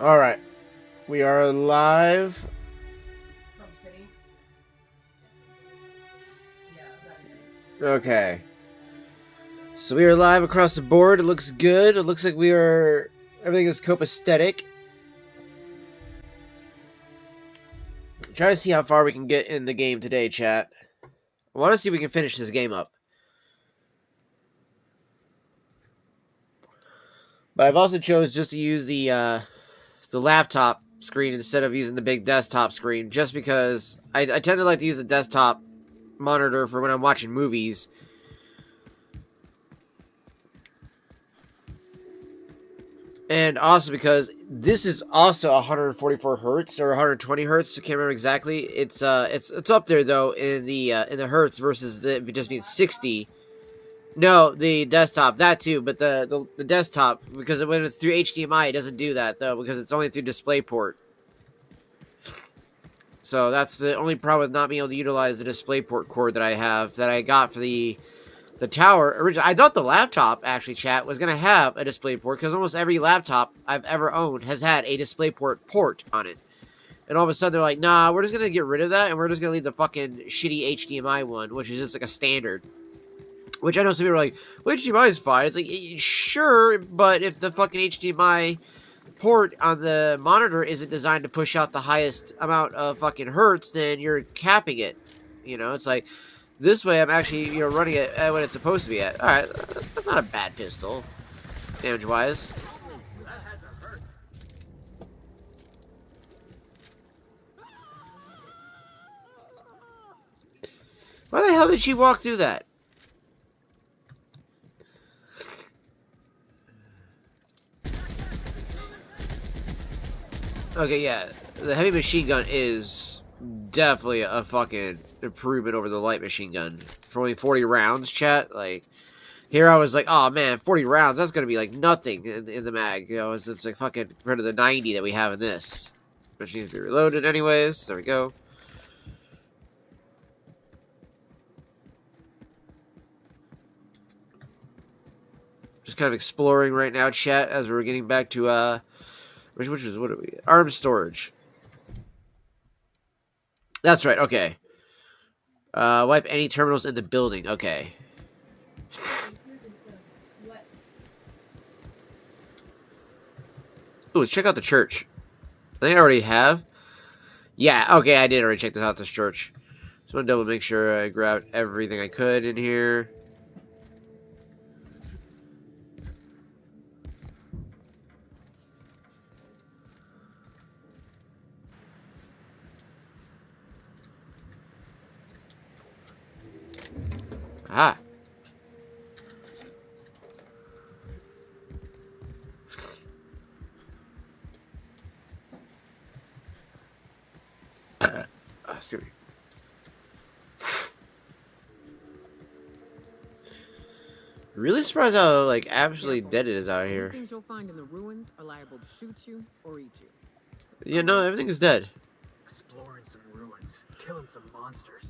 All right, we are live. Okay, so we are live across the board. It looks good. It looks like we are. Everything is copacetic. Try to see how far we can get in the game today, chat. I want to see if we can finish this game up. But I've also chose just to use the laptop screen instead of using the big desktop screen, just because I tend to like to use the desktop monitor for when I'm watching movies. And also because this is also 144 hertz or 120 hertz. I can't remember exactly. It's up there though in the hertz versus the just being 60. No, the desktop that too, but the desktop, because when it's through HDMI it doesn't do that though, because it's only through DisplayPort. So that's the only problem with not being able to utilize the DisplayPort cord that I have that I got for the tower. Originally, I thought the laptop, actually, chat, was going to have a DisplayPort, because almost every laptop I've ever owned has had a DisplayPort port on it. And all of a sudden, they're like, nah, we're just going to get rid of that, and we're just going to leave the fucking shitty HDMI one, which is just like a standard. Which I know some people are like, well, HDMI is fine. It's like, sure, but if the fucking HDMI port on the monitor isn't designed to push out the highest amount of fucking hertz, then you're capping it. You know, it's like, this way, I'm actually, running it at what it's supposed to be at. All right, that's not a bad pistol, damage-wise. Why the hell did she walk through that? Okay, yeah, the heavy machine gun is definitely a fucking improvement over the light machine gun. For only 40 rounds, chat, like, here I was like, oh man, 40 rounds, that's gonna be like nothing in the mag. You know, it's like fucking compared to the 90 that we have in this. Which needs to be reloaded anyways. There we go. Just kind of exploring right now, chat, as we're getting back to, which is, what are we? Arms storage. That's right, okay. Wipe any terminals in the building, okay. Ooh, let's check out the church. I think I already have. Yeah, okay, I did already check this out, this church. Just want to double make sure I grabbed everything I could in here. Ah. Excuse me. Really surprised how like absolutely dead it is out here. Things you'll find in the ruins are liable to shoot you or eat you. Yeah, no, everything is dead. Exploring some ruins, killing some monsters.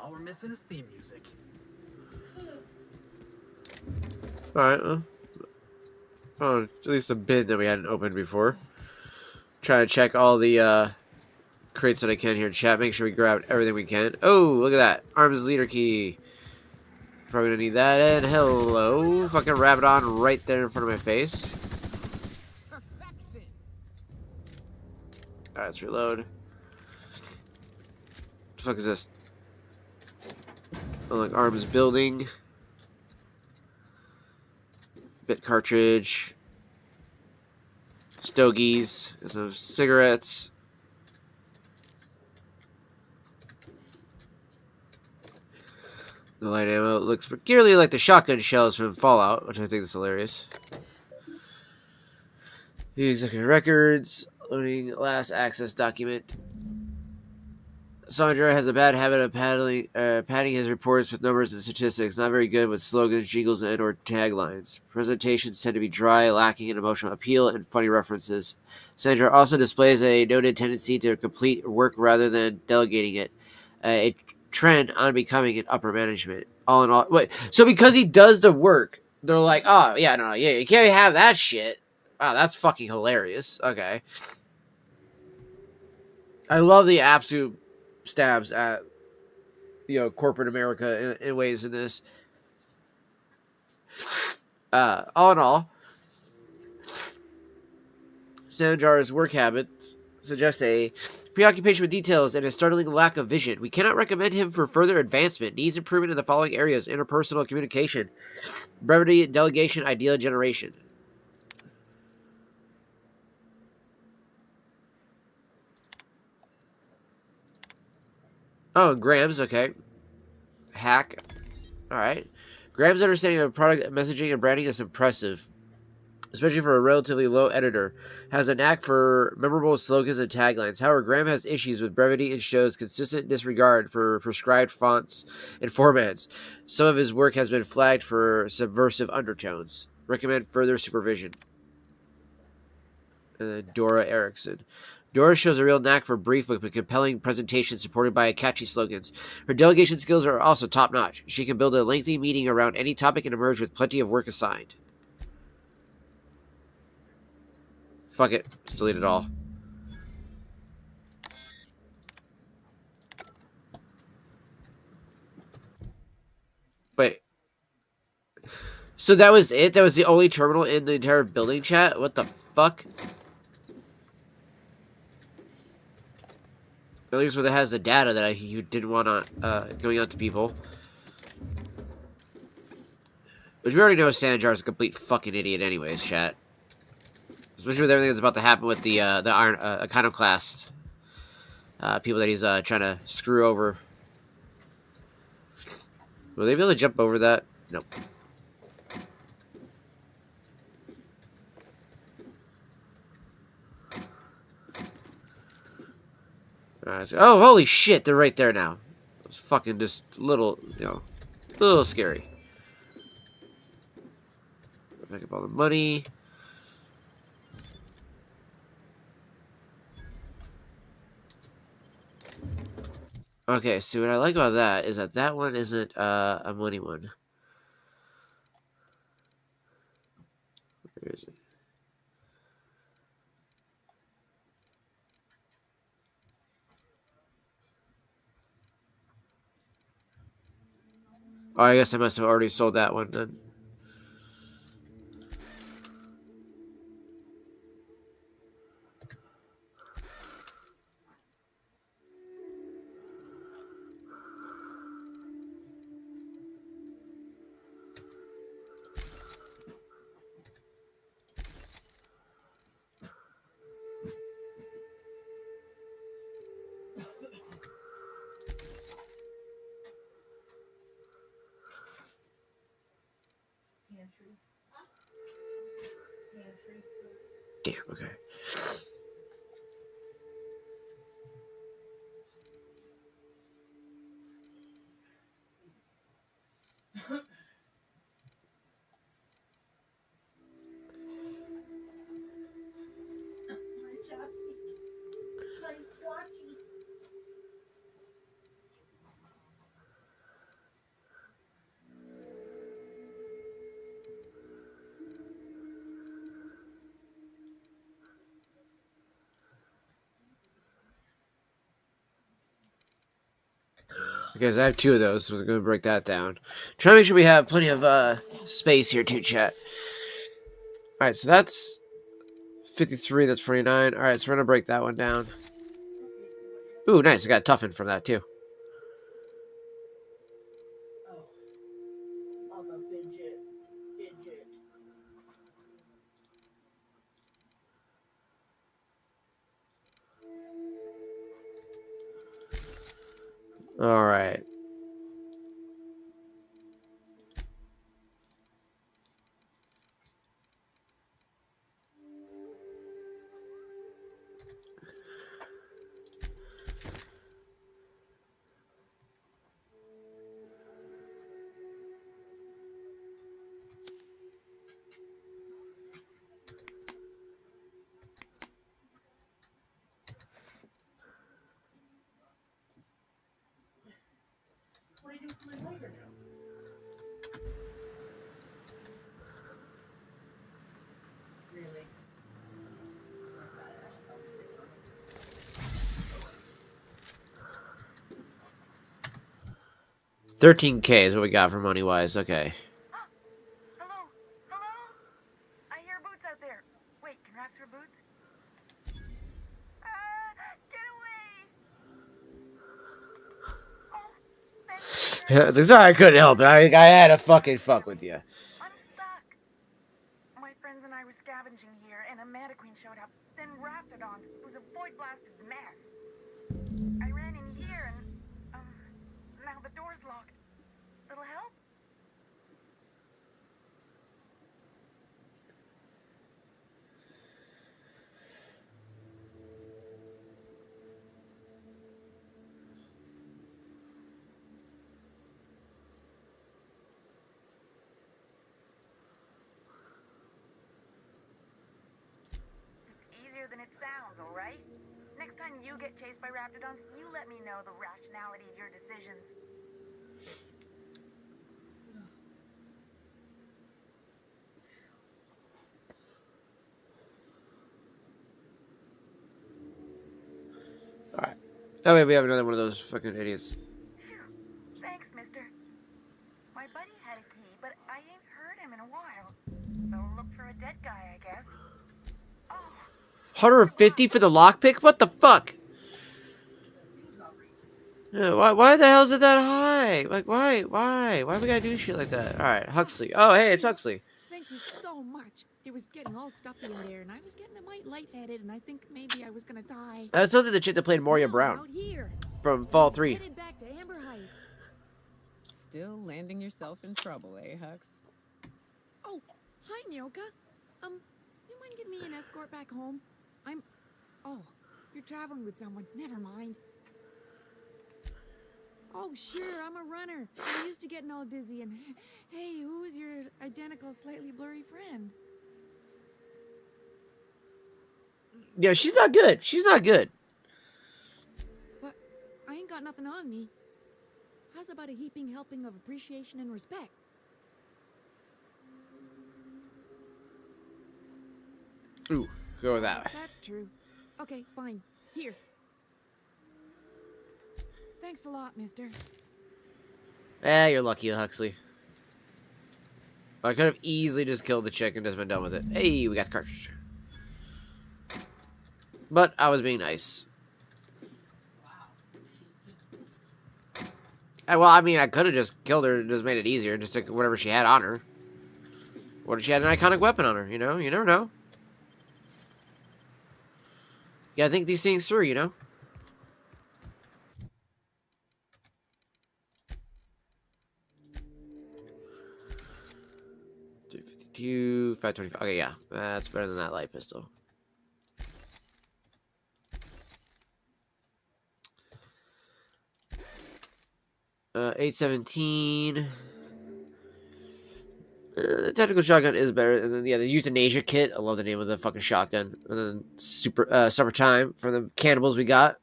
All we're missing is theme music. Alright, found at least a bin that we hadn't opened before. Trying to check all the crates that I can here in chat. Make sure we grab everything we can. Oh, look at that. Arms leader key. Probably gonna need that. And hello. Fucking Rabadon right there in front of my face. Alright, let's reload. What the fuck is this? Oh, like arms building. Bit cartridge. Stogies. Some cigarettes. The light ammo looks peculiarly like the shotgun shells from Fallout, which I think is hilarious. The executive records. Loading last access document. Sandra has a bad habit of padding his reports with numbers and statistics, not very good with slogans, jingles, and or taglines. Presentations tend to be dry, lacking in emotional appeal and funny references. Sandra also displays a noted tendency to complete work rather than delegating it, a trend on becoming an upper management. All in all, wait, so because he does the work, they're like, oh, yeah, no, yeah, you can't have that shit. Wow, that's fucking hilarious. Okay. I love the absolute stabs at corporate America in ways in this. All in all, Sanjar's work habits suggest a preoccupation with details and a startling lack of vision. We cannot recommend him for further advancement. Needs improvement in the following areas: interpersonal communication, brevity, delegation, idea generation. Oh, Graham's okay. Hack. All right. Graham's understanding of product messaging and branding is impressive, especially for a relatively low editor. Has a knack for memorable slogans and taglines. However, Graham has issues with brevity and shows consistent disregard for prescribed fonts and formats. Some of his work has been flagged for subversive undertones. Recommend further supervision. Dora Erickson. Dora shows a real knack for brief but compelling presentations supported by catchy slogans. Her delegation skills are also top notch. She can build a lengthy meeting around any topic and emerge with plenty of work assigned. Fuck it. Let's delete it all. Wait. So that was it? That was the only terminal in the entire building, chat? What the fuck? At least where it has the data that you didn't want going out to people. Which we already know Sanjar's a complete fucking idiot anyways, chat. Especially with everything that's about to happen with the Iron Iconoclast. People that he's trying to screw over. Will they be able to jump over that? Nope. Oh, holy shit, they're right there now. It's fucking just a little scary. Pick up all the money. Okay, so what I like about that is that one isn't a money one. Where is it? Oh, I guess I must have already sold that one then. Damn, okay. Okay, so I have two of those, so I'm going to break that down. Try to make sure we have plenty of space here too, chat. Alright, so that's 53, that's 49. Alright, so we're going to break that one down. Ooh, nice, I got toughened from that too. Alright. 13K is what we got for money wise. Okay. Hello? Hello? I hear boots out there. Wait, can rats wear boots? Get away! Oh, thanks. Yeah, it's like, sorry, I couldn't help it. I had to fucking fuck with you. I'm stuck. My friends and I were scavenging here, and a Mantiqueen showed up. Then Raptidons. It was a void-blasted mess. I ran in here, and now the door's locked. Little help? Than it sounds, all right? Next time you get chased by Raptidons, you let me know the rationality of your decisions. Alright. Oh, wait, we have another one of those fucking idiots. Phew. Thanks, mister. My buddy had a key, but I ain't heard him in a while. So look for a dead guy, I guess. Oh. 150 for the lockpick? What the fuck? Yeah, why the hell is it that high? Like, why? Why we gotta do shit like that? Alright, Huxley. Oh, hey, it's Huxley. Thank you so much. It was getting all stuffy in there, and I was getting a mite lightheaded, and I think maybe I was gonna die. That's something the chick that played Moria Now I'm Brown out here, from Fall 3. headed back to Amber Heights. Still landing yourself in trouble, eh, Hux? Oh, hi, Nyoka. You mind giving me an escort back home? Oh, you're traveling with someone. Never mind. Oh, sure, I'm a runner. I'm used to getting all dizzy, and hey, who's your identical, slightly blurry friend? Yeah, she's not good. She's not good. But I ain't got nothing on me. How's about a heaping helping of appreciation and respect? Ooh, go with that. That's true. Okay, fine. Here. Thanks a lot, mister. Eh, you're lucky, Huxley. I could have easily just killed the chick and just been done with it. Hey, we got the cartridge. But I was being nice. Well, I mean, I could have just killed her and just made it easier. Just took whatever she had on her. What if she had an iconic weapon on her, you know? You never know. You gotta think these things through, you know? $352, $525. Okay, yeah. That's better than that light pistol. $817. The tactical shotgun is better. And then, yeah, the euthanasia kit. I love the name of the fucking shotgun. And then summertime for the cannibals we got.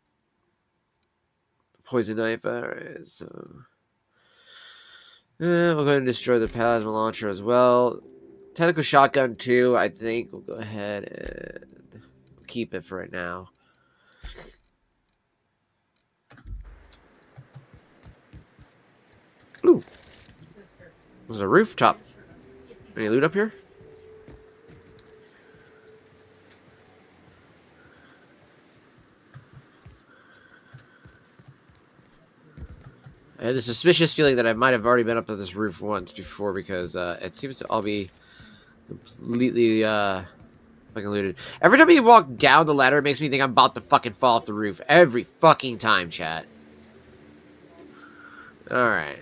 Poison knife. Alright, so. We'll go ahead and destroy the plasma launcher as well. Tactical shotgun too, I think. We'll go ahead and keep it for right now. Ooh. There's a rooftop. Any loot up here? I had the suspicious feeling that I might have already been up to this roof once before because it seems to all be completely fucking looted. Every time you walk down the ladder, it makes me think I'm about to fucking fall off the roof. Every fucking time, chat. Alright.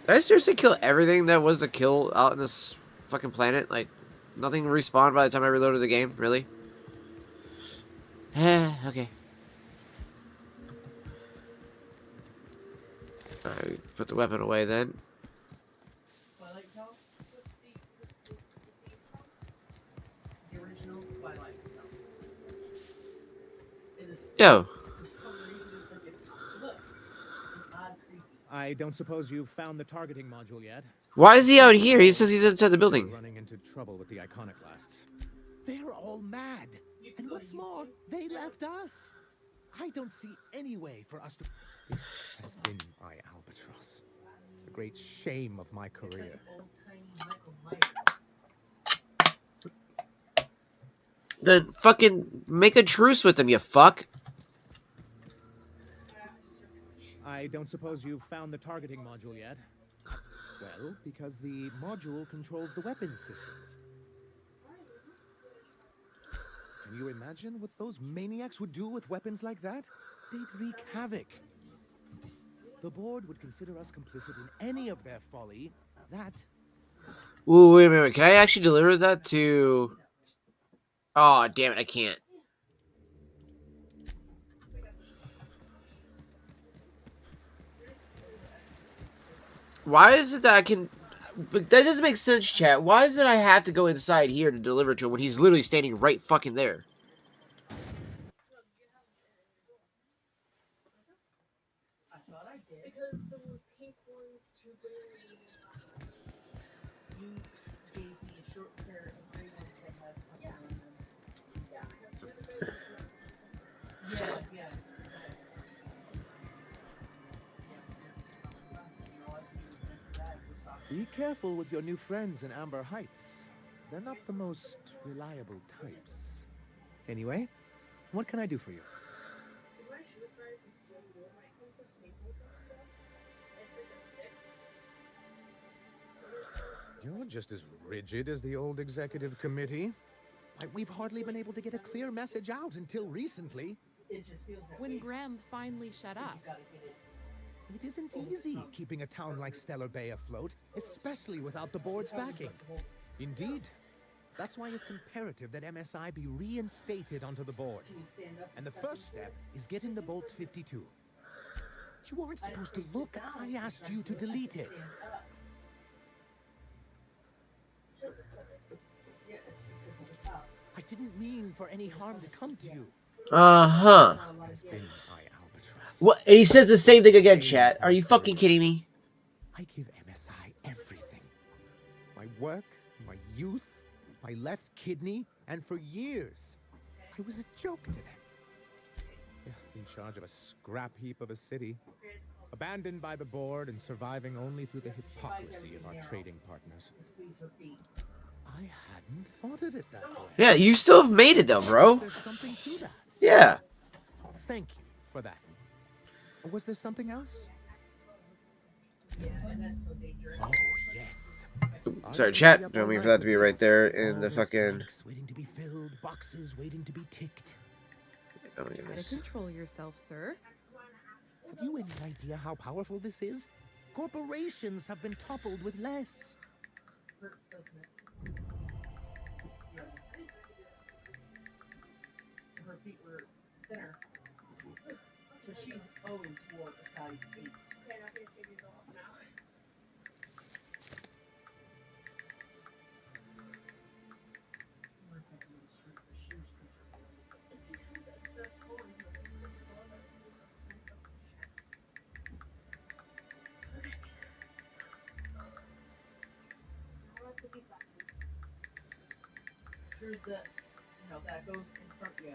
Did I seriously kill everything that was to kill out in this fucking planet? Like, nothing respawned by the time I reloaded the game? Really? Okay. Alright, put the weapon away then. Yo. I don't suppose you've found the targeting module yet? Why is he out here? He says he's inside the building. Running into trouble with the iconoclasts. They're all mad. And what's more, they left us. I don't see any way for us to... This has been my albatross. The great shame of my career. Then fucking make a truce with him, you fuck. I don't suppose you've found the targeting module yet? Well, because the module controls the weapons systems. Can you imagine what those maniacs would do with weapons like that? They'd wreak havoc. The board would consider us complicit in any of their folly. That... Ooh, wait a minute. Can I actually deliver that to... Oh, damn it, I can't. Why is it that I can... But that doesn't make sense, chat. Why is it I have to go inside here to deliver to him when he's literally standing right fucking there? Be careful with your new friends in Amber Heights. They're not the most reliable types. Anyway, what can I do for you? You're just as rigid as the old executive committee. Why, we've hardly been able to get a clear message out until recently. When Graham finally shut up. It isn't easy keeping a town like Stellar Bay afloat, especially without the board's backing. Indeed. That's why it's imperative that MSI be reinstated onto the board. And the first step is getting the Bolt 52. You aren't supposed to look. I asked you to delete it. I didn't mean for any harm to come to you. Uh-huh. Has been my albatross. What? And he says the same thing again, chat. Are you fucking kidding me? I give MSI everything. My work, my youth, my left kidney, and for years, I was a joke to them. In charge of a scrap heap of a city, abandoned by the board and surviving only through the hypocrisy of our trading partners. I hadn't thought of it that way. Yeah, you still have made it though, bro. There's something to that. Yeah. Thank you for that. Was there something else? Oh, yes. Sorry, chat. Don't mean for that to be right there in the fucking... Tanks waiting to be filled, boxes waiting to be ticked. Oh my Try to goodness. control yourself, sir. Have you any idea how powerful this is? Corporations have been toppled with less. Her feet were thinner, but she's always wore a size 8. Okay, I'm gonna take these off now. It's because they're pulling her. I'll have to be back. Here's the, that goes in front, yeah.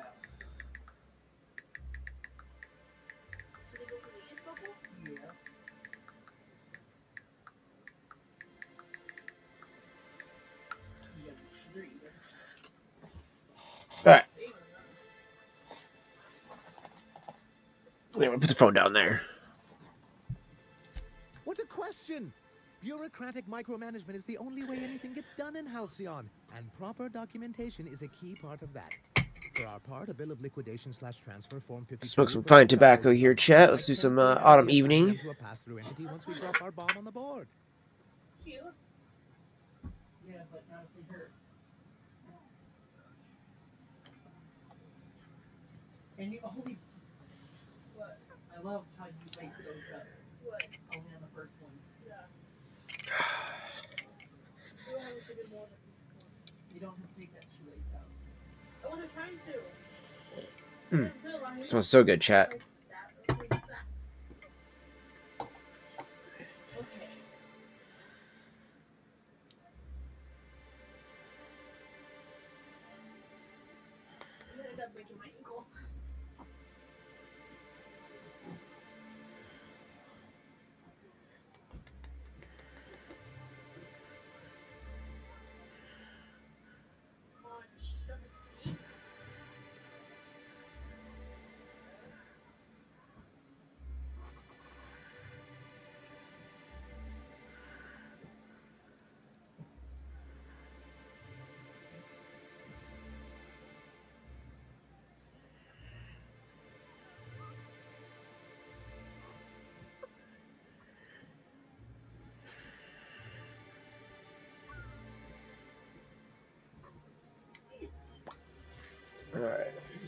Did it go to the east bubble? Yeah. Alright. I'm gonna put the phone down there. What a question! Bureaucratic micromanagement is the only way anything gets done in Halcyon, and proper documentation is a key part of that. For our part, a bill of liquidation / transfer form 52. Smoke some fine tobacco here, chat. Let's do some autumn evening. To a pass-through entity once we drop our bomb on the board. Cute. Yeah, but not if we hurt. And you only. What? I love how you lace those up. What? Only on the first one. Yeah. You don't have to take that shoelace out. I wasn't trying to. Smells so good, chat. Okay. I ended up breaking my ankle.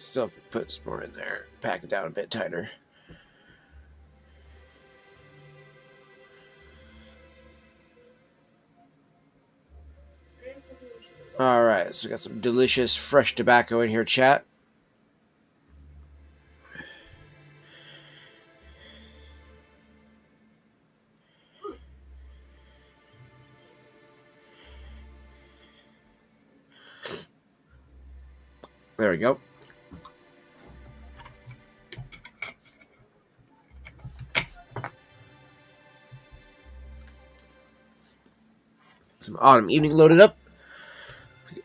Still put some more in there. Pack it down a bit tighter. All right, so we got some delicious fresh tobacco in here, chat. There we go. Some autumn evening loaded up.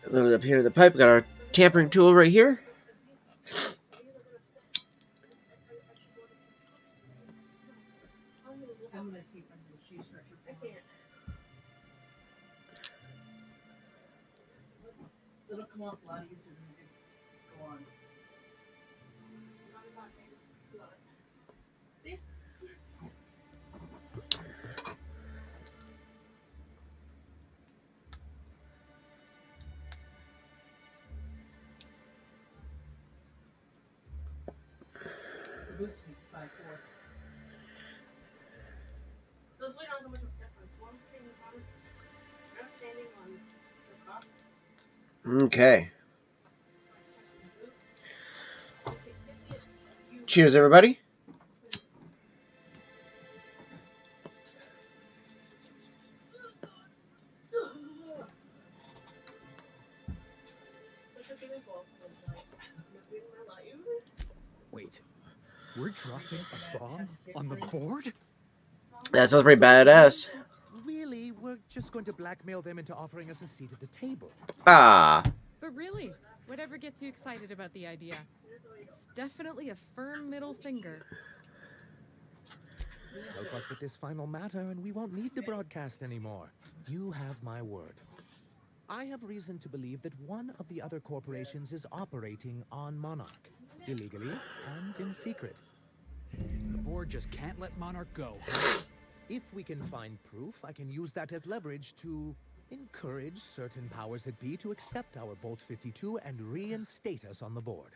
Loaded up here in the pipe. We got our tampering tool right here. I'm gonna see if I can choose her. I can't. It'll come off a lot easier than it did go on. See? The boots need to buy 4. Those really don't have much of a difference. One's standing I'm standing on the top. Okay. Cheers, everybody. Wait, we're dropping a bomb on the board? That sounds pretty badass. Really? We're just going to blackmail them into offering us a seat at the table. Ah. But really, whatever gets you excited about the idea? It's definitely a firm middle finger. Help us with this final matter, and we won't need to broadcast anymore. You have my word. I have reason to believe that one of the other corporations is operating on Monarch, illegally and in secret. The board just can't let Monarch go. If we can find proof, I can use that as leverage to encourage certain powers that be to accept our Bolt 52 and reinstate us on the board.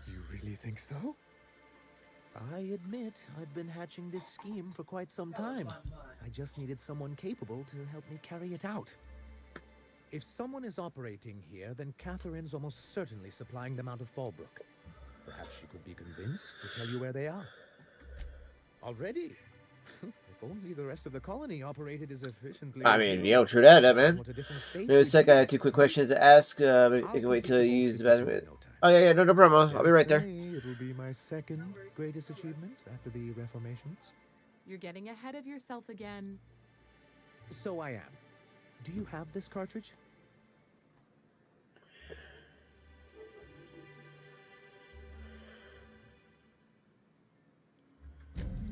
You really think so? I admit I've been hatching this scheme for quite some time. I just needed someone capable to help me carry it out. If someone is operating here, then Catherine's almost certainly supplying them out of Fallbrook. Perhaps she could be convinced to tell you where they are. Already? If only the rest of the colony operated as efficiently I as mean, you. yo, true that, man. What a different state Wait a we'd sec, be I have in. 2 quick questions to ask. You I'll can wait complete till the you Bolt use the 52 bathroom. in no time. Oh, yeah, no problem. I'll be right there. Say It'll be my second greatest achievement after the reformations. You're getting ahead of yourself again. So I am. Do you have this cartridge?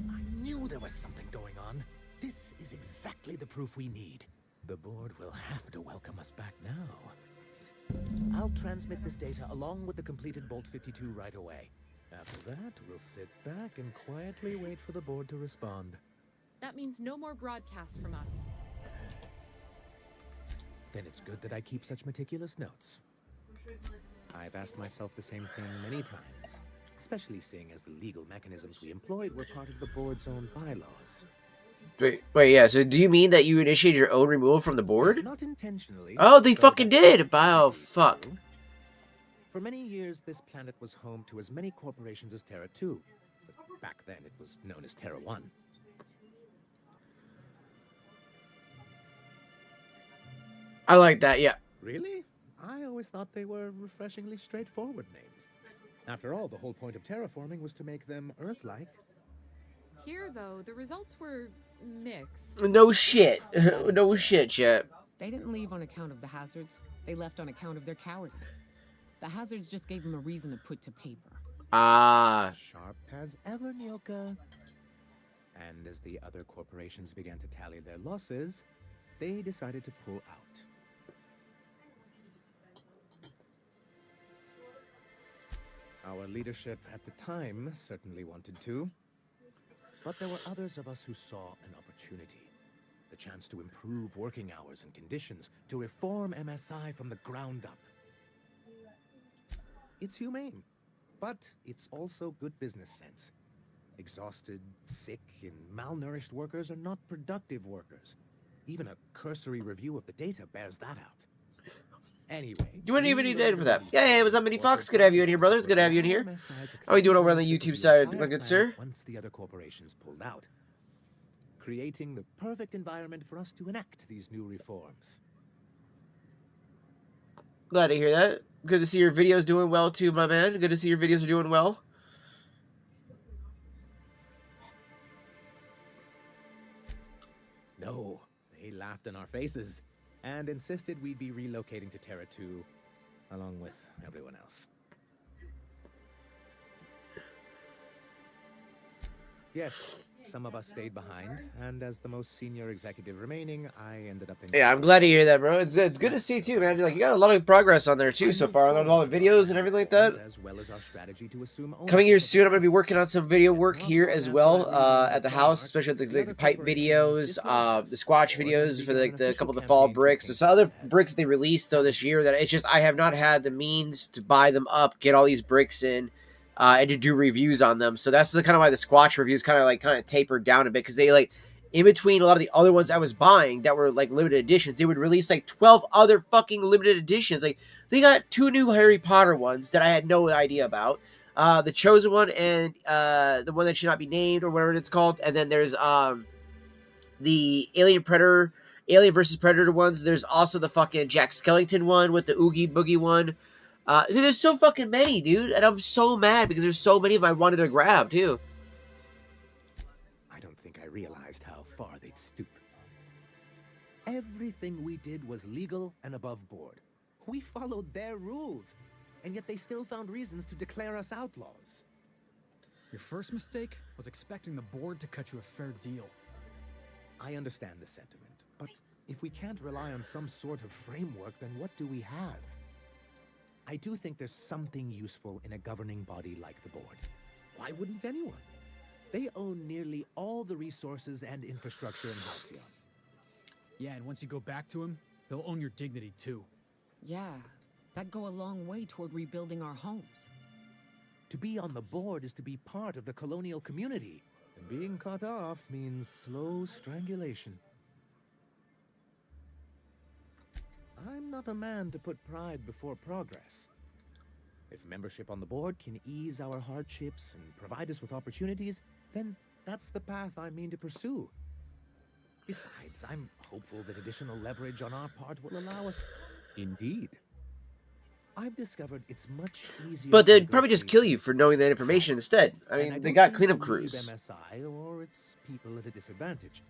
I knew there was something going on. This is exactly the proof we need. The board will have to welcome us back now. I'll transmit this data along with the completed Bolt 52 right away. After that, we'll sit back and quietly wait for the board to respond. That means no more broadcasts from us. Then it's good that I keep such meticulous notes. I've asked myself the same thing many times, especially seeing as the legal mechanisms we employed were part of the board's own bylaws. Wait, yeah, so do you mean that you initiated your own removal from the board? Not intentionally. Oh, they but fucking that's did! Oh, fuck. true. For many years, this planet was home to as many corporations as Terra 2. But back then, it was known as Terra 1. I like that, yeah. Really? I always thought they were refreshingly straightforward names. After all, the whole point of terraforming was to make them Earth-like. Here, though, the results were mixed. No shit. No shit, chat. They didn't leave on account of the hazards. They left on account of their cowardice. The hazards just gave them a reason to put to paper. Ah. Sharp as ever, Nyoka. And as the other corporations began to tally their losses, they decided to pull out. Our leadership at the time certainly wanted to. But there were others of us who saw an opportunity. the chance to improve working hours and conditions, to reform MSI from the ground up. It's humane, but it's also good business sense. Exhausted, sick, and malnourished workers are not productive workers. Even a cursory review of the data bears that out. Anyway, You wouldn't even need data for that. Yeah, hey, what's up, Mini Fox? Good to have you in here, brothers. Good to have you in here. How are we doing over on the YouTube side, my good sir? Once the other corporations pulled out, creating the perfect environment for us to enact these new reforms. Glad to hear that. Good to see your videos doing well too, my man. Good to see your videos are doing well. No, they laughed in our faces and insisted we'd be relocating to Terra 2 along with everyone else. Yes, some of us stayed behind, and as the most senior executive remaining, I ended up in... Yeah, I'm glad to hear that, bro. It's good to see too, man. Like, you got a lot of progress on there too so far. On all the videos and everything like that. As well as our strategy to assume Coming here soon, I'm going to be working on some video work here as well at the house, especially the pipe videos, the squatch videos for the couple of the fall bricks. There's some other bricks they released though this year that it's just I have not had the means to buy them up, get all these bricks in. And to do reviews on them, so that's the kind of why the Squatch reviews kind of tapered down a bit, because they like in between a lot of the other ones I was buying that were like limited editions, they would release like 12 other fucking limited editions. Like they got 2 new Harry Potter ones that I had no idea about, the Chosen one and the one that should not be named or whatever it's called, and then there's the Alien versus Predator ones. There's also the fucking Jack Skellington one with the Oogie Boogie one. Dude, there's so fucking many, dude, and I'm so mad because there's so many of them I wanted to grab, too. I don't think I realized how far they'd stoop. Everything we did was legal and above board. We followed their rules, and yet they still found reasons to declare us outlaws. Your first mistake was expecting the board to cut you a fair deal. I understand the sentiment, but if we can't rely on some sort of framework, then what do we have? I do think there's something useful in a governing body like the board. Why wouldn't anyone? They own nearly all the resources and infrastructure in Halcyon. Yeah, and once you go back to him, they'll own your dignity too. Yeah, that'd go a long way toward rebuilding our homes. To be on the board is to be part of the colonial community, and being cut off means slow strangulation. I'm not a man to put pride before progress. If membership on the board can ease our hardships and provide us with opportunities, then that's the path I mean to pursue. Besides, I'm hopeful that additional leverage on our part will allow us... Indeed. I've discovered it's much easier... But they'd probably just kill you for knowing that information instead. I mean, they got cleanup crews. MSI or its people at a disadvantage.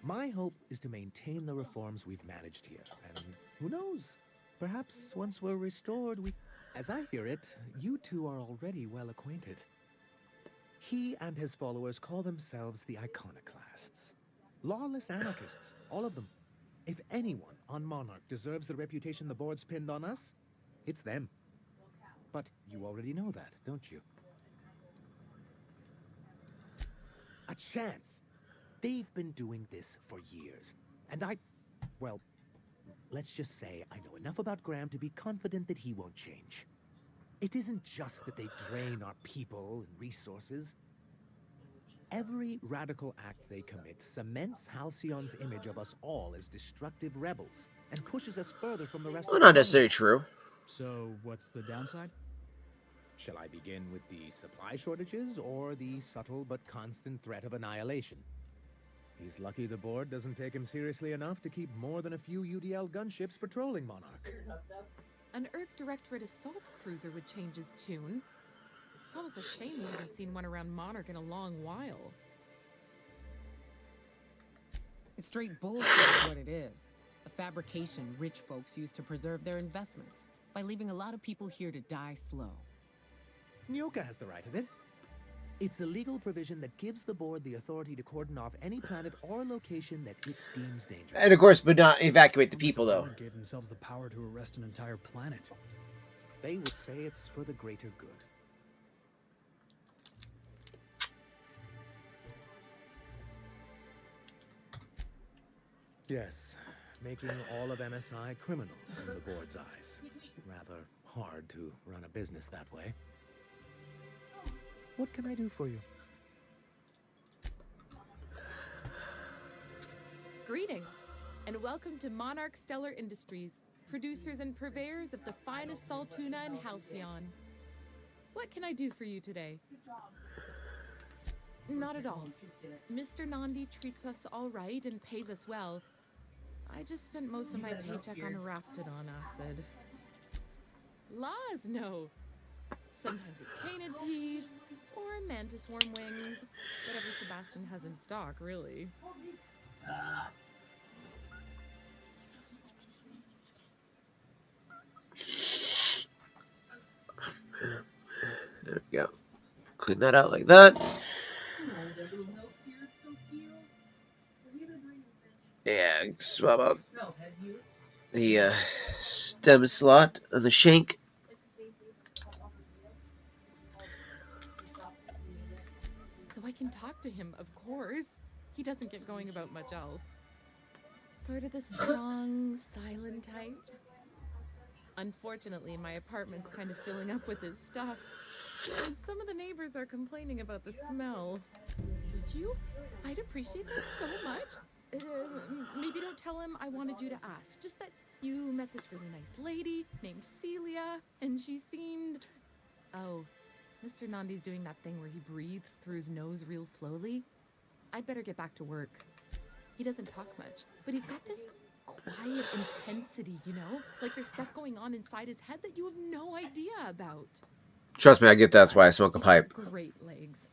My hope is to maintain the reforms we've managed here, and who knows? Perhaps once we're restored, we... As I hear it, you two are already well acquainted. He and his followers call themselves the Iconoclasts. Lawless anarchists, all of them. If anyone on Monarch deserves the reputation the board's pinned on us, it's them. But you already know that, don't you? A chance! They've been doing this for years, and well, let's just say I know enough about Graham to be confident that he won't change. It isn't just that they drain our people and resources. Every radical act they commit cements Halcyon's image of us all as destructive rebels and pushes us further from the rest Well, of not the necessarily true. So, what's the downside? Shall I begin with the supply shortages or the subtle but constant threat of annihilation? He's lucky the board doesn't take him seriously enough to keep more than a few UDL gunships patrolling Monarch. An Earth Directorate assault cruiser would change his tune. It's almost a shame we haven't seen one around Monarch in a long while. It's straight bullshit is what it is. A fabrication rich folks use to preserve their investments by leaving a lot of people here to die slow. Nyoka has the right of it. It's a legal provision that gives the board the authority to cordon off any planet or location that it deems dangerous. And of course, but not evacuate the people, though. The board gave themselves the power to arrest an entire planet. They would say it's for the greater good. Yes, making all of MSI criminals in the board's eyes. Rather hard to run a business that way. What can I do for you? Greetings, and welcome to Monarch Stellar Industries, producers and purveyors of the finest salt tuna in Halcyon. What can I do for you today? Not at all. Mr. Nandi treats us all right and pays us well. I just spent most of my paycheck on Raptidon acid. Laws, no. Sometimes it's canid tea, or mantis worm wings. Whatever Sebastian has in stock, really. There we go. Clean that out like that. Yeah, swap out the stem slot of the shank. So I can talk to him, of course. He doesn't get going about much else. Sort of the strong, silent type. Unfortunately, my apartment's kind of filling up with his stuff. And some of the neighbors are complaining about the smell. Would you? I'd appreciate that so much. Maybe don't tell him I wanted you to ask. Just that you met this really nice lady named Celia, and she seemed... Oh, Mr. Nandi's doing that thing where he breathes through his nose real slowly. I'd better get back to work. He doesn't talk much, but he's got this quiet intensity, you know? Like there's stuff going on inside his head that you have no idea about. Trust me, I get that. That's why I smoke a He's pipe. got great legs.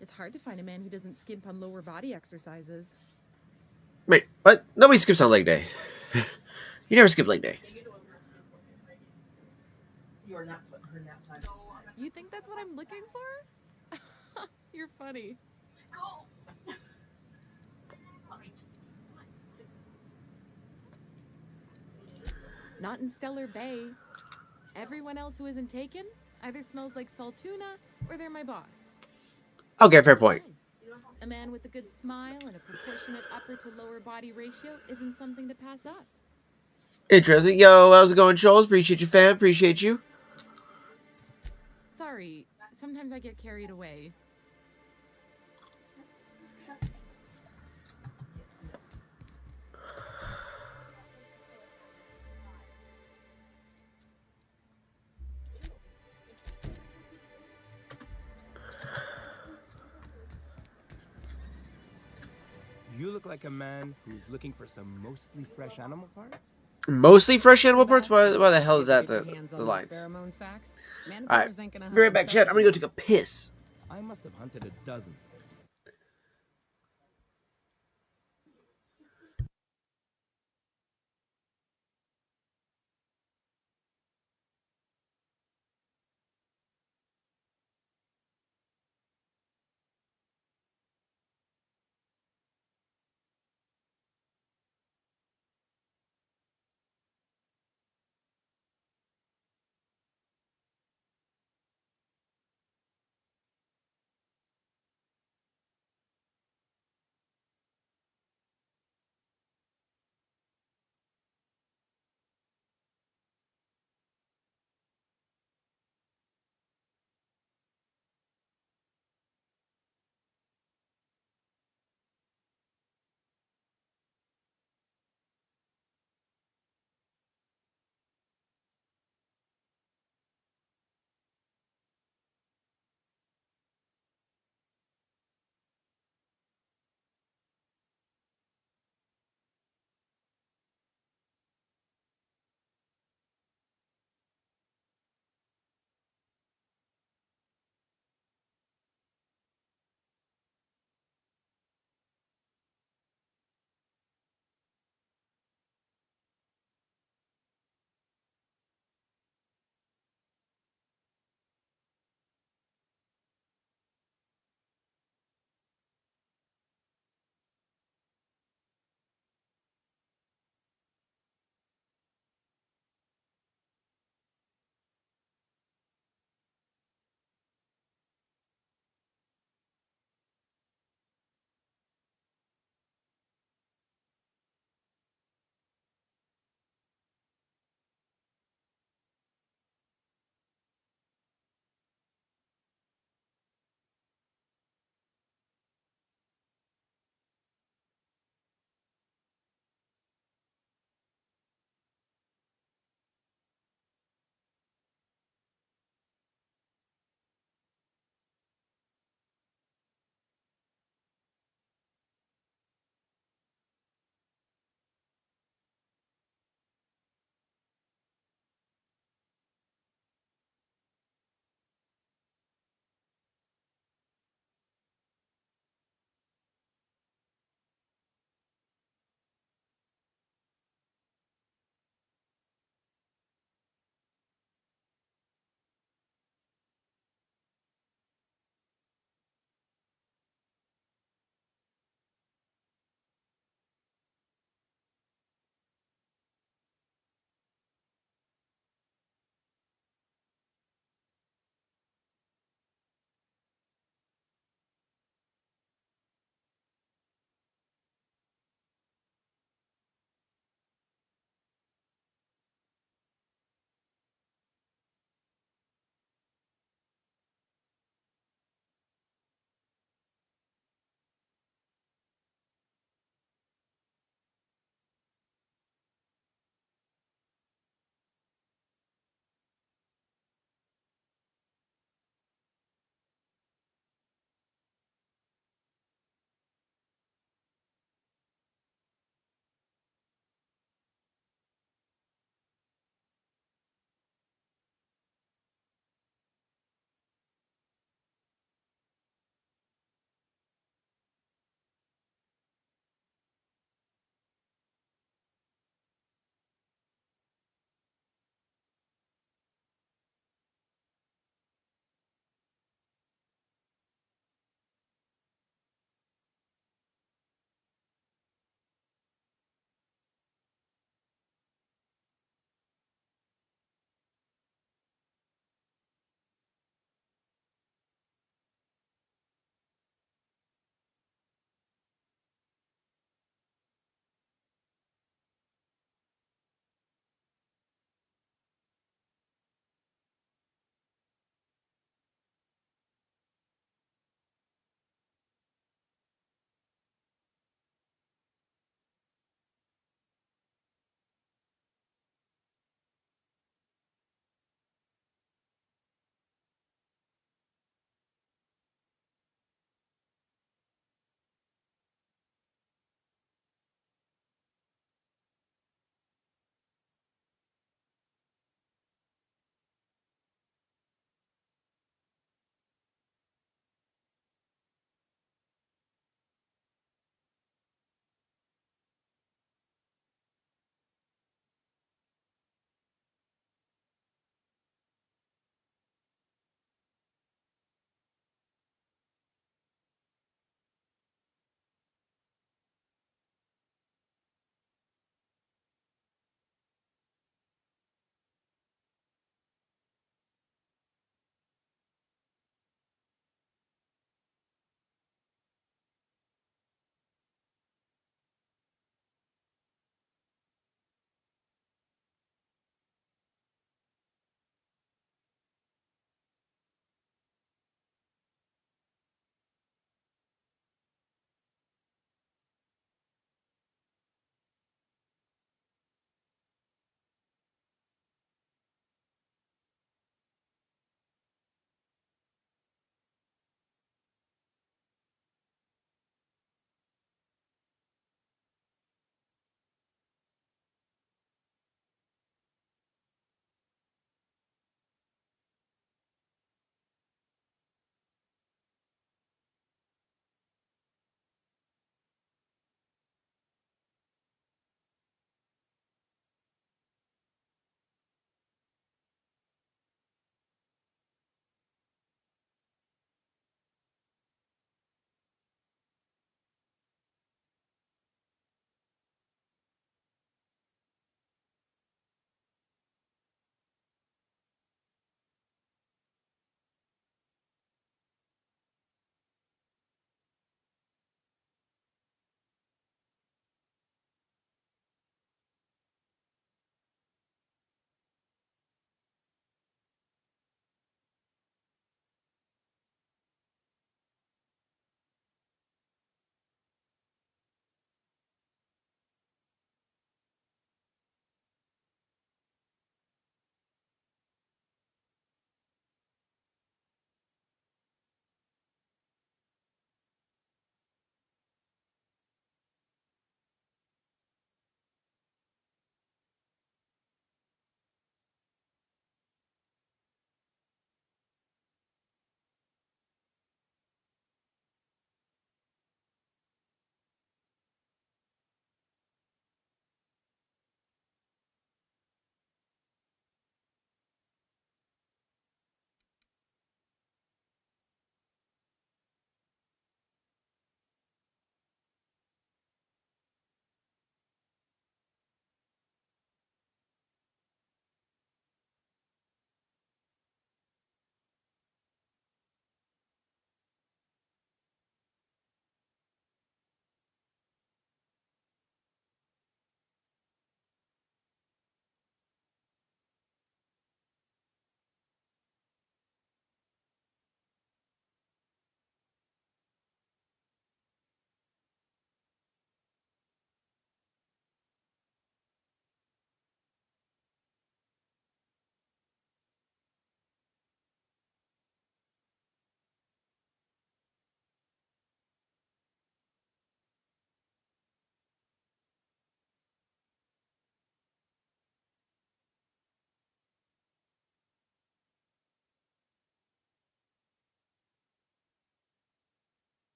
It's hard to find a man who doesn't skimp on lower body exercises. Wait, what? Nobody skips on leg day. You never skip leg day. You are not putting her in that plastic bag. You think that's what I'm looking for? You're funny. Not in Stellar Bay. Everyone else who isn't taken either smells like salt tuna or they're my boss. Okay, fair point. Besides, a man with a good smile and a proportionate upper to lower body ratio isn't something to pass up. Interesting. Yo, how's it going, Shoals? Appreciate you, fam. Appreciate you. Sorry, sometimes I get carried away. You look like a man who's looking for some mostly fresh animal parts? Mostly fresh animal parts? Why the hell is that the lines? Alright, be right back, chat. I'm gonna go take a piss. I must have hunted a dozen.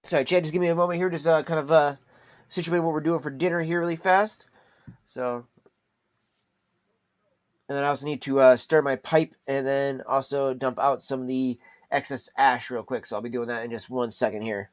Sorry, Chad, just give me a moment here. Just kind of situate what we're doing for dinner here really fast. So, and then I also need to stir my pipe and then also dump out some of the excess ash real quick. So I'll be doing that in just 1 second here.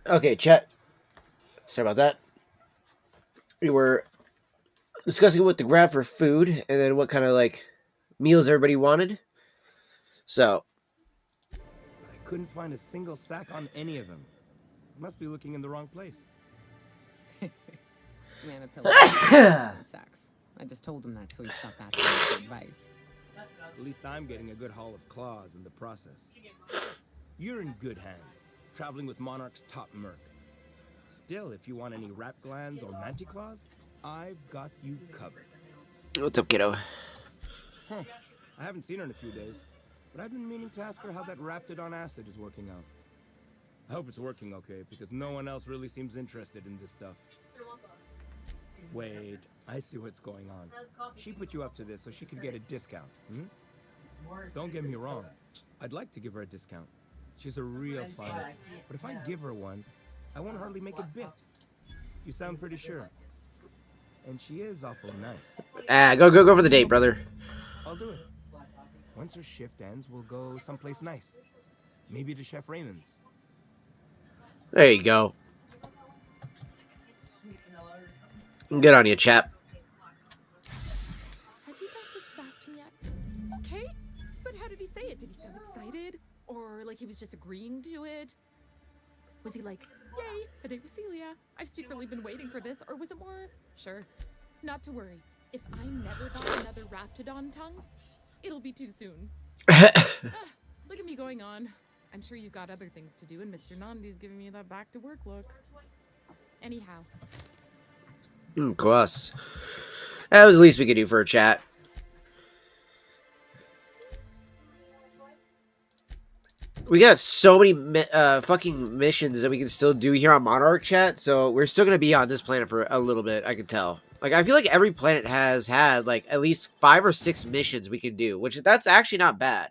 Okay, chat. Sorry about that. We were discussing what to grab for food, and then what kind of like meals everybody wanted. So, But I couldn't find a single sack on any of them. Must be looking in the wrong place. Manipulation sacks. I just told him that so he'd stop asking me for advice. At least I'm getting a good haul of claws in the process. You're in good hands, traveling with Monarch's top merc. Still, if you want any rat glands or manticlaws, I've got you covered. what's up, kiddo? Huh. I haven't seen her in a few days, but I've been meaning to ask her how that Raptidon acid is working out. I hope it's working okay, because no one else really seems interested in this stuff. Wait, I see what's going on. She put you up to this so she could get a discount, hmm? Don't get me wrong. I'd like to give her a discount. She's a real fighter. But if I give her one, I won't hardly make a bit. You sound pretty sure. And she is awful nice. Go for the date, brother. I'll do it. Once her shift ends, we'll go someplace nice. Maybe to Chef Raymond's. There you go. Good on you, chap. Have you got to Sebastian yet? Okay, but how did he say it? Did he sound excited? Or like he was just agreeing to it? Was he like, yay, a date with Celia? I've secretly been waiting for this. Or was it more, sure, not to worry. If I never buy another Raptidon tongue, it'll be too soon. Look at me going on. I'm sure you've got other things to do, and Mr. Nandi's giving me that back to work look. Anyhow. Of course. That was the least we could do for a chat. We got so many fucking missions that we can still do here on Monarch, chat, so we're still going to be on this planet for a little bit, I can tell. Like, I feel like every planet has had, like, at least 5 or 6 missions we can do, which that's actually not bad.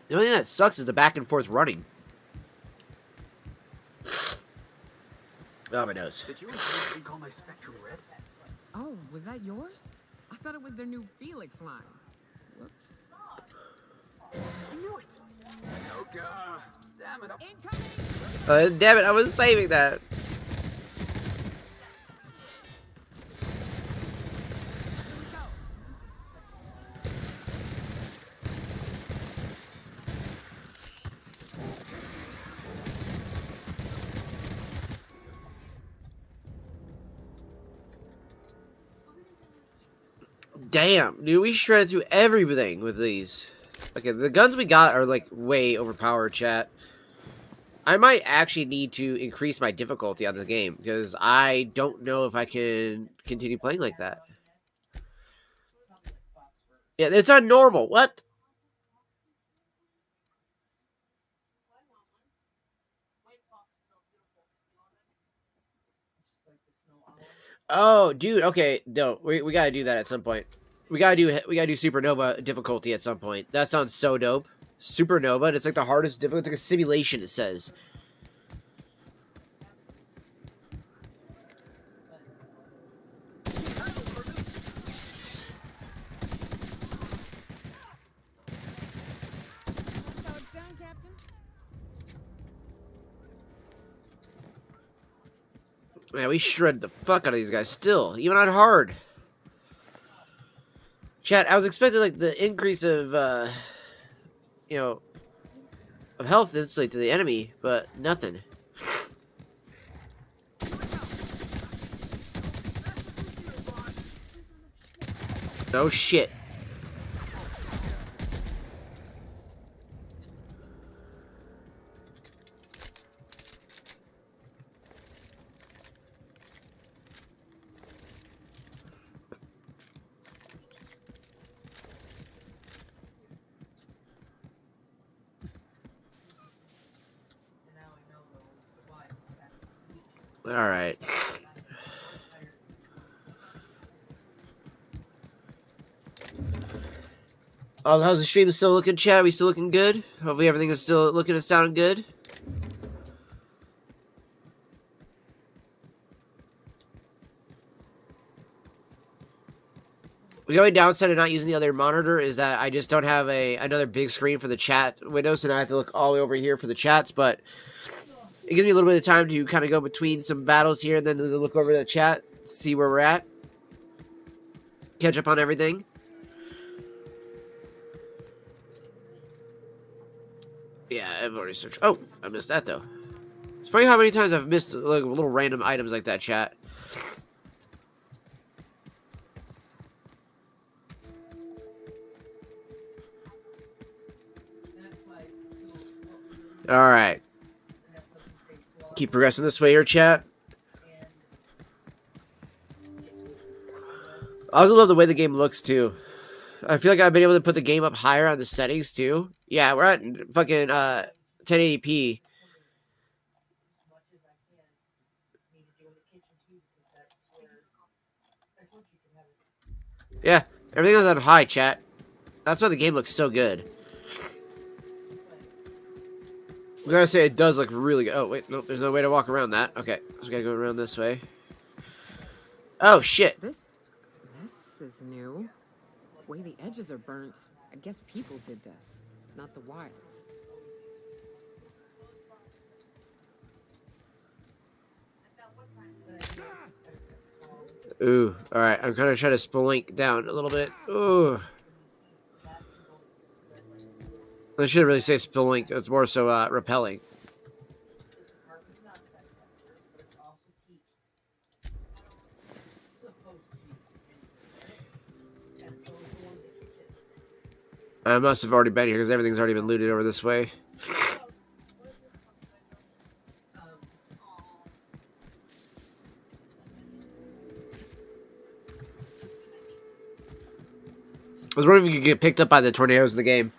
The only thing that sucks is the back and forth running. Oh, my nose. Did you intentionally call my Spectrum red? Oh, was that yours? I thought it was their new Felix line. Whoops. I knew it. Yoga. Damn it. Incoming! Damn it, I was saving that. Damn, dude, we shredded through everything with these. Okay, the guns we got are, like, way overpowered, chat. I might actually need to increase my difficulty on the game, because I don't know if I can continue playing like that. Yeah, it's on normal. What? Oh, dude, okay, no, we gotta do that at some point. We gotta do Supernova difficulty at some point. That sounds so dope. Supernova, and it's like the hardest difficulty. It's like a simulation, it says. Man, we shredded the fuck out of these guys still, even on hard. Chat, I was expecting like the increase of, you know, of health instantly to the enemy, but nothing. No shit. All right. Oh, how's the stream still looking, chat? We still looking good? Hopefully everything is still looking and sounding good. The only downside of not using the other monitor is that I just don't have another big screen for the chat windows, and I have to look all the way over here for the chats, but it gives me a little bit of time to kind of go between some battles here and then to look over the chat, see where we're at, catch up on everything. Yeah, I've already searched. Oh, I missed that, though. It's funny how many times I've missed like little random items like that, chat. Alright. Keep progressing this way here, chat. I also love the way the game looks, too. I feel like I've been able to put the game up higher on the settings, too. Yeah, we're at fucking 1080p. Yeah, everything is on high, chat. That's why the game looks so good. I was gonna say it does look really good. Oh, wait, nope, there's no way to walk around that. Okay, so we gotta go around this way. Oh, shit. This is new. The way the edges are burnt. I guess people did this, not the wilds. Ooh, alright, I'm kind of trying to spelink down a little bit. Ooh. I shouldn't really say spelink, it's more so repelling. I must have already been here because everything's already been looted over this way. I was wondering if you could get picked up by the tornadoes in the game.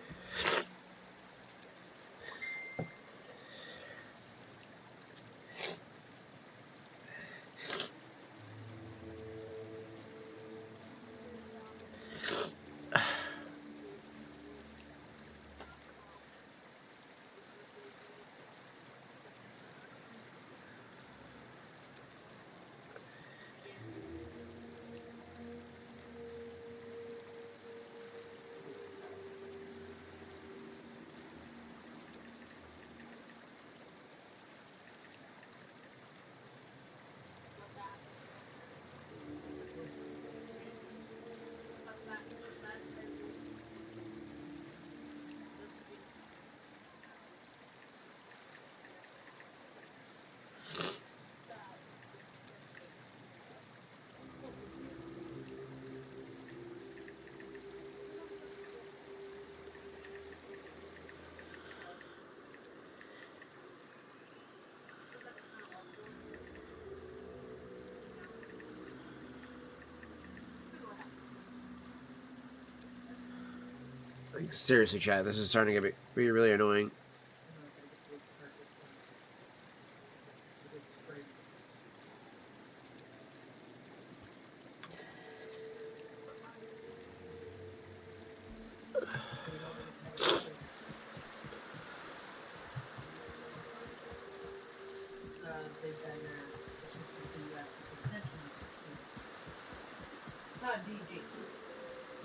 Like, seriously, chat, this is starting to be really annoying.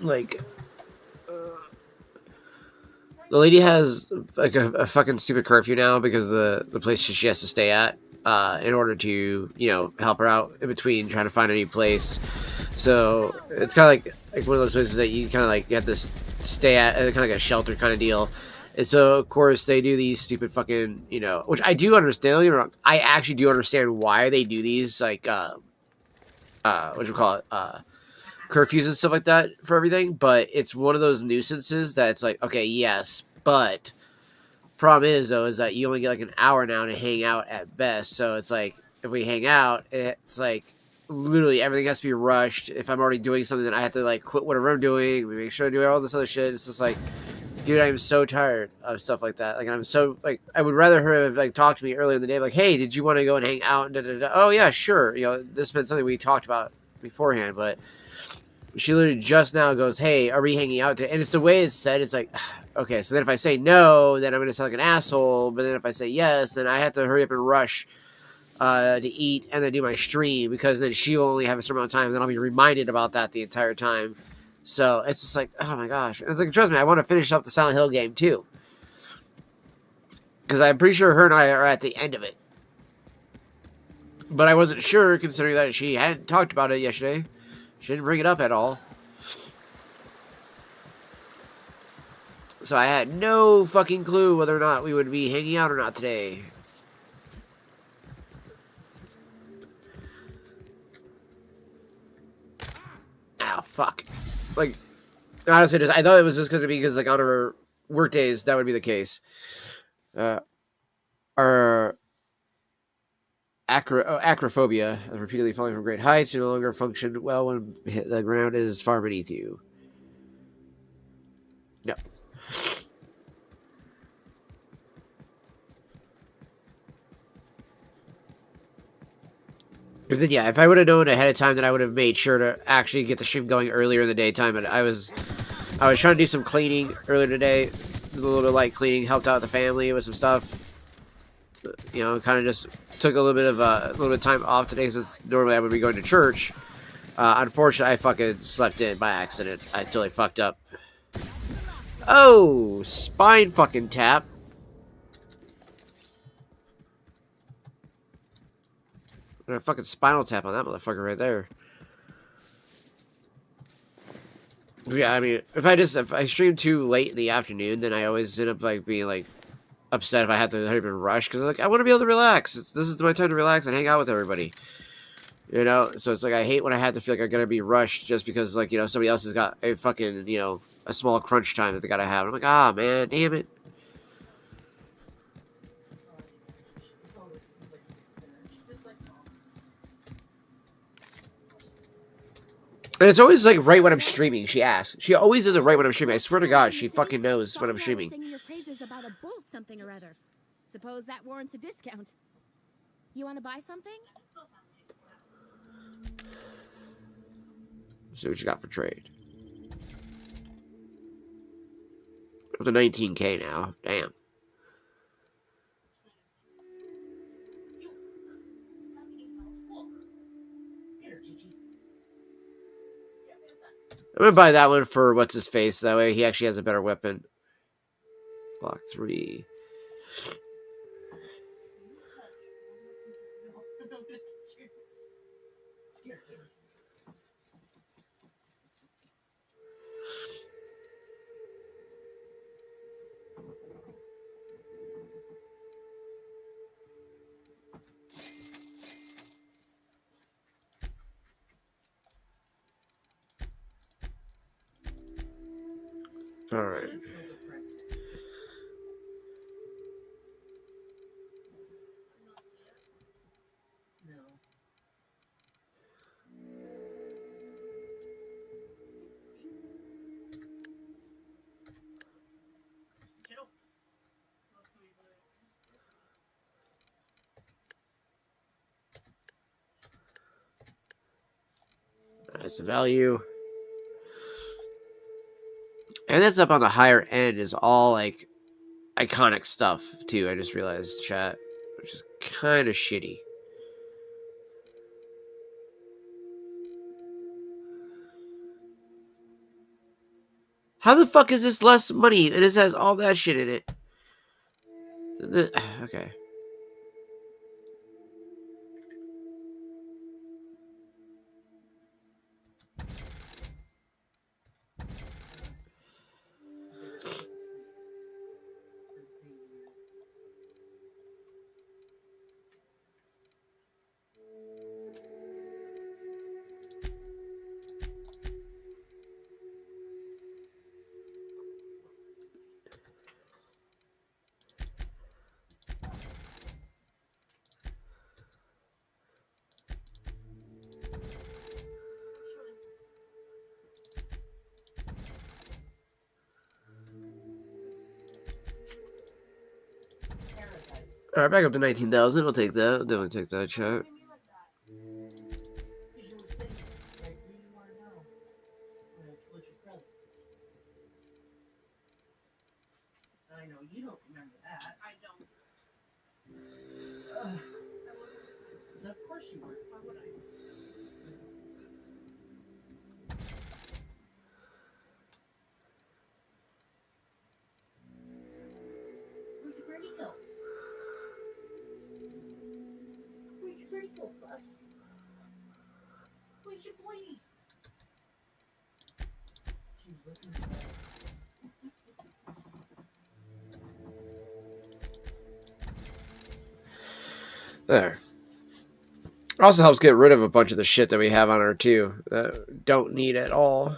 Like, the lady has like a fucking stupid curfew now because the place she has to stay at in order to, you know, help her out in between trying to find a new place. So it's kind of like one of those places that you kind of like you have to stay at, kind of like a shelter kind of deal. And so of course they do these stupid fucking, you know, which I do understand. You know, I actually do understand why they do these, like what do you call it, curfews and stuff like that for everything, but it's one of those nuisances that it's like, okay, yes, but problem is though is that you only get like an hour now to hang out at best. So it's like if we hang out, it's like literally everything has to be rushed. If I'm already doing something, then I have to like quit whatever I'm doing. We make sure I do all this other shit. It's just like, dude, I'm so tired of stuff like that. Like I'm so like I would rather her have like talked to me earlier in the day, like, hey, did you want to go and hang out? And da, da, da. Oh yeah, sure. You know, this has been something we talked about beforehand, but she literally just now goes, hey, are we hanging out today? And it's the way it's said. It's like, okay, so then if I say no, then I'm going to sound like an asshole. But then if I say yes, then I have to hurry up and rush to eat and then do my stream because then she'll only have a certain amount of time. And then I'll be reminded about that the entire time. So it's just like, oh my gosh. It's like, trust me, I want to finish up the Silent Hill game too. Because I'm pretty sure her and I are at the end of it. But I wasn't sure, considering that she hadn't talked about it yesterday. She didn't bring it up at all. So I had no fucking clue whether or not we would be hanging out or not today. Ow, fuck. Like, honestly, I thought it was just going to be because, like, on our work days, that would be the case. Our acrophobia, repeatedly falling from great heights, you no longer function well when the ground is far beneath you. No. Because then, yeah, if I would have known ahead of time, then I would have made sure to actually get the stream going earlier in the daytime. And I was trying to do some cleaning earlier today, a little bit of light cleaning, helped out the family with some stuff. You know, kind of just took a little bit of time off today since normally I would be going to church. Unfortunately, I fucking slept in by accident. I totally fucked up. Oh, spine fucking tap. I'm gonna fucking spinal tap on that motherfucker right there. Yeah, I mean, if I stream too late in the afternoon, then I always end up like being like upset if I have to hurry up and rush because like I want to be able to relax. This is my time to relax and hang out with everybody. You know, so it's like I hate when I have to feel like I'm gonna be rushed just because like, you know, somebody else has got a fucking, you know, a small crunch time that they gotta have. I'm like, ah, man, damn it. And it's always like right when I'm streaming. She asks. She always does it right when I'm streaming. I swear to God, she fucking knows when I'm streaming. Singing your praises about a bolt something or other. Suppose that warrants a discount. You want to buy something? See what you got for trade. Up to 19K now. Damn. I'm gonna buy that one for what's his face. That way he actually has a better weapon. Block 3. All right. That's the value. And that's up on the higher end is all like iconic stuff too. I just realized, chat, which is kind of shitty. How the fuck is this less money and this has all that shit in it? Okay. All right, back up to 19,000. I'll take that. I'll definitely take that, chat. I know you don't remember that. I don't. Of course you weren't. Why would I? though? Where'd your birdie go, Fluffs? Where's your boy? She's looking for it. There. Also helps get rid of a bunch of the shit that we have on her too that don't need at all.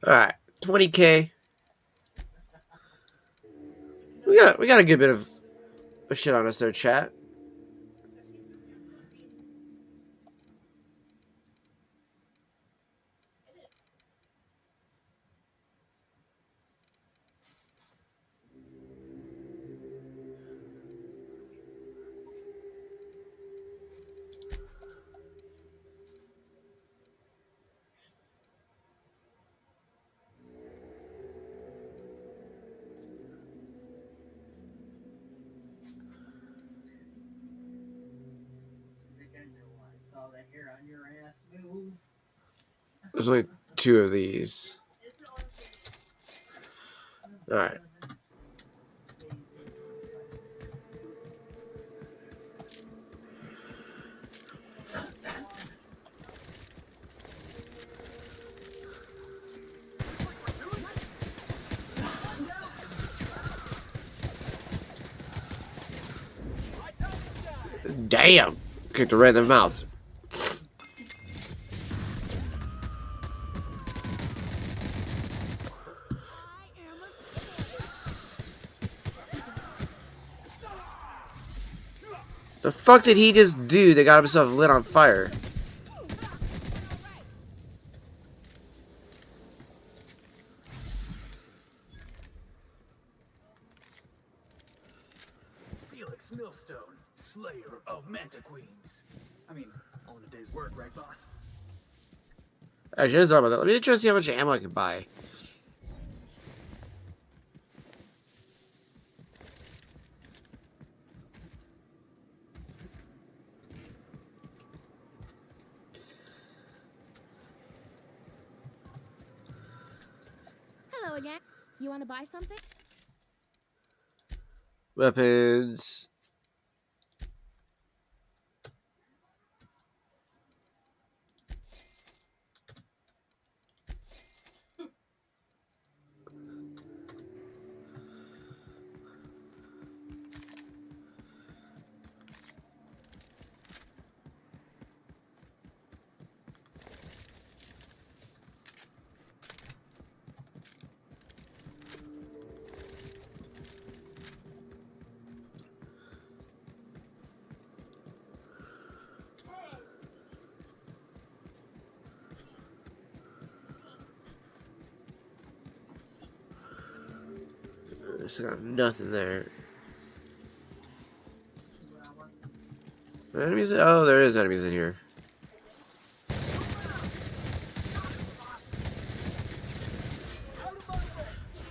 All right, 20K. We got a good bit of shit on us there, chat. Saw that hair on your ass move. There's only 2 of these. All right. Damn! Kicked her right in the mouth. The fuck did he just do that got himself lit on fire? Felix Millstone, Slayer of Manta Queens. I mean, all in a day's work, right, boss? Actually, let's talk about that. Let me try to see how much ammo I can buy. Hello again. You want to buy something? Weapons. There's got nothing there. Enemies? Oh, there is enemies in here.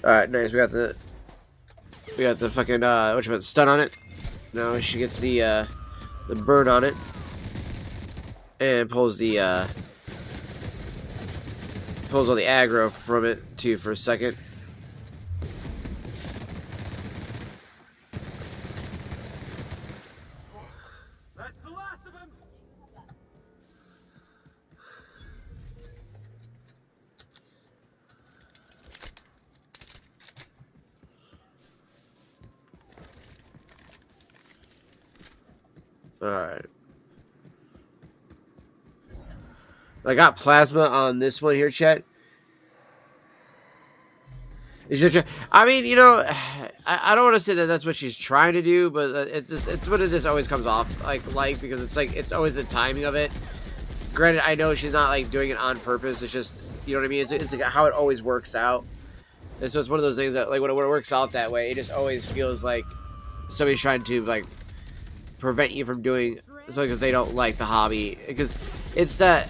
Alright, nice. We got the fucking which one? Stun on it. Now she gets the bird on it. And pulls all the aggro from it too for a second. That's the last of him! Alright. I got plasma on this one here, chat. I mean, you know, I don't want to say that that's what she's trying to do, but it's what it just always comes off like because it's always the timing of it. Granted, I know she's not like doing it on purpose. It's just, you know what I mean. It's like how it always works out. And so it's one of those things that like when it works out that way, it just always feels like somebody's trying to like prevent you from doing something because they don't like the hobby. Because it's that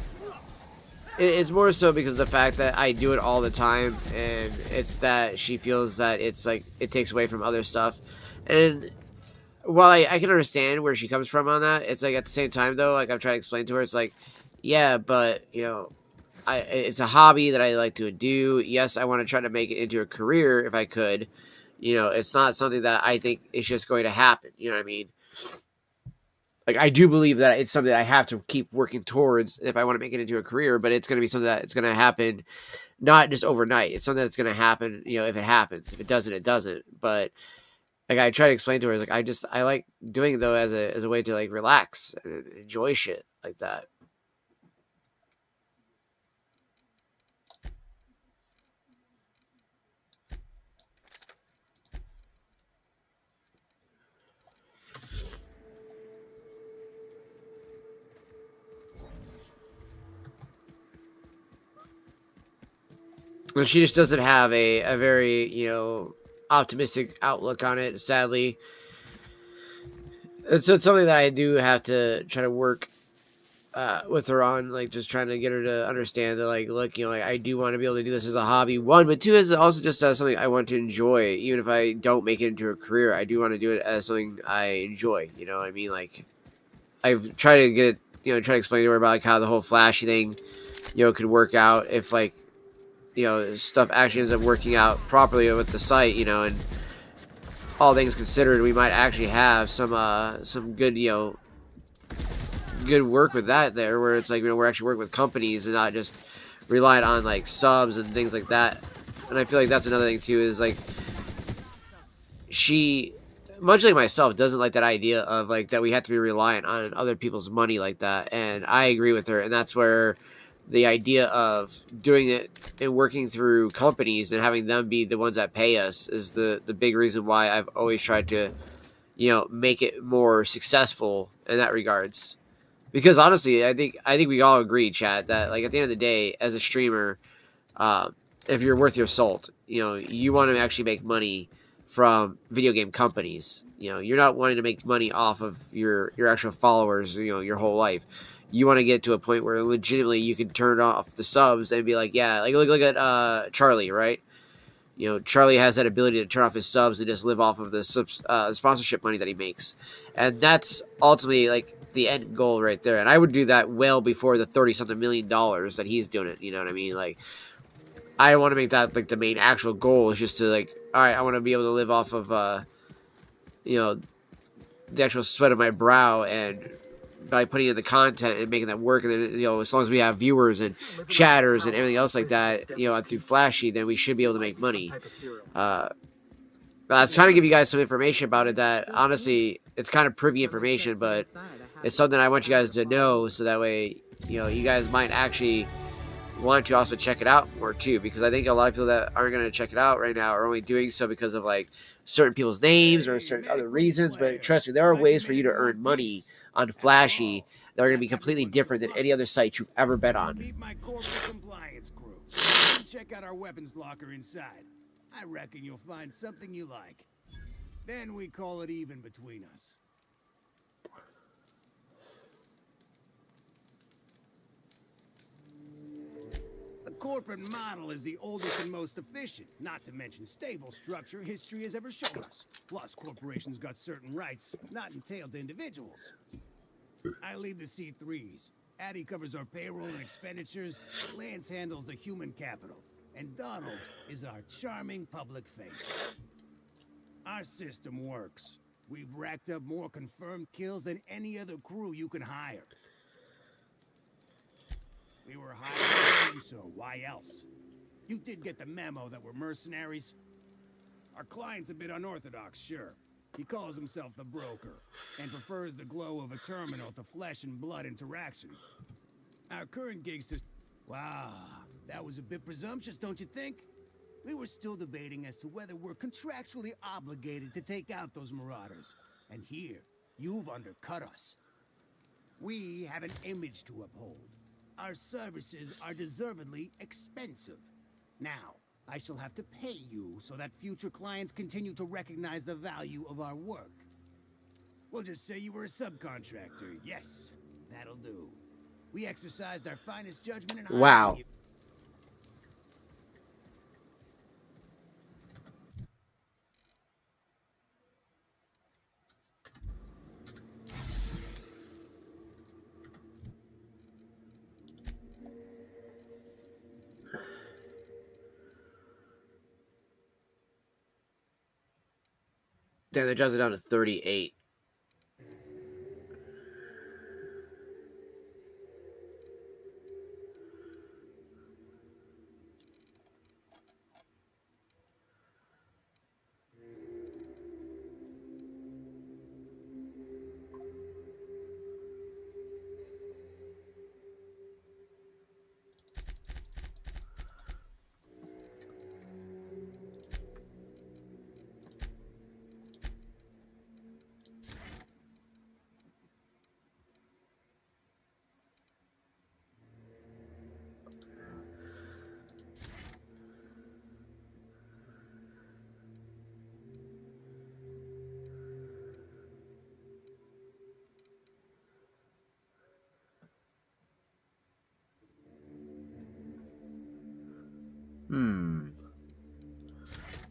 it's more so because of the fact that I do it all the time, and it's that she feels that it's like it takes away from other stuff. And while I can understand where she comes from on that, it's like at the same time though, like I'm trying to explain to her, it's like, yeah, but you know, it's a hobby that I like to do. Yes, I want to try to make it into a career if I could. You know, it's not something that I think is just going to happen. You know what I mean? Like, I do believe that it's something that I have to keep working towards if I want to make it into a career, but it's going to be something that it's going to happen not just overnight. It's something that's going to happen, you know, if it happens. If it doesn't, it doesn't. But like I try to explain to her, like I like doing it though as a way to like relax and enjoy shit like that. And she just doesn't have a very, you know, optimistic outlook on it, sadly. And so it's something that I do have to try to work with her on, like just trying to get her to understand that, like, look, you know, like, I do want to be able to do this as a hobby, one, but two, is also just as something I want to enjoy. Even if I don't make it into a career, I do want to do it as something I enjoy. You know what I mean? Like, I've tried to get, you know, try to explain to her about like how the whole flashy thing, you know, could work out if like, you know, stuff actually ends up working out properly with the site, you know, and all things considered, we might actually have some good, you know, good work with that there, where it's like, you know, we're actually working with companies and not just relying on like subs and things like that. And I feel like that's another thing too, is like she, much like myself, doesn't like that idea of like that we have to be reliant on other people's money like that. And I agree with her, and that's where the idea of doing it and working through companies and having them be the ones that pay us is the big reason why I've always tried to, you know, make it more successful in that regards. Because honestly, I think we all agree, chat, that like at the end of the day, as a streamer, if you're worth your salt, you know, you want to actually make money from video game companies. You know, you're not wanting to make money off of your actual followers, you know, your whole life. You want to get to a point where legitimately you can turn off the subs and be like, yeah, like look at Charlie, right? You know, Charlie has that ability to turn off his subs and just live off of the sponsorship money that he makes. And that's ultimately like the end goal right there. And I would do that well before the $30-something million that he's doing it. You know what I mean? Like, I want to make that like the main actual goal, is just to like, all right, I want to be able to live off of, you know, the actual sweat of my brow, and by putting in the content and making that work. And then, you know, as long as we have viewers and chatters and everything else like that, you know, through Flashy, then we should be able to make money. I was trying to give you guys some information about it that honestly, it's kind of privy information, but it's something I want you guys to know, so that way, you know, you guys might actually want to also check it out more too, because I think a lot of people that aren't going to check it out right now are only doing so because of like certain people's names or certain other reasons. But trust me, there are ways for you to earn money on Flashy that are going to be completely different than any other site you've ever been on. Meet my corporate compliance crew. Check out our weapons locker inside. I reckon you'll find something you like. Then we call it even between us. The corporate model is the oldest and most efficient, not to mention stable structure history has ever shown us. Plus, corporations got certain rights not entailed to individuals. I lead the C3s. Addie covers our payroll and expenditures. Lance handles the human capital. And Donald is our charming public face. Our system works. We've racked up more confirmed kills than any other crew you can hire. We were hired to do so. Why else? You did get the memo that we're mercenaries? Our client's a bit unorthodox, sure. He calls himself the broker, and prefers the glow of a terminal to flesh and blood interaction. Our current gig's just... Wow, that was a bit presumptuous, don't you think? We were still debating as to whether we're contractually obligated to take out those marauders. And here, you've undercut us. We have an image to uphold. Our services are deservedly expensive. Now, I shall have to pay you so that future clients continue to recognize the value of our work. We'll just say you were a subcontractor. Yes, that'll do. We exercised our finest judgment and Wow. Damn, they dropped it down to 38.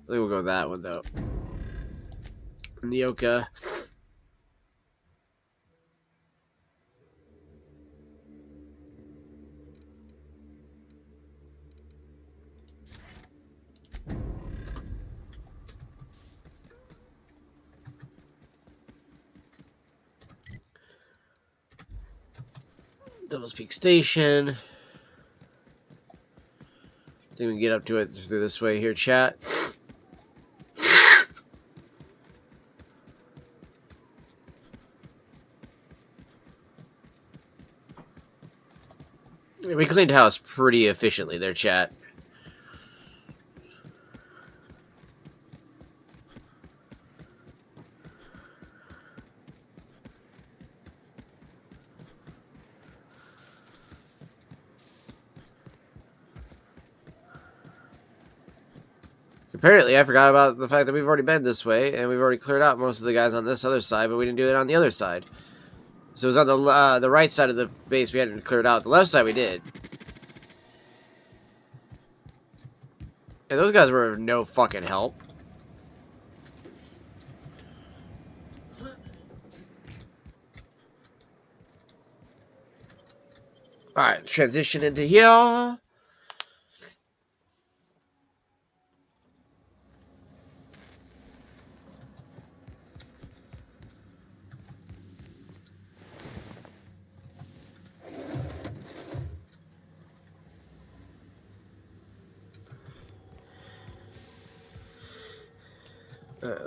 I think we'll go with that one, though. Nyoka. Devil's Peak Station. I think we can get up to it through this way here, chat. We cleaned house pretty efficiently there, chat. Apparently, I forgot about the fact that we've already been this way, and we've already cleared out most of the guys on this other side, but we didn't do it on the other side. So it was on the right side of the base we hadn't cleared out. The left side we did. And those guys were of no fucking help. Alright, transition into here.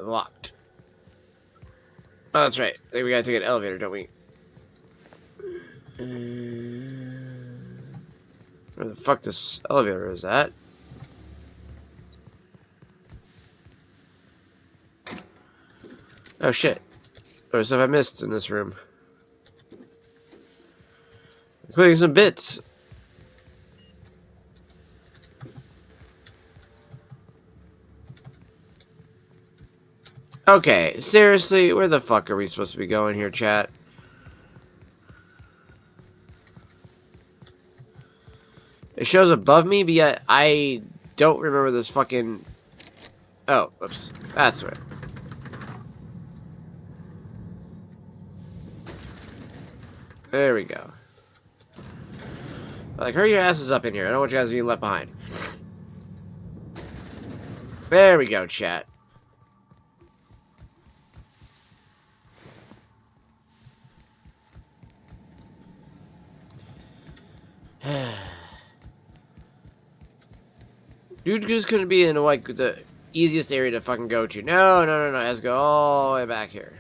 Locked. Oh, that's right. I think we gotta take an elevator, don't we? Where the fuck this elevator is at? Oh shit. What stuff I missed in this room? Including some bits. Okay, seriously, where the fuck are we supposed to be going here, chat? It shows above me, but yet I don't remember this fucking... Oh, oops. That's right. There we go. Like, hurry your asses up in here. I don't want you guys being left behind. There we go, chat. Dude just couldn't be in like the easiest area to fucking go to. No. It has to go all the way back here.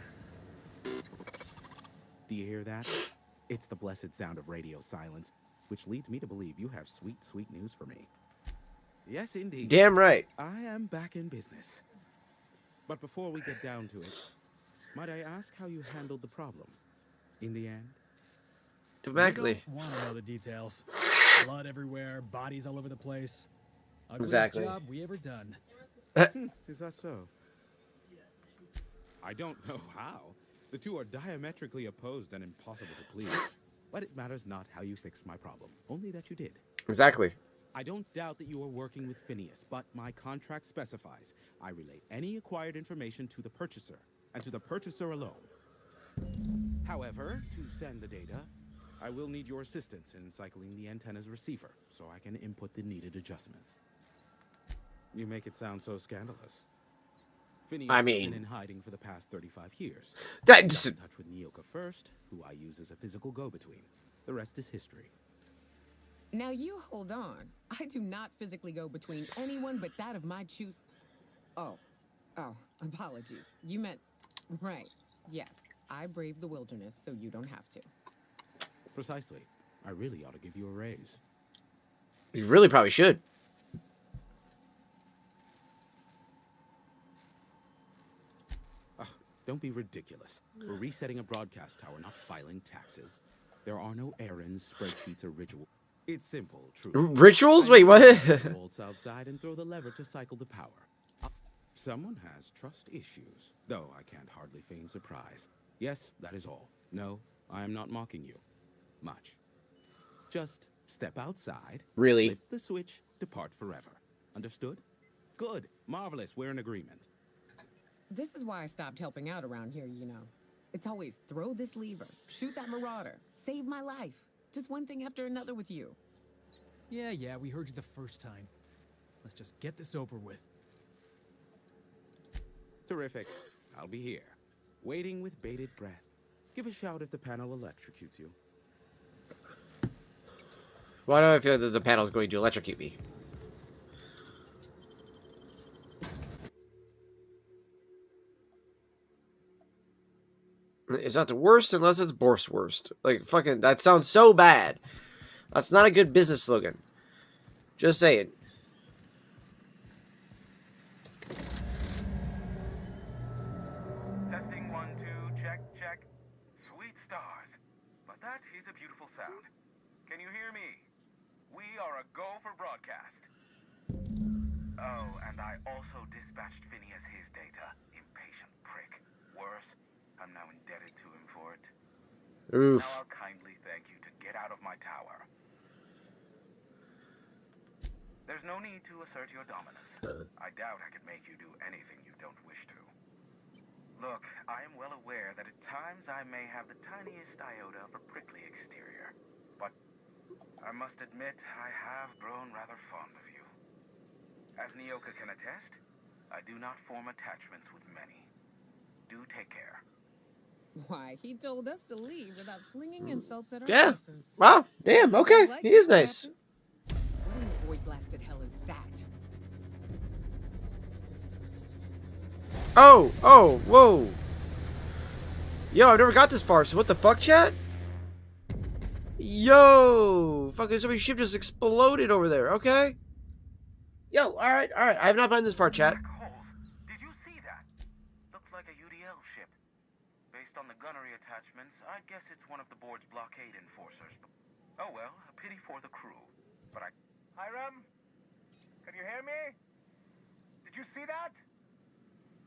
Do you hear that? It's the blessed sound of radio silence, which leads me to believe you have sweet, sweet news for me. Yes, indeed. Damn right. I am back in business. But before we get down to it, might I ask how you handled the problem in the end? Dramatically. I want to know the details. Blood everywhere, bodies all over the place. Ugliest Exactly. job we ever done. Is that so? I don't know how. The two are diametrically opposed and impossible to please. But it matters not how you fixed my problem, only that you did. Exactly. I don't doubt that you are working with Phineas, but my contract specifies I relay any acquired information to the purchaser, and to the purchaser alone. However, to send the data, I will need your assistance in cycling the antenna's receiver, so I can input the needed adjustments. You make it sound so scandalous. Phineas I has mean, been in hiding for the past 35 years. That's Got in touch with Nyoka first, who I use as a physical go-between. The rest is history. Now you hold on. I do not physically go between anyone but that of my choose. Oh, apologies. You meant, right. Yes, I braved the wilderness, so you don't have to. Precisely. I really ought to give you a raise. you really probably should. Don't be ridiculous. We're resetting a broadcast tower, not filing taxes. There are no errands, spreadsheets, or rituals. It's simple, true. Rituals? Wait, what? Bolts outside and throw the lever to cycle the power. Someone has trust issues, though I can't hardly feign surprise. Yes, that is all. No, I am not mocking you. Much. Just step outside. Really? Flip the switch, depart forever. Understood? Good. Marvelous. We're in agreement. This is why I stopped helping out around here, you know. It's always throw this lever, shoot that marauder, save my life. Just one thing after another with you. Yeah, we heard you the first time. Let's just get this over with. Terrific. I'll be here, waiting with bated breath. Give a shout if the panel electrocutes you. Why do I feel that the panel's going to electrocute me? It's not the worst unless it's Borst's worst. Like, fucking, that sounds so bad. That's not a good business slogan. Just saying. Testing 1, 2, check. Sweet stars. But that is a beautiful sound. Can you hear me? We are a go for broadcast. Oh, and I also dispatched Phineas his data. Impatient prick. Worse, I'm now indebted to him for it. Oof. Now I'll kindly thank you to get out of my tower. There's no need to assert your dominance. I doubt I could make you do anything you don't wish to. Look, I am well aware that at times I may have the tiniest iota of a prickly exterior, but I must admit I have grown rather fond of you. As Nyoka can attest, I do not form attachments with many. Do take care. Why, he told us to leave without flinging insults at our Yeah. persons. Wow. Damn. Okay. Like He is that, nice. Captain? What in the void blasted hell is that? Oh. Whoa. Yo, I've never got this far. So what the fuck, chat? Yo. Fucking somebody's ship just exploded over there. Okay. Yo. All right. I have not been this far, chat. Did you see that? Looks like a UDL ship. Based on the gunnery attachments, I guess it's one of the board's blockade enforcers. Oh well, a pity for the crew. But Hiram? Can you hear me? Did you see that?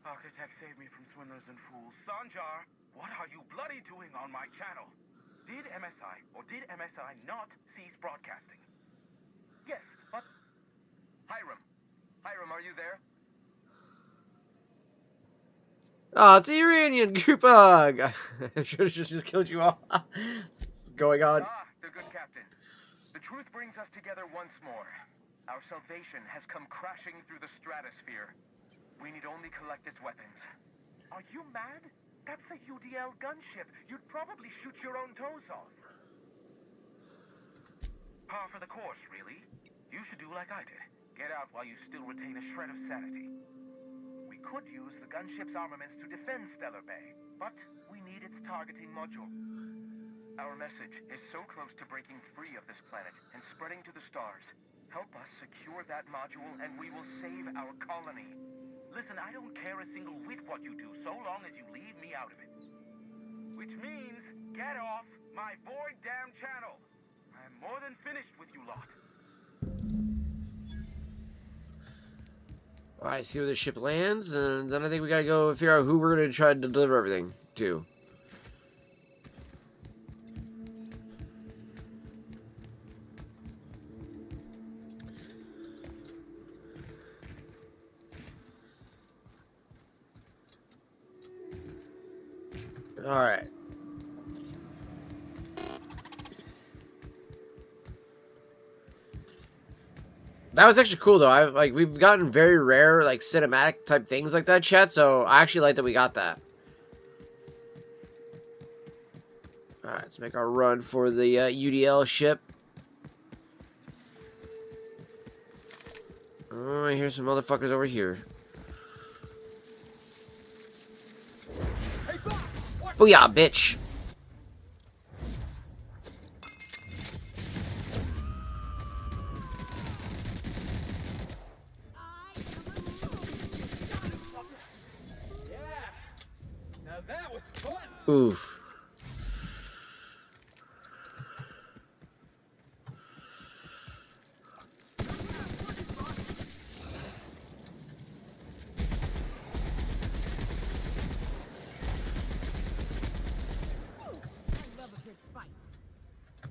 Architect saved me from swindlers and fools. Sanjar, what are you bloody doing on my channel? Did MSI or did MSI not cease broadcasting? Yes, but... Hiram, are you there? Oh, it's the Iranian group hug. I should have just killed you all. What's going on? The good captain. The truth brings us together once more. Our salvation has come crashing through the stratosphere. We need only collect its weapons. Are you mad? That's a UDL gunship. You'd probably shoot your own toes off. Par for the course, really. You should do like I did. Get out while you still retain a shred of sanity. We could use the gunship's armaments to defend Stellar Bay, but we need its targeting module. Our message is so close to breaking free of this planet and spreading to the stars. Help us secure that module and we will save our colony. Listen, I don't care a single whit what you do, so long as you leave me out of it. Which means, get off my void damn channel. I am more than finished with you lot. Alright, see where the ship lands, and then I think we gotta go figure out who we're gonna try to deliver everything to. All right. That was actually cool though. We've gotten very rare like cinematic type things like that, chat. So I actually like that we got that. All right, let's make our run for the UDL ship. Oh, I hear some motherfuckers over here. Booyah, bitch. Now that was fun. Oof.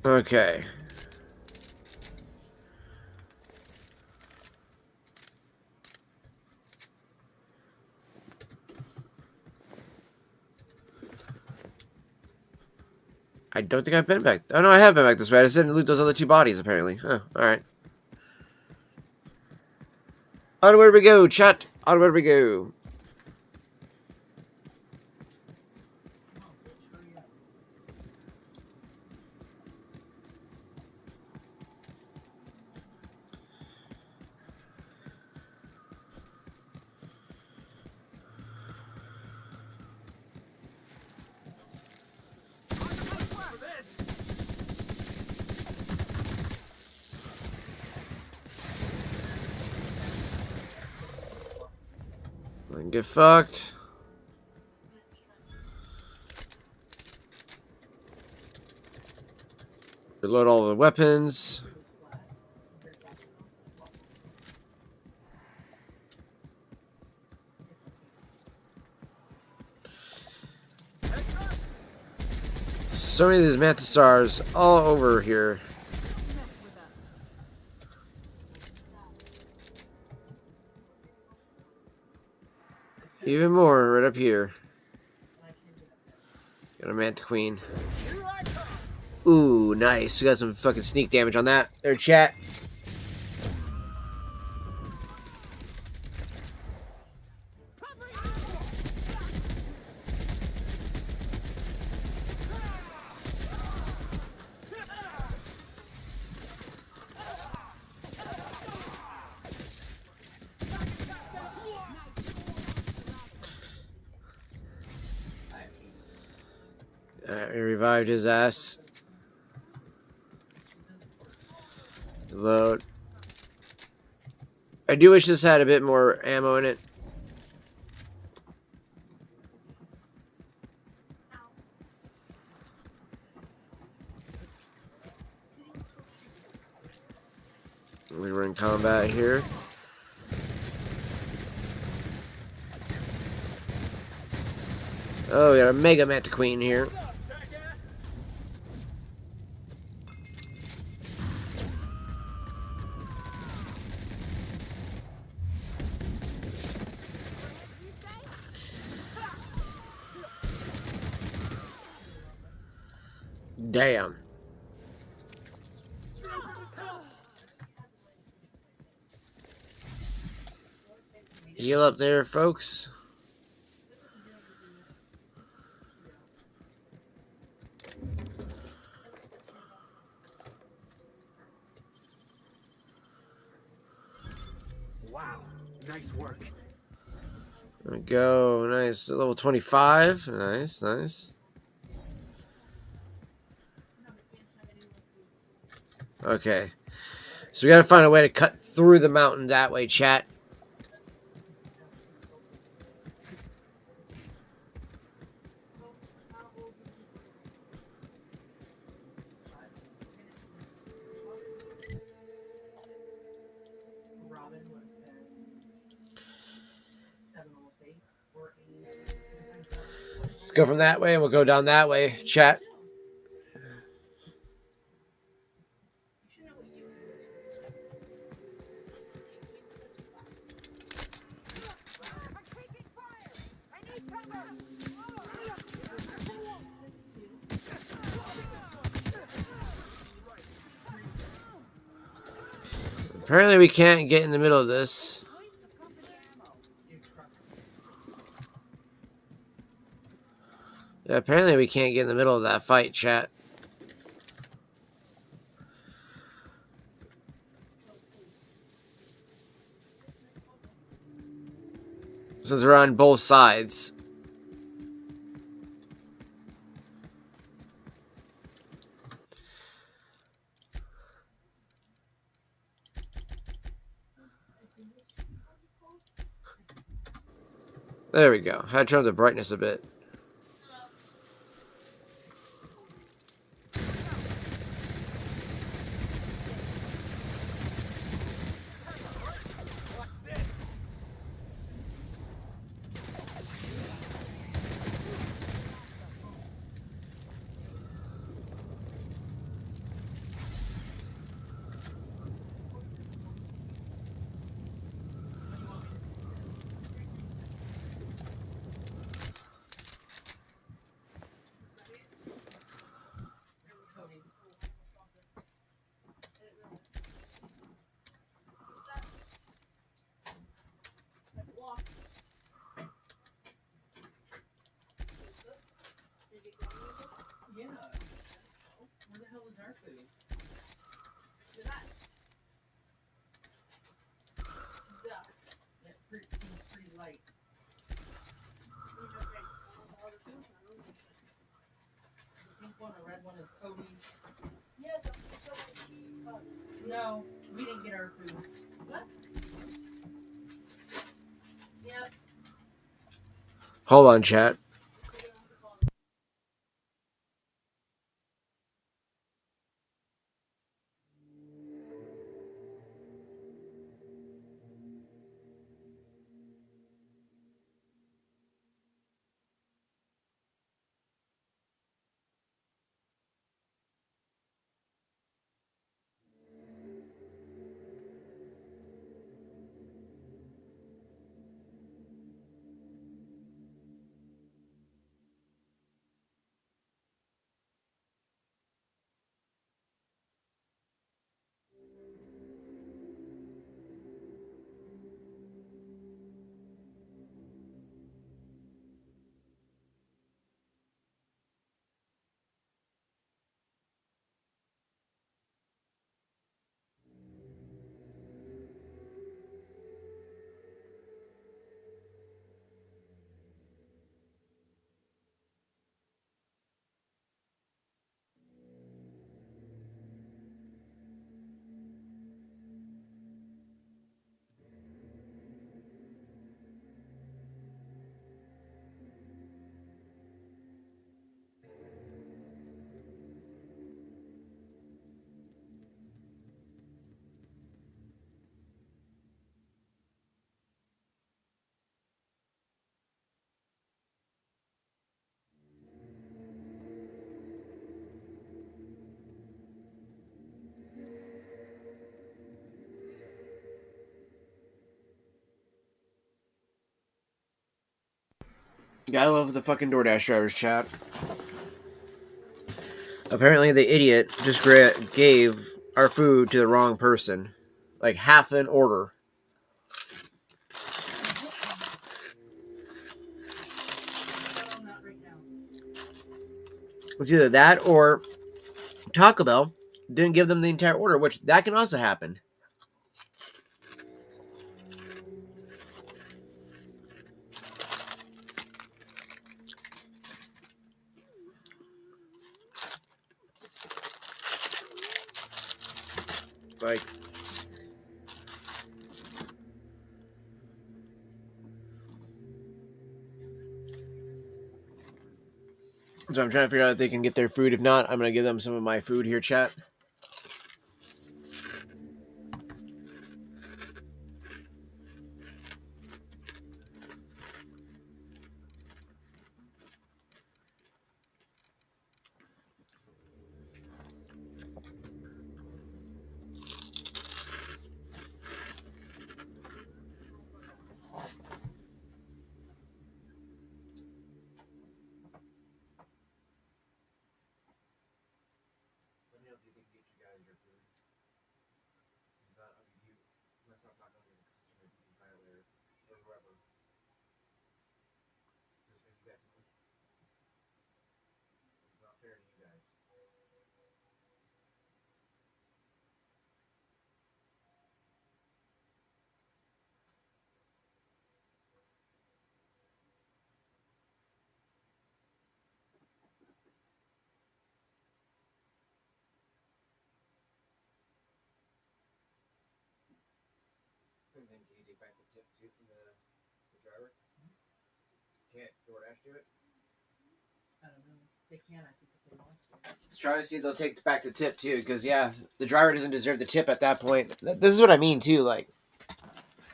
Okay. I don't think I've been back. Oh no, I have been back this way. I just didn't loot those other 2 bodies apparently. Huh, alright. Onward we go, chat. Onward we go. And get fucked. Reload all the weapons. So many of these Mantis stars all over here. Even more right up here. Got a Manta Queen. Ooh, nice. We got some fucking sneak damage on that. There, chat. Alright, we revived his ass. Load. I do wish this had a bit more ammo in it. We were in combat here. Oh, we got a Mega Manta Queen here. Damn. Heal up there, folks. Wow, nice work. There we go. Nice. Level 25. Nice, nice. Okay. So we gotta find a way to cut through the mountain that way, chat. Let's go from that way and we'll go down that way, chat. Apparently we can't get in the middle of this. Yeah, apparently we can't get in the middle of that fight, chat. Since we're on both sides. There we go. I had to turn up the brightness a bit. Yeah. Where the hell is our food? Duck. That seems pretty light. The pink one, the red one is Cody's. Yes, no, we didn't get our food. What? Yep. Hold on, chat. Gotta love the fucking DoorDash drivers, chat. Apparently the idiot just gave our food to the wrong person. Like half an order. It's either that or Taco Bell didn't give them the entire order, which that can also happen. Like, so I'm trying to figure out if they can get their food. If not, I'm going to give them some of my food here, chat. stop talking to you because it's going to be Tyler or whoever. Just make you guys money. It's not fair to you guys. And then can you take back the tip too from the driver? Can't DoorDash do it? I don't know. They can, I think, if they want to. Let's try to see if they'll take back the tip too, because yeah, the driver doesn't deserve the tip at that point. This is what I mean too. Like,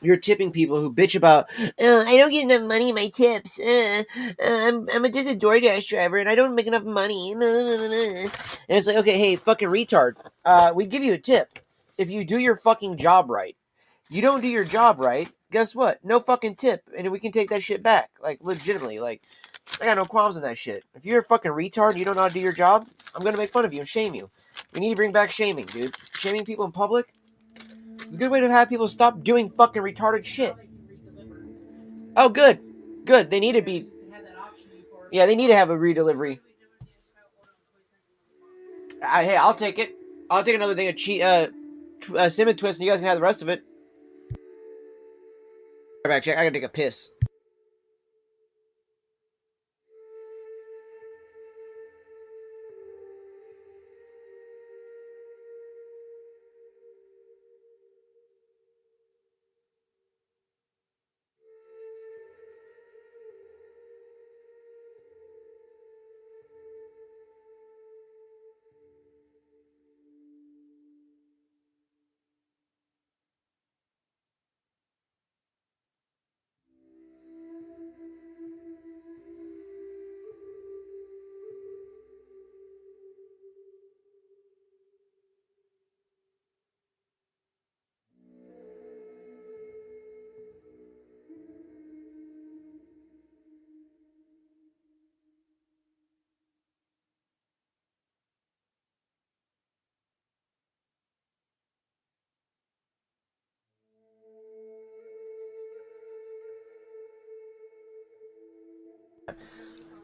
you're tipping people who bitch about, I don't get enough money in my tips. I'm just a DoorDash driver and I don't make enough money. And it's like, okay, hey, fucking retard. We give you a tip if you do your fucking job right. You don't do your job right, guess what? No fucking tip, and we can take that shit back. Like, legitimately, like, I got no qualms on that shit. If you're a fucking retard and you don't know how to do your job, I'm gonna make fun of you and shame you. We need to bring back shaming, dude. Shaming people in public is a good way to have people stop doing fucking retarded shit. Oh, good. Good. They need to be... Yeah, they need to have a redelivery. Hey, I'll take it. I'll take another thing of cinnamon twist, and you guys can have the rest of it. Right back, check. I gotta take a piss.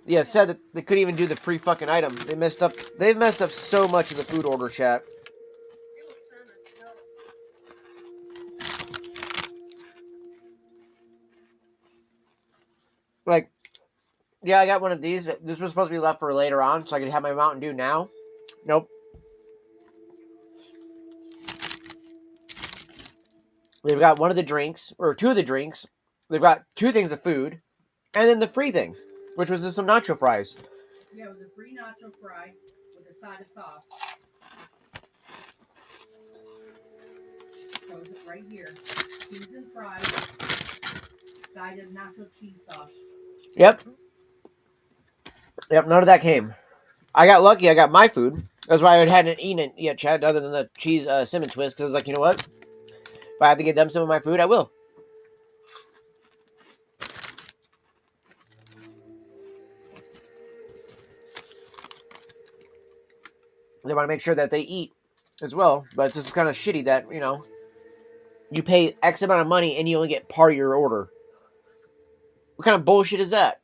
Yeah, it said that they couldn't even do the free fucking item. They messed up. They've messed up so much in the food order chat. Like, yeah, I got one of these. This was supposed to be left for later on, so I could have my Mountain Dew now. Nope. They've got one of the drinks, or two of the drinks. They've got two things of food, and then the free thing, which was just some nacho fries. Yeah, it was a free nacho fry with a side of sauce. So it's right here. Seasoned fries, side of nacho cheese sauce. Yep. Yep, none of that came. I got lucky. I got my food. That's why I hadn't eaten it yet, Chad, other than the cheese cinnamon twist, because I was like, you know what? If I have to give them some of my food, I will. They want to make sure that they eat as well, but it's just kind of shitty that, you know, you pay X amount of money and you only get part of your order. What kind of bullshit is that?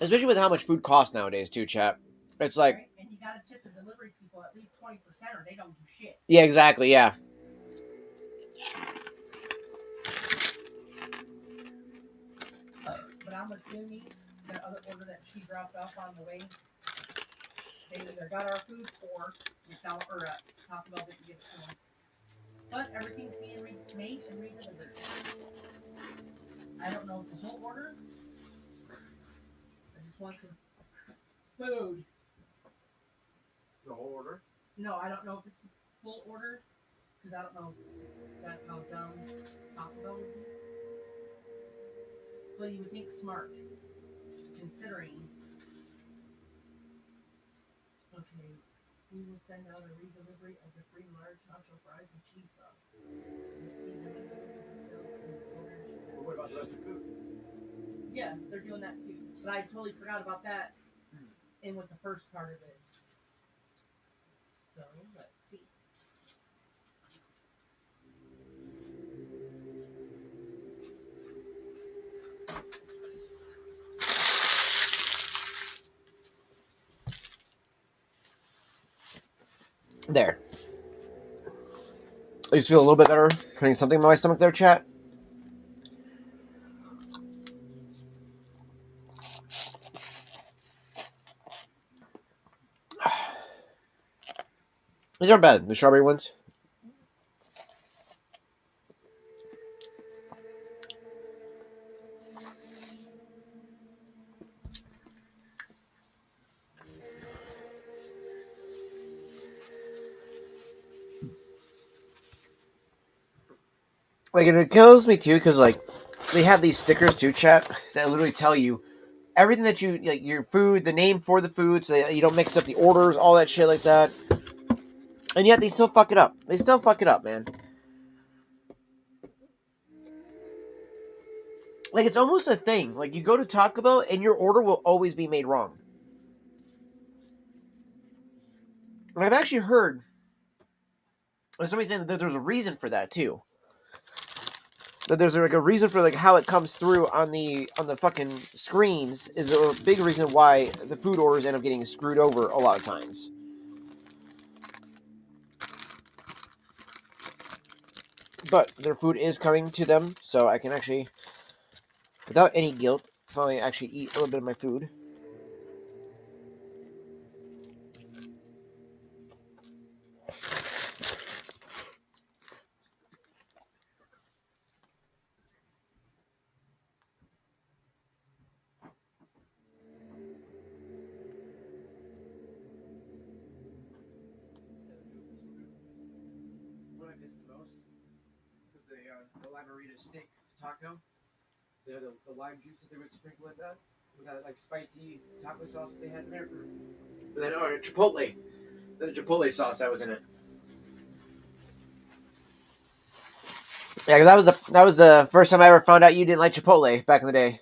Especially with how much food costs nowadays, too, chat. It's like... Right? And you gotta tip the delivery people at least 20% or they don't do shit. Yeah, exactly, yeah. But I'm assuming that other order that she dropped off on the way, they either got our food or Taco Bell didn't give it to them. But everything's being made and redelivered. I don't know if the whole order. I just want some food. The whole order? No, I don't know if it's full order because I don't know if that's how dumb Taco Bell would be. But you would think smart, considering. Okay, we will send out a redelivery of the free large nacho fries and cheese sauce. What about the rest of the food? Yeah, they're doing that too. But I totally forgot about that in with the first part of it. So let's see. There. I just feel a little bit better putting something in my stomach there, chat. These aren't bad, the strawberry ones. Like, and it kills me too, because like they have these stickers too, chat, that literally tell you everything that you like, your food, the name for the food, so you don't mix up the orders, all that shit like that. And yet they still fuck it up. They still fuck it up, man. Like, it's almost a thing. Like, you go to Taco Bell and your order will always be made wrong. And I've actually heard somebody saying that there's a reason for that too. That there's like a reason for like how it comes through on the fucking screens is a big reason why the food orders end up getting screwed over a lot of times. But their food is coming to them, so I can actually, without any guilt, finally actually eat a little bit of my food. What I missed the most was the Lime-A-Rita steak taco. The lime juice that they would sprinkle in that, with that like spicy taco sauce that they had in there. But then, Chipotle. Then a Chipotle sauce that was in it. Yeah, because that was the first time I ever found out you didn't like Chipotle back in the day.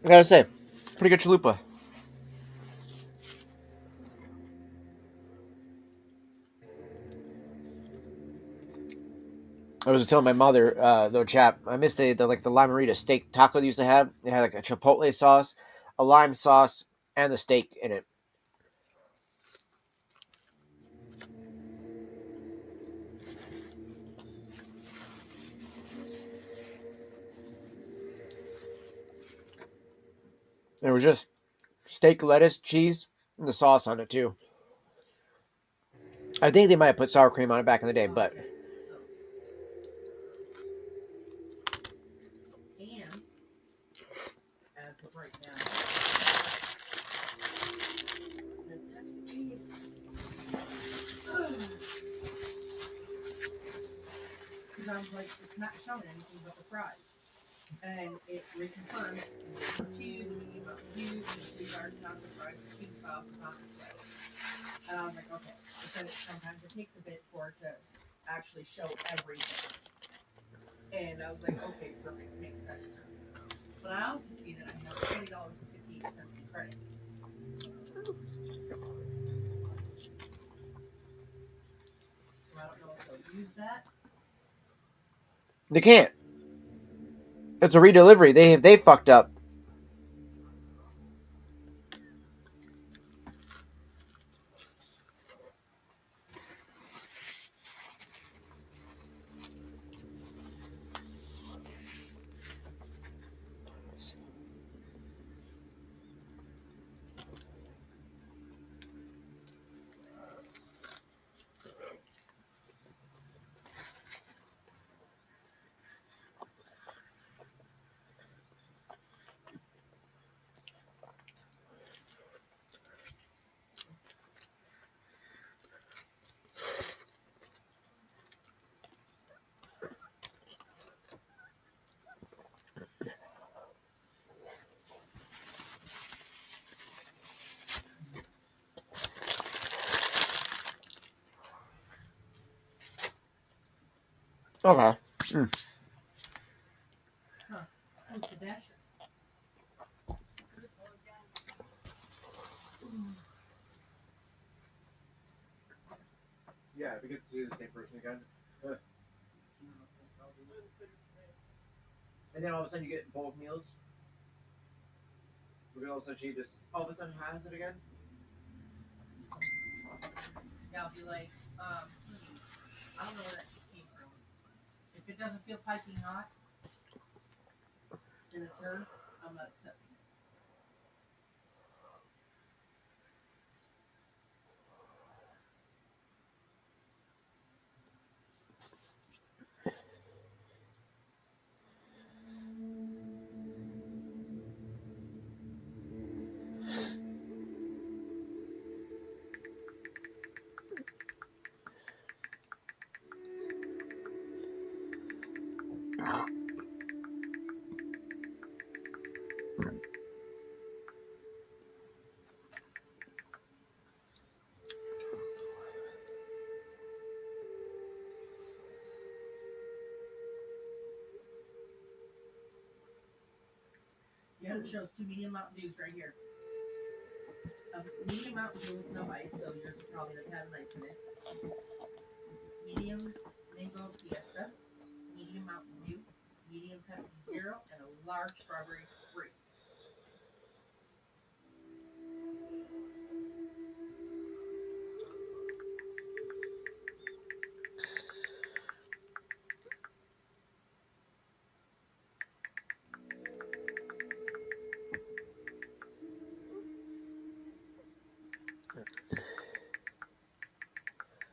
I gotta say, pretty good chalupa. I was telling my mother, though, chap, I missed the Lime-A-Rita steak taco they used to have. They had like a Chipotle sauce, a lime sauce, and the steak in it. It was just steak, lettuce, cheese, and the sauce on it too. I think they might have put sour cream on it back in the day, but And as of right now, if that's the case, because I was like, it's not showing anything but the fries. And it reconfirmed the cheese, the amount of juice, the $3 not the fries, the cheese sauce, not the fries. And I was like, okay. It said sometimes it takes a bit for it to actually show everything. And I was like, okay, perfect, makes sense. But I also see that I have $20.58 in credit. So I don't know if they'll use that. they can't. It's a redelivery. They fucked up. Okay. Huh. Who's the dasher? Yeah, we get to see the same person again. And then all of a sudden you get both meals. We're gonna all of a sudden she just all of a sudden has it again. Yeah, I'll be like, I don't know where that came from. If it doesn't feel piping hot, and it's her, I'm not accepting it. Yeah, it shows 2 medium Mountain Dews right here. A medium Mountain Dew with no ice, so yours probably doesn't have an ice in it. Medium Mango Fiesta, medium Mountain Dew, medium Pepsi Zero, and a large strawberry freeze.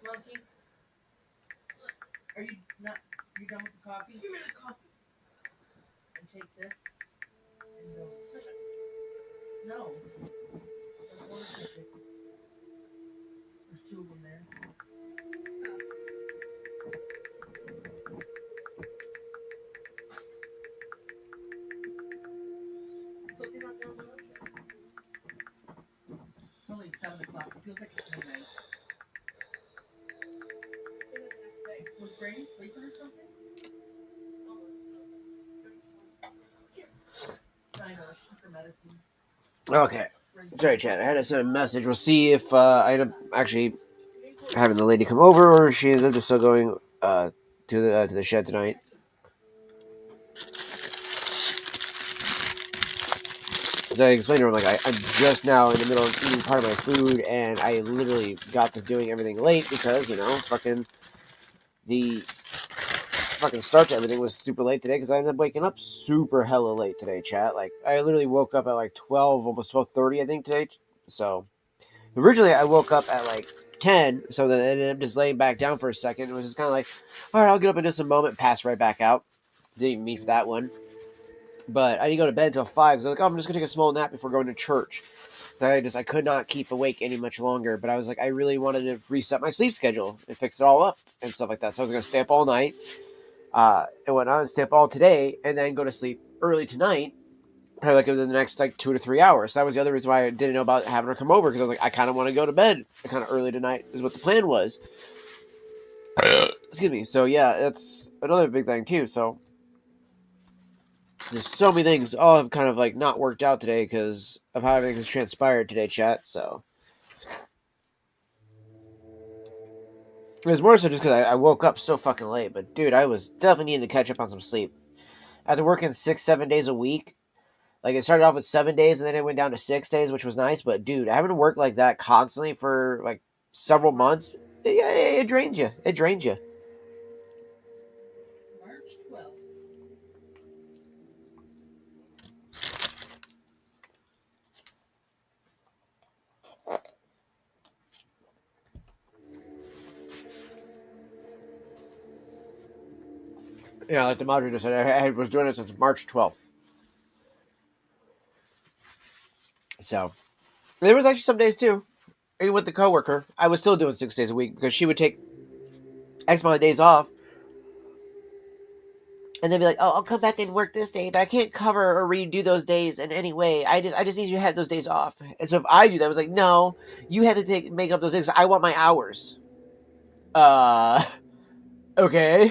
Monkey, are you not? You done with the coffee? Give me the coffee. And take this and go. No. There's 2 of them there. It's only 7 o'clock. It feels like it's midnight. Was Brady sleeping or something? I know, she took her medicine. Okay. Sorry, chat. I had to send a message. We'll see if I end up actually having the lady come over, or she ends up just still going to the shed tonight. As I explained to her, I'm just now in the middle of eating part of my food, and I literally got to doing everything late because, the start to everything was super late today because I ended up waking up super hella late today, chat. I literally woke up at 12, almost 12:30, I think, today. So, originally I woke up at 10, so then I ended up just laying back down for a second. It was just kind of like, all right, I'll get up in just a moment, pass right back out. Didn't even mean for that one. But I didn't go to bed until 5 because I was like, I'm just going to take a small nap before going to church. So I could not keep awake any much longer. But I was like, I really wanted to reset my sleep schedule and fix it all up and stuff like that. So I was going to stay up all night and whatnot, and stay up all today, and then go to sleep early tonight, probably within the next 2 to 3 hours. So that was the other reason why I didn't know about having her come over, because I was like, I kind of want to go to bed kind of early tonight is what the plan was. Excuse me. So yeah, that's another big thing too. So there's so many things all have kind of not worked out today because of how everything has transpired today, chat. So it was more so just because I woke up so fucking late. But dude, I was definitely needing to catch up on some sleep. After working 6-7 days a week, it started off with 7 days and then it went down to 6 days, which was nice. But dude, having to work like that constantly for several months, it drains you. It drains you. March 12th. Yeah, like the moderator said, I was doing it since March 12th. So, there was actually some days too. Even with the coworker, I was still doing 6 days a week because she would take X amount of days off, and then be like, "Oh, I'll come back and work this day, but I can't cover or redo those days in any way. I just need you to have those days off." And so if I do that, I was like, "No, you have to make up those days. I want my hours." Okay.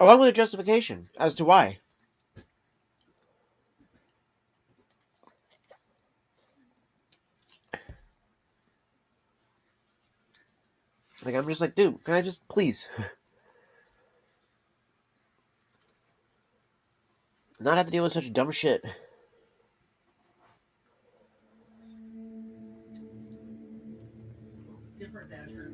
along with a justification as to why. Like, I'm just like, dude, can I just please not have to deal with such dumb shit? Different Dasher.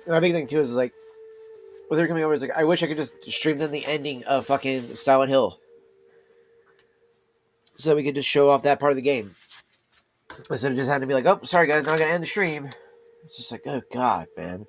And my big thing too is like, what they're coming over is like, I wish I could just stream them the ending of fucking Silent Hill, so we could just show off that part of the game instead of just having to be like, oh, sorry guys, now I gotta end the stream. It's just like, oh god, man.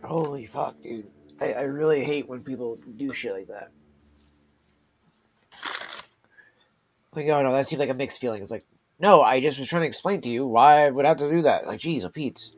Holy fuck, dude. I really hate when people do shit like that. Like, oh no, that seemed like a mixed feeling. It's like, no, I just was trying to explain to you why I would have to do that. Like, geez, oh Pete's.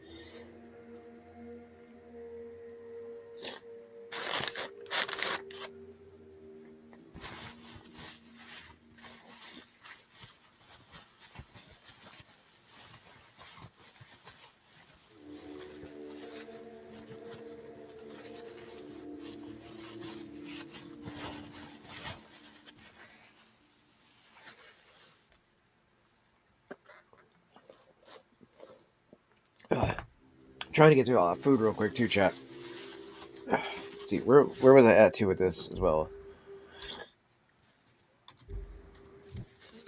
Trying to get through all that food real quick too, chat. Let's see, where was I at too with this as well?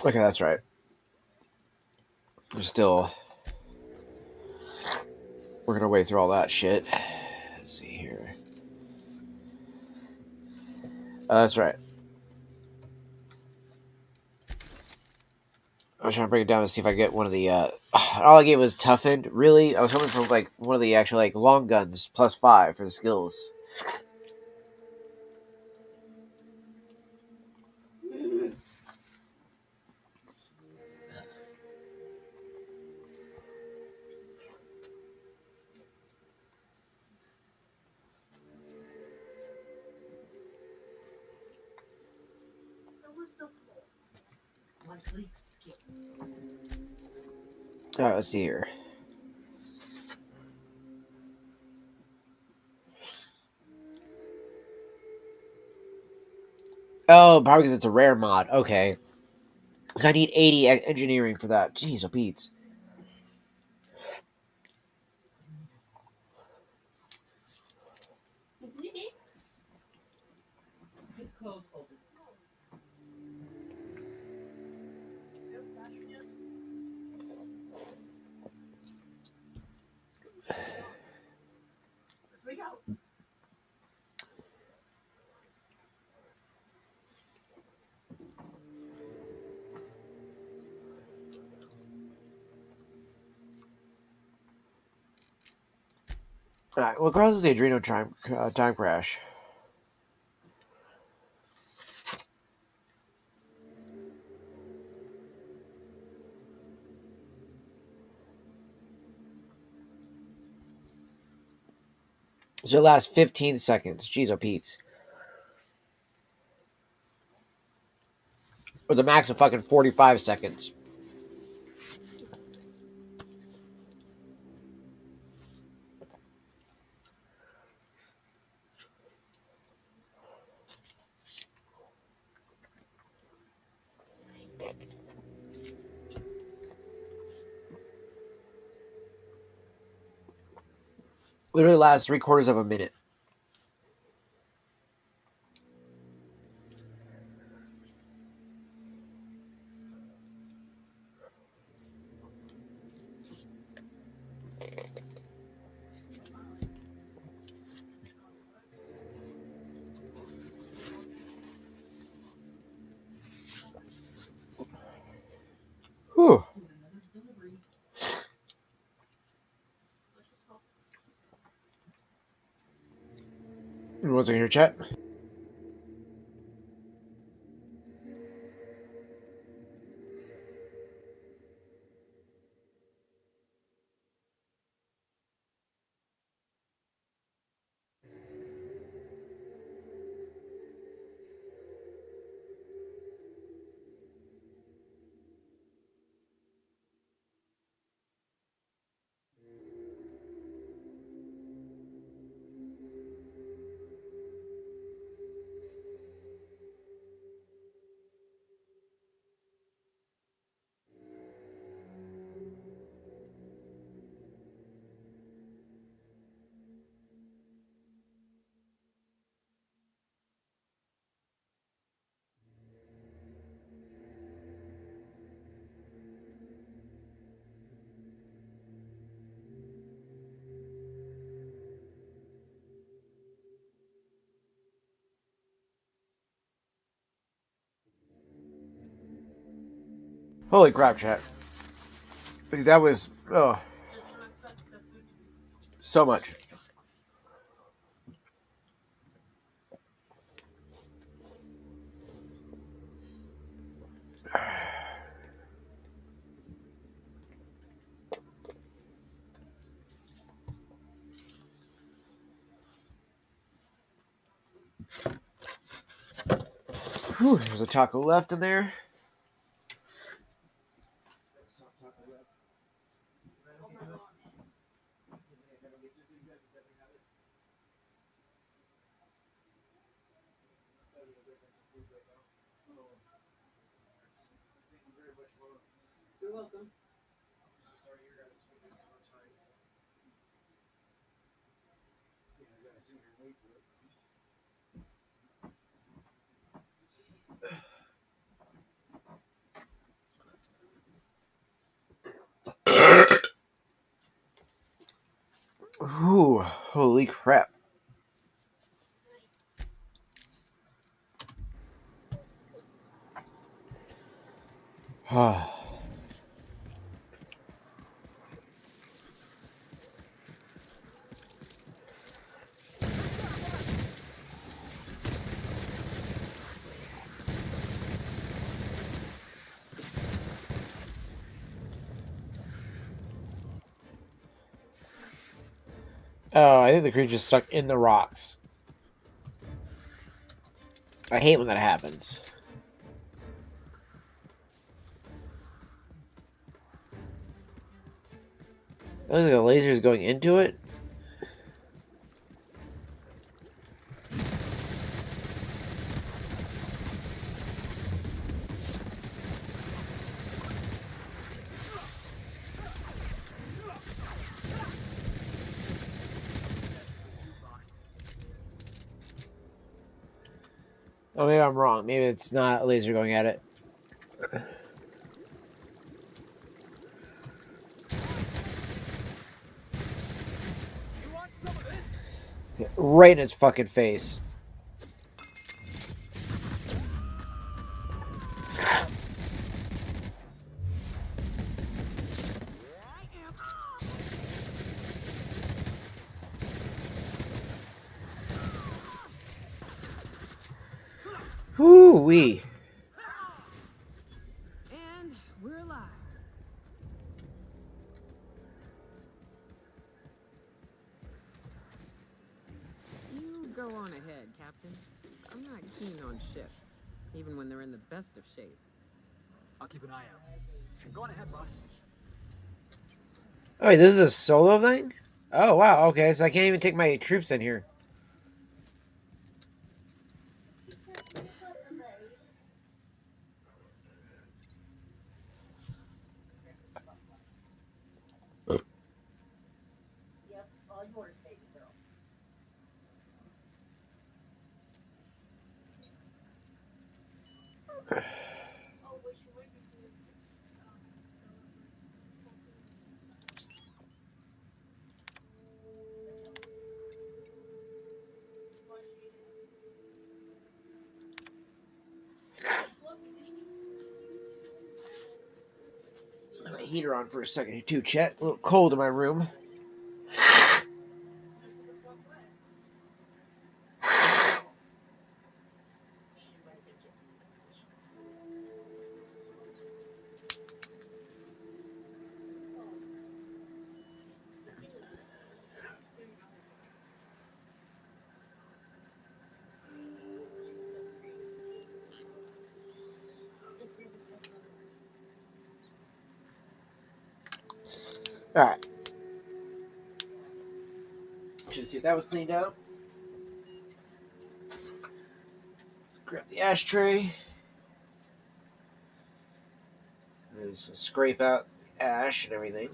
Okay, that's right. We're still working our way through all that shit. Let's see here. That's right. I was trying to break it down to see if I get one of the. All I gave was toughened. Really, I was hoping for like one of the actual like long guns +5 for the skills. Alright, let's see here. Oh, probably because it's a rare mod. Okay. So I need 80 engineering for that. Jeez, oh Pete. Alright, what causes the Adreno time crash? So it lasts 15 seconds. Jeez, oh Pete. With a max of fucking 45 seconds. Literally lasts 3/4 of a minute. Whew. What's in your chat? Holy crap, chat. That was so much. Whew, there's a taco left in there. You're welcome. Ooh, holy crap. Oh, I think the creature's stuck in the rocks. I hate when that happens. Looks like the laser's going into it. Oh, maybe I'm wrong. Maybe it's not a laser going at it. Right in its fucking face. Whoo-wee. And we're alive. You go on ahead, Captain. I'm not keen on ships, even when they're in the best of shape. I'll keep an eye out. Go on ahead, boss. Oh, wait, this is a solo thing? Oh, wow. Okay, so I can't even take my troops in here. My heater on for a second too, chat. A little cold in my room. Alright. Should see if that was cleaned out. Grab the ashtray. And just scrape out the ash and everything.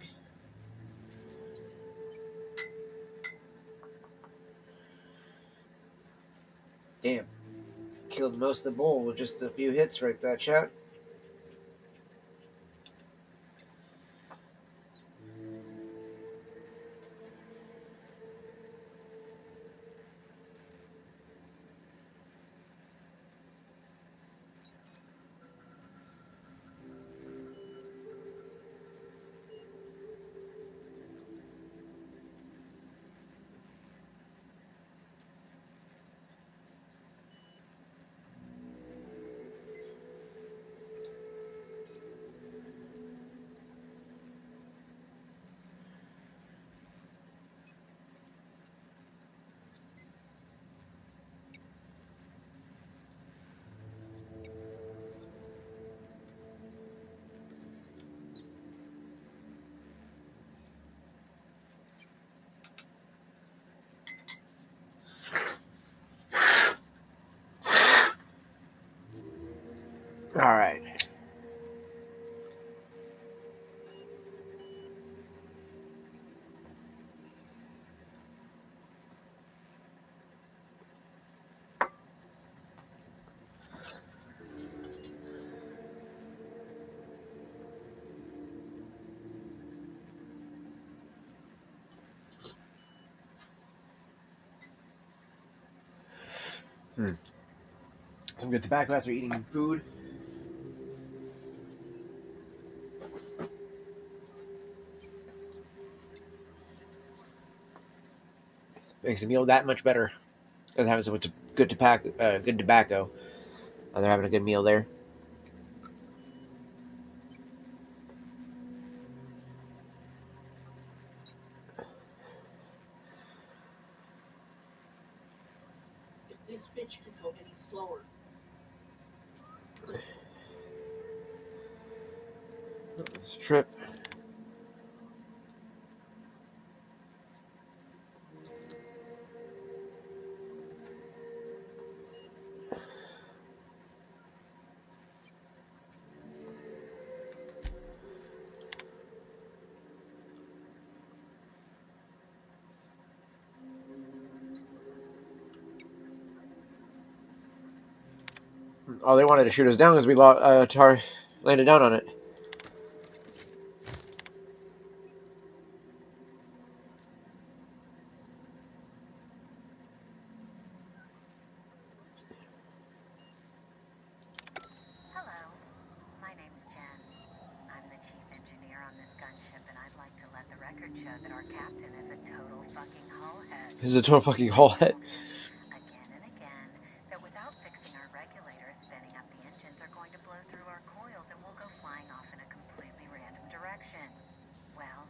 Damn. Killed most of the bowl with just a few hits right there, chat. All right. Some good tobacco after eating food. Makes the meal that much better. Than having so much good tobacco. They're having a good meal there. If this bitch could go any slower. This trip. Oh, they wanted to shoot us down because we landed down on it. Hello, my name's Jen. I'm the chief engineer on this gunship, and I'd like to let the record show that our captain is a total fucking hullhead. He's a total fucking hullhead. Again and again, that without fixing our regulators, spinning up the engines are going to blow through our coils and we'll go flying off in a completely random direction. Well,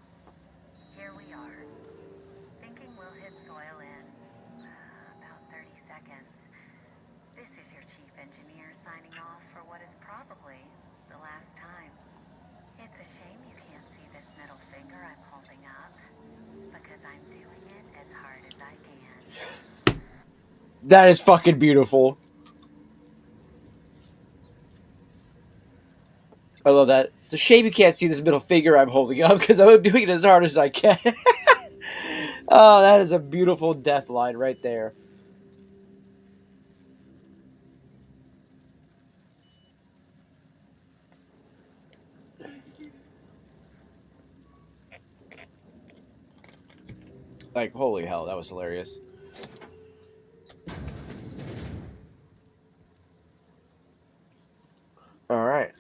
here we are, thinking we'll hit soil in about 30 seconds. This is your chief engineer signing off for what is probably the last time. It's a shame you can't see this middle finger I'm holding up, because I'm doing it as hard as I can. That is fucking beautiful. I love that. It's a shame you can't see this middle finger I'm holding up because I'm doing it as hard as I can. Oh, that is a beautiful death line right there. Like, holy hell, that was hilarious. All right.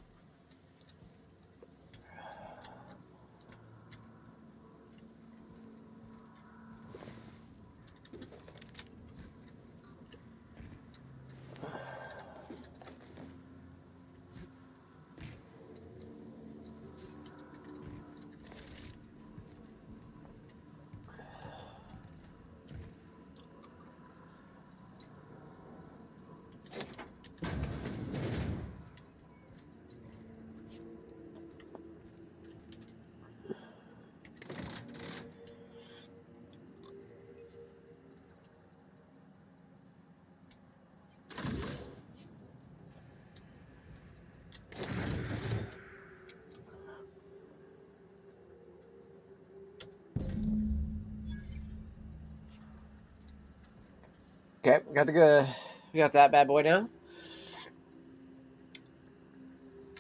Okay, we got that bad boy now.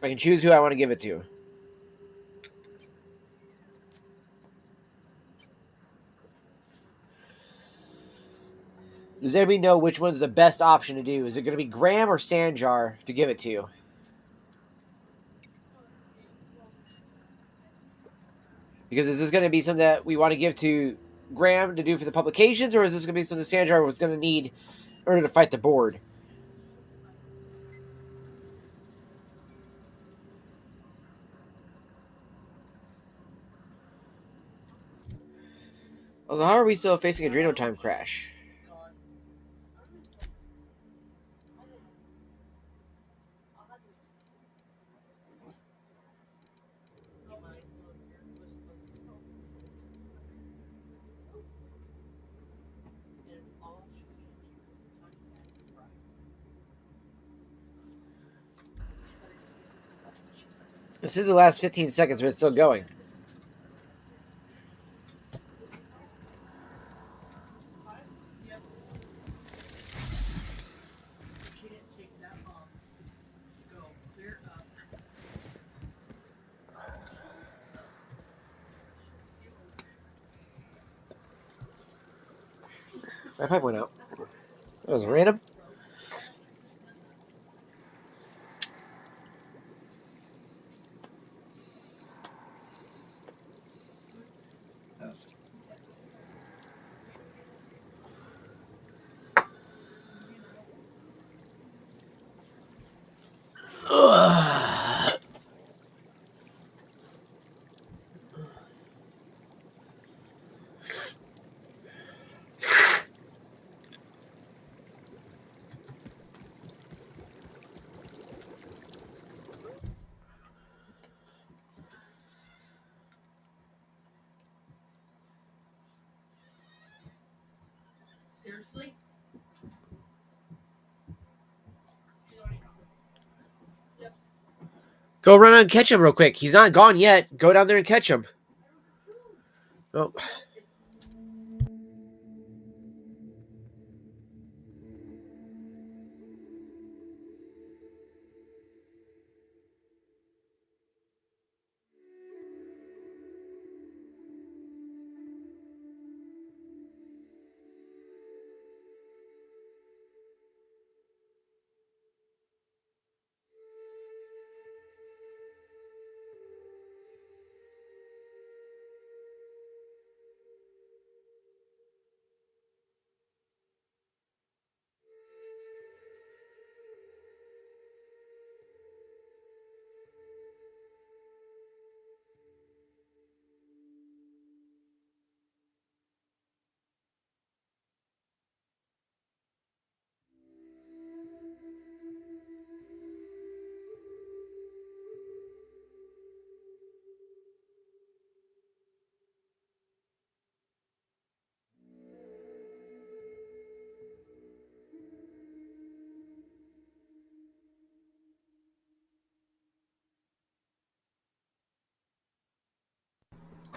I can choose who I want to give it to. Does anybody know which one's the best option to do? Is it going to be Graham or Sanjar to give it to? Because is this going to be something that we want to give to Graham to do for the publications, or is this going to be something Sanjar was going to need in order to fight the board? Also, how are we still facing a Drano time crash? This is the last 15 seconds, but it's still going. My pipe went out. That was random. Ugh. Seriously? Go run and catch him real quick. He's not gone yet. Go down there and catch him. Oh.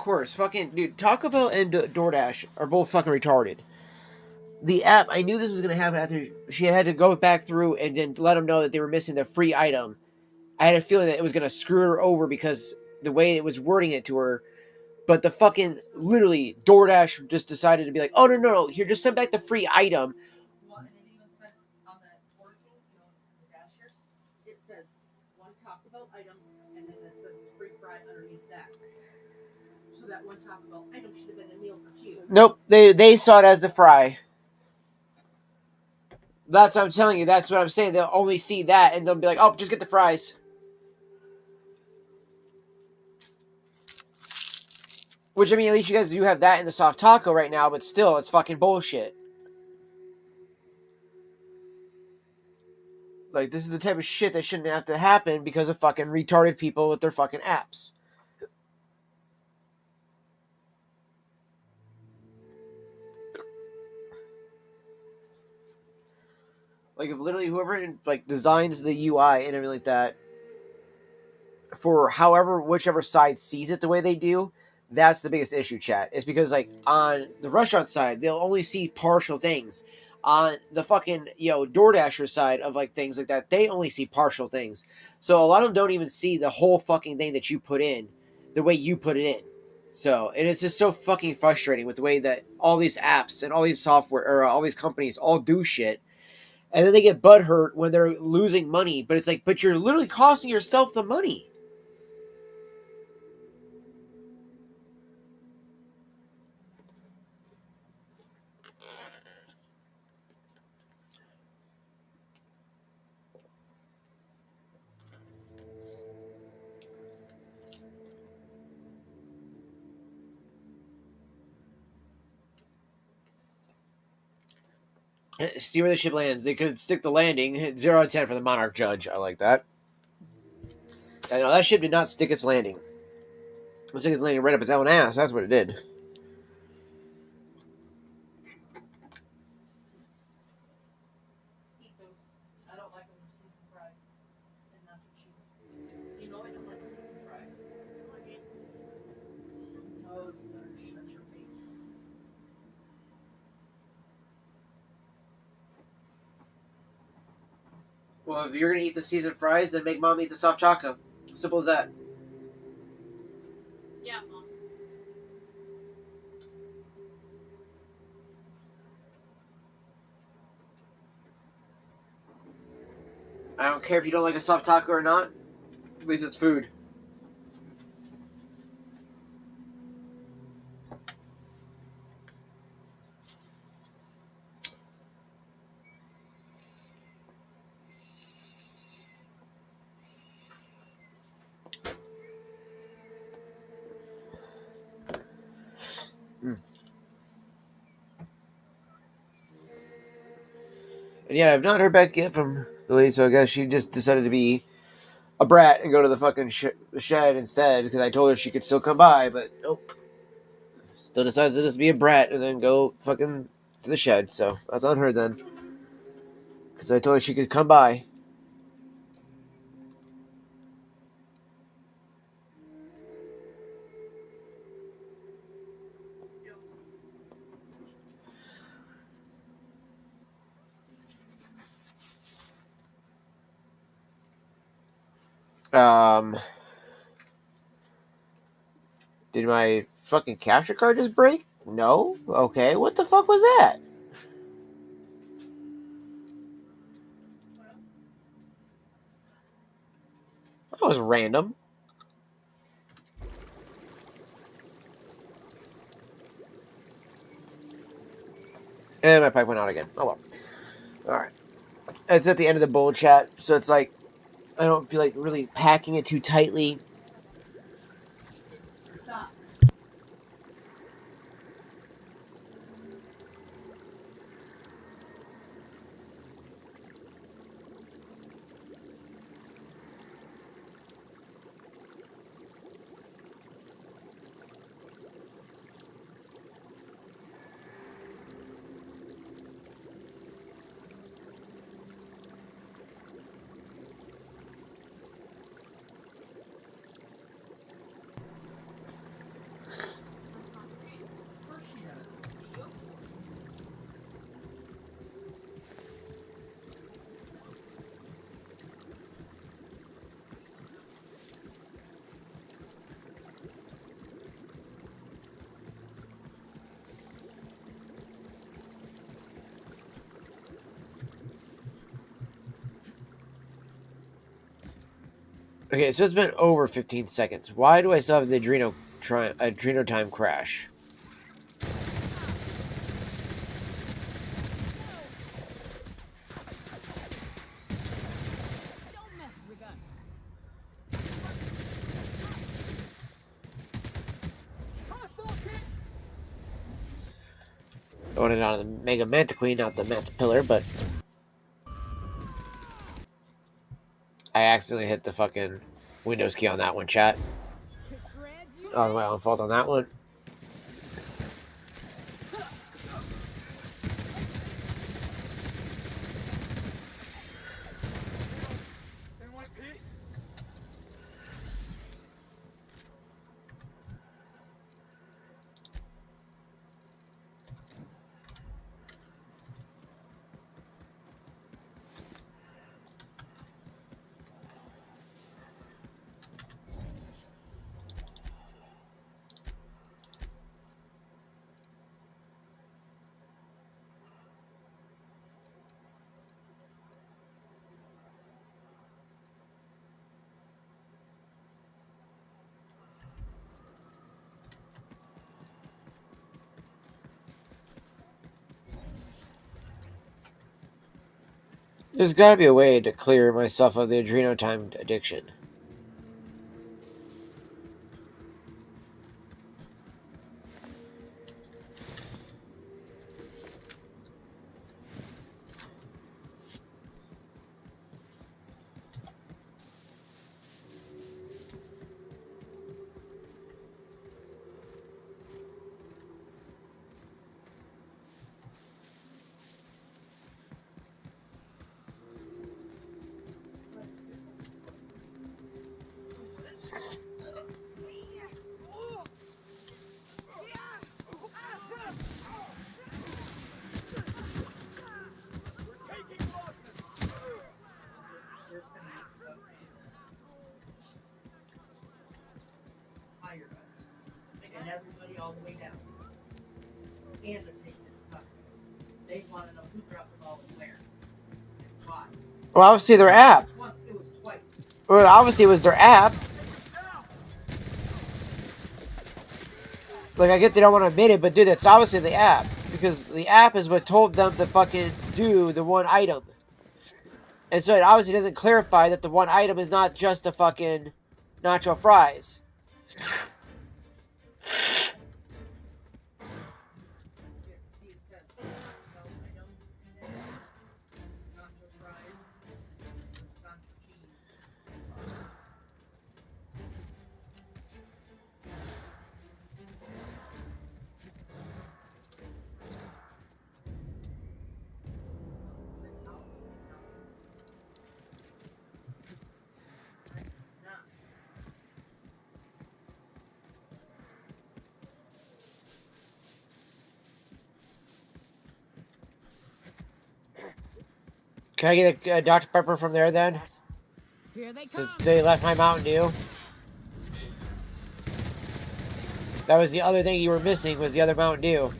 course. Fucking dude, Taco Bell and DoorDash are both fucking retarded. The app, I knew this was gonna happen after she had to go back through and then let them know that they were missing the free item. I had a feeling that it was gonna screw her over because the way it was wording it to her. But the fucking literally DoorDash just decided to be like, oh no, here, just send back the free item. Well, and it even says on that order, the dasher, it says one Taco Bell item, and then it says free fry underneath that. So that one Taco Bell item should have been a meal for two. Nope, they saw it as the fry. That's what I'm telling you. That's what I'm saying. They'll only see that, and they'll be like, oh, just get the fries. Which, I mean, at least you guys do have that in the soft taco right now, but still, it's fucking bullshit. Like, this is the type of shit that shouldn't have to happen because of fucking retarded people with their fucking apps. Like, if literally whoever, like, designs the UI and everything like that, for whichever side sees it the way they do, that's the biggest issue, chat. It's because, like, on the restaurant side, they'll only see partial things. On the fucking, DoorDasher side of, like, things like that, they only see partial things. So a lot of them don't even see the whole fucking thing that you put in, the way you put it in. So, and it's just so fucking frustrating with the way that all these apps and all these software, or all these companies all do shit. And then they get butthurt when they're losing money. But it's like, but you're literally costing yourself the money. See where the ship lands. They could stick the landing. 0 out of 10 for the Monarch Judge. I like that. I know that ship did not stick its landing. It stick its landing right up its own ass. That's what it did. I don't like them with seasoned fries. And not too cheap. You know I don't like seasoned fries. I like it seasoned. Oh, you better shut your face. Well, if you're going to eat the seasoned fries, then make Mom eat the soft choco. Simple as that. Yeah, Mom. I don't care if you don't like a soft taco or not. At least it's food. And yeah, I've not heard back yet from the lady, so I guess she just decided to be a brat and go to the fucking shed instead, because I told her she could still come by, but nope. Still decides to just be a brat and then go fucking to the shed, so that's on her then. Because I told her she could come by. Did my fucking capture card just break? No? Okay, what the fuck was that? That was random. And my pipe went out again. Oh well. Alright. It's at the end of the bowl, chat, so it's like, I don't feel like really packing it too tightly. Stop. Okay, so it's been over 15 seconds. Why do I still have the Adreno time crash? I wanted on the Mega Mantiqueen, not the Mantipillar, but I accidentally hit the fucking Windows key on that one, chat. Oh, my own fault on that one. There's got to be a way to clear myself of the Adreno time addiction. Higher up. And everybody all the way down. And they're taking it to custody. They want to know who dropped the ball and where. And why. Well, obviously their app. Once, it was twice. Well, obviously it was their app. Like, I get they don't want to admit it, but dude, it's obviously the app. Because the app is what told them to fucking do the one item. And so it obviously doesn't clarify that the one item is not just the fucking nacho fries. Can I get a Dr. Pepper from there then? Here they Since they left my Mountain Dew. That was the other thing you were missing, was the other Mountain Dew.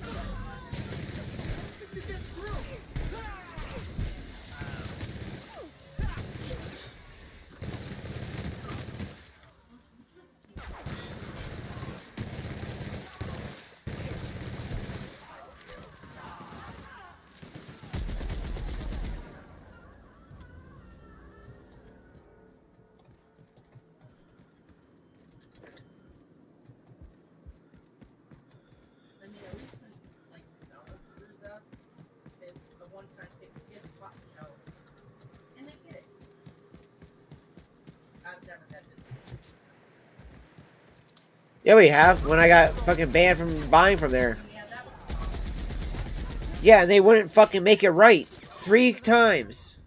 Yeah, we have. When I got fucking banned from buying from there. Yeah, and they wouldn't fucking make it right. 3 times.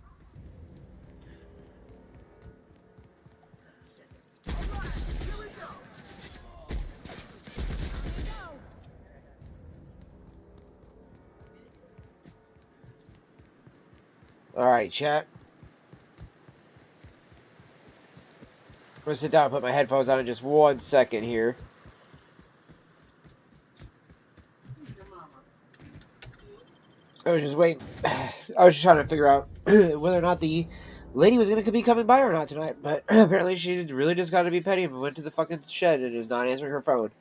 Alright, chat. I'm gonna sit down and put my headphones on in just 1 second here. I was just waiting. I was just trying to figure out whether or not the Lady was gonna be coming by or not tonight, but apparently she really just got to be petty and went to the fucking shed and is not answering her phone.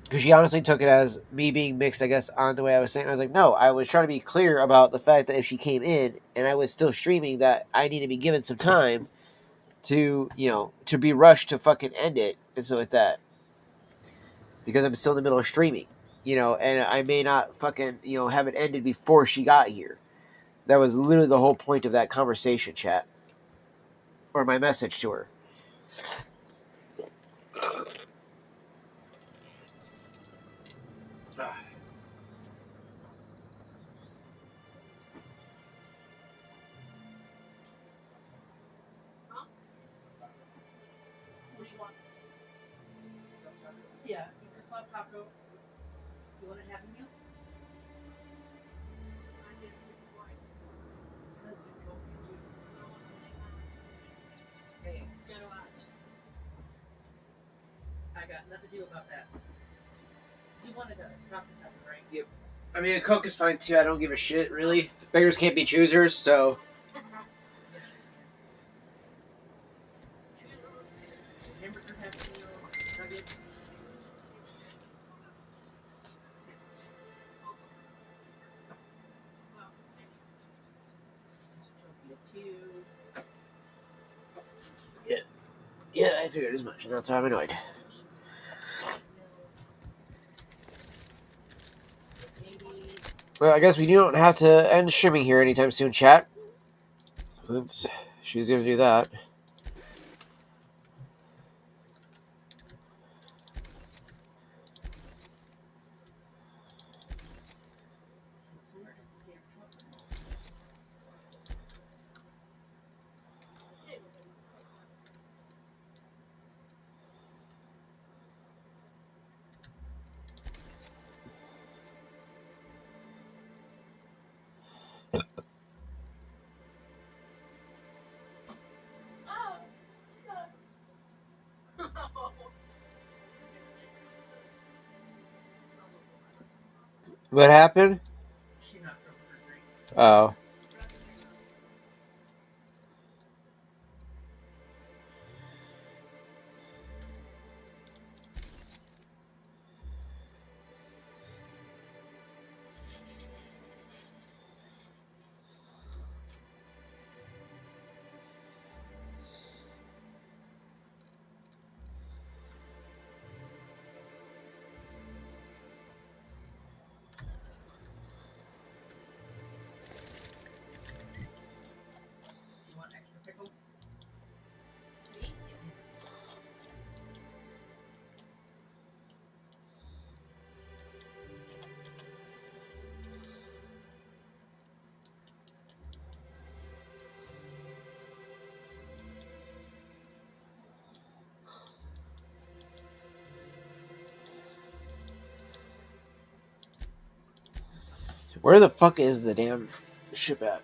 Because she honestly took it as me being mixed, I guess, on the way I was saying. I was like, no, I was trying to be clear about the fact that if she came in and I was still streaming, that I need to be given some time to, to be rushed to fucking end it and so like that. Because I'm still in the middle of streaming, and I may not fucking, have it ended before she got here. That was literally the whole point of that conversation, chat. Or my message to her. What do you want? Yeah, you just love taco. You want a Happy Meal? Hey, I got nothing to do about that. You wanted a Dr. Pepper, right? Yep. I mean, a Coke is fine too. I don't give a shit, really. Beggars can't be choosers, so. Hamburger, Happy Meal, nuggets. Yeah, I figured as much, and that's why I'm annoyed. Well, I guess we don't have to end streaming here anytime soon, chat. Since she's gonna do that. What happened? Oh. Where the fuck is the damn ship at?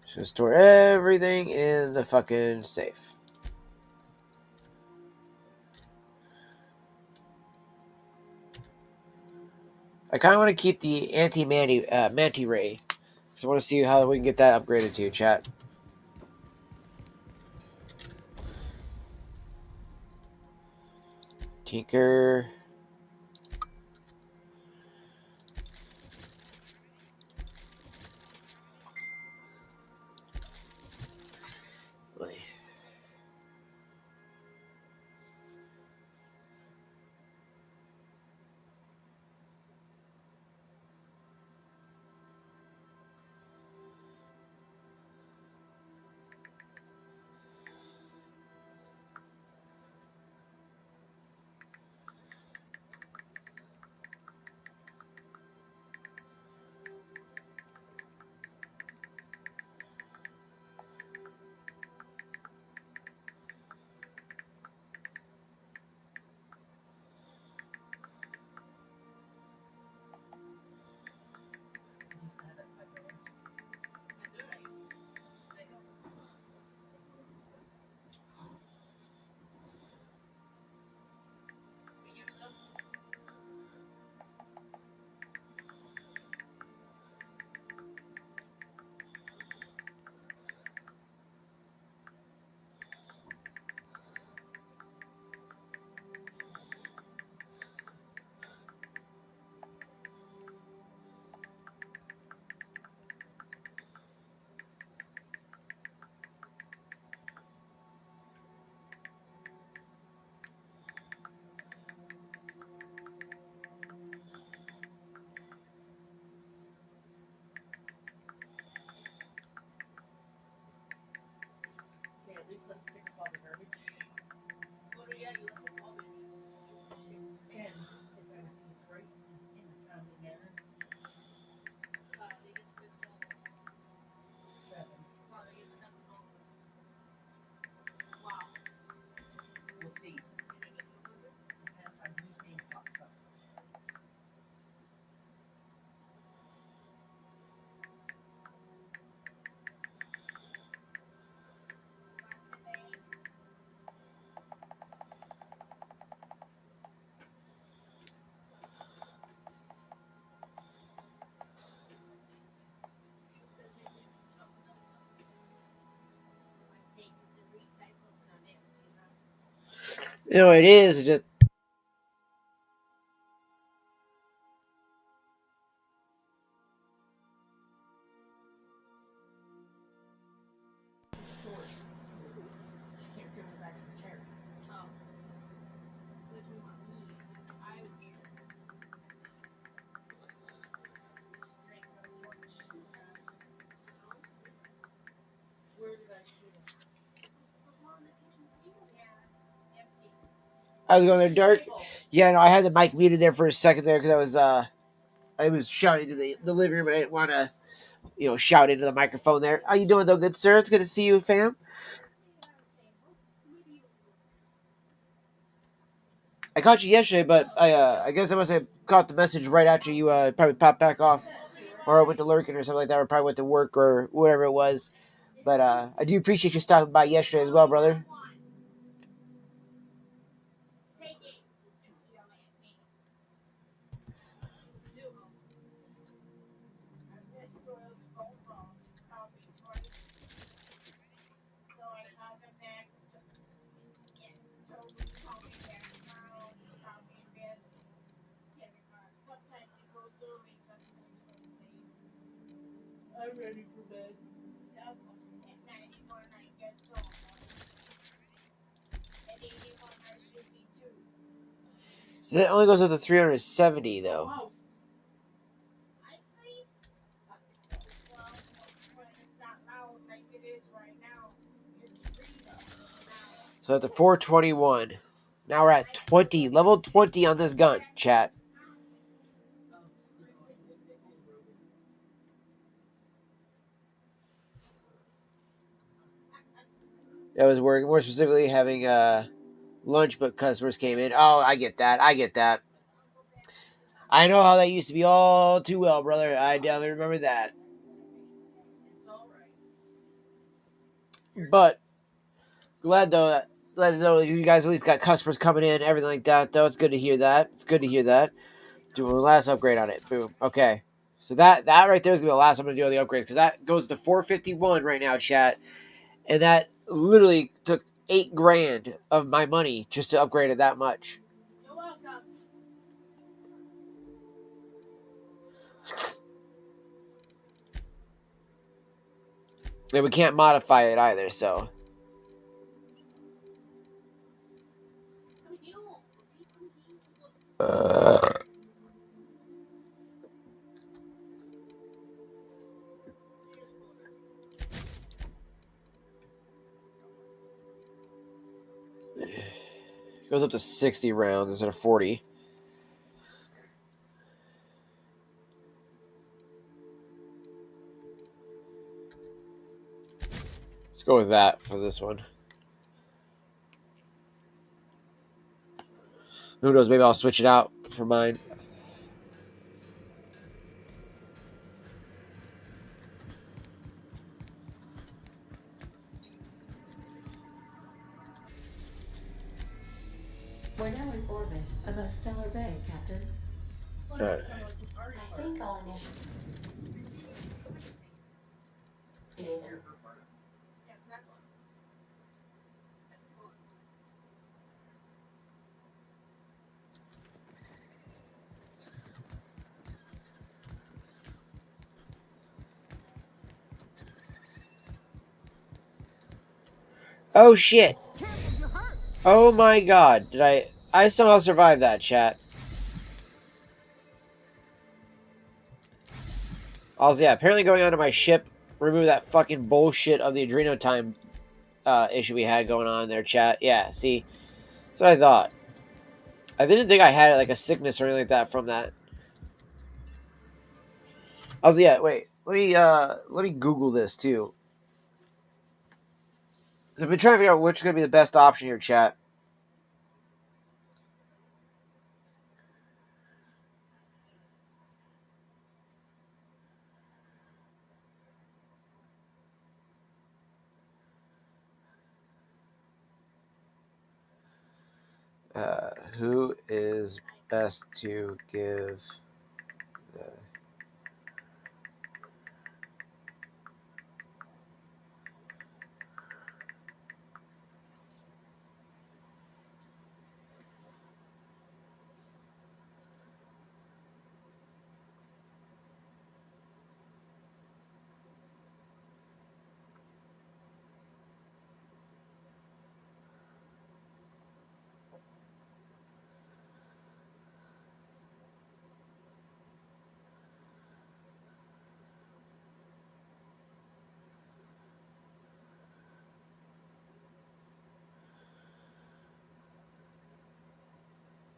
Just store everything in the fucking safe. I kind of want to keep the anti-manti ray. So I want to see how we can get that upgraded to, chat. Tinker. least let's pick up all the garbage. Oh, yeah, you left the garbage. And if everything's right in a timely manner. They get $6. 7. They get $7. Wow. We'll see. Depends on whose name pops up. You know, it is just. Can't sit in the back of the chair. Oh. Which one want me? I would sure. Where did I see it? I was going there, Dark. Yeah, no, I had the mic muted there for a second there because I was shouting to the living room, but I didn't want to, shout into the microphone there. How you doing, though, good sir? It's good to see you, fam. I caught you yesterday, but I guess I must have caught the message right after you probably popped back off, or went to lurking or something like that, or probably went to work or whatever it was. But I do appreciate you stopping by yesterday as well, brother. I'm ready for bed. So that only goes up to 370, though. So it's a 421. Now we're at 20. Level 20 on this gun, chat. That was working. More specifically, having lunch, but customers came in. Oh, I get that. I know how that used to be all too well, brother. I definitely remember that. But glad though you guys at least got customers coming in, everything like that. Though it's good to hear that. Doing the last upgrade on it. Boom. Okay. So that right there is gonna be the last I'm gonna do on the upgrades because that goes to 451 right now, chat, and that literally took $8,000 of my money just to upgrade it that much. You're welcome. And we can't modify it either, so. Goes up to 60 rounds instead of 40. Let's go with that for this one. Who knows? Maybe I'll switch it out for mine. We're now in orbit above Stellar Bay, Captain. Alright. I think I'll initiate. Oh shit. Oh my god. Did I somehow survived that, chat. Also, yeah, apparently going onto my ship, remove that fucking bullshit of the Adreno time issue we had going on in there, chat. Yeah, see, that's what I thought. I didn't think I had like a sickness or anything like that from that. I was wait. Let me Google this too. So I've been trying to figure out which is going to be the best option here, chat. Who is best to give the...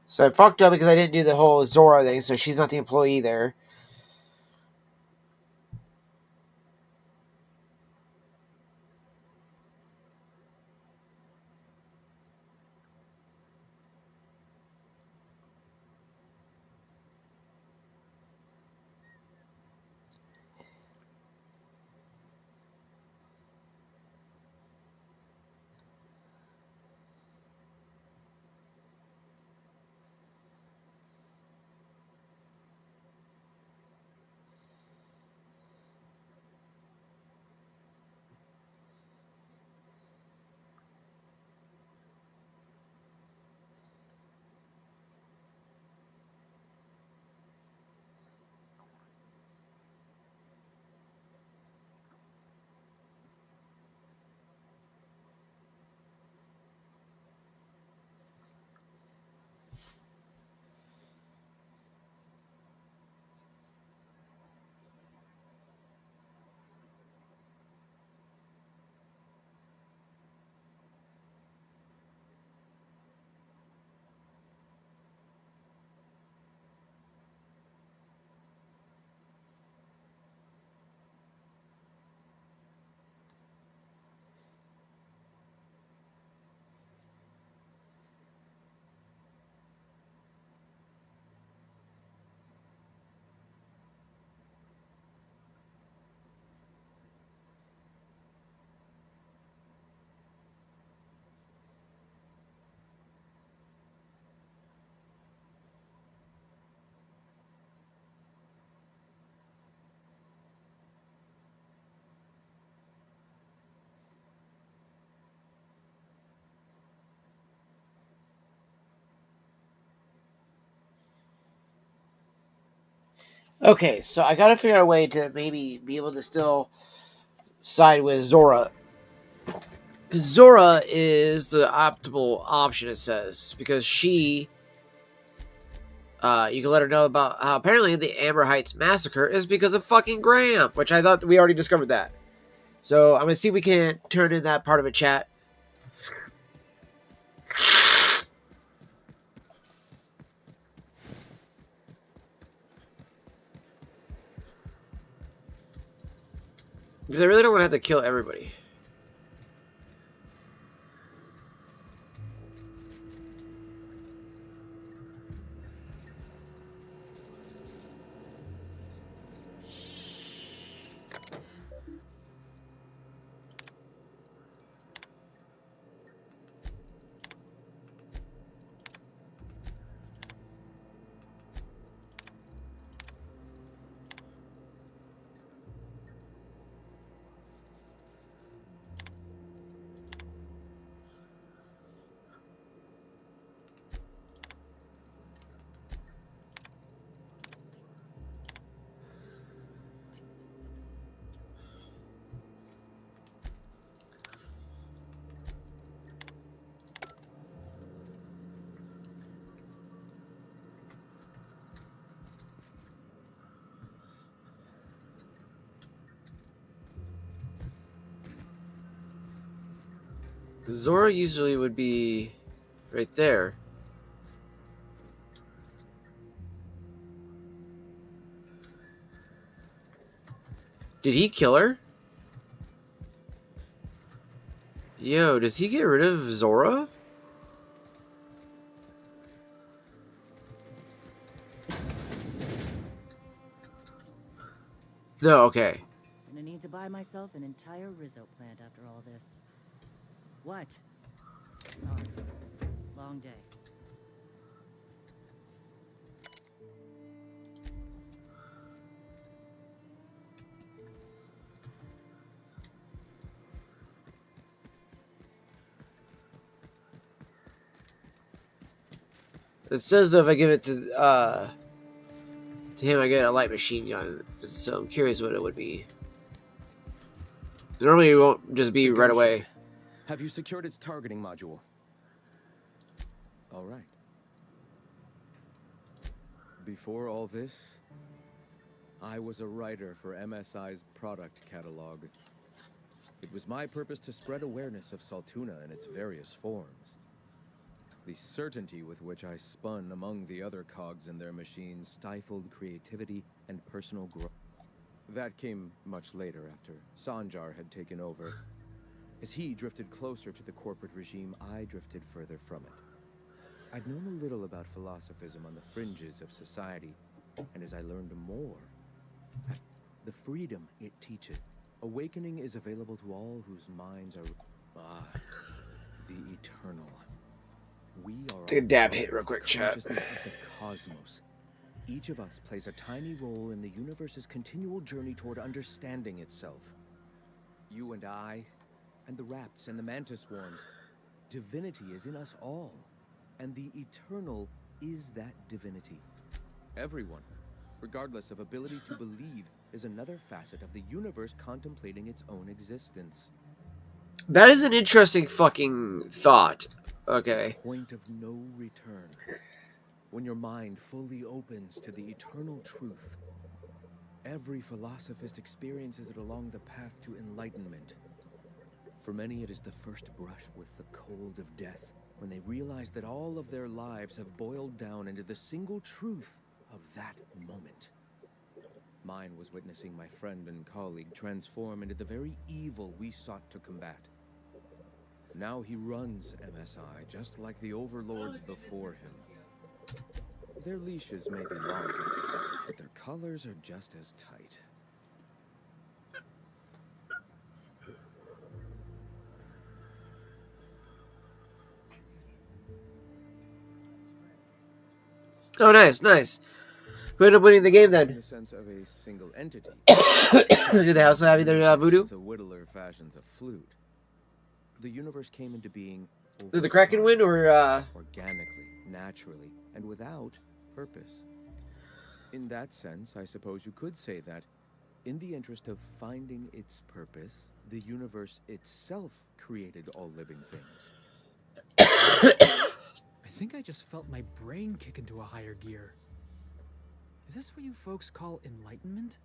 So I fucked up because I didn't do the whole Zora thing, so she's not the employee there. Okay, so I gotta figure out a way to maybe be able to still side with Zora. Because Zora is the optimal option, it says. Because she... you can let her know about how apparently the Amber Heights massacre is because of fucking Graham. Which I thought we already discovered that. So I'm gonna see if we can turn in that part of a chat. Because I really don't want to have to kill everybody. Zora usually would be right there. Did he kill her? Yo, does he get rid of Zora? No, okay. Gonna need to buy myself an entire Rizzo plant after all this. What? Sorry. Long day. It says that if I give it to him, I get a light machine gun. So I'm curious what it would be. Normally, it won't just be right away. Have you secured its targeting module? All right. Before all this, I was a writer for MSI's product catalog. It was my purpose to spread awareness of Saltuna in its various forms. The certainty with which I spun among the other cogs in their machines stifled creativity and personal growth. That came much later, after Sanjar had taken over. As he drifted closer to the corporate regime, I drifted further from it. I'd known a little about philosophism on the fringes of society, and as I learned more, the freedom it teaches. Awakening is available to all whose minds are... the eternal. We are Take a dab hit real quick, chat. consciousness of the cosmos. Each of us plays a tiny role in the universe's continual journey toward understanding itself. You and I, and the rats and the mantis swarms. Divinity is in us all, and the eternal is that divinity. Everyone, regardless of ability to believe, is another facet of the universe contemplating its own existence. That is an interesting fucking thought. Okay. Point of no return. When your mind fully opens to the eternal truth. Every philosophist experiences it along the path to enlightenment. For many, it is the first brush with the cold of death, when they realize that all of their lives have boiled down into the single truth of that moment. Mine was witnessing my friend and colleague transform into the very evil we sought to combat. Now he runs MSI, just like the overlords before him. Their leashes may be longer, but their colors are just as tight. Oh, nice, nice. Who ended up winning the game then? In the sense of a single entity. Did they also have either voodoo? Since a whittler fashions a flute, the universe came into being. Did the Kraken win or organically, naturally, and without purpose? In that sense, I suppose you could say that, in the interest of finding its purpose, the universe itself created all living things. I think I just felt my brain kick into a higher gear. Is this what you folks call enlightenment?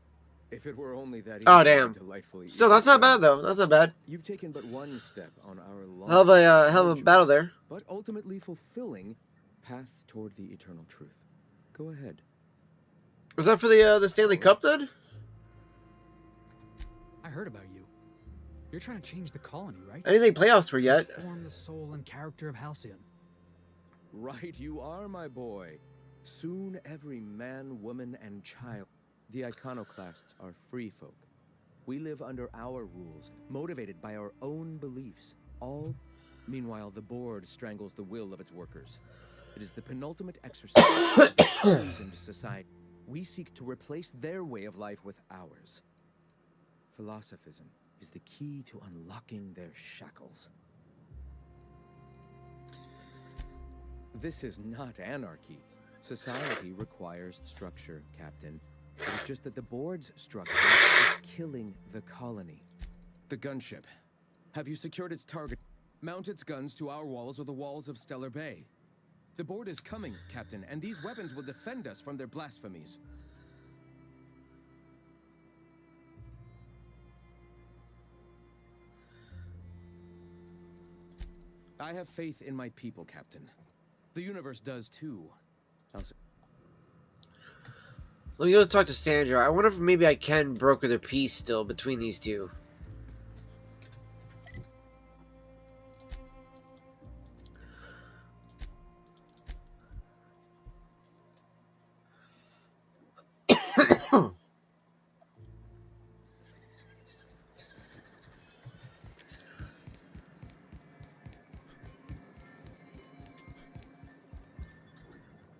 If it were only that easy, Oh damn. delightfully Still, that's not bad though. That's not bad. You've taken but one step on our long, Hell of a battle there. but ultimately fulfilling path toward the eternal truth. Go ahead. Was that for the Stanley Cup then? I heard about you. You're trying to change the colony, right? I didn't think playoffs were yet. Transform the soul and character of Halcyon. Right, you are, my boy. Soon every man, woman, and child. The iconoclasts are free folk. We live under our rules, motivated by our own beliefs. All, meanwhile, the board strangles the will of its workers. It is the penultimate exercise of the poisoned society. We seek to replace their way of life with ours. Philosophism is the key to unlocking their shackles. This is not anarchy. Society requires structure, Captain. It's just that the board's structure is killing the colony. The gunship. Have you secured its target? Mount its guns to our walls or the walls of Stellar Bay. The board is coming, Captain, and these weapons will defend us from their blasphemies. I have faith in my people, Captain. The universe does too. Let me go talk to Sandra. I wonder if maybe I can broker the peace still between these two.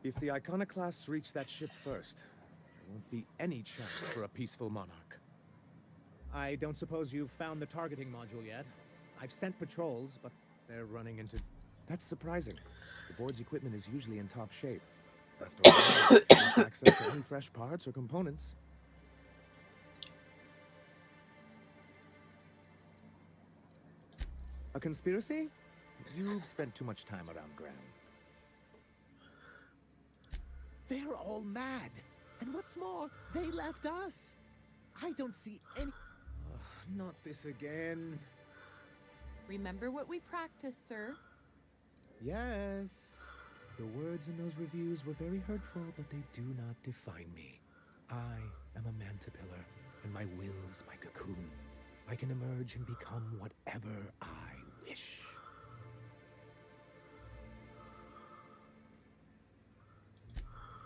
If the Iconoclasts reach that ship first, there won't be any chance for a peaceful monarch. I don't suppose you've found the targeting module yet. I've sent patrols, but they're running into... That's surprising. The board's equipment is usually in top shape. After all, there's no access to any fresh parts or components. A conspiracy? You've spent too much time around Graham. They're all mad. And what's more, they left us. I don't see any... not this again. Remember what we practiced, sir. Yes. The words in those reviews were very hurtful, but they do not define me. I am a Mantipillar, and my will is my cocoon. I can emerge and become whatever I wish.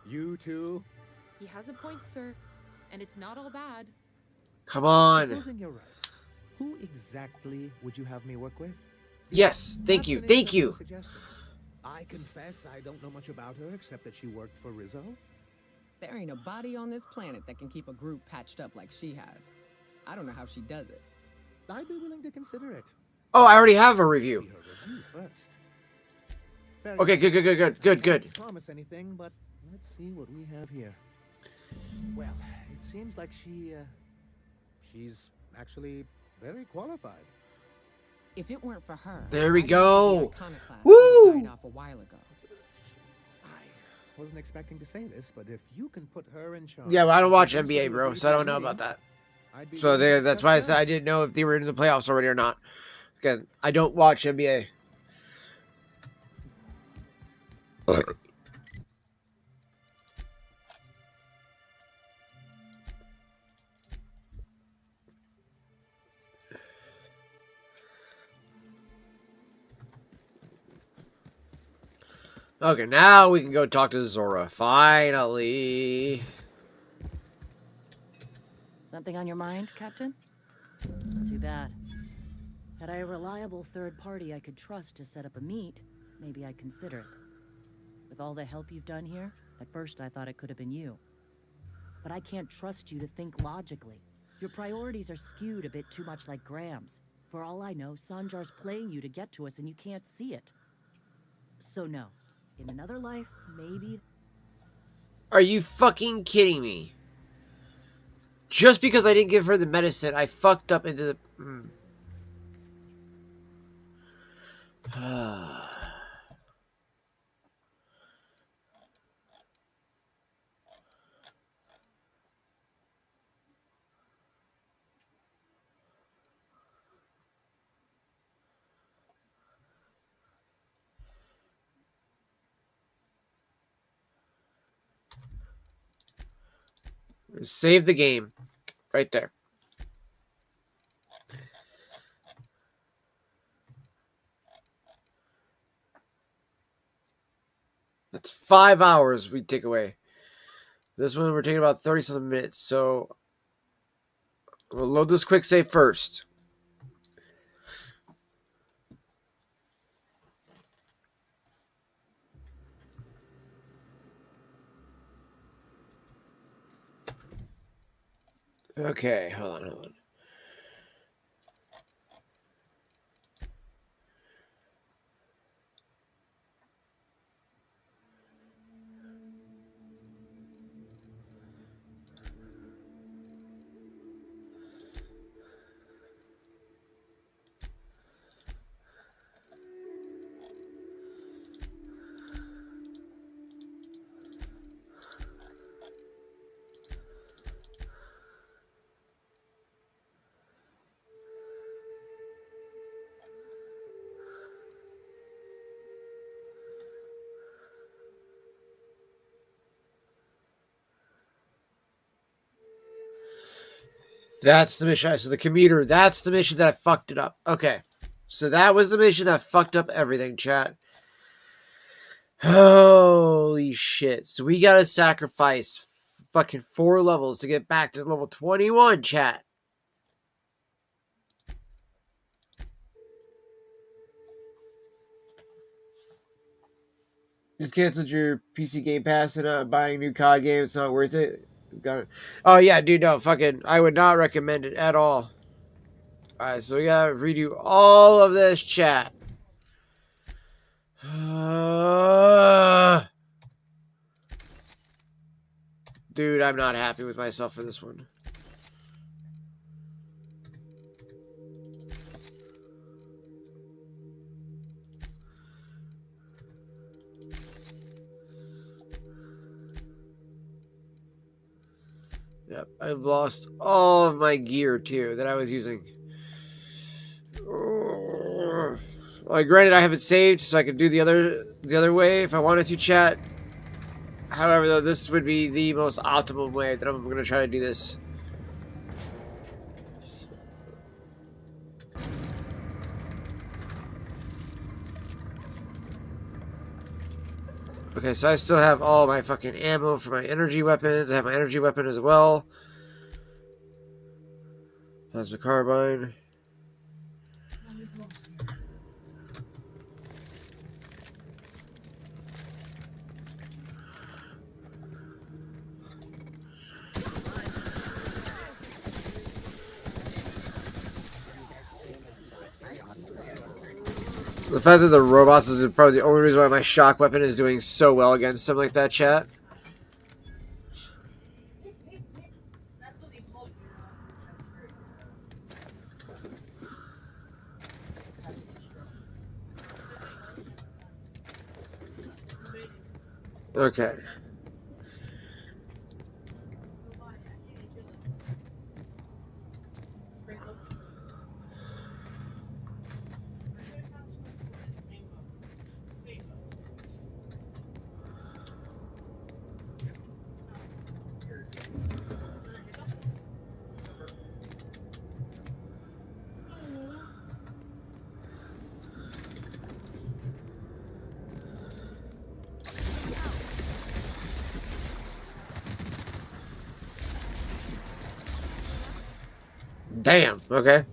You too? He has a point, sir. And it's not all bad. Come on. Supposing you're right. Who exactly would you have me work with? Yes, thank you, thank you. I confess I don't know much about her except that she worked for Rizzo. There ain't a body on this planet that can keep a group patched up like she has. I don't know how she does it. I'd be willing to consider it. Oh, I already have a review. See her review first. Okay, good. I can't promise anything, but let's see what we have here. Well, it seems like she's actually very qualified. If it weren't for her, there we go. Woo! Died off a while ago. I wasn't expecting to say this, but if you can put her in charge. Yeah, but I don't watch NBA, bro, so I don't know about that. So that's why I said I didn't know if they were in the playoffs already or not. Again, I don't watch NBA. Okay, now we can go talk to Zora. Finally. Something on your mind, Captain? Too bad. Had I a reliable third party I could trust to set up a meet, maybe I'd consider it. With all the help you've done here, at first I thought it could have been you. But I can't trust you to think logically. Your priorities are skewed a bit too much like Graham's. For all I know, Sanjar's playing you to get to us and you can't see it. So no. In another life, maybe... Are you fucking kidding me? Just because I didn't give her the medicine, I fucked up into the... Save the game. Right there. That's 5 hours we take away. This one we're taking about 30-something minutes, so we'll load this quick save first. Okay, hold on. That's the mission. So the commuter, that's the mission that fucked it up. Okay. So that was the mission that fucked up everything, chat. Holy shit. So we gotta sacrifice fucking 4 levels to get back to level 21, chat. Just canceled your PC Game Pass and buying a new COD game. It's not worth it. Got it. Oh yeah, dude, no, fucking, I would not recommend it at all. Alright, so we gotta redo all of this, chat. Dude, I'm not happy with myself for this one. Yep, I've lost all of my gear too that I was using. Well, granted, I have it saved, so I could do the other way if I wanted to, chat. However, though, this would be the most optimal way that I'm going to try to do this. Okay, so I still have all my fucking ammo for my energy weapons. I have my energy weapon as well. Plasma carbine. The fact that the robots is probably the only reason why my shock weapon is doing so well against something like that, chat. Okay. Damn, okay.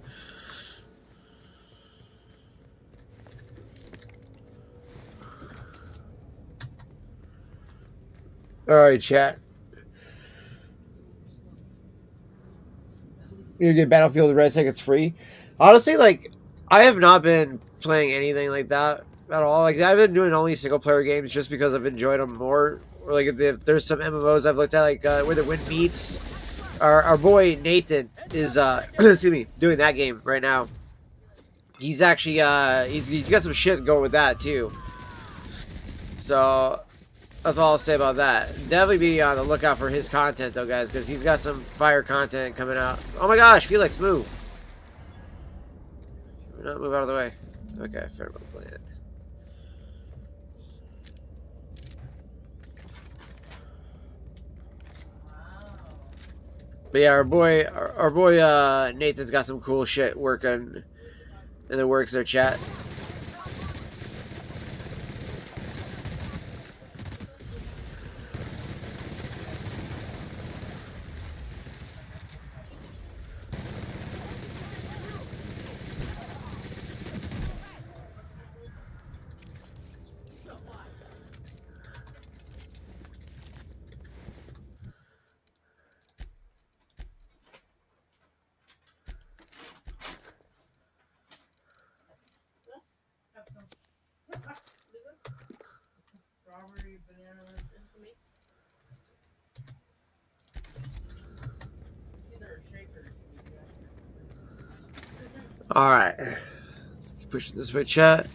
Alright, chat. You get Battlefield Red Tickets free. Honestly, like, I have not been playing anything like that at all. Like, I've been doing only single player games just because I've enjoyed them more. Or like, if there's some MMOs I've looked at, like Where the Wind Meets. Our boy Nathan is excuse me, doing that game right now. He's actually he's got some shit going with that too. So that's all I'll say about that. Definitely be on the lookout for his content though, guys, because he's got some fire content coming out. Oh my gosh, Felix, move. Not move out of the way. Okay, fair enough. Plan. But yeah, our boy Nathan's got some cool shit working in the works there, chat. Strawberry, banana, and for me. It's either a shake or All right, let's keep pushing this way, chat.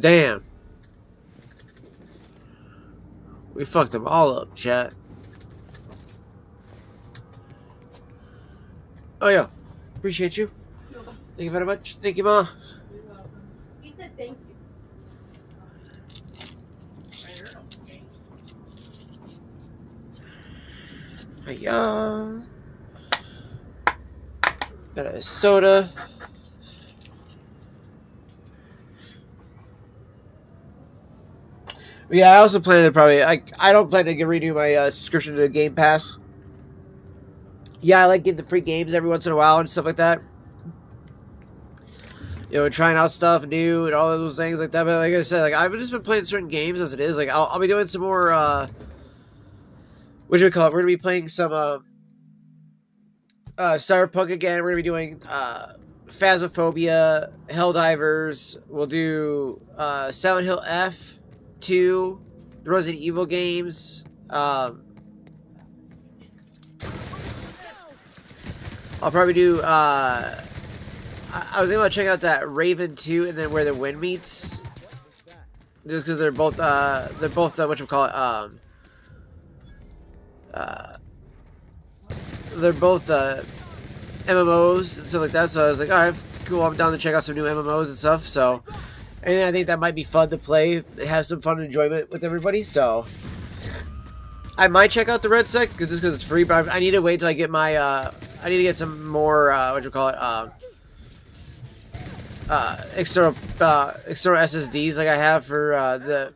Damn. We fucked them all up, chat. Oh yeah. Appreciate you. Thank you very much. Thank you, Ma. He said thank you. Hiya. Got a soda. Yeah, I also plan to probably... I don't plan to renew my subscription to Game Pass. Yeah, I like getting the free games every once in a while and stuff like that. You know, trying out stuff new and all of those things like that. But like I said, like I've just been playing certain games as it is. Like I'll be doing some more... what do we call it? We're going to be playing some... Cyberpunk again. We're going to be doing... Phasmophobia, Helldivers. We'll do Silent Hill F. 2, the Resident Evil games. I'll probably do. I was thinking about checking out that Raven 2 and then Where the Wind Meets, just because they're both what you call it. They're both MMOs and stuff like that. So I was like, all right, cool. I'm down to check out some new MMOs and stuff. So. And I think that might be fun to play, have some fun enjoyment with everybody, so... I might check out the Red Sec, just because it's free, but I need to wait till I get my, I need to get some more, external SSDs like I have for, the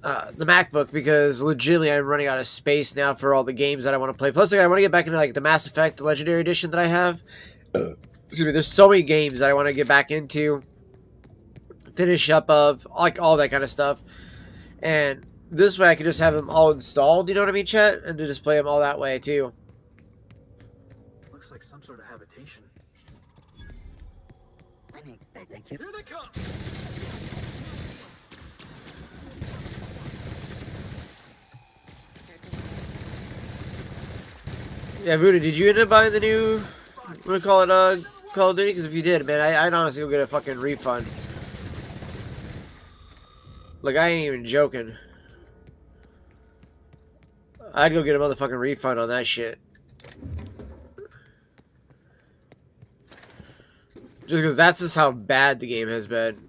MacBook, because legitimately I'm running out of space now for all the games that I want to play. Plus, like, I want to get back into, like, the Mass Effect Legendary Edition that I have. Excuse me, there's so many games that I want to get back into, finish up of, like, all that kind of stuff. And this way I can just have them all installed, you know what I mean, chat? And to just play them all that way, too. Looks like some sort of habitation. Here they come! Yeah, Voodoo, did you end up buying the new... What do we call it, Call of Duty? Because if you did, man, I'd honestly go get a fucking refund. Like, I ain't even joking. I'd go get a motherfucking refund on that shit. Just because that's just how bad the game has been.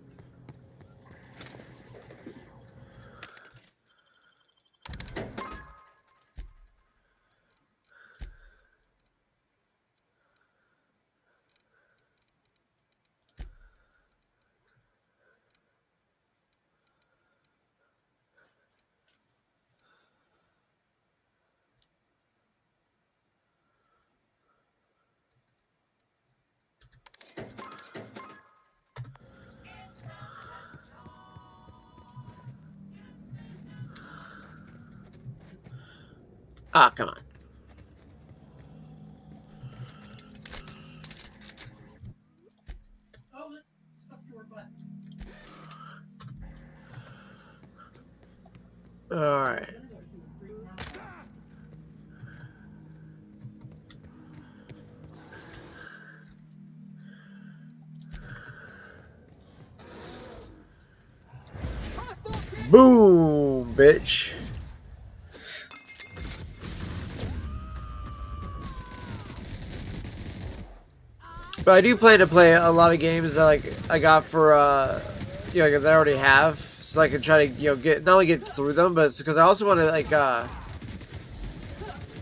Ah, come on. All right. Boom, bitch. But I do plan to play a lot of games that like I got for you know, that I already have, so I can try to, you know, get not only get through them, but because I also want to like the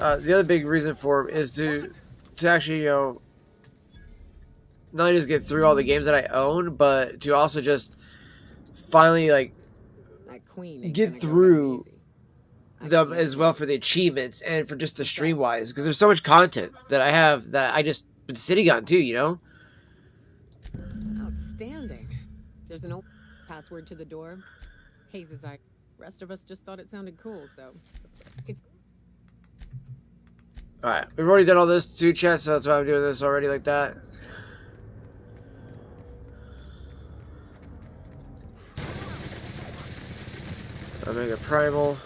other big reason for is to actually, you know, not only just get through all the games that I own, but to also just finally like get through them as well for the achievements and for just the stream wise, because there's so much content that I have that I just been sitting on too, you know. Outstanding. There's an old password to the door. Hayes' eye. Rest of us just thought it sounded cool, so it's. All right, we've already done all this too, chat, so that's why I'm doing this already like that. Omega Primal.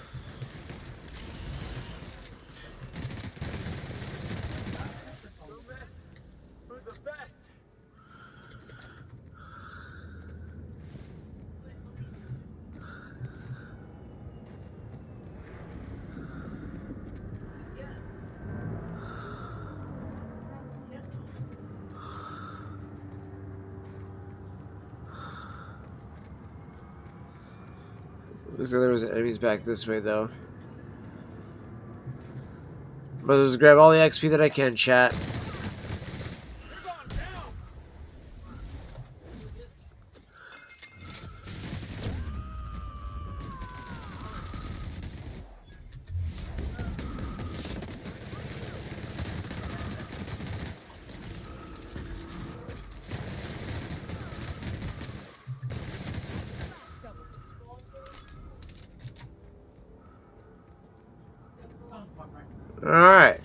Looks like there was enemies back this way, though. But let's grab all the XP that I can, chat. Alright.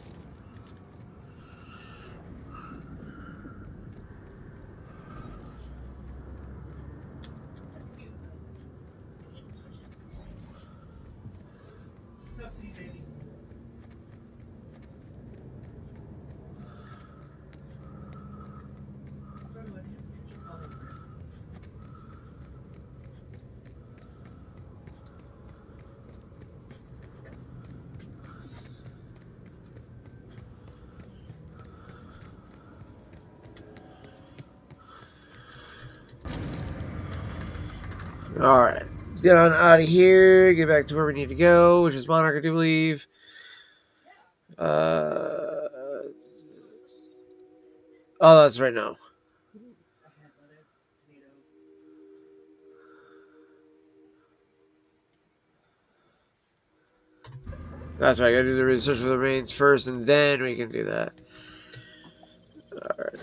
Alright, let's get on out of here, get back to where we need to go, which is Monarch, I do believe. Oh, that's right now. That's right, I gotta do the research for the remains first, and then we can do that. Alright.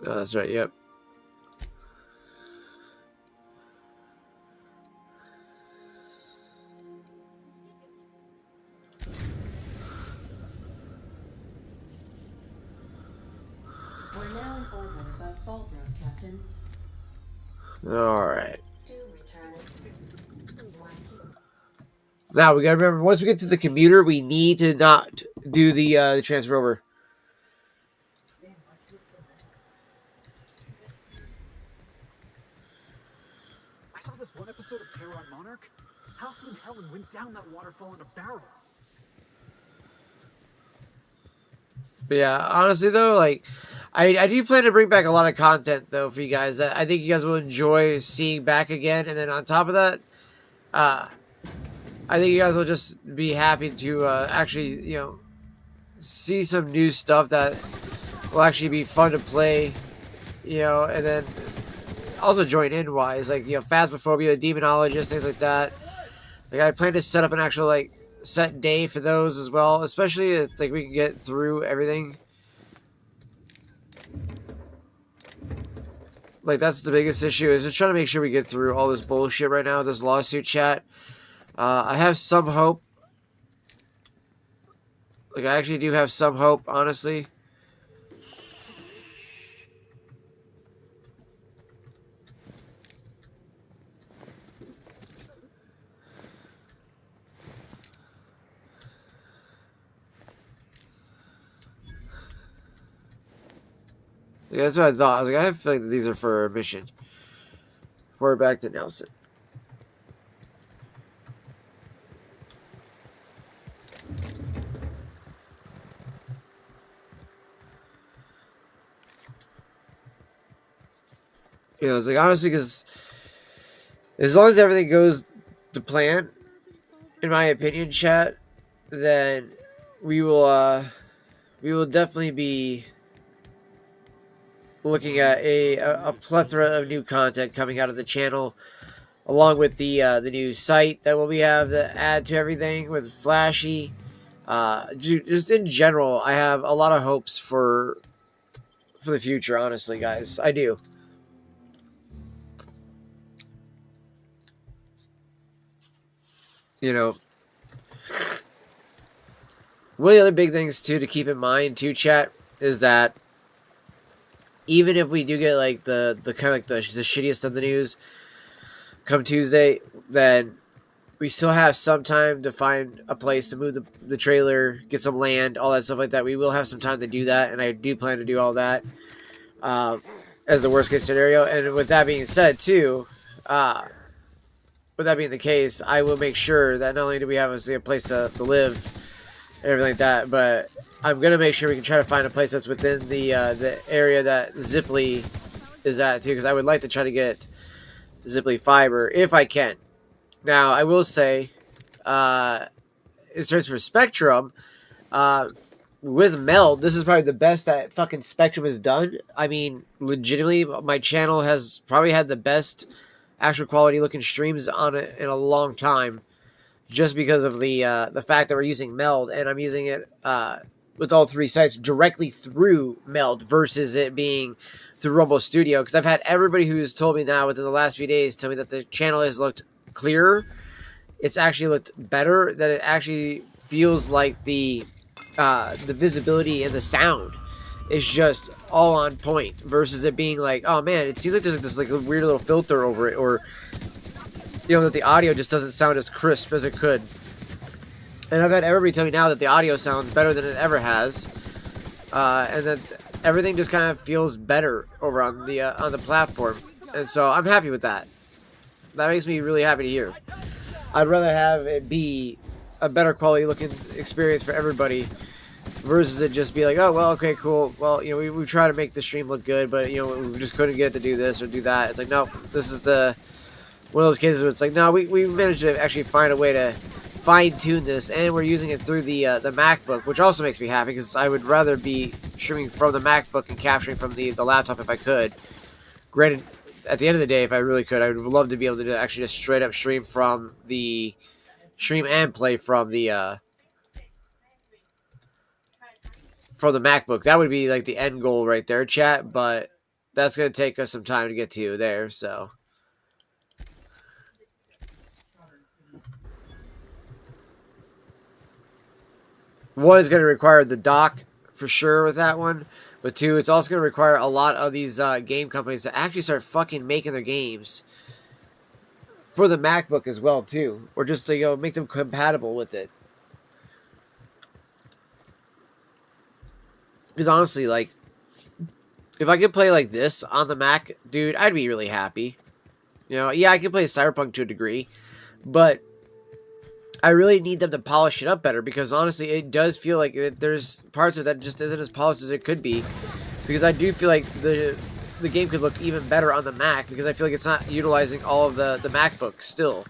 Oh, that's right, yep. We're now in orbit above Fallbrook, Captain. Alright. Do return. Now, we gotta remember, once we get to the commuter, we need to not do the transfer over. I saw this one episode of Terror on Monarch. Halcyon and Helen went down that waterfall in a barrel. But yeah, honestly though, like, I do plan to bring back a lot of content though for you guys that I think you guys will enjoy seeing back again. And then on top of that, I think you guys will just be happy to actually, you know, see some new stuff that will actually be fun to play, you know, and then also join in wise, like, you know, Phasmophobia, Demonologist, things like that. Like, I plan to set up an actual, like, set day for those as well, especially if, like, we can get through everything. Like, that's the biggest issue, is just trying to make sure we get through all this bullshit right now, this lawsuit chat. I have some hope. Like, I actually do have some hope, honestly. Yeah, that's what I thought. I was like, I have a feeling that these are for a mission. We're back to Nelson. You know, it's like, honestly, because as long as everything goes to plan, in my opinion, chat, then we will definitely be looking at a plethora of new content coming out of the channel, along with the new site that we have to add to everything with Flashy. Just in general, I have a lot of hopes for the future, honestly, guys. I do. You know, one of the other big things too to keep in mind too, chat, is that even if we do get like the kind of like the shittiest of the news come Tuesday, then we still have some time to find a place to move the trailer, get some land, all that stuff like that. We will have some time to do that, and I do plan to do all that as the worst case scenario. And with that being said too, with that being the case, I will make sure that not only do we have a place to live and everything like that, but I'm gonna make sure we can try to find a place that's within the area that Ziply is at too, because I would like to try to get Ziply fiber if I can. Now, I will say, in terms for Spectrum, with Meld, this is probably the best that fucking Spectrum has done. I mean, legitimately, my channel has probably had the best actual quality looking streams on it in a long time, just because of the fact that we're using Meld, and I'm using it with all three sites directly through Meld versus it being through Rumble Studio. Because I've had everybody who's told me now within the last few days tell me that the channel has looked clearer. It's actually looked better. That it actually feels like the visibility and the sound is just all on point versus it being like, oh man, it seems like there's this like a weird little filter over it, or that the audio just doesn't sound as crisp as it could. And I've had everybody tell me now that the audio sounds better than it ever has, and that everything just kind of feels better over on the platform. And so I'm happy with that. That makes me really happy to hear. I'd rather have it be a better quality looking experience for everybody versus it just be like, oh, well, okay, cool. Well, we try to make the stream look good, but, we just couldn't get to do this or do that. It's like, no, this is one of those cases where it's like, no, we managed to actually find a way to fine-tune this, and we're using it through the MacBook, which also makes me happy, because I would rather be streaming from the MacBook and capturing from the laptop if I could. Granted, at the end of the day, if I really could, I would love to be able to actually just straight up stream from the and play from the MacBook. That would be like the end goal right there, chat, but that's going to take us some time to get to there, so. One is going to require the dock for sure with that one, but two, it's also going to require a lot of these game companies to actually start fucking making their games for the MacBook as well too, or just to make them compatible with it. Because honestly, like, if I could play like this on the Mac, dude, I'd be really happy. Yeah, I can play Cyberpunk to a degree, but I really need them to polish it up better, because honestly, it does feel like there's parts of that just isn't as polished as it could be. Because I do feel like the game could look even better on the Mac, because I feel like it's not utilizing all of the MacBook still.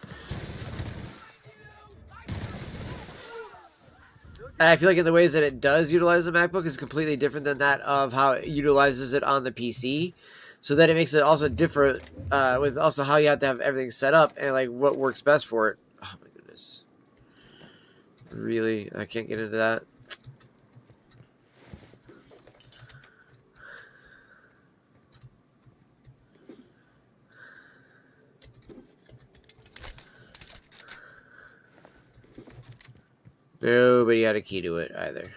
And I feel like in the ways that it does utilize the MacBook is completely different than that of how it utilizes it on the PC. So that it makes it also different with also how you have to have everything set up and like what works best for it. Oh my goodness. Really? I can't get into that. Nobody had a key to it either.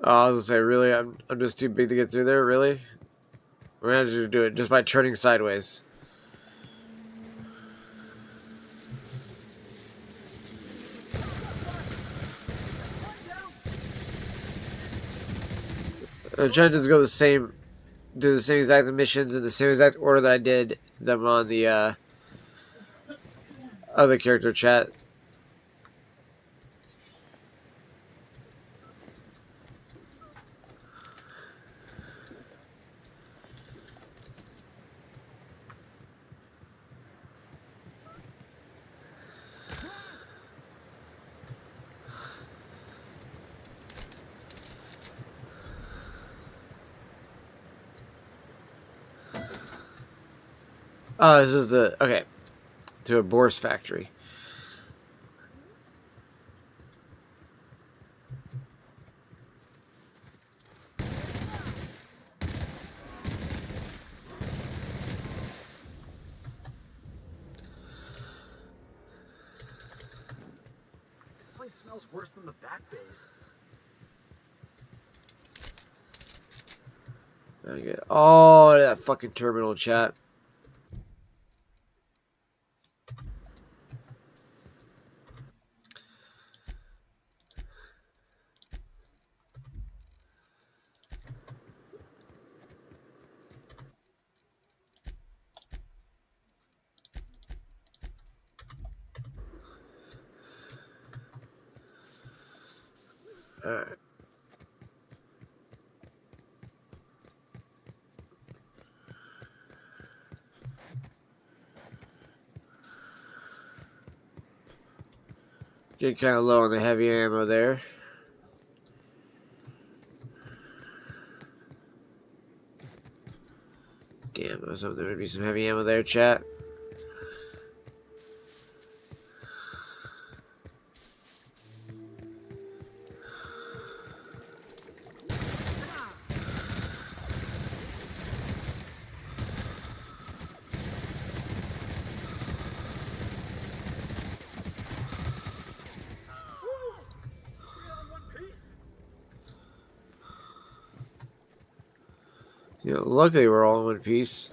Oh, I was gonna say, really? I'm just too big to get through there, really? We're gonna have to do it just by turning sideways. I'm trying to just go do the same exact missions in the same exact order that I did them on the other character chat. Oh, this is okay. To a Boris factory. This place smells worse than the back base. Okay. Oh, that fucking terminal chat. Alright. Get kind of low on the heavy ammo there. Damn, I was hoping there would be some heavy ammo there, chat. You know, luckily we're all in one piece.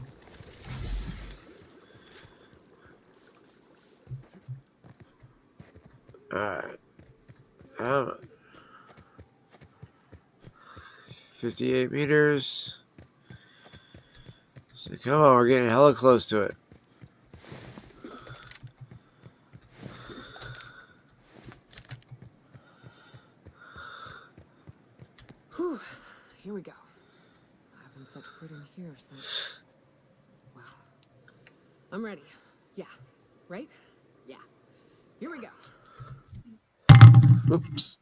Alright. 58 meters. So come on, we're getting hella close to it. Whew. Here we go. I haven't set foot in here since. Wow. I'm ready. Yeah. Right? Yeah. Here we go. Oops.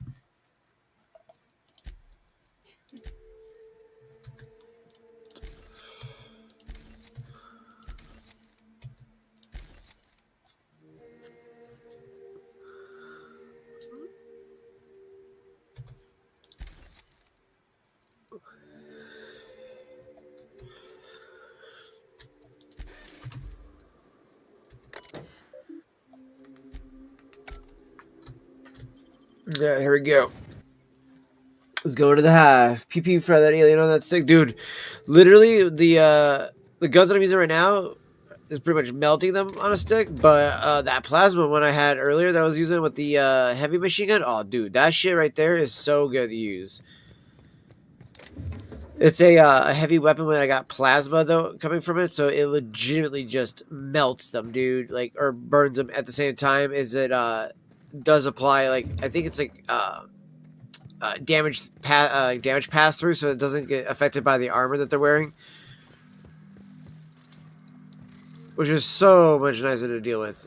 Yeah, here we go. Let's go into the hive. PP for that alien on that stick. Dude, literally, the guns that I'm using right now is pretty much melting them on a stick. But that plasma one I had earlier that I was using with the heavy machine gun, oh, dude, that shit right there is so good to use. It's a heavy weapon when I got plasma, though, coming from it. So it legitimately just melts them, dude. Like, or burns them at the same time as it does apply, like, I think it's like damage pass through, so it doesn't get affected by the armor that they're wearing, which is so much nicer to deal with.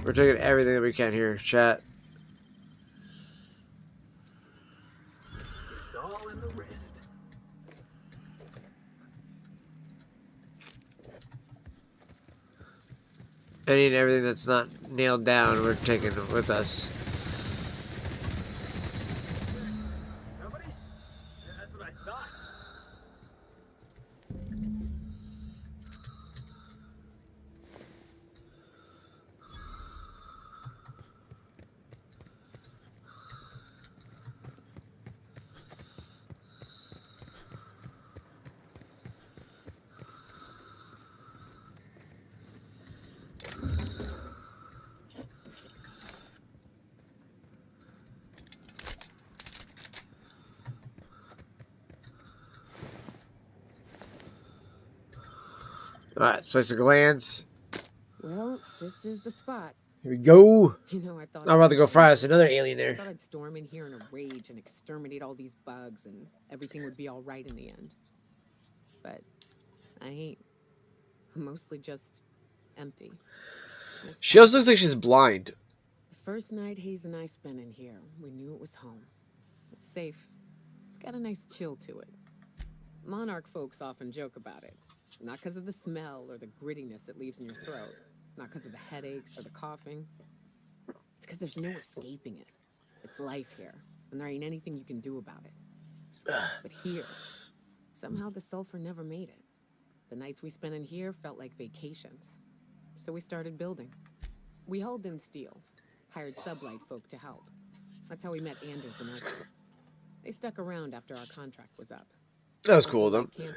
We're taking everything that we can here, chat. It's all in the wrist. Any and everything that's not nailed down, we're taking with us. Nobody? That's what I thought. Alright, let's place a glance. Well, this is the spot. Here we go. You know, I thought I'm about to go fry us another alien I there. thought I'd storm in here in a rage and exterminate all these bugs and everything would be all right in the end. But I ain't. I'm mostly just empty. She also looks like she's blind. The first night Hayes and I spent in here, we knew it was home. It's safe. It's got a nice chill to it. Monarch folks often joke about it. Not because of the smell or the grittiness it leaves in your throat. Not because of the headaches or the coughing. It's because there's no escaping it. It's life here, and there ain't anything you can do about it. But here, somehow the sulfur never made it. The nights we spent in here felt like vacations. So we started building. We hauled in steel, hired sublight folk to help. That's how we met Anders and Archie. They stuck around after our contract was up. That was cool, though. Camping.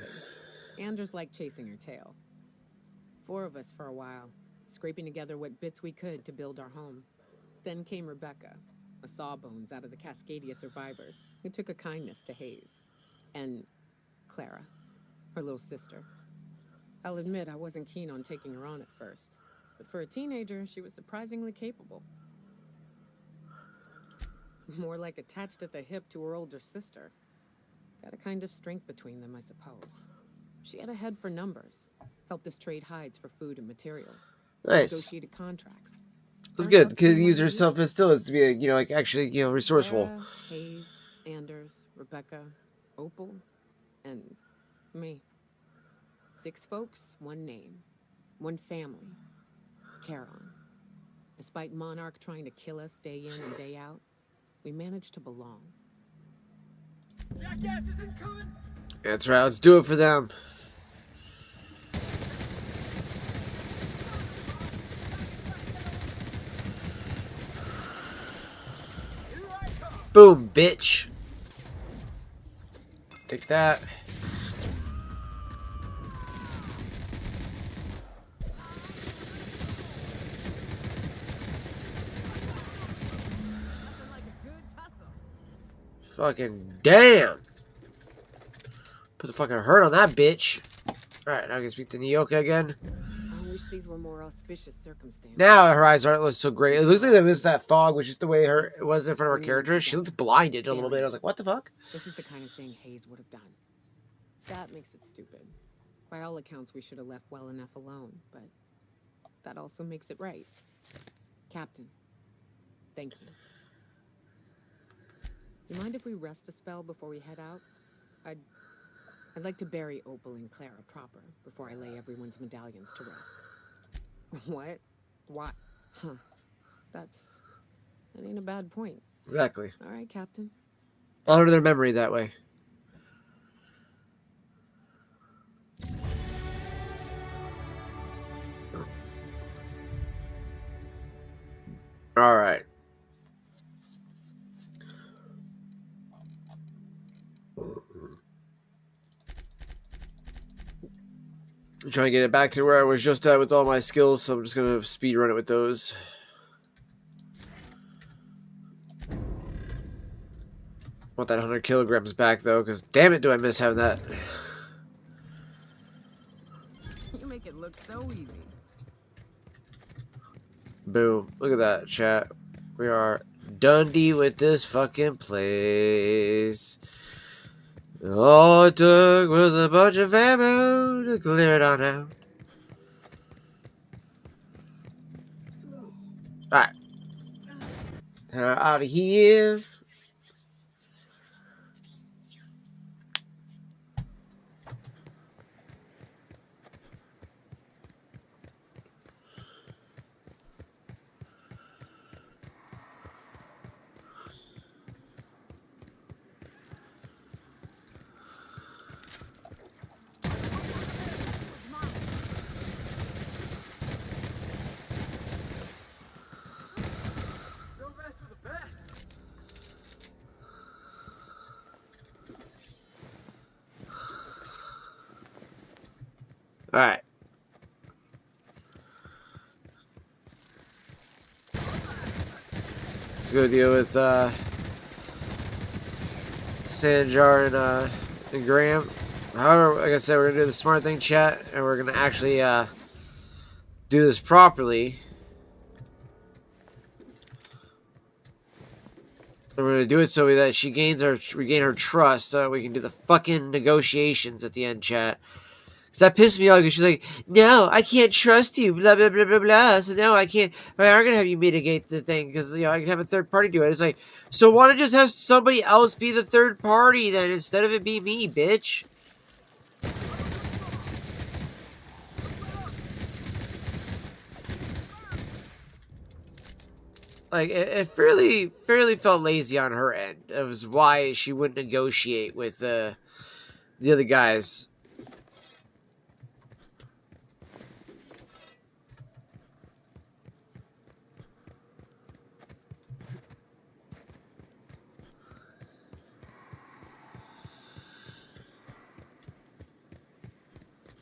Anders liked chasing her tail. 4 of us for a while, scraping together what bits we could to build our home. Then came Rebecca, a sawbones out of the Cascadia survivors, who took a kindness to Hayes. And Clara, her little sister. I'll admit I wasn't keen on taking her on at first. But for a teenager, she was surprisingly capable. More like attached at the hip to her older sister. Got a kind of strength between them, I suppose. She had a head for numbers. Helped us trade hides for food and materials. Nice. Negotiated contracts. That's good. Could use herself as still to be a, you know, like actually, you know, resourceful. Sarah, Hayes, Anders, Rebecca, Opal, and me. 6 folks, 1 name, 1 family. Charon. Despite Monarch trying to kill us day in and day out, we managed to belong. Jackass isn't coming. That's right. Let's do it for them. Boom, bitch. Take that. Fucking damn. Put the fucking hurt on that bitch. Alright, now I can speak to Nyoka again. I wish these were more auspicious circumstances. Now her eyes aren't so great. It looks like there is that fog, which is the way it was in front of her character. She looks blinded a little bit. I was like, what the fuck? This is the kind of thing Hayes would have done. That makes it stupid. By all accounts, we should have left well enough alone, but that also makes it right. Captain, thank you. You mind if we rest a spell before we head out? I'd like to bury Opal and Clara proper before I lay everyone's medallions to rest. What? Why? Huh. That ain't a bad point. Exactly. All right, Captain. Honor their memory that way. All right. I'm trying to get it back to where I was just at with all my skills, so I'm just going to speed run it with those. Want that 100 kilograms back, though, because damn it, do I miss having that. You make it look so easy. Boom. Look at that, chat. We are Dundee with this fucking place. All it took was a bunch of ammo to clear it on out. Alright. Out of here. Alright. Let's go deal with Sanjar and Graham. However, like I said, we're gonna do the smart thing, chat, and we're gonna actually do this properly. And we're gonna do it so that she regain her trust, so we can do the fucking negotiations at the end, chat. Cause that pissed me off because she's like, no, I can't trust you, blah, blah, blah, blah, blah. So no, I can't, I'm going to have you mitigate the thing because, you know, I can have a third party do it. It's like, so why don't just have somebody else be the third party then instead of it be me, bitch? Like, it fairly felt lazy on her end. It was why she wouldn't negotiate with the other guys.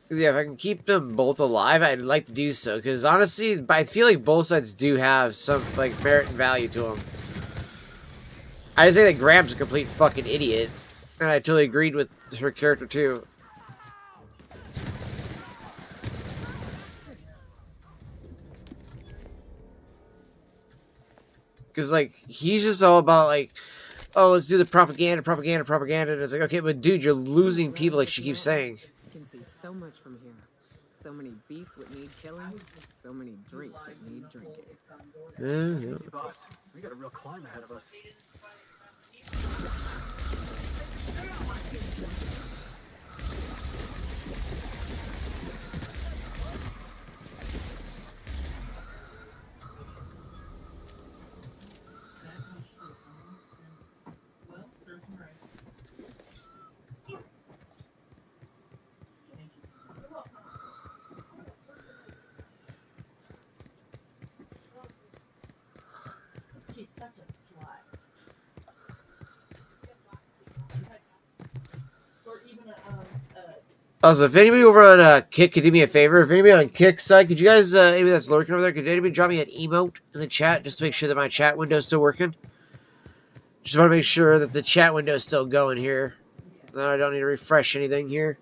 Yeah, if I can keep them both alive, I'd like to do so. Because honestly, I feel like both sides do have some like merit and value to them. I say that Graham's a complete fucking idiot, and I totally agreed with her character too. Because, like, he's just all about, like, oh, let's do the propaganda. And it's like, okay, but dude, you're losing people, like she keeps saying. You can see so much from here. So many beasts would need killing. So many drinks would need drinking. Yeah. Easy, boss. We got a real climb ahead of us. Also, if anybody over on Kick could do me a favor, if anybody on Kick's side, could you guys, anybody that's lurking over there, could anybody drop me an emote in the chat just to make sure that my chat window's still working? Just want to make sure that the chat window's still going here. No, I don't need to refresh anything here.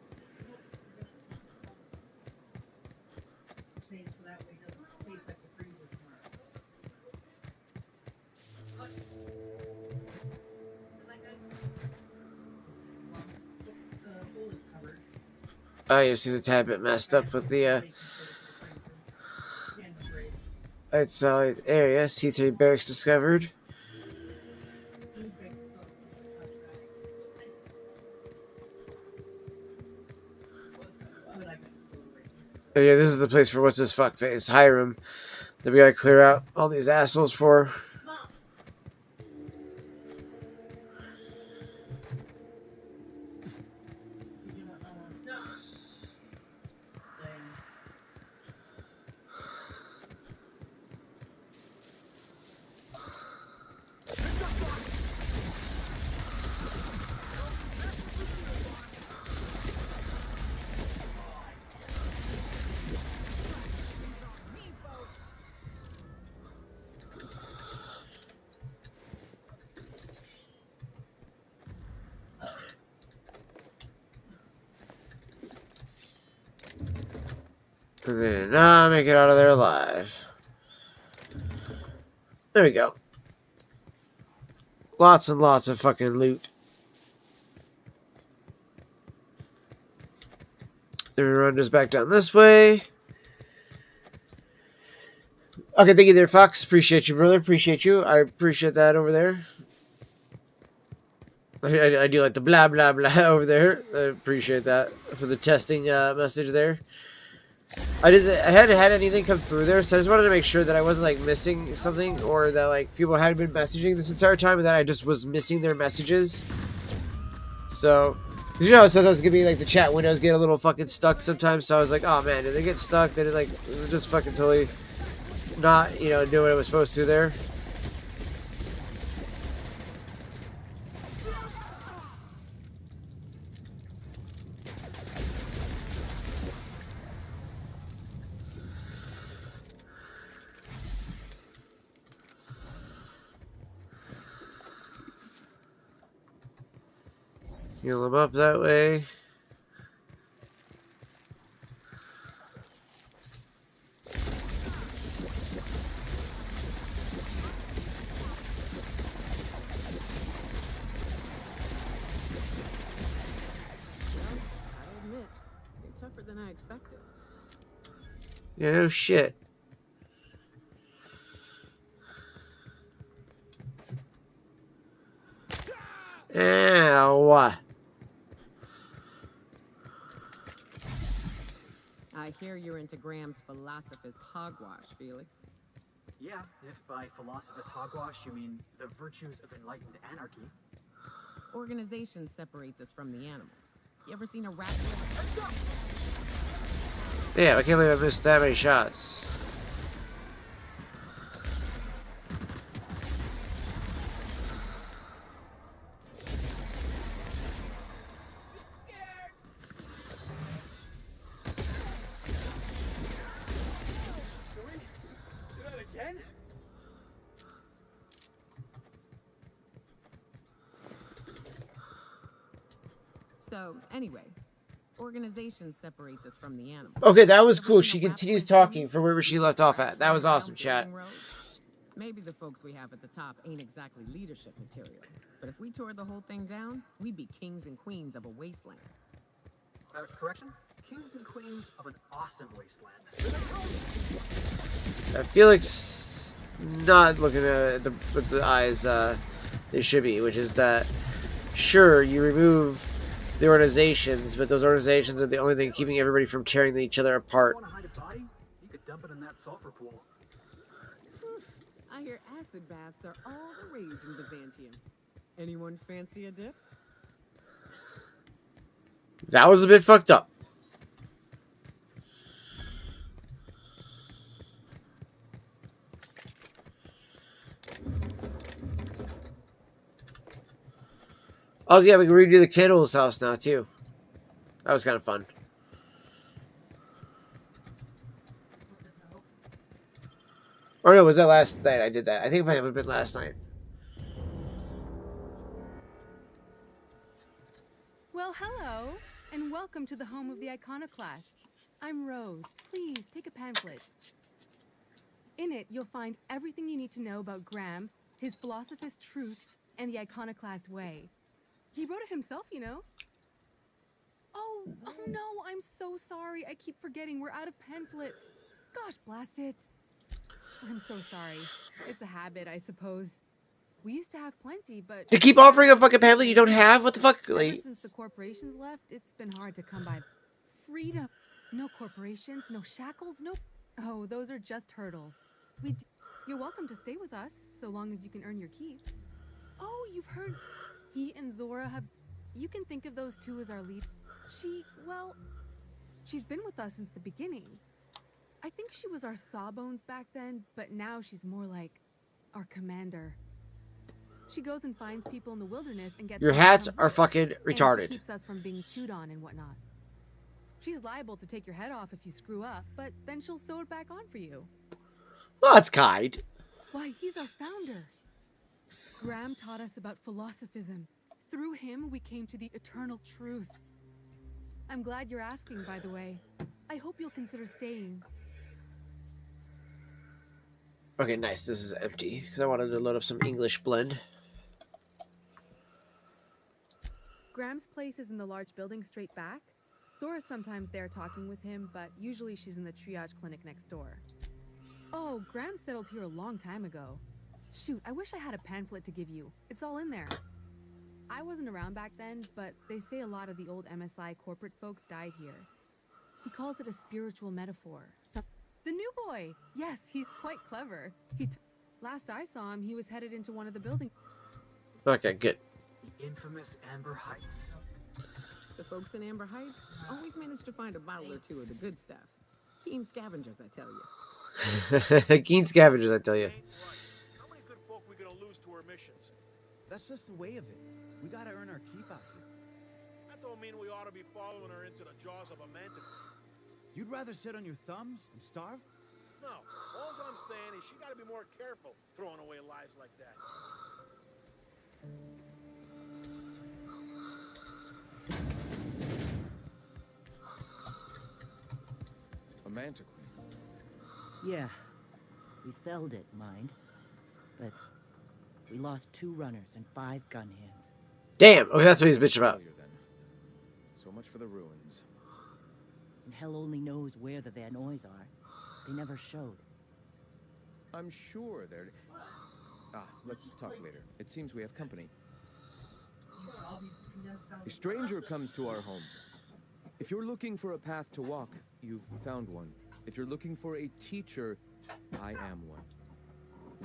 Oh, you see the tab bit messed up with the outside area. C3 barracks discovered. Oh yeah, this is the place for what's this fuckface Hiram that we gotta clear out all these assholes for. We did not make it out of there alive. There we go. Lots and lots of fucking loot. Then we run just back down this way. Okay, thank you there, Fox. Appreciate you, brother. Appreciate you. I appreciate that over there. I do like the blah, blah, blah over there. I appreciate that for the testing message there. I hadn't had anything come through there, so I just wanted to make sure that I wasn't like missing something, or that like people hadn't been messaging this entire time, and that I just was missing their messages. So, cause you know, sometimes it can be like the chat windows get a little fucking stuck sometimes. So I was like, oh man, did they get stuck? Did it like just fucking totally not, you know, do what it was supposed to there? Heal them up that way. Tougher than I expected. Yeah, no shit. Ow. I hear you're into Graham's Philosophist hogwash, Felix. Yeah, if by philosophist hogwash you mean the virtues of enlightened anarchy. Organization separates us from the animals. You ever seen a rat? Damn, I can't believe I missed that many shots. So, anyway, organization separates us from the animals. Okay, that was cool. She continues talking from wherever she left off at. That was awesome, chat. Maybe the folks we have at the top ain't exactly leadership material, but if we tore the whole thing down, we'd be kings and queens of a wasteland. Correction? Kings and queens of an awesome wasteland. Felix not looking at it with the eyes they should be, which is that, sure, you remove the organizations, but those organizations are the only thing keeping everybody from tearing each other apart. Want to hide a body? You could dump it in that sulfur pool. I hear acid baths are all the rage in Byzantium. Anyone fancy a dip? That was a bit fucked up. Oh yeah, we can redo the Candle's house now too. That was kind of fun. Or no, was that last night I did that? I think it might have been last night. Well, hello, and welcome to the home of the Iconoclasts. I'm Rose. Please, take a pamphlet. In it, you'll find everything you need to know about Graham, his Philosophist truths, and the Iconoclast way. He wrote it himself, you know. Oh no, I'm so sorry. I keep forgetting we're out of pamphlets. Gosh, blast it. I'm so sorry. It's a habit, I suppose. We used to have plenty, but... To keep offering a fucking pamphlet you don't have? What the fuck? Ever Like... since the corporations left, it's been hard to come by. Freedom. No corporations, no shackles, no... Oh, those are just hurdles. You're welcome to stay with us, so long as you can earn your keep. Oh, you've heard... He and Zora have... You can think of those two as our lead. She's been with us since the beginning. I think she was our sawbones back then, but now she's more like our commander. She goes and finds people in the wilderness and gets... Your them hats out. are fucking retarded. And she keeps us from being chewed on and whatnot. She's liable to take your head off if you screw up, but then she'll sew it back on for you. Well, that's kind. Why, he's our founder. Graham taught us about philosophism. Through him, we came to the eternal truth. I'm glad you're asking, by the way. I hope you'll consider staying. Okay, nice. This is empty, because I wanted to load up some English blend. Graham's place is in the large building straight back. Zora's sometimes there talking with him, but usually she's in the triage clinic next door. Oh, Graham settled here a long time ago. Shoot, I wish I had a pamphlet to give you. It's all in there. I wasn't around back then, but they say a lot of the old MSI corporate folks died here. He calls it a spiritual metaphor. The new boy! Yes, he's quite clever. Last I saw him, he was headed into one of the buildings. Okay, good. The infamous Amber Heights. The folks in Amber Heights always manage to find a bottle or two of the good stuff. Keen scavengers, I tell you. Keen scavengers, I tell you. How many good folk we gonna lose to our missions? That's just the way of it. We gotta earn our keep out here. That don't mean we ought to be following her into the jaws of a manticore. You'd rather sit on your thumbs and starve? No, all I'm saying is she gotta be more careful throwing away lives like that. A manticore. Yeah, we felled it, mind. But we lost 2 runners and 5 gun hands. Damn, okay, that's what he's bitching about. So much for the ruins. And hell only knows where the Van Oys are. They never showed. I'm sure they're... let's talk later. It seems we have company. A stranger comes to our home. If you're looking for a path to walk, you've found one. If you're looking for a teacher, I am one.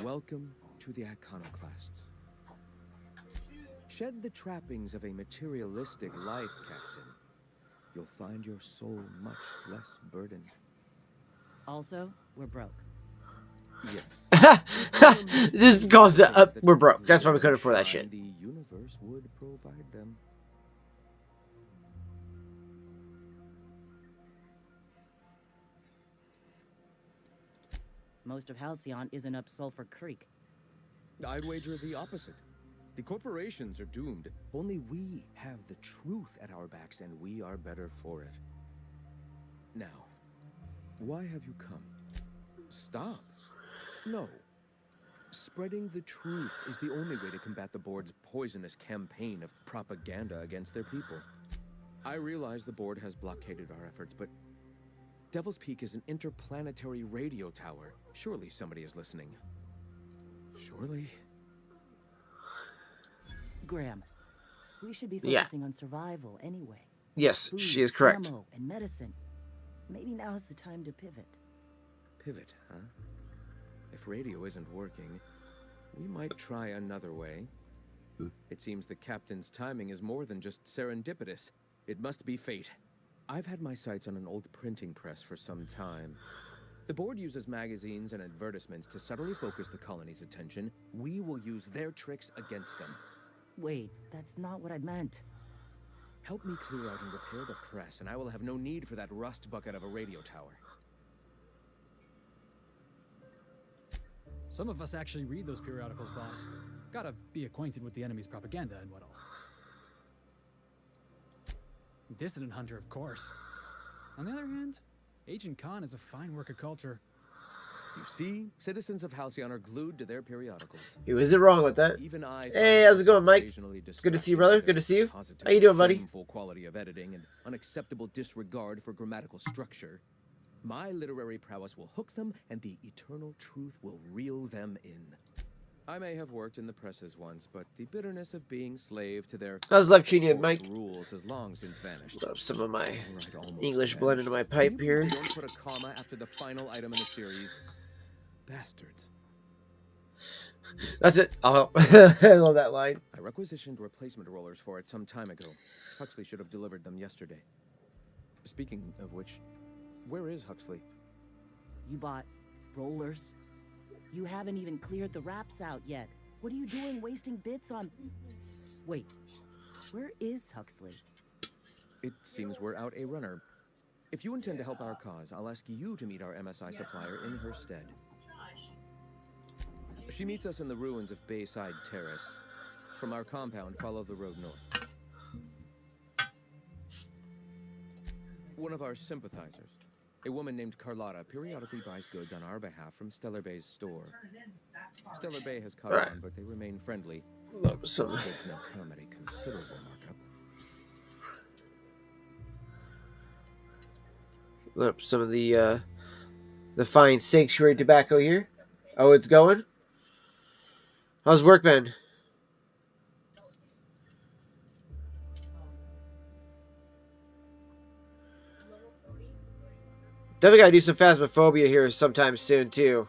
Welcome to the Iconoclasts. Shed the trappings of a materialistic life, Captain. You'll find your soul much less burdened. Also, we're broke. Yes. This calls the we're broke. That's why we couldn't afford that shit. The universe would provide them. Most of Halcyon isn't up Sulphur Creek. I'd wager the opposite. The corporations are doomed. Only we have the truth at our backs, and we are better for it. Now, why have you come? Stop. No. Spreading the truth is the only way to combat the board's poisonous campaign of propaganda against their people. I realize the board has blockaded our efforts, but Devil's Peak is an interplanetary radio tower. Surely somebody is listening. Surely? Graham, we should be Yeah. focusing on survival anyway. Yes, Food, she is correct. ammo, and medicine. Maybe now's the time to pivot. Pivot, huh? If radio isn't working, we might try another way. It seems the captain's timing is more than just serendipitous. It must be fate. I've had my sights on an old printing press for some time. The board uses magazines and advertisements to subtly focus the colony's attention. We will use their tricks against them. Wait, that's not what I meant. Help me clear out and repair the press, and I will have no need for that rust bucket of a radio tower. Some of us actually read those periodicals, boss. Gotta be acquainted with the enemy's propaganda and what all. Dissident Hunter, of course. On the other hand, Agent Khan is a fine work of culture. You see, citizens of Halcyon are glued to their periodicals. He wasn't wrong with that. Even I Hey, how's it going, Mike? occasionally Good to see you, brother. Good to see you. positive, How you doing, buddy? Shameful quality of editing and unacceptable disregard for grammatical structure. My literary prowess will hook them, and the eternal truth will reel them in. I may have worked in the presses once, but the bitterness of being slave to their How's life treating you, Mike? rules has long since vanished. Love some of my Alright, almost English vanished. blend into my Can pipe you believe here. They don't put a comma after the final item in the series. Bastards. That's it. Oh, I love that line. I requisitioned replacement rollers for it some time ago. Huxley should have delivered them yesterday. Speaking of which, where is Huxley? You bought rollers? You haven't even cleared the wraps out yet. What are you doing wasting bits on... Wait, where is Huxley? It seems we're out a runner. If you intend to help our cause, I'll ask you to meet our MSI supplier in her stead. She meets us in the ruins of Bayside Terrace. From our compound, follow the road north. One of our sympathizers, a woman named Carlotta, periodically buys goods on our behalf from Stellar Bay's store. Stellar Bay has caught on, but they remain friendly. Love some. Goods now come at a considerable markup. Love some of the fine sanctuary tobacco here. Oh, it's going? How's work been? Definitely gotta do some Phasmophobia here sometime soon, too.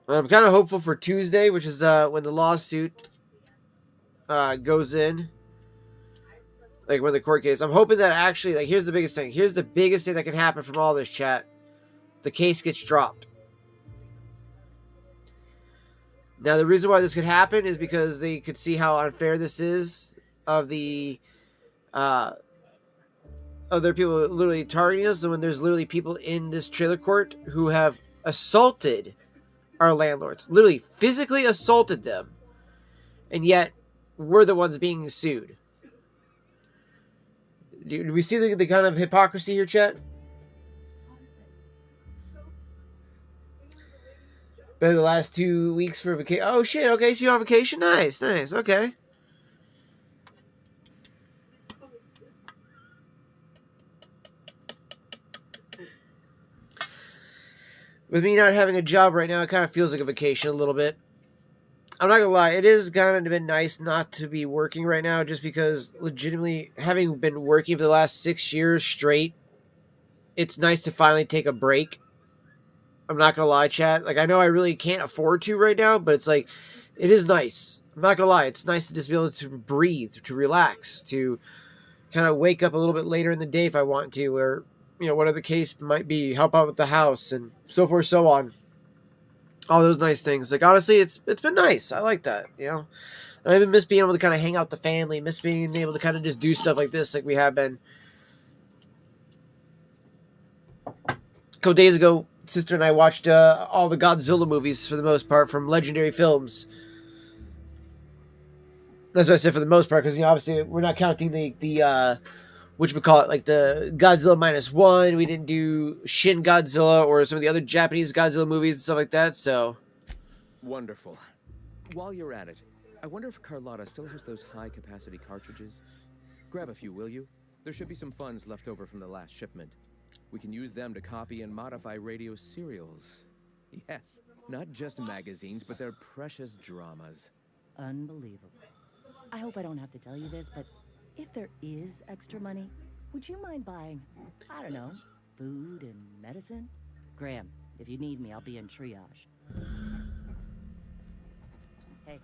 I'm kind of hopeful for Tuesday, which is when the lawsuit goes in. Like, when the court case. I'm hoping that actually, like, here's the biggest thing. Here's the biggest thing that can happen from all this, chat. The case gets dropped. Now, the reason why this could happen is because they could see how unfair this is of the... other people literally targeting us, and when there's literally people in this trailer court who have assaulted our landlords, literally physically assaulted them, and yet we're the ones being sued. Do we see the kind of hypocrisy here, chat? Been the last 2 weeks for vacation. Oh shit! Okay, so you're on vacation. Nice, nice. Okay. With me not having a job right now, it kind of feels like a vacation a little bit. I'm not gonna lie, it is kind of been nice not to be working right now, just because legitimately, having been working for the last 6 years straight, it's nice to finally take a break. I'm not gonna lie, chat. Like, I know I really can't afford to right now, but it's like, it is nice. I'm not gonna lie, it's nice to just be able to breathe, to relax, to kind of wake up a little bit later in the day if I want to, or, you know, whatever the case might be, help out with the house, and so forth, so on. All those nice things. Like, honestly, it's been nice. I like that, you know? And I've been miss being able to kind of hang out with the family, miss being able to kind of just do stuff like this, like we have been. A couple days ago, sister and I watched all the Godzilla movies, for the most part, from Legendary Films. That's what I said, for the most part, because, you know, obviously we're not counting the which we call it, like the Godzilla -1. We didn't do Shin Godzilla or some of the other Japanese Godzilla movies and stuff like that. So Wonderful. While you're at it, I wonder if Carlotta still has those high-capacity cartridges. Grab a few, will you? There should be some funds left over from the last shipment. We can use them to copy and modify radio serials. Yes, not just magazines, but their precious dramas. Unbelievable. I hope I don't have to tell you this, but if there is extra money, would you mind buying, I don't know, food and medicine? Graham, if you need me, I'll be in triage. Hey.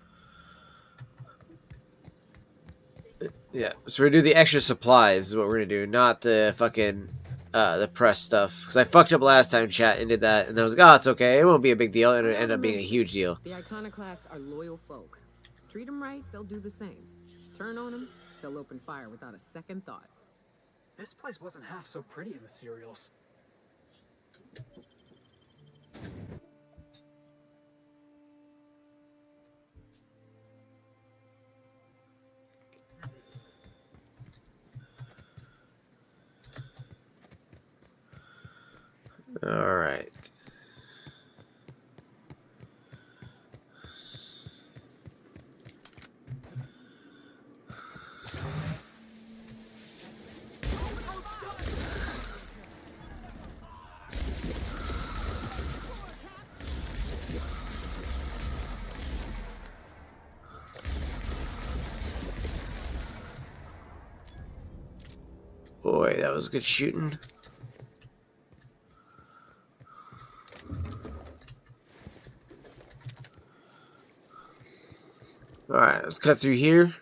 yeah, so we're gonna do the extra supplies is what we're gonna do, not the fucking the press stuff. Because I fucked up last time, chat, and did that, and I was like, oh, it's okay, it won't be a big deal, and it ended up being a huge deal. The Iconoclasts are loyal folk. Treat them right, they'll do the same. Turn on them, they'll open fire without a second thought. This place wasn't half so pretty in the serials. All right. Boy, that was good shooting. Alright, let's cut through here.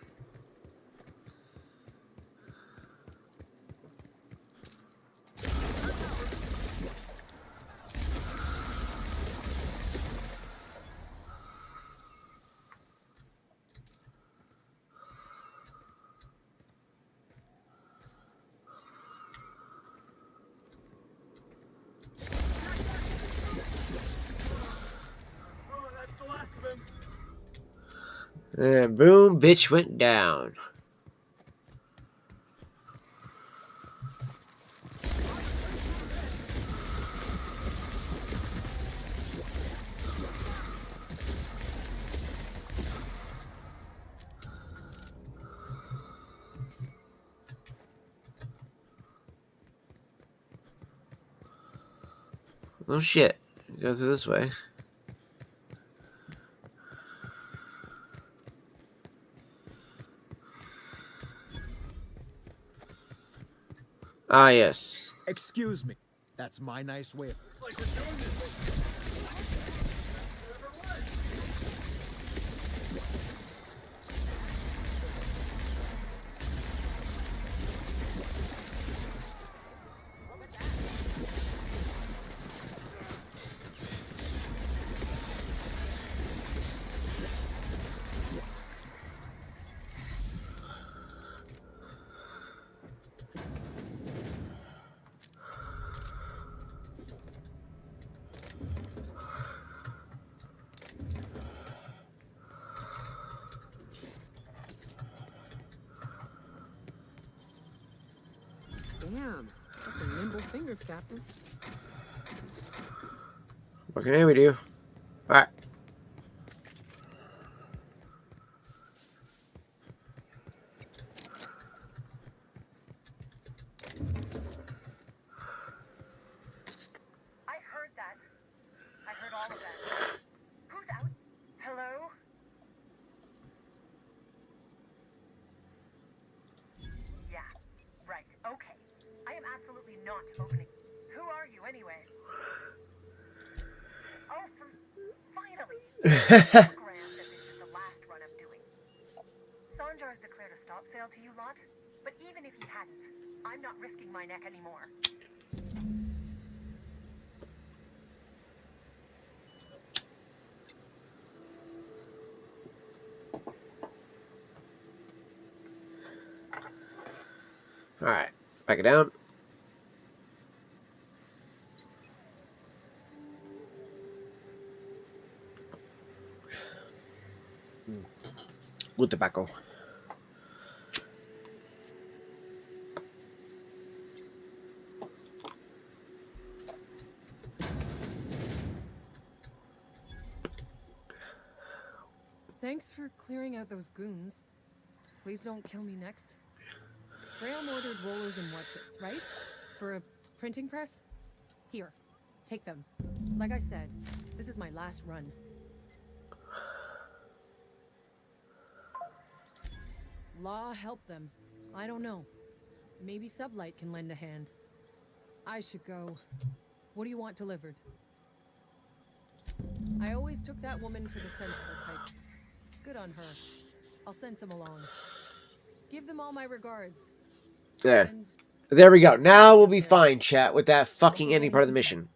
And boom, bitch went down. Oh shit, it goes this way. Ah, yes. Excuse me. That's my nice way of... Damn, that's a nimble fingers, Captain. What can we do? Alright. I heard that. I heard all of that. Who's out? Hello? Yeah, right. Okay. I am absolutely not opening. Who are you anyway? Oh, finally. Graham said this is the last run I'm doing. Sanjar's declared a stop sale to you lot, but even if he hadn't, I'm not risking my neck anymore. Alright, back it down. Good tobacco. Thanks for clearing out those goons. Please don't kill me next. Graham ordered rollers and whatsits, right? For a printing press? Here, take them. Like I said, this is my last run. Law help them. I don't know. Maybe Sublight can lend a hand. I should go. What do you want delivered? I always took that woman for the sensible type. Good on her. I'll send some along. Give them all my regards. There. There we go. Now we'll be fine, chat, with that fucking ending part of the mission.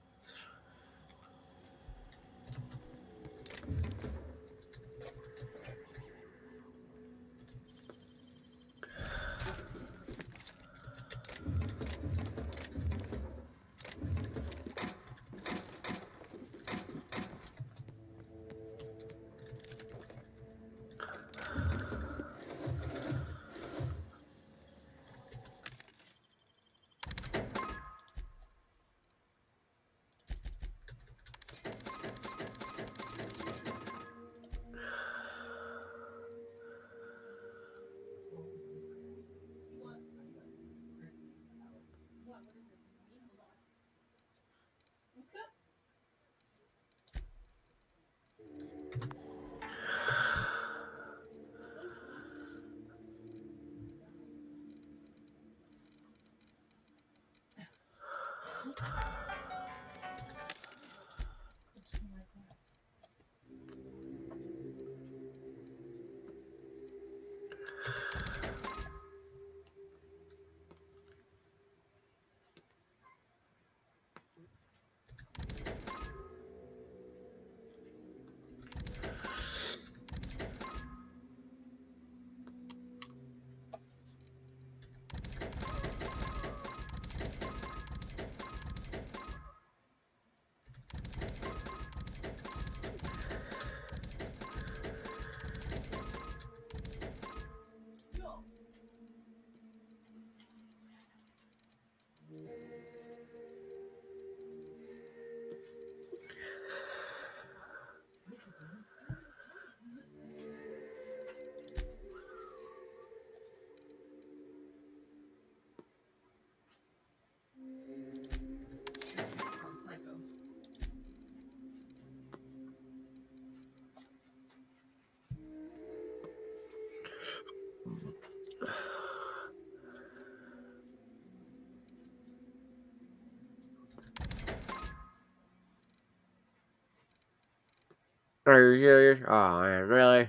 Are you serious? Oh man, really?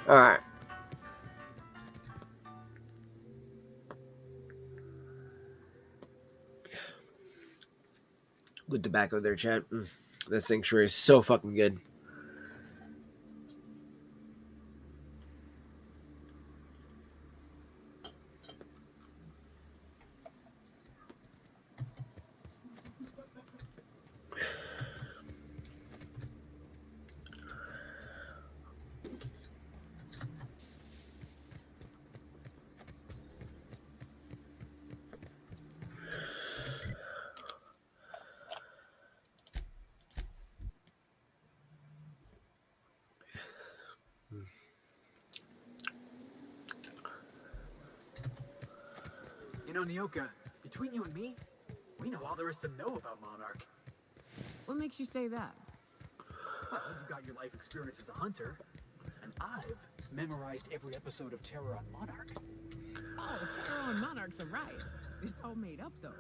All right. Good tobacco there, chat. This sanctuary is so fucking good. You know, Nyoka, between you and me, we know all there is to know about Monarch. What makes you say that? Well, you've got your life experience as a hunter, and I've memorized every episode of Terror on Monarch. Oh, Terror on Monarch's a riot. It's all made up, though.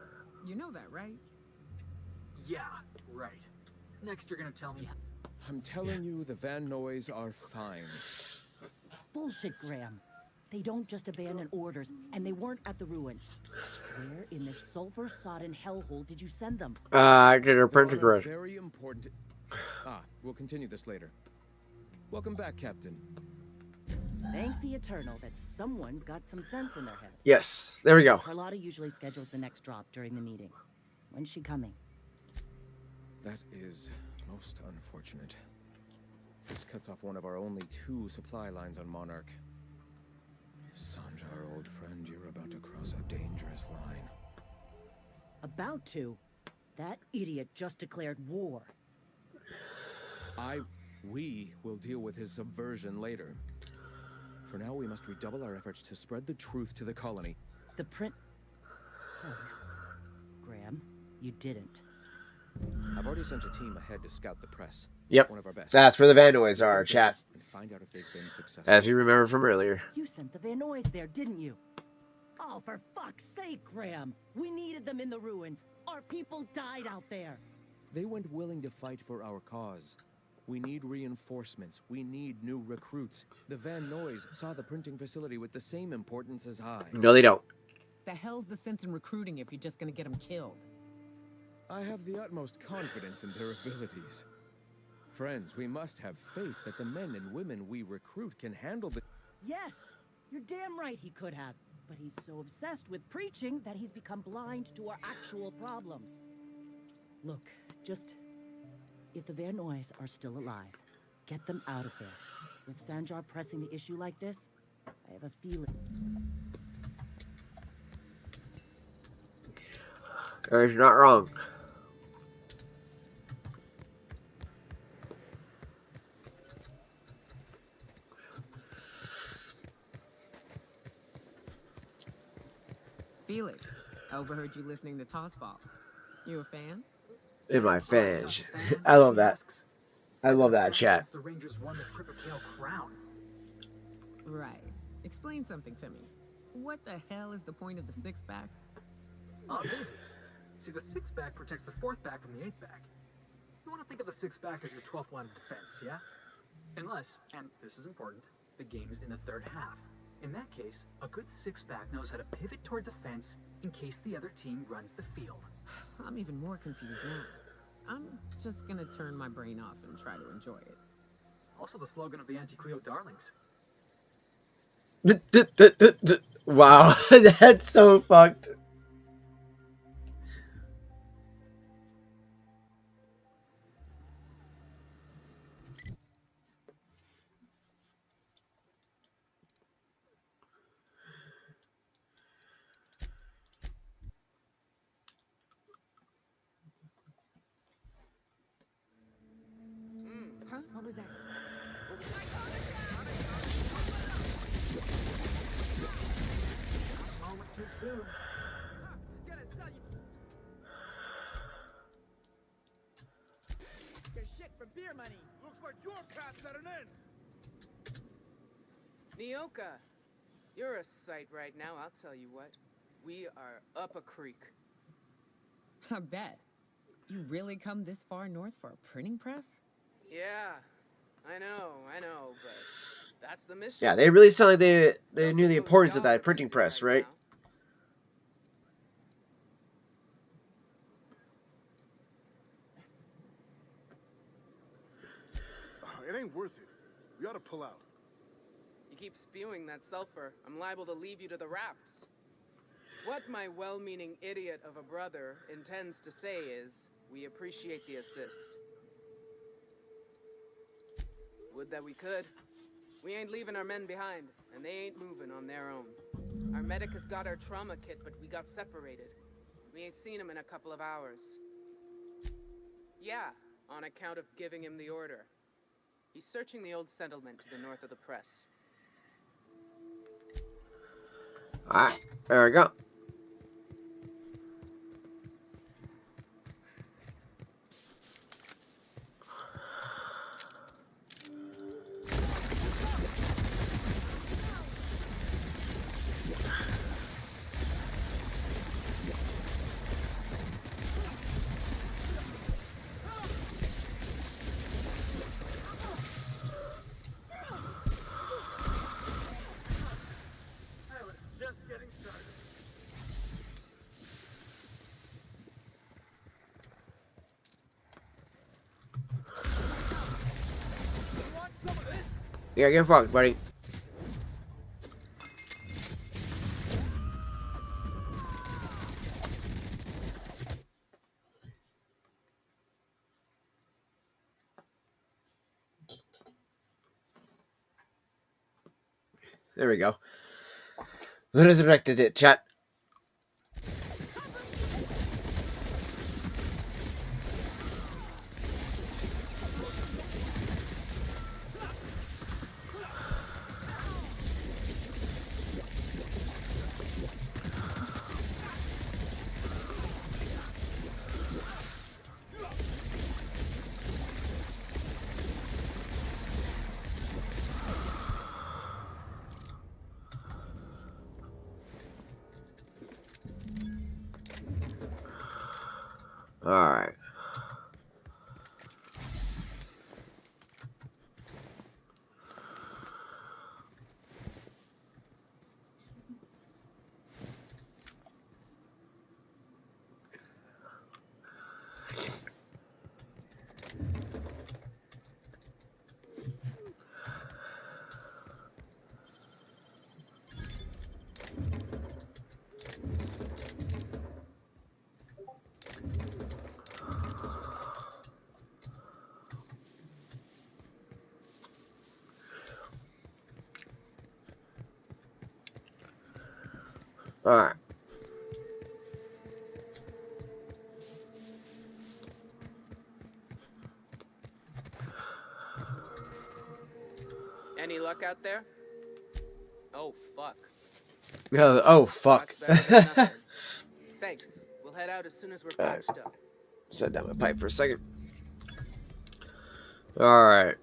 You know that, right? Yeah, right. Next, you're gonna tell me. I'm telling you, the Van Noys are fine. Bullshit, Graham. They don't just abandon orders, and they weren't at the ruins. Where in this sulfur-sodden hellhole did you send them? I did a printing They're on press. Very important. We'll continue this later. Welcome back, Captain. Thank the Eternal that someone's got some sense in their head. Yes, there we go. Carlotta usually schedules the next drop during the meeting. When's she coming? That is most unfortunate. This cuts off one of our only 2 supply lines on Monarch. Sanja, our old friend, you're about to cross a dangerous line. About to? That idiot just declared war. We will deal with his subversion later. For now, we must redouble our efforts to spread the truth to the colony. The print... Oh. Graham, you didn't. I've already sent a team ahead to scout the press. Yep. One of our best. That's where the Van Noys are, chat. And find out if they've been successful. As you remember from earlier. You sent the Van Noys there, didn't you? Oh, for fuck's sake, Graham! We needed them in the ruins. Our people died out there. They went willing to fight for our cause. We need reinforcements. We need new recruits. The Van Noys saw the printing facility with the same importance as I. No, they don't. The hell's the sense in recruiting if you're just gonna get them killed? I have the utmost confidence in their abilities. Friends, we must have faith that the men and women we recruit can handle the... Yes, you're damn right he could have. But he's so obsessed with preaching that he's become blind to our actual problems. Look, just... If the Van Noys are still alive, get them out of there. With Sanjar pressing the issue like this, I have a feeling... You're not wrong. Felix, I overheard you listening to Tossball. You a fan? In my fans. I love that. I love that chat. The Rangers won the Triple Kale crown. Right. Explain something to me. What the hell is the point of the 6-back? Oh, it's easy. See, the 6-back protects the 4th back from the 8th back. You want to think of the 6-back as your 12th line of defense, yeah? Unless, and this is important, the game's in the 3rd half. In that case, a good 6-back knows how to pivot toward defense in case the other team runs the field. I'm even more confused now. I'm just gonna turn my brain off and try to enjoy it. Also the slogan of the Anti-Cleo Darlings. Wow, that's so fucked. Huh? What was that? Moment too soon. Get shit for beer money. Looks like your cat's at an end. Nyoka, you're a sight right now, I'll tell you what. We are up a creek. I bet. You really come this far north for a printing press? Yeah, I know, but That's the mission. Yeah, they really sound like they knew the importance of that printing press, right? It ain't worth it. We ought to pull out. You keep spewing that sulfur, I'm liable to leave you to the rafts. What my well-meaning idiot of a brother intends to say is, we appreciate the assist. Would that we could. We ain't leaving our men behind, and they ain't moving on their own. Our medic has got our trauma kit, but we got separated. We ain't seen him in a couple of hours. Yeah, on account of giving him the order. He's searching the old settlement to the north of the press. Alright, there we go. Yeah, get fucked, buddy. There we go. Resurrected it, chat. Alright. Alright. Any luck out there? Oh, fuck. Yeah, oh, fuck. Much better than nothing. Thanks. We'll head out as soon as we're patched up. Set down my pipe for a second. Alright.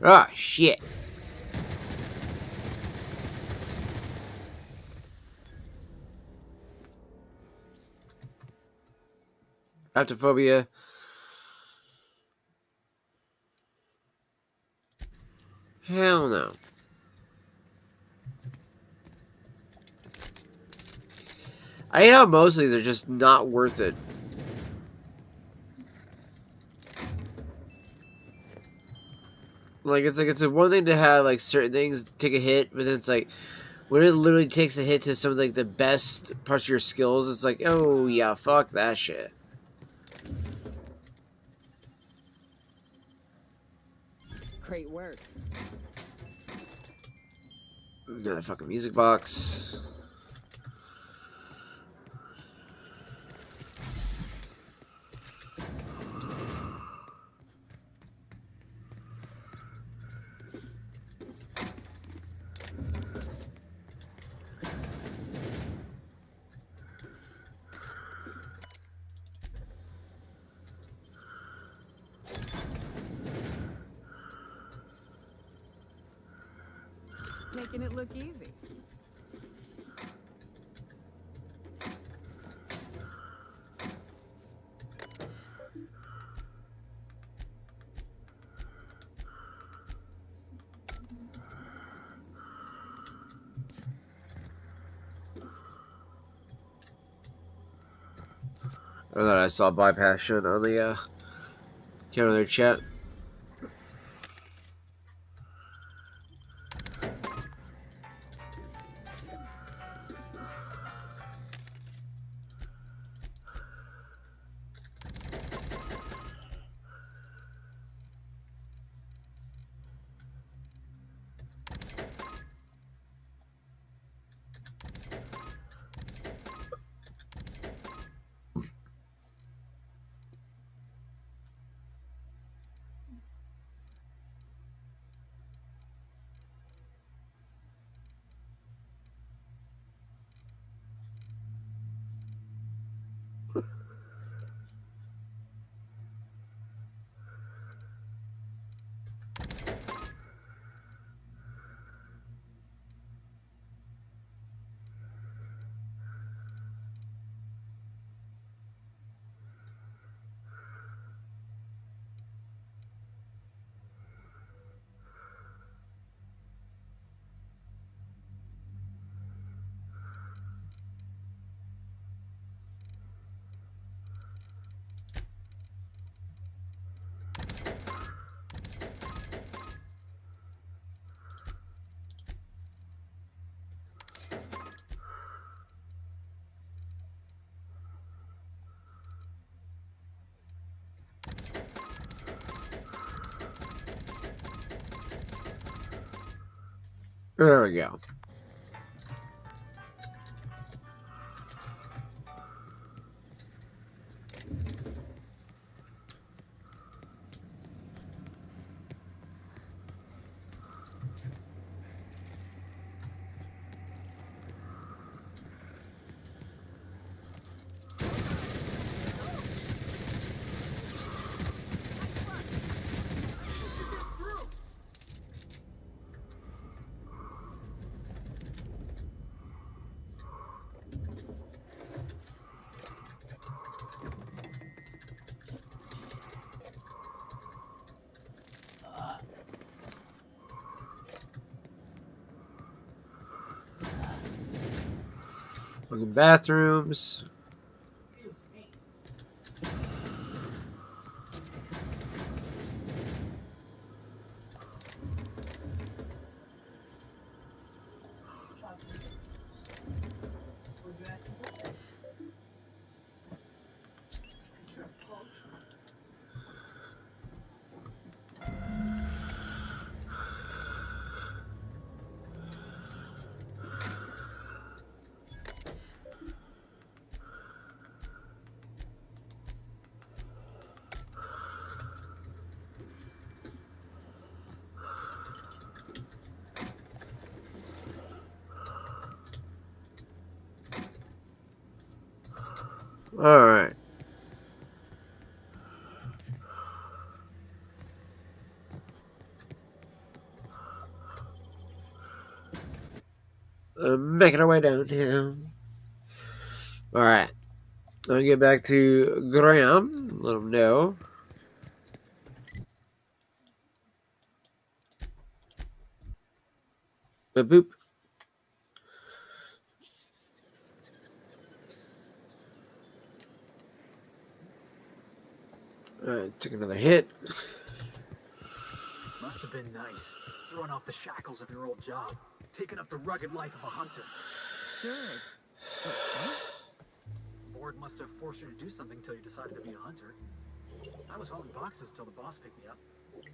Ah, shit. Aptophobia. Hell no. I hate how most of these are just not worth it. Like it's a one thing to have like certain things take a hit, but then it's like when it literally takes a hit to some of like the best parts of your skills, it's like, oh yeah, fuck that shit. Great work. Another fucking music box. Making it look easy. I thought I saw bypass shit on the counter there, chat. There we go. Fucking bathrooms. All right. Making our way downtown. All right. I'll get back to Graham. Let him know. Boop boop. Took another hit. Must have been nice, throwing off the shackles of your old job, taking up the rugged life of a hunter. Sure, The board must have forced you to do something till you decided to be a hunter. I was hauling boxes till the boss picked me up.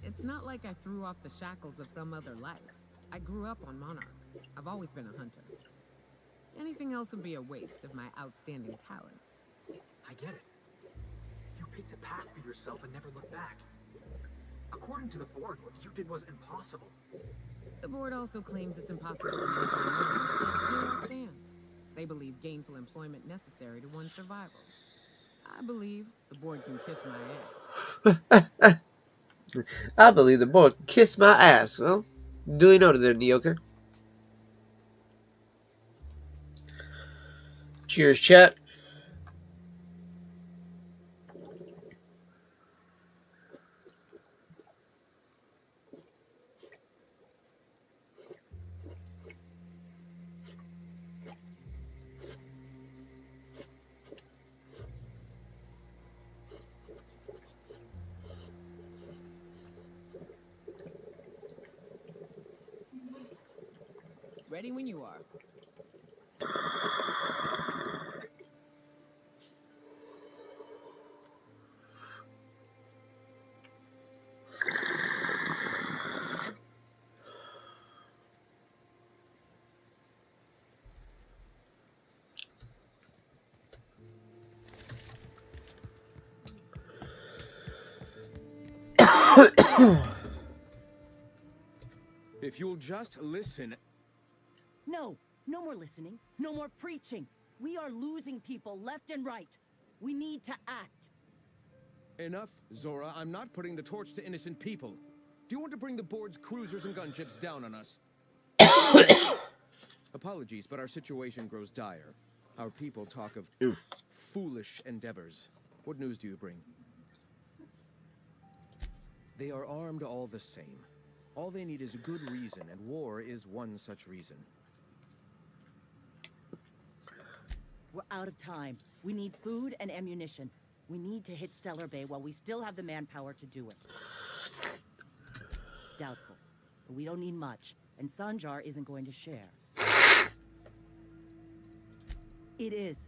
it's not like I threw off the shackles of some other life. I grew up on Monarch. I've always been a hunter. Anything else would be a waste of my outstanding talents. I get it. You picked a path for yourself and never looked back. According to the board, what you did was impossible. The board also claims it's impossible to make money, but here I stand. They believe gainful employment necessary to one's survival. I believe the board can kiss my ass. I believe the board can kiss my ass. Well, duly noted there, Nyoka. Cheers, chat. Ready when you are. If you'll just listen. No, no more listening. No more preaching. We are losing people left and right. We need to act. Enough, Zora. I'm not putting the torch to innocent people. Do you want to bring the board's cruisers and gunships down on us? Apologies, but our situation grows dire. Our people talk of foolish endeavors. What news do you bring? They are armed all the same. All they need is a good reason, and war is one such reason. We're out of time. We need food and ammunition. We need to hit Stellar Bay while we still have the manpower to do it. Doubtful. But we don't need much, and Sanjar isn't going to share. It is.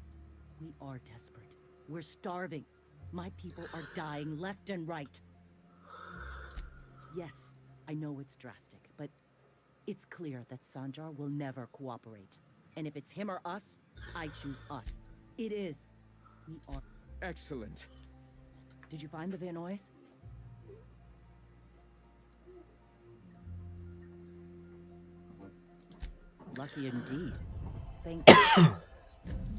We are desperate. We're starving. My people are dying left and right. Yes, I know it's drastic, but it's clear that Sanjar will never cooperate. And if it's him or us, I choose us. It is. We are. Excellent. Did you find the Vanoys? Lucky indeed. Thank you.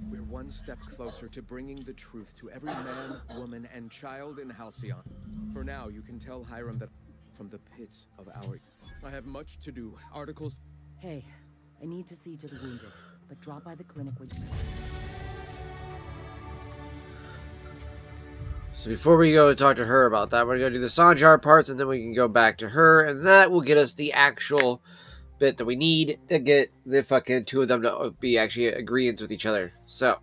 We're one step closer to bringing the truth to every man, woman, and child in Halcyon. For now, you can tell Hiram that from the pits of our... I have much to do. Articles... Hey, I need to see to the wounded, but drop by the clinic when you... So before we go and talk to her about that, we're going to do the Sanjar parts, and then we can go back to her, and that will get us the actual bit that we need to get the fucking two of them to be actually agreeing with each other. So.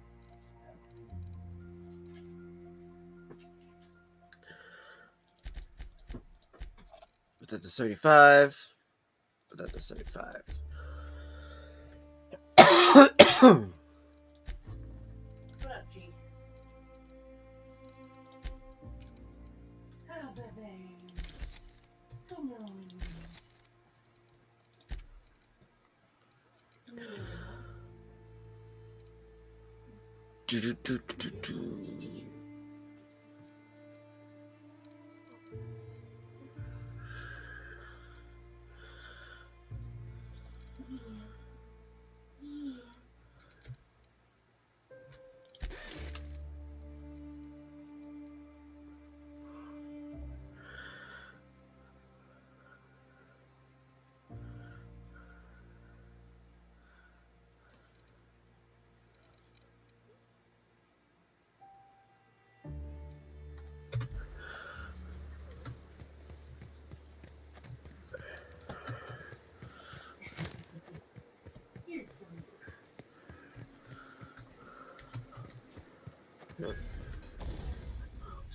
Put that to 75. Put that to 75. What up, G? Oh, baby. Come on. Do, do, do, do, do.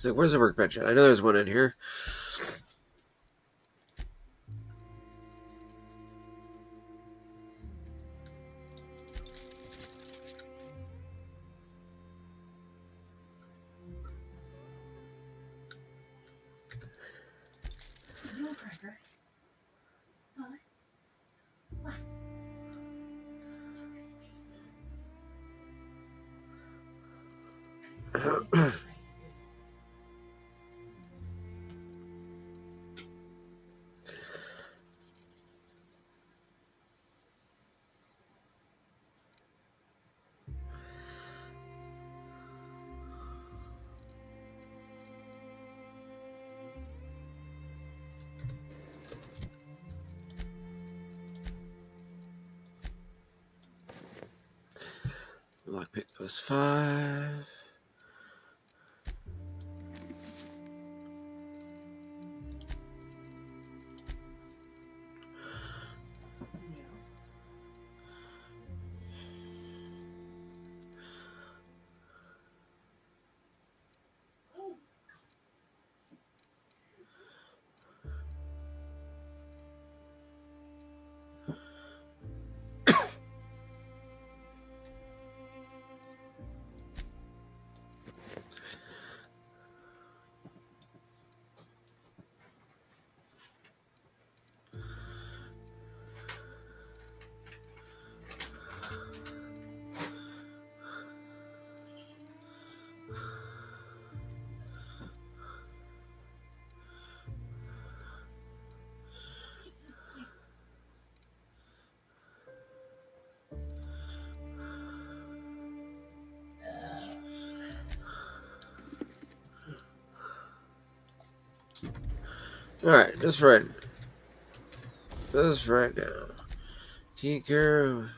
So where's the workbench at? I know there's one in here. No cracker. What? Lockpick +5. Alright, just right now. Tinker.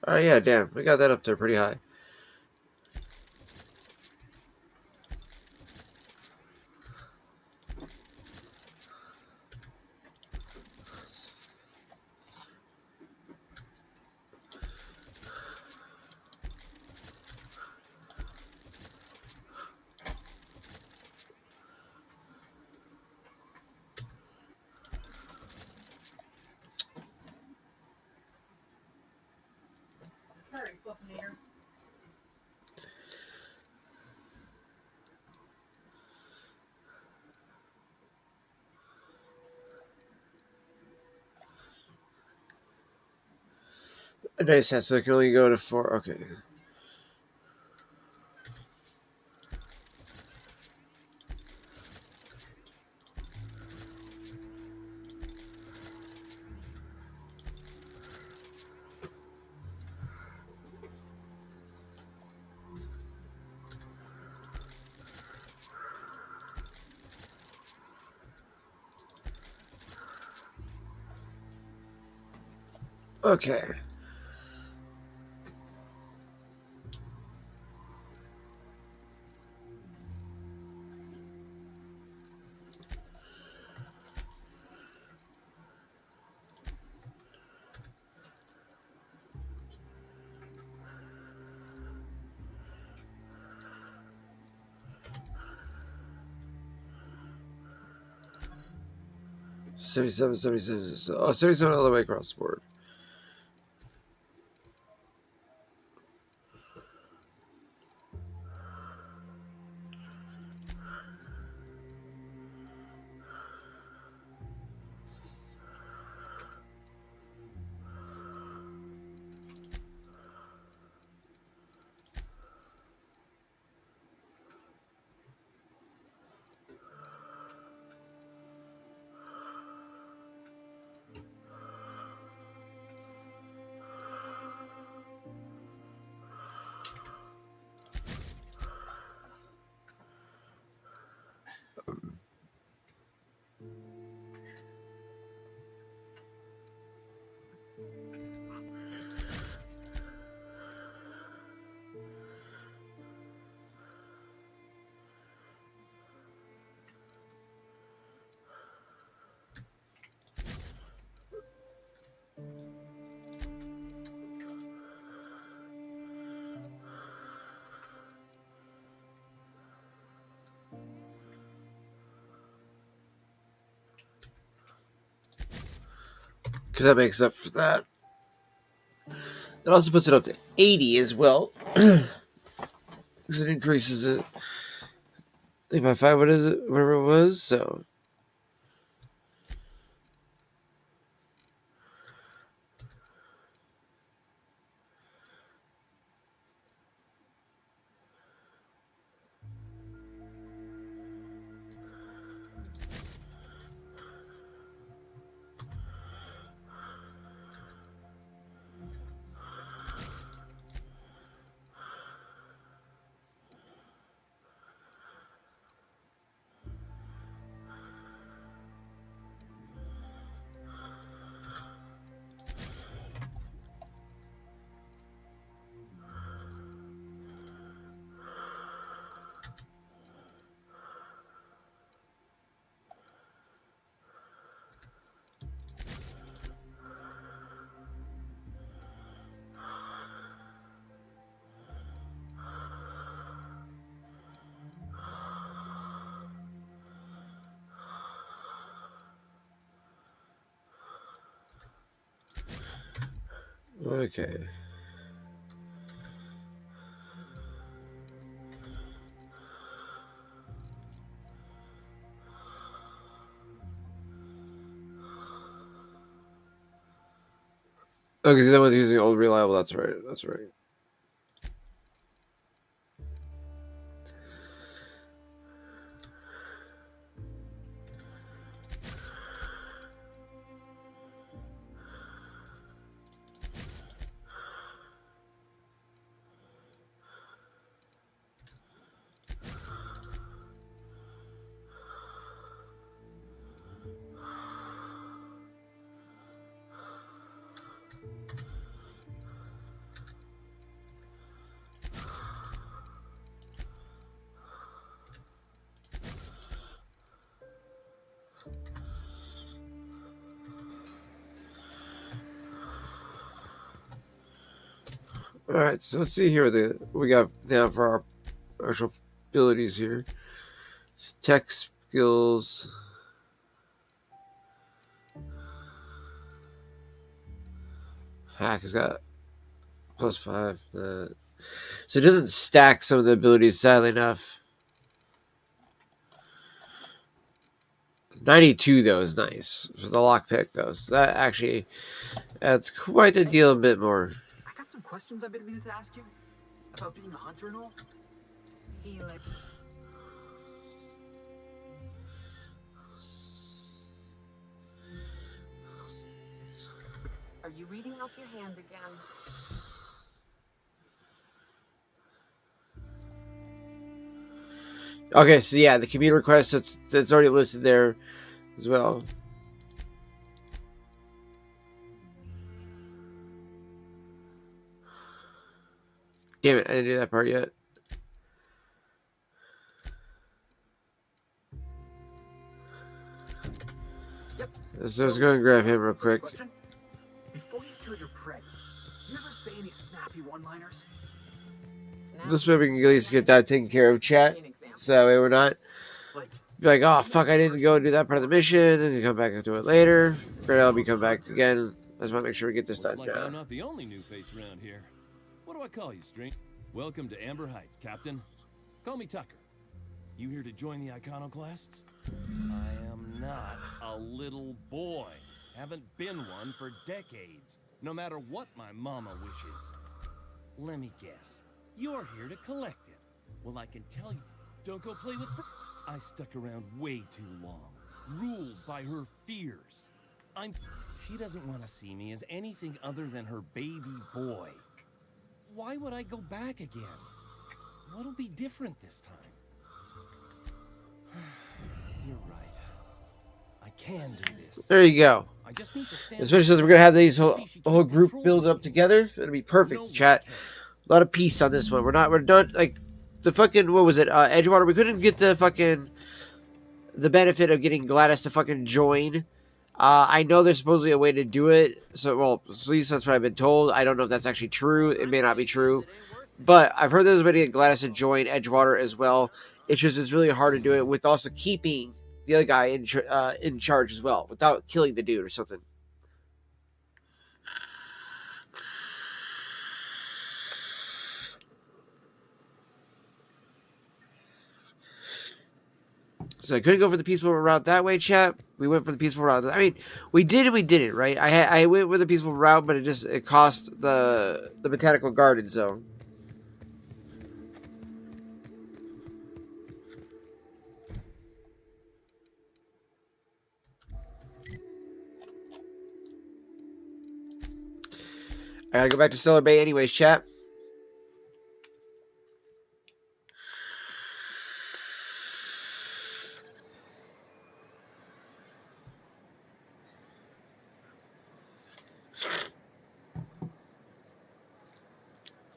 Oh yeah, damn. We got that up there pretty high. Sorry, Fluffinator. A nice set, so it can only go to 4. Okay. Okay. $77, $77. Oh, $77 all the way across the board. Because that makes up for that. It also puts it up to 80 as well. Because it increases it. If I find what is it, whatever it was, so. Okay. Okay, so that was using old reliable. That's right. That's right. All right, so let's see here what we got now for our actual abilities here. Tech skills. Hack has got +5. So it doesn't stack some of the abilities, sadly enough. 92 though is nice for the lockpick though. So that actually adds quite a deal, a bit more. I got some questions I've been meaning to ask you about being a hunter and all. Felix. Are you reading off your hand again? Okay, so yeah, the community request that's already listed there as well. Damn it, I didn't do that part yet. Yep. So I was going to grab him real quick. Question. Before you kill your prey, you ever say any snappy one-liners? This way we can at least get that taken care of, chat. So that way we're not be like, oh fuck, I didn't go and do that part of the mission, and you come back and do it later. Great, I'll be come back again. I just want to make sure we get this done. Looks like I'm not the only new face around here. What do I call you, String? Welcome to Amber Heights, Captain. Call me Tucker. You here to join the Iconoclasts? I am not a little boy. Haven't been one for decades, no matter what my mama wishes. Let me guess. You're here to collect it. Well, I can tell you, don't go play with I stuck around way too long, ruled by her fears. She doesn't want to see me as anything other than her baby boy. Why would I go back again? What'll be different this time? You're right. I can do this. There you go. I just need to stand Especially since we're gonna have these whole group build up together. It'll be perfect, chat. A lot of peace on this one. We're done like the fucking, what was it? Edgewater. We couldn't get the benefit of getting Gladys to fucking join. I know there's supposedly a way to do it. So, well, at least that's what I've been told. I don't know if that's actually true. It may not be true. But I've heard there's a way to get Gladys to join Edgewater as well. It's just, it's really hard to do it with also keeping the other guy in charge as well, without killing the dude or something. So I couldn't go for the peaceful route that way, chat. We went for the peaceful route. I mean, we did and we didn't, right? I went with the peaceful route, but it cost the botanical garden zone. I gotta go back to Stellar Bay anyways, chat.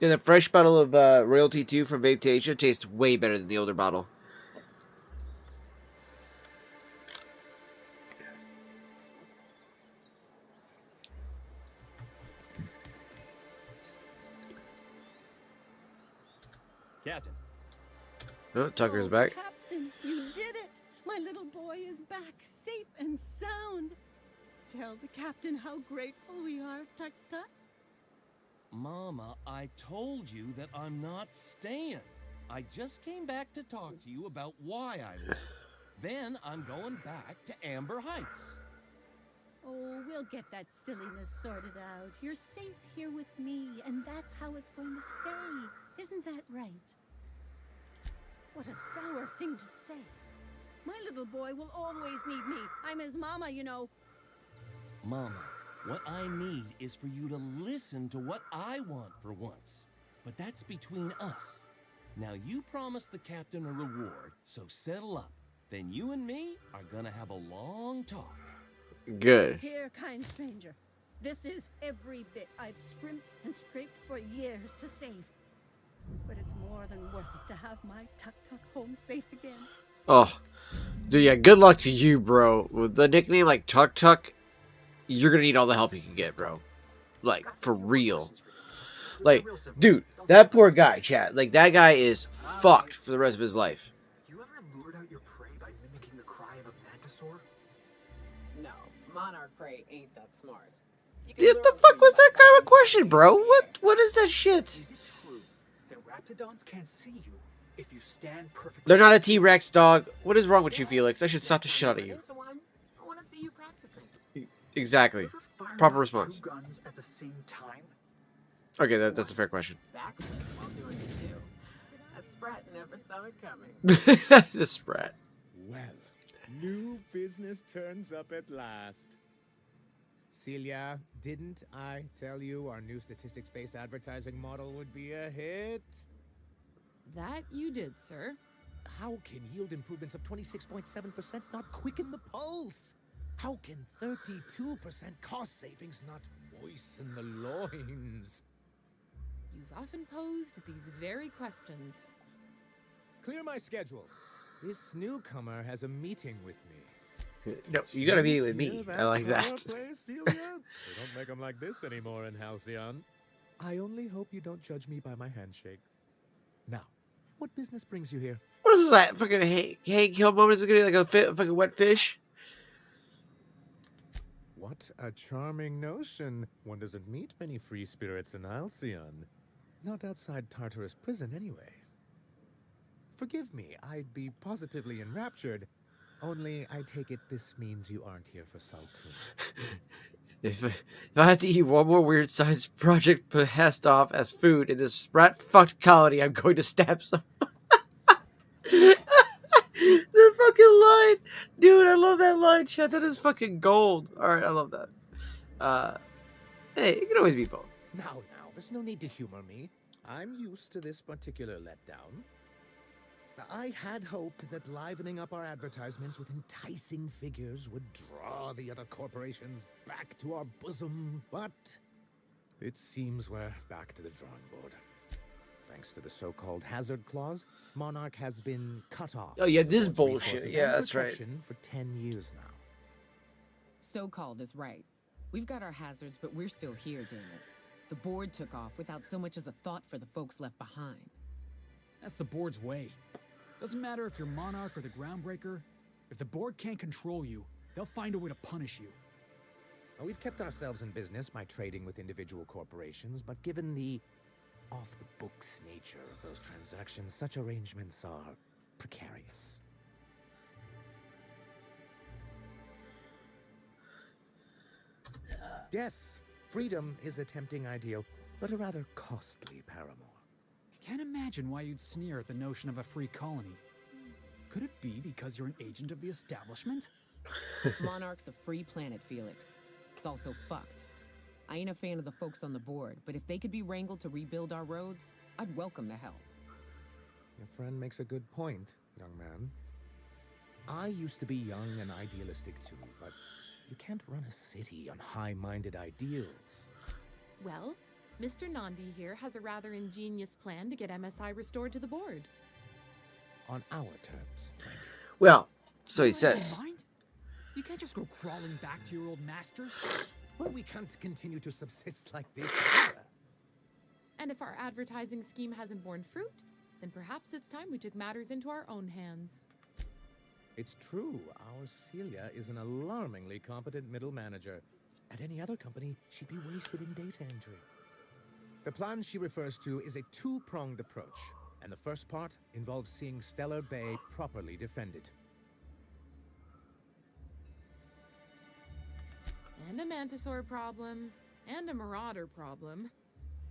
Yeah, the fresh bottle of Royalty 2 from Vape to Asia tastes way better than the older bottle. Captain. Oh, Tucker's back. Captain, you did it! My little boy is back, safe and sound. Tell the captain how grateful we are, Tuck Tuck. Mama, I told you that I'm not staying. I just came back to talk to you about why I left. Then I'm going back to Amber Heights. Oh, we'll get that silliness sorted out. You're safe here with me, and that's how it's going to stay. Isn't that right? What a sour thing to say. My little boy will always need me. I'm his mama, you know. Mama, what I need is for you to listen to what I want for once. But that's between us. Now you promised the captain a reward, so settle up. Then you and me are gonna have a long talk. Good. Here, kind stranger. This is every bit I've scrimped and scraped for years to save. But it's more than worth it to have my Tuck Tuck home safe again. Oh, dude, yeah, good luck to you, bro. With the nickname like Tuck Tuck, you're gonna need all the help you can get, bro. Like, for real. Like, dude, that poor guy, chat. Like, that guy is fucked for the rest of his life. You ever lured out your prey by mimicking the cry of a mantisaur? No, monarch prey ain't that smart. What the fuck was that kind of question, bro? What is that shit? Is it true that raptidons can't see you if you stand perfectly? They're not a T-Rex, dog. What is wrong with you, Felix? I should slap the shit out of you. I want to see you practicing. Exactly. Proper response. Two guns at the same time? Okay, that's a fair question. Backflip while doing it too. That sprat never saw it coming. The sprat. Well, new business turns up at last. Celia, didn't I tell you our new statistics-based advertising model would be a hit? That you did, sir. How can yield improvements of 26.7% not quicken the pulse? How can 32% cost savings not moisten the loins? You've often posed these very questions. Clear my schedule. This newcomer has a meeting with me. No, you got a meeting with me. I like that. They don't make them like this anymore in Halcyon. I only hope you don't judge me by my handshake. Now, what business brings you here? What is that? Fucking Hank Hill moment? Is it gonna be like a fucking wet fish? What a charming notion. One doesn't meet many free spirits in Halcyon. Not outside Tartarus prison, anyway. Forgive me, I'd be positively enraptured. Only, I take it this means you aren't here for Saltuna. If I had to eat one more weird science project passed off as food in this sprat-fucked colony, I'm going to stab someone. The fucking line! Dude, I love that line, chat. That is fucking gold. Alright, I love that. Hey, it can always be both. Now, there's no need to humor me. I'm used to this particular letdown. I had hoped that livening up our advertisements with enticing figures would draw the other corporations back to our bosom, but it seems we're back to the drawing board. Thanks to the so-called hazard clause, Monarch has been cut off. Oh yeah, this from its bullshit. resources Yeah, and that's right. protection for 10 years now. So-called is right. We've got our hazards, but we're still here, damn it. The board took off without so much as a thought for the folks left behind. That's the board's way. Doesn't matter if you're Monarch or the Groundbreaker. If the board can't control you, they'll find a way to punish you. Now, we've kept ourselves in business by trading with individual corporations, but given the off-the-books nature of those transactions, such arrangements are precarious. Yes, freedom is a tempting ideal, but a rather costly paramour. Can't imagine why you'd sneer at the notion of a free colony. Could it be because you're an agent of the establishment? Monarch's a free planet, Felix. It's also fucked. I ain't a fan of the folks on the board, but if they could be wrangled to rebuild our roads, I'd welcome the help. Your friend makes a good point, young man. I used to be young and idealistic too, but you can't run a city on high-minded ideals. Well, Mr. Nandi here has a rather ingenious plan to get MSI restored to the board. On our terms, mind you. Well, so he You're out of says. your mind? You can't just go crawling back to your old masters. But we can't continue to subsist like this forever. And if our advertising scheme hasn't borne fruit, then perhaps it's time we took matters into our own hands. It's true, our Celia is an alarmingly competent middle manager. At any other company, she'd be wasted in data entry. The plan she refers to is a two-pronged approach, and the first part involves seeing Stellar Bay properly defended. And a Mantisaur problem, and a Marauder problem.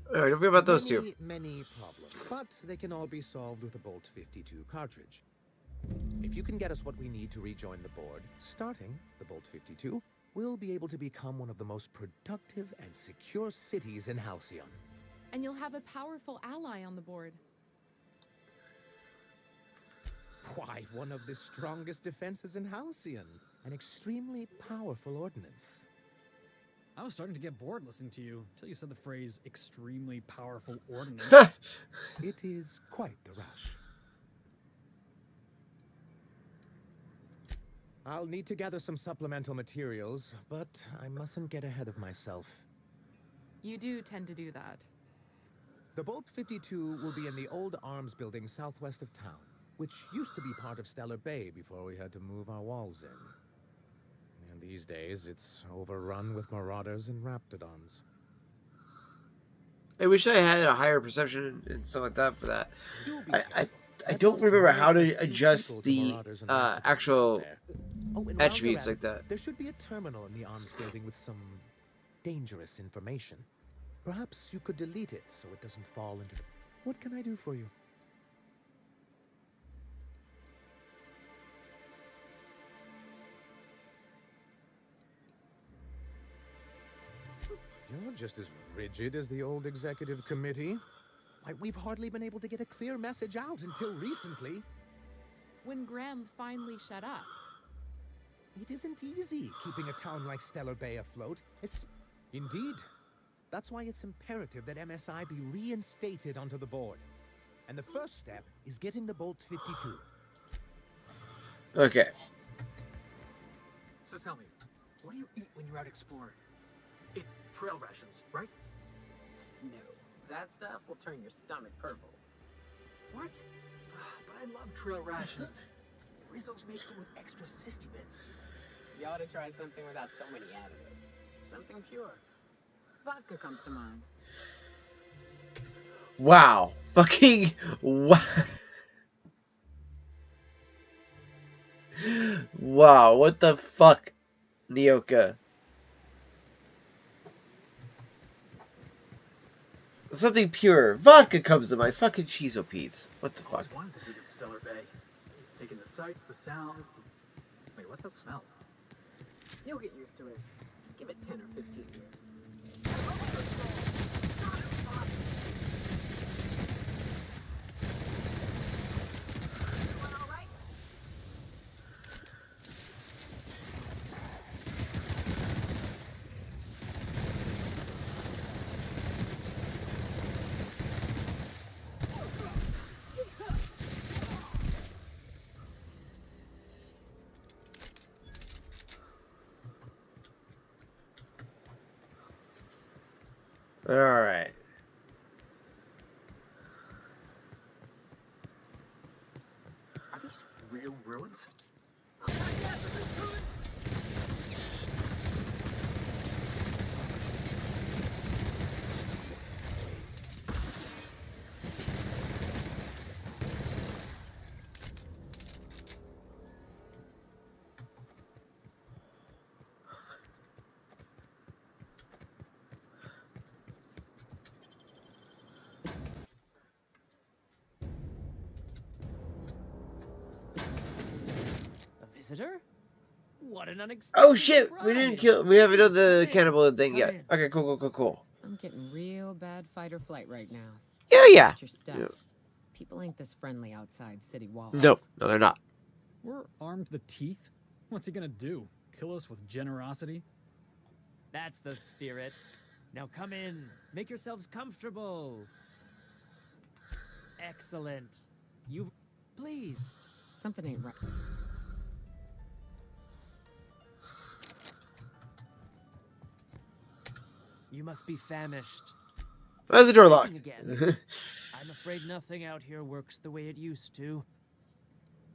Alright, don't forget about those two. Many problems, but they can all be solved with a Bolt 52 cartridge. If you can get us what we need to rejoin the board, starting the Bolt 52, we'll be able to become one of the most productive and secure cities in Halcyon. And you'll have a powerful ally on the board. Why, one of the strongest defenses in Halcyon. An extremely powerful ordnance. I was starting to get bored listening to you until you said the phrase extremely powerful ordnance. It is quite the rush. I'll need to gather some supplemental materials, but I mustn't get ahead of myself. You do tend to do that. The Bolt 52 will be in the old arms building southwest of town, which used to be part of Stellar Bay before we had to move our walls in. And these days, it's overrun with marauders and raptidons. I wish I had a higher perception and stuff like that for that. I don't remember how to adjust the actual attributes like that. There should be a terminal in the arms building with some dangerous information. Perhaps you could delete it so it doesn't fall into the... What can I do for you? You're just as rigid as the old executive committee. Why, we've hardly been able to get a clear message out until recently. When Graham finally shut up. It isn't easy keeping a town like Stellar Bay afloat. Indeed. That's why it's imperative that MSI be reinstated onto the board. And the first step is getting the Bolt 52. Okay. So tell me, what do you eat when you're out exploring? It's trail rations, right? No, that stuff will turn your stomach purple. What? But I love trail rations. Rizzo's makes them with extra sissy bits. You ought to try something without so many additives. Something pure. Vodka comes to mind. Wow. Fucking wow. Wow, what the fuck, Nyoka? Something pure. Vodka comes to my fucking Chizo Pete's. What the fuck? I always wanted to visit Stellar Bay. Taking the sights, the sounds. Wait, what's that smell? You'll get used to it. Give it 10 or 15 years. All right. Are these real ruins? visitor? What an unexpected Oh shit! We didn't kill. We haven't done the cannibal thing Come yet. in. Okay, cool. I'm getting real bad fight or flight right now. Yeah. Watch your step. Yeah. People ain't this friendly outside city walls. No, they're not. We're armed to the teeth. What's he gonna do? Kill us with generosity? That's the spirit. Now come in. Make yourselves comfortable. Excellent. You... Please. Something ain't right. You must be famished. Why is the door locked? Again. I'm afraid nothing out here works the way it used to.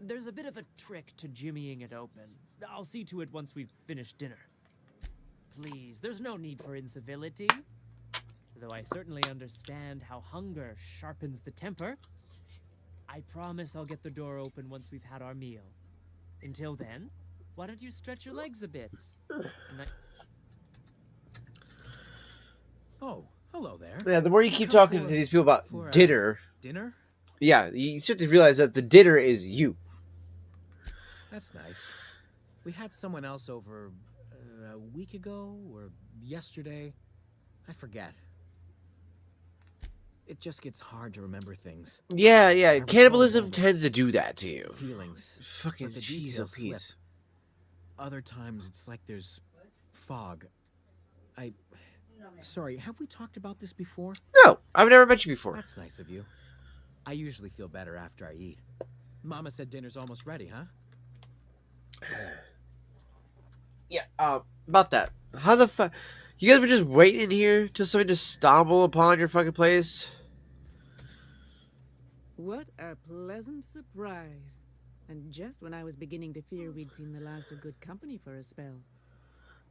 There's a bit of a trick to jimmying it open. I'll see to it once we've finished dinner. Please, there's no need for incivility. Though I certainly understand how hunger sharpens the temper. I promise I'll get the door open once we've had our meal. Until then, why don't you stretch your legs a bit? Oh, hello there. Yeah, the more you keep talking to these people about for, dinner, dinner? yeah, you start to realize that the dinner is you. That's nice. We had someone else over a week ago or yesterday. I forget. It just gets hard to remember things. Yeah. Cannibalism tends to do that to you. Feelings. Fucking but the jeez, oh details slip. peace. Other times it's like there's fog. Sorry, have we talked about this before? No, I've never met you before. That's nice of you. I usually feel better after I eat. Mama said dinner's almost ready, huh? Yeah, about that. How the fuck? You guys were just waiting here till somebody just stumble upon your fucking place? What a pleasant surprise. And just when I was beginning to fear we'd seen the last of good company for a spell.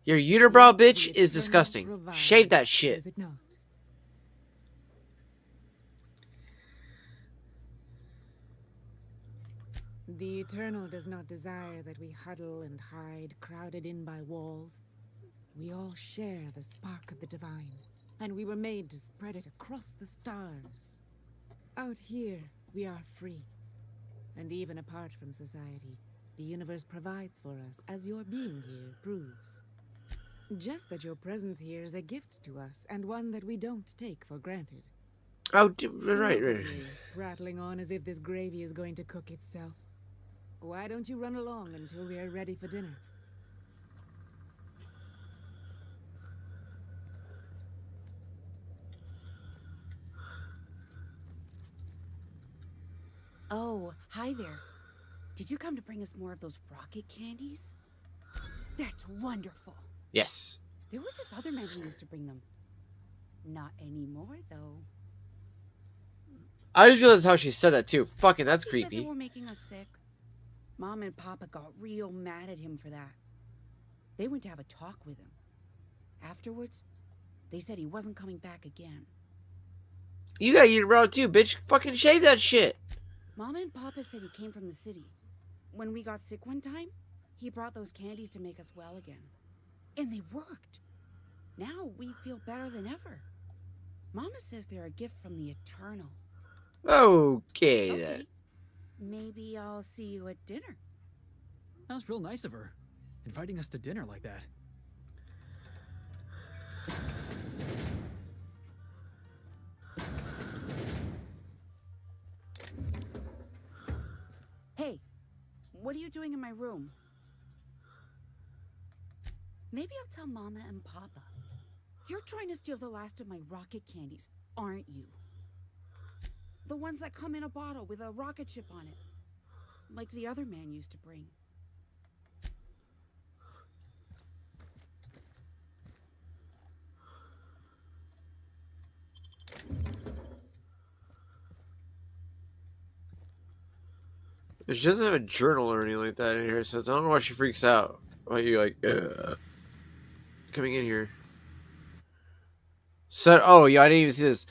Your unibrow bitch is disgusting. Shave that shit. Is it not? The Eternal does not desire that we huddle and hide, crowded in by walls. We all share the spark of the divine, and we were made to spread it across the stars. Out here, we are free. And even apart from society, the universe provides for us, as your being here proves. Just that your presence here is a gift to us, and one that we don't take for granted. Oh, right. Rattling on as if this gravy is going to cook itself. Why don't you run along until we are ready for dinner? Oh, hi there. Did you come to bring us more of those rocket candies? That's wonderful. Yes. There was this other man who used to bring them. Not anymore, though. I just realized how she said that too. Fucking, that's He creepy. said they were making us sick. Mom and Papa got real mad at him for that. They went to have a talk with him. Afterwards, they said he wasn't coming back again. You got unibrow too, bitch. Fucking shave that shit. Mama and Papa said he came from the city. When we got sick one time, he brought those candies to make us well again. And they worked. Now we feel better than ever. Mama says they're a gift from the Eternal. Okay then. Maybe I'll see you at dinner. That was real nice of her, inviting us to dinner like that. Hey, what are you doing in my room? Maybe I'll tell Mama and Papa. You're trying to steal the last of my rocket candies, aren't you? The ones that come in a bottle with a rocket ship on it. Like the other man used to bring. She doesn't have a journal or anything like that in here, so I don't know why she freaks out. Why you like coming in here? So, oh yeah, I didn't even see this.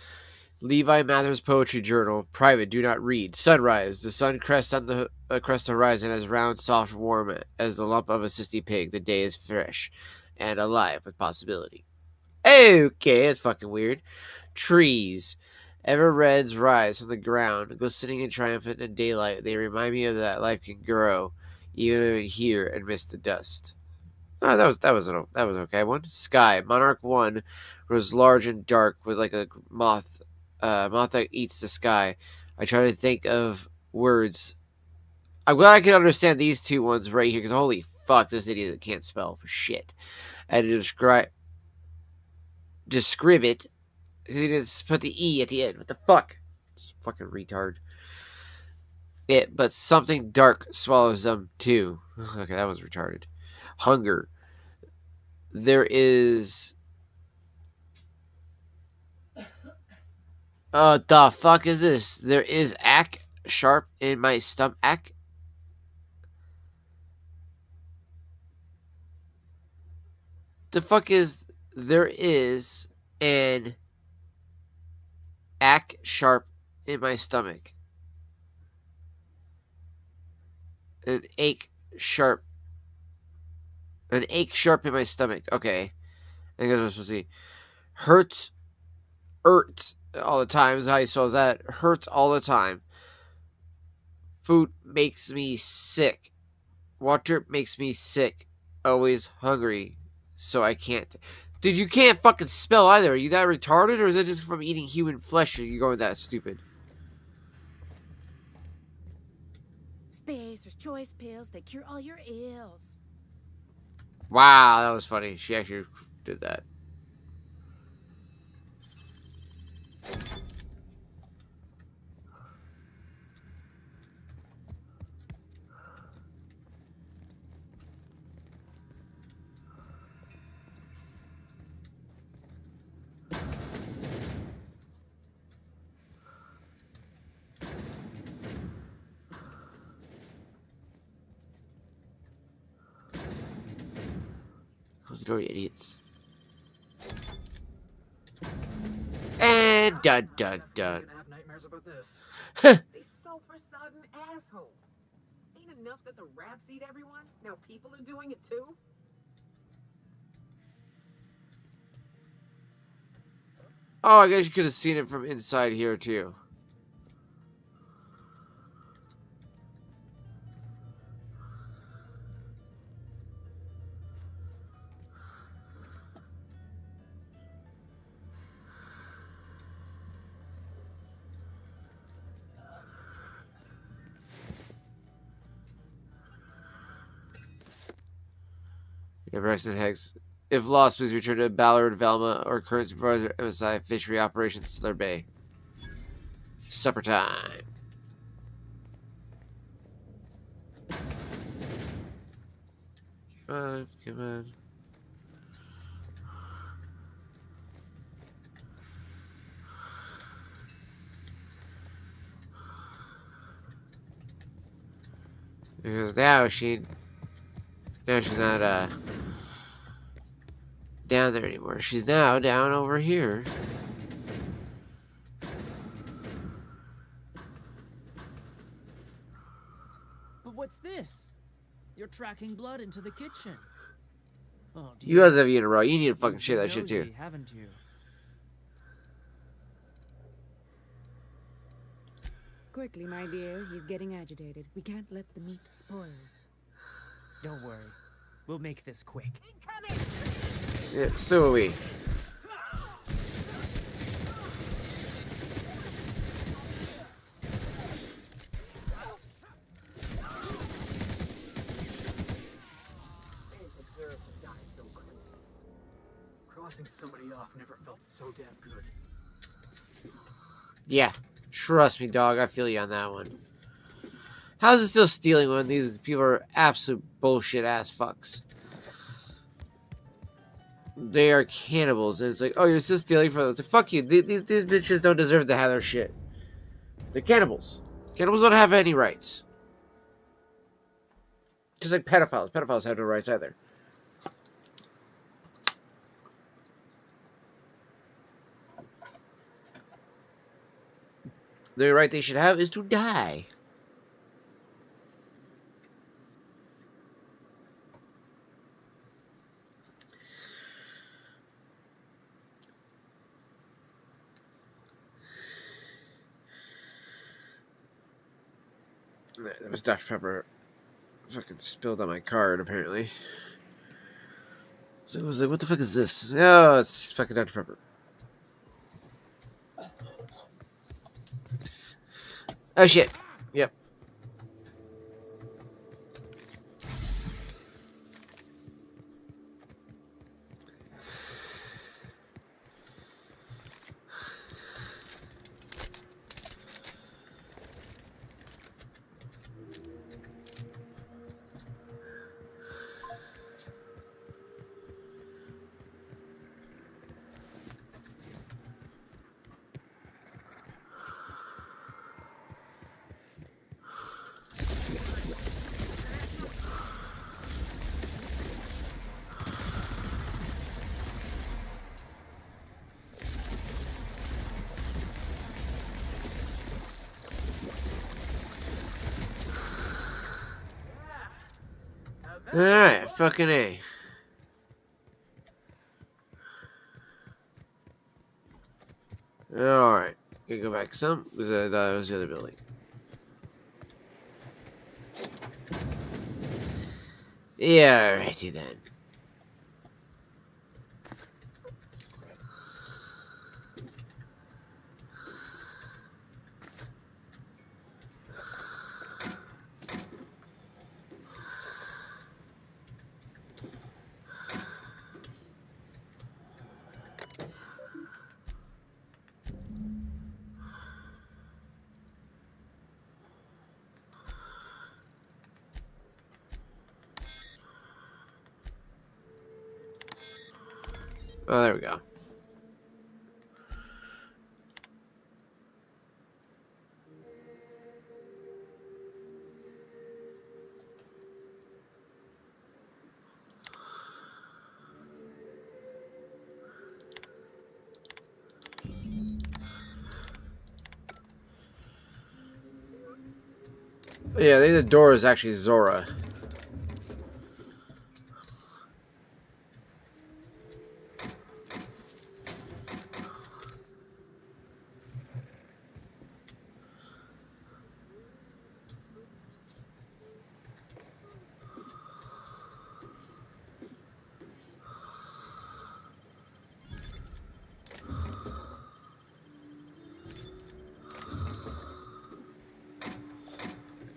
Levi Mathers Poetry Journal. Private. Do not read. Sunrise. The sun crests on the across the horizon as round, soft, warm as the lump of a cysty pig. The day is fresh and alive with possibility. Okay, that's fucking weird. Trees. Ever reds rise from the ground, glistening and triumphant in daylight. They remind me of that life can grow. even here amidst the dust. Oh, that was okay one. Sky Monarch 1 was large and dark with like a moth that eats the sky. I try to think of words. I'm glad I can understand these two ones right here because holy fuck, this idiot can't spell for shit. And to describe it, he just put the E at the end. What the fuck? It's fucking retard. But something dark swallows them too. Okay, that was retarded. Hunger. There is. The fuck is this? There is ack sharp in my stomach. The fuck is there is an ack sharp in my stomach. An ache sharp in my stomach. Okay. I guess I'm supposed to see. Hurts all the time is how he spells that. Hurts all the time. Food makes me sick. Water makes me sick. Always hungry. So I can't. Dude, you can't fucking spell either. Are you that retarded, or is it just from eating human flesh are you going that stupid? Spacer's choice pills, they cure all your ills. Wow, that was funny. She actually did that. Close the door, you idiots. And dun. Have nightmares about this. They sulfur-sodden assholes. Ain't enough that the rats eat everyone? Now people are doing it too? Oh, I guess you could have seen it from inside here too. Yeah, Braxton Higgs. If lost, please return to Ballard, Velma, or current supervisor MSI Fishery Operations, Slur Bay. Supper time. Come on. Because now she's not down there anymore. She's now down over here. But what's this? You're tracking blood into the kitchen. Oh, dear. You guys have you in a row. You need to fucking share that shit too. Nosy, haven't you? Quickly, my dear. He's getting agitated. We can't let the meat spoil. Don't worry. We'll make this quick. Yeah, so are we. Crossing somebody off never felt so damn good. Yeah, trust me, dog. I feel you on that one. How's it still stealing when these people are absolute bullshit ass fucks? They are cannibals, and it's like, oh, you're still stealing from them. It's like, fuck you. These bitches don't deserve to have their shit. They're cannibals. Cannibals don't have any rights. Just like pedophiles. Pedophiles have no rights either. The only right they should have is to die. That was Dr. Pepper fucking spilled on my card, apparently. So I was like, what the fuck is this? Oh, it's fucking Dr. Pepper. Oh, shit. Yep. Alright, fucking A. Alright. Gonna go back some, because I thought it was the other building. Yeah, alrighty then. Oh, there we go. Yeah, I think the door is actually Zora.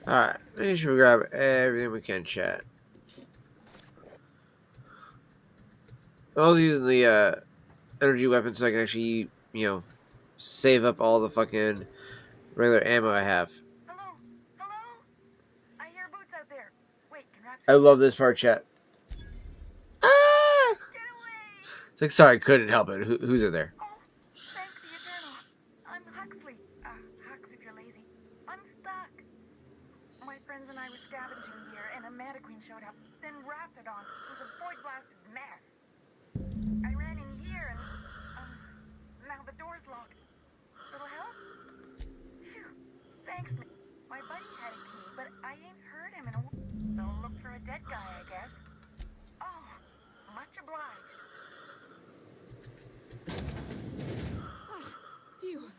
Alright, I think we should grab everything we can, chat. I was using the energy weapon so I can actually, you know, save up all the fucking regular ammo I have. I love this part, chat. Ah! It's like, sorry, I couldn't help it. Who's in there? My friends and I were scavenging here, and a Mantiqueen showed up, then Raptidon was a void-blasted mess. I ran in here, and now the door's locked. Little help? Phew, thanks, my buddy had a key, but I ain't heard him in a while. So look for a dead guy, I guess. Oh, much obliged. Phew.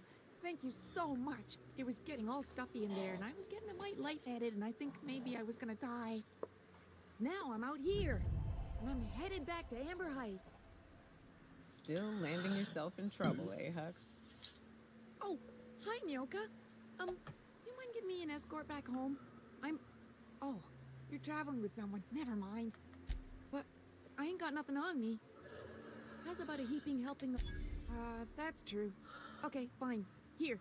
Thank you so much. It was getting all stuffy in there, and I was getting a mite lightheaded, and I think maybe I was gonna die. Now I'm out here, and I'm headed back to Amber Heights. Still landing yourself in trouble, eh, Hux? Oh, hi, Nyoka. You mind giving me an escort back home? Oh, you're traveling with someone. Never mind. But I ain't got nothing on me. How's about a heaping helping? That's true. Okay, fine. Here.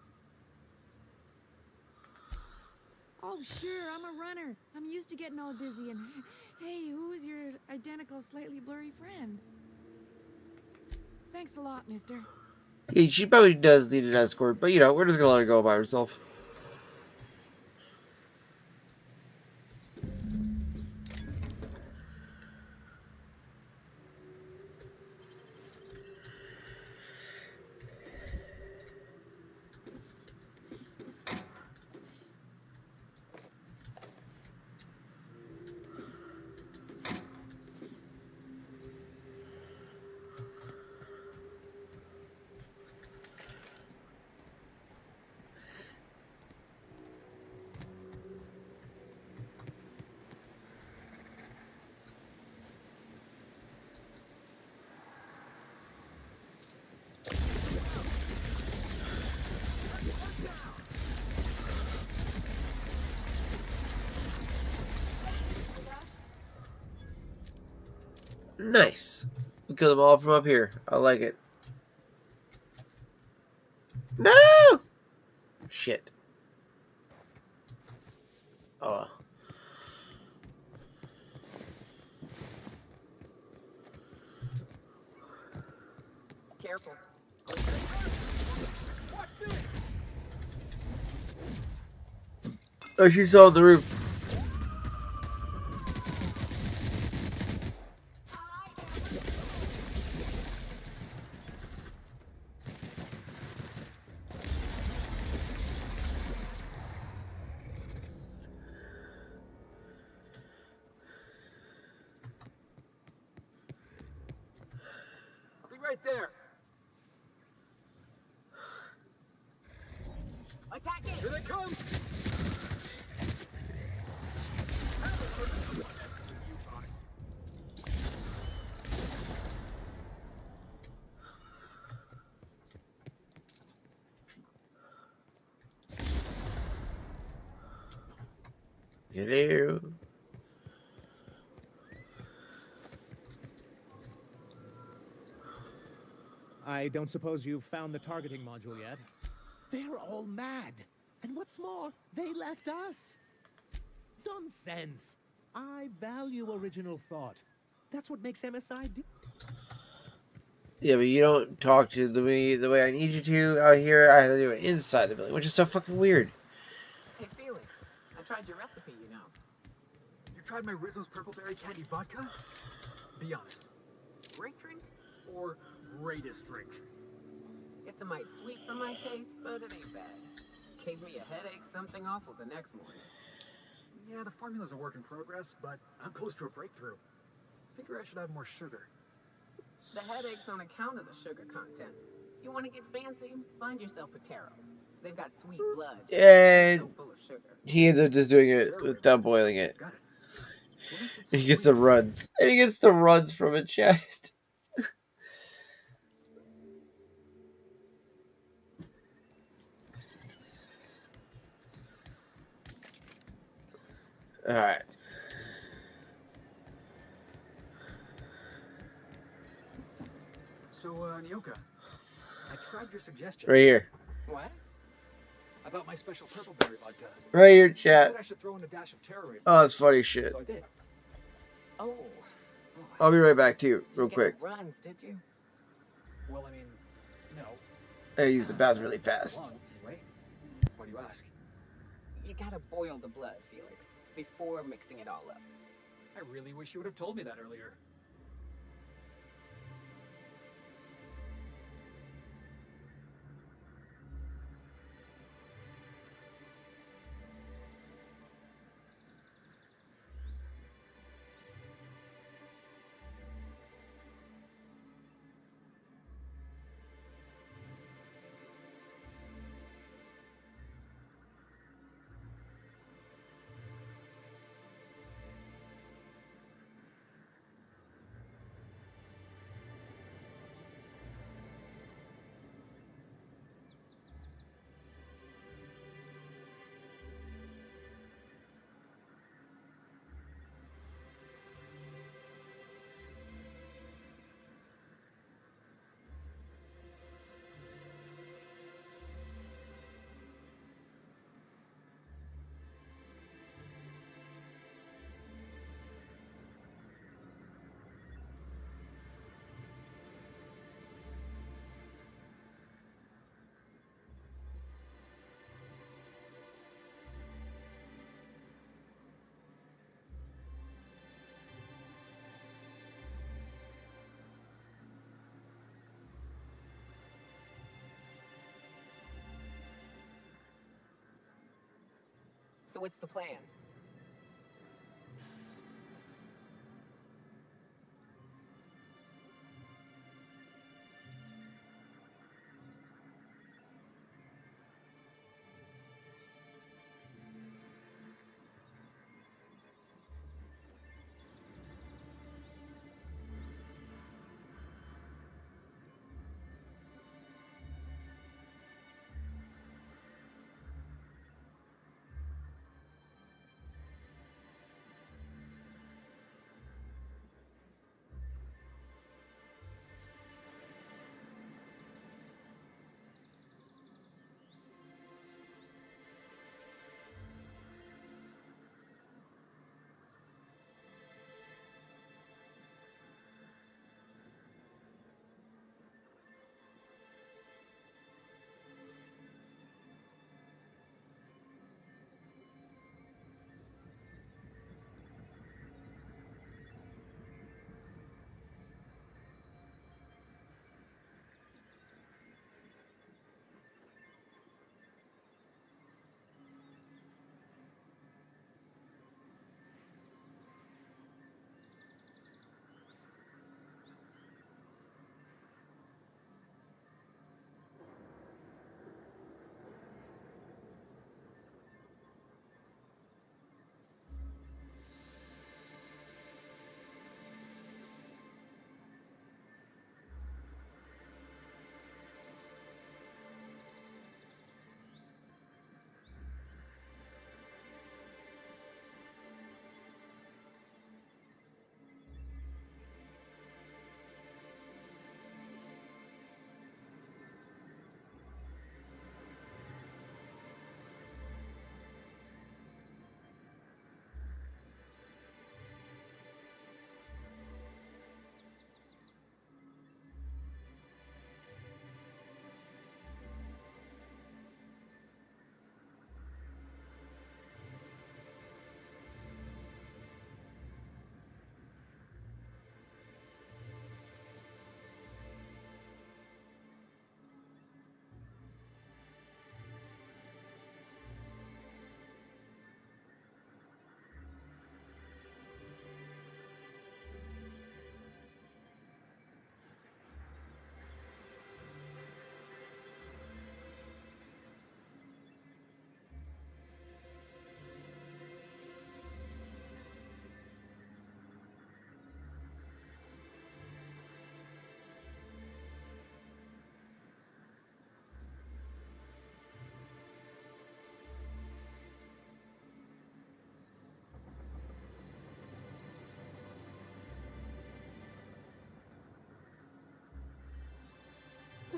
Oh, sure, I'm a runner. I'm used to getting all dizzy and... Hey, who's your identical, slightly blurry friend? Thanks a lot, mister. Yeah, she probably does need an escort, but you know, we're just gonna let her go by herself. Nice. We kill them all from up here. I like it. No! Shit. Oh. Careful. Oh, she's on the roof. I'll be right there. Attack it! Here they come! Hello. I don't suppose you've found the targeting module yet? They're all mad. And what's more, they left us. Nonsense. I value original thought. That's what makes MSI Yeah, but you don't talk to the way I need you to out here. I have to do it inside the building, which is so fucking weird. Hey, Felix. I tried your recipe, you know. You tried my Rizzo's purple berry candy vodka? Be honest. Great drink? Or greatest drink? It's a mite sweet for my taste, but it ain't bad. Gave me a headache, something awful the next morning. Yeah, the formula's a work in progress, but I'm close to a breakthrough. Figure I should have more sugar. The headache's on account of the sugar content. You want to get fancy? Find yourself a taro. They've got sweet blood. And So full of sugar. he ends up just doing it without boiling it. He gets the runs. And he gets the runs from a chest. Alright. So, Nyoka, I tried your suggestion. Right here. What? About my special purple berry vodka. Right here, You chat. said I should throw in a dash of taro in. Oh, that's funny shit. So I did. Oh. I'll be right back to you, real Get quick. runs, did you? Well, I mean, no. I use the bathroom really fast. Long, anyway. Why do you ask? You gotta boil the blood, Felix, before mixing it all up. I really wish you would have told me that earlier. So what's the plan?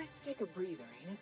Nice to take a breather, ain't it?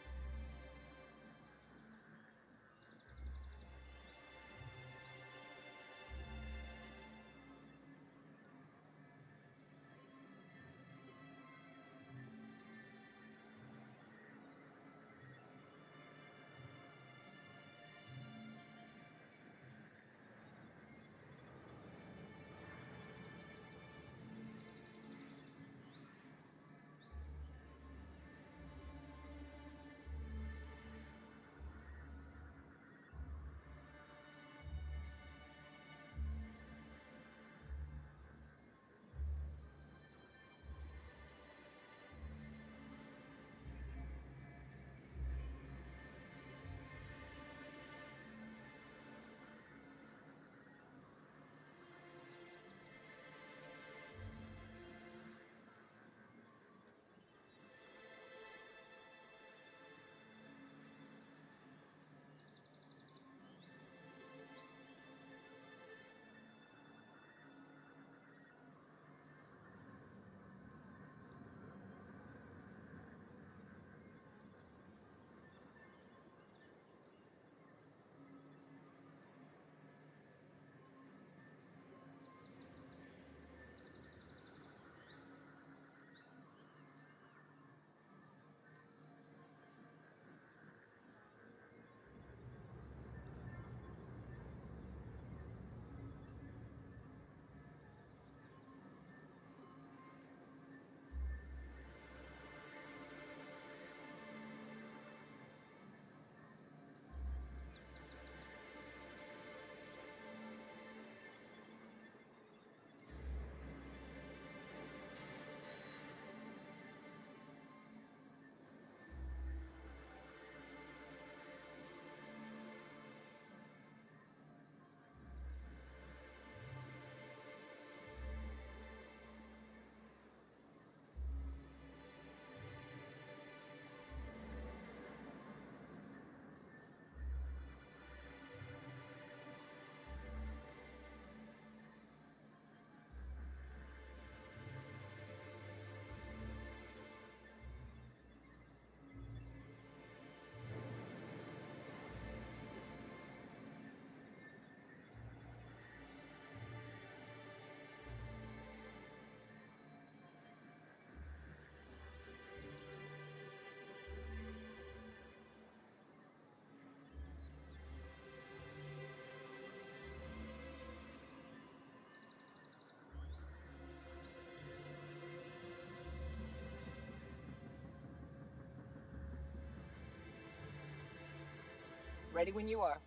Ready when you are.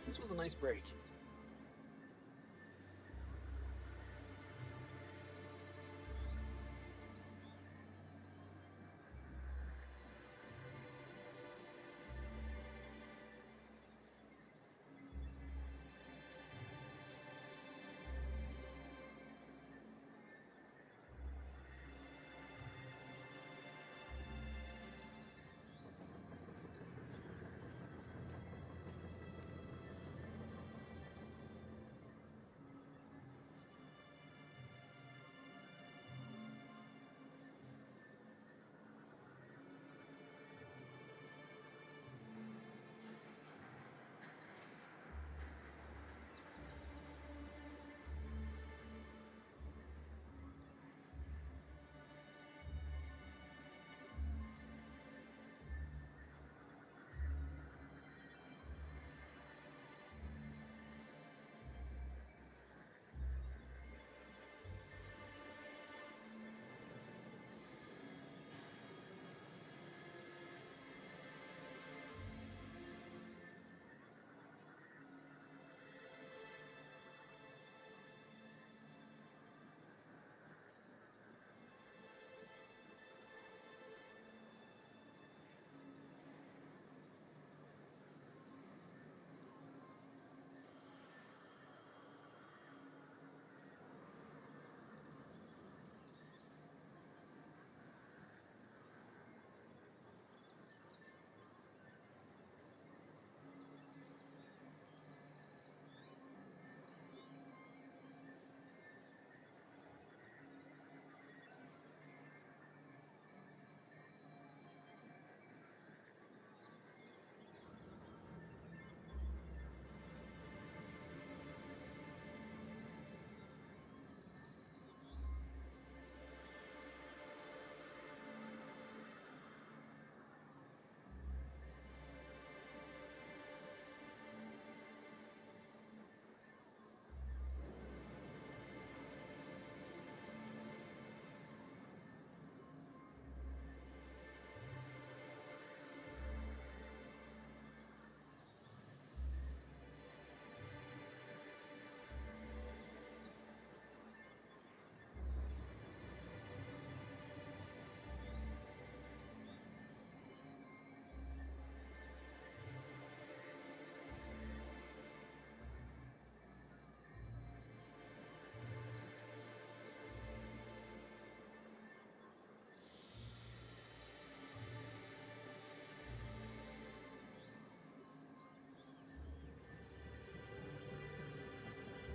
This was a nice break.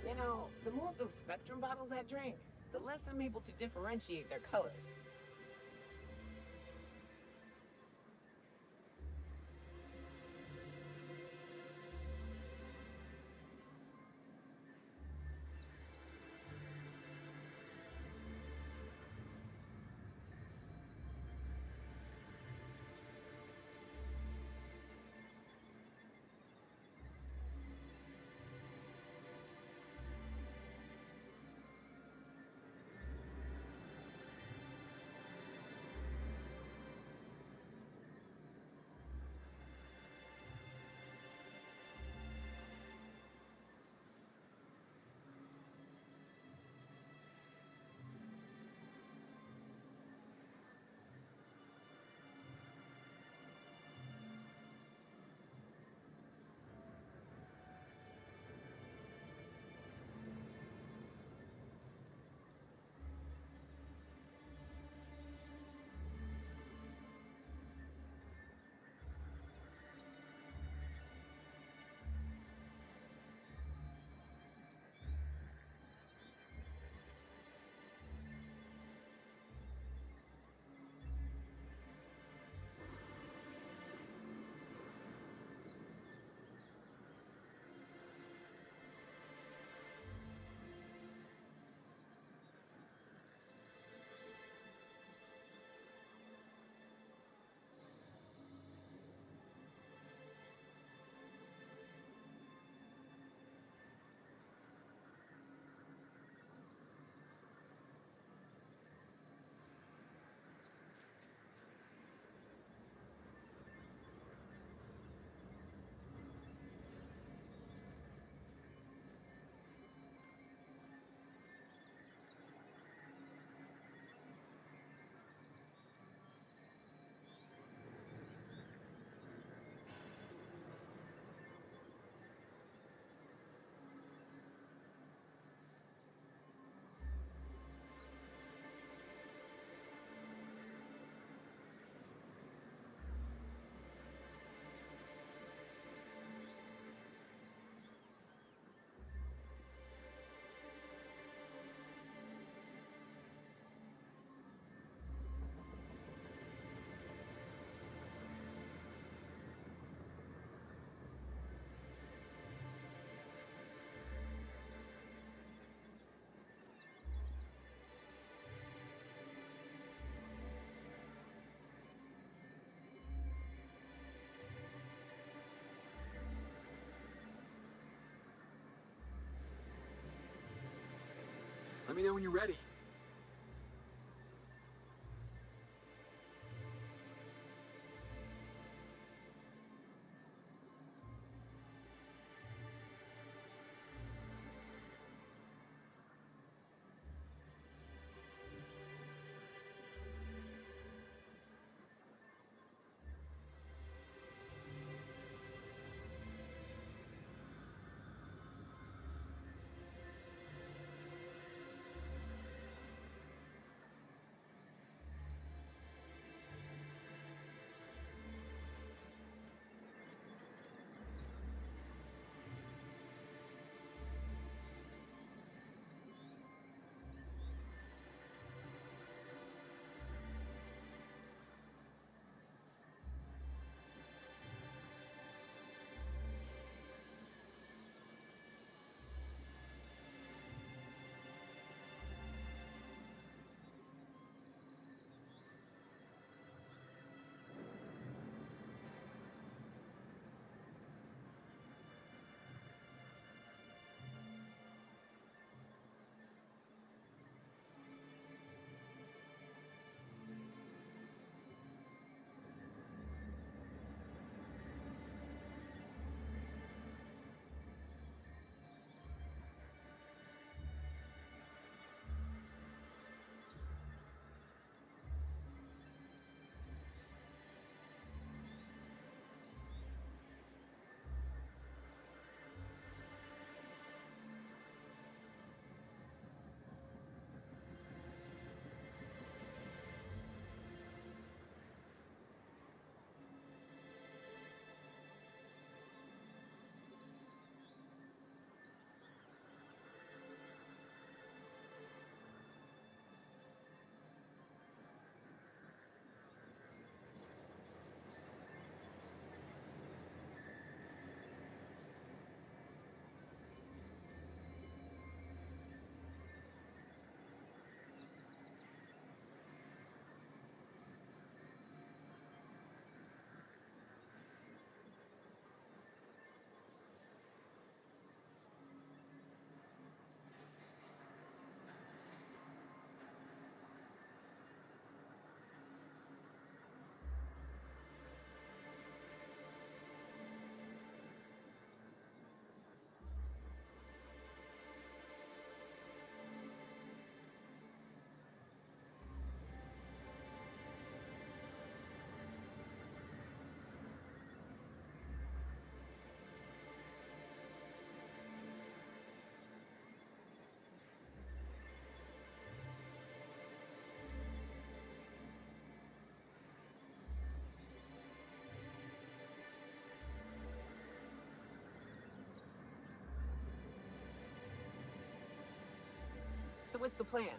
You know, the more of those Spectrum bottles I drink, the less I'm able to differentiate their colors. Let me know when you're ready. So what's the plan?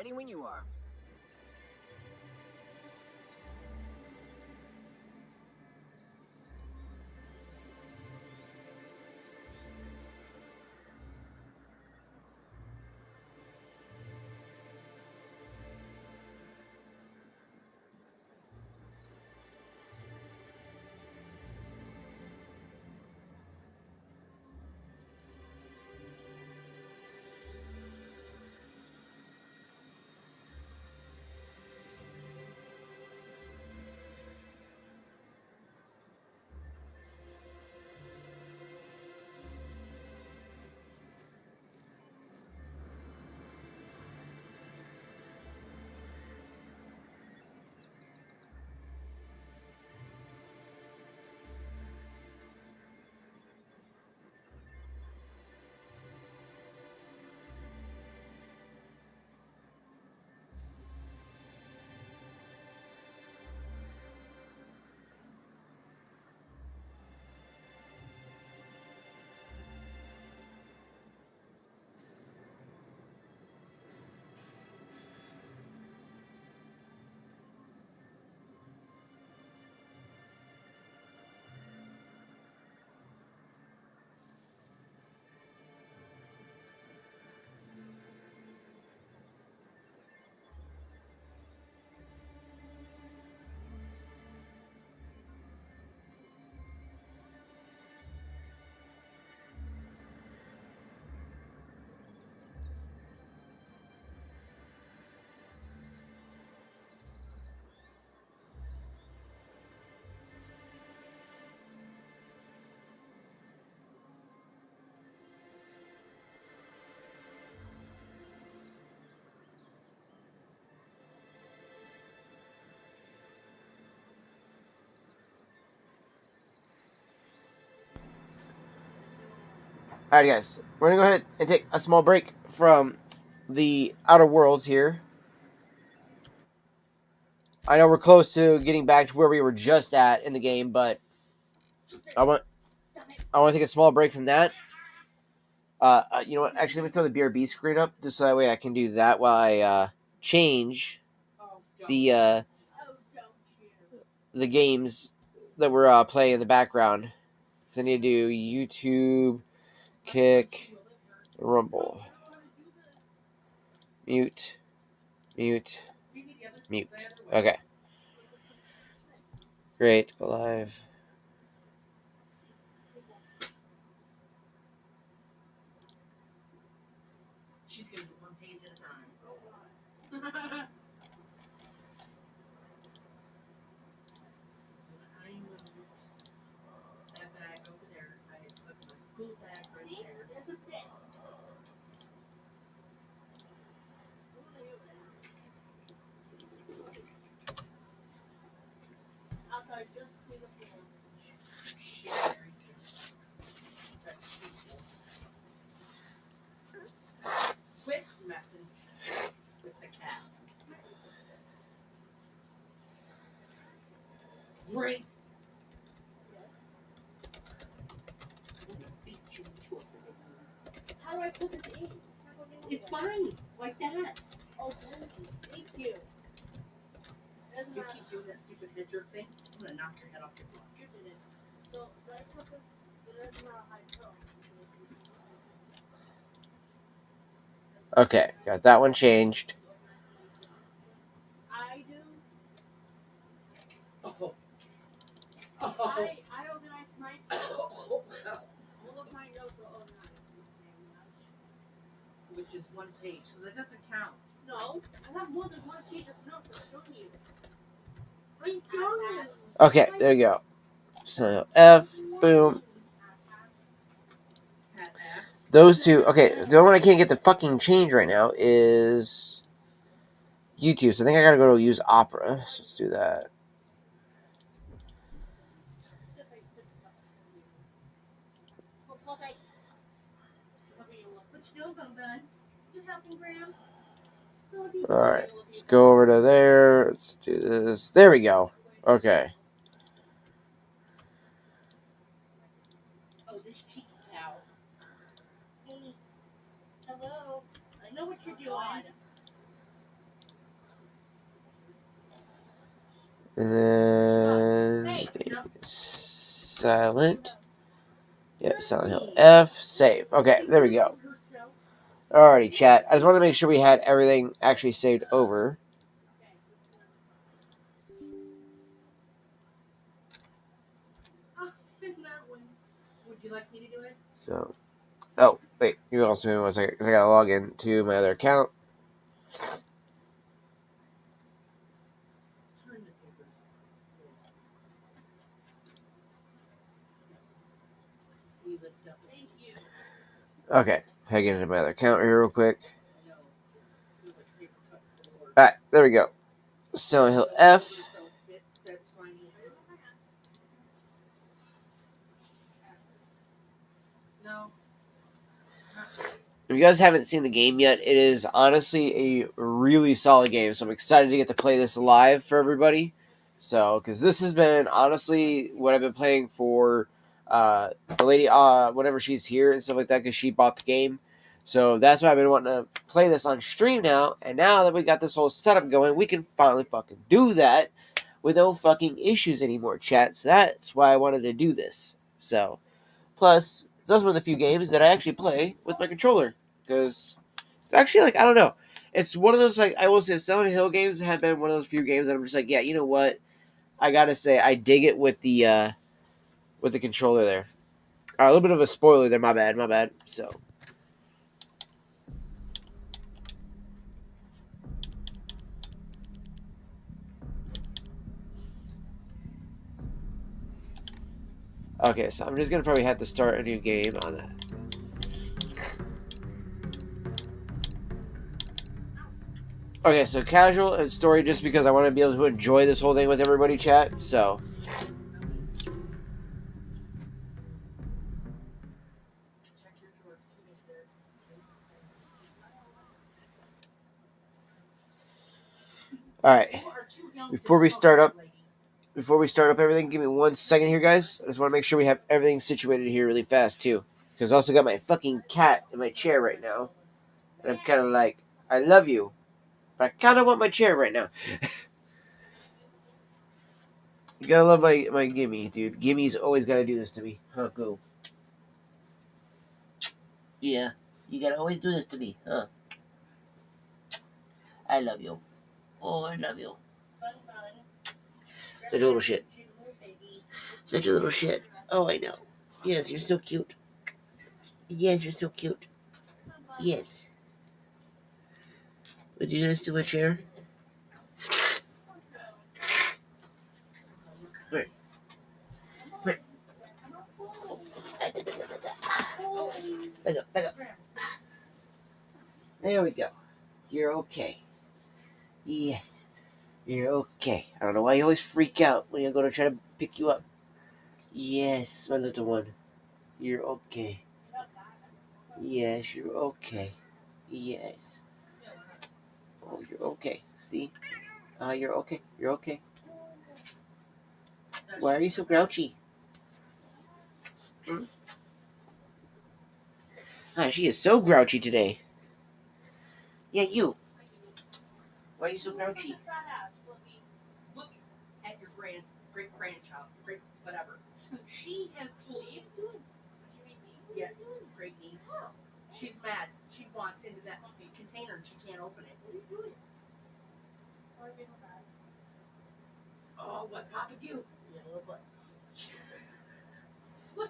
Ready when you are. Alright, guys, we're gonna go ahead and take a small break from the Outer Worlds here. I know we're close to getting back to where we were just at in the game, but I want to take a small break from that. You know what? Actually, let me throw the BRB screen up just so that way I can do that while I change the games that we're playing in the background. Because I need to do YouTube, Kick, Rumble, mute. Okay. Great. Alive. She's gonna do one page at a time. That bag over there, I put my school bag right there. There's a thing. After I just clean up the quit messing with the cat. Great. How do I put this in? It's fine, like that. Oh, thank you. You keep doing that stupid head jerk thing, I'm gonna knock your head off your block. You did it. So, do I put this? It is not a high pro. Okay, got that one changed. I do. Oh. I organize my. All of my notes are organized. Which is one page, so that doesn't count. No, I have more than one page of notes I'm showing you. I'm showing you. Okay, there you go. So F, boom. Those two. Okay, the only one I can't get the fucking change right now is YouTube. So I think I gotta go to use Opera. So let's do that. Alright, let's go over to there. Let's do this. There we go. Okay. Oh, this cheeky cow. Hey, hello. I know what you're doing. And then okay, silent. Yeah, Silent Hill F. Save. Okay, there we go. Alrighty, chat. I just want to make sure we had everything actually saved over. Would you like me to do it? So, oh wait, you also give me 1 second because I gotta log in to my other account. Okay, I get into my other account here real quick. Alright, there we go. Silent Hill F. If you guys haven't seen the game yet, it is honestly a really solid game. So I'm excited to get to play this live for everybody. So, because this has been honestly what I've been playing for the lady, whenever she's here and stuff like that, because she bought the game. So that's why I've been wanting to play this on stream now. And now that we got this whole setup going, we can finally fucking do that with no fucking issues anymore, chat. So that's why I wanted to do this. So, plus, it's also one of the few games that I actually play with my controller. Because it's actually like, I don't know. It's one of those, like, I will say Silent Hill games have been one of those few games that I'm just like, yeah, you know what? I gotta say, I dig it with the controller there. Alright, a little bit of a spoiler there, my bad. So. Okay, so I'm just gonna probably have to start a new game on that. Okay, so casual and story just because I want to be able to enjoy this whole thing with everybody, chat. So. Alright. Before we start up everything, give me 1 second here, guys. I just want to make sure we have everything situated here really fast, too. Because I also got my fucking cat in my chair right now. And I'm kind of like, I love you. But I kind of want my chair right now. You gotta love my Gimme, dude. Gimme's always gotta do this to me. Huh, go. Yeah, you gotta always do this to me, huh? I love you. Oh, I love you. Such a little shit. Such a little shit. Oh, I know. Yes, you're so cute. Yes, you're so cute. Yes. Would you guys do my chair? Where? Where? Back up. There we go. You're okay. Yes. You're okay. I don't know why you always freak out when I go to try to pick you up. Yes, my little one. You're okay. Yes, you're okay. Yes. Oh, you're okay. See? You're okay. You're okay. Why are you so grouchy? Hmm? She is so grouchy today. Yeah, you. Why are you so grouchy? Look at your great grandchild, great whatever. She has police. Yeah, great niece. She's mad. She walks into that container and she can't open it. What are you doing? Oh, what Papa do? Yeah, little butt. Look.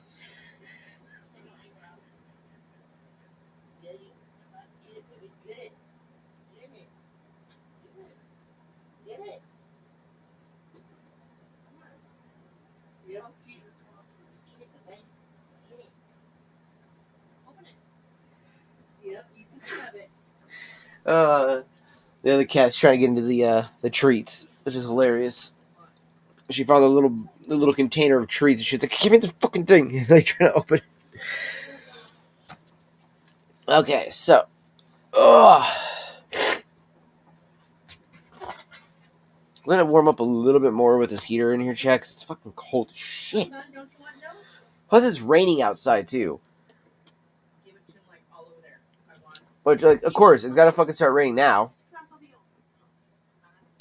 Get it, baby. Get it. Get it. Get it. Yep. Jesus. Get it, baby. Get it. Open it. Yep, you can have it. The other cat's trying to get into the treats, which is hilarious. She found the little container of treats, and she's like, "Give me this fucking thing!" Like trying to open it. Okay, so, let it warm up a little bit more with this heater in here, chat, 'cause it's fucking cold as shit. Plus, it's raining outside too. Which, like, of course, it's gotta fucking start raining now.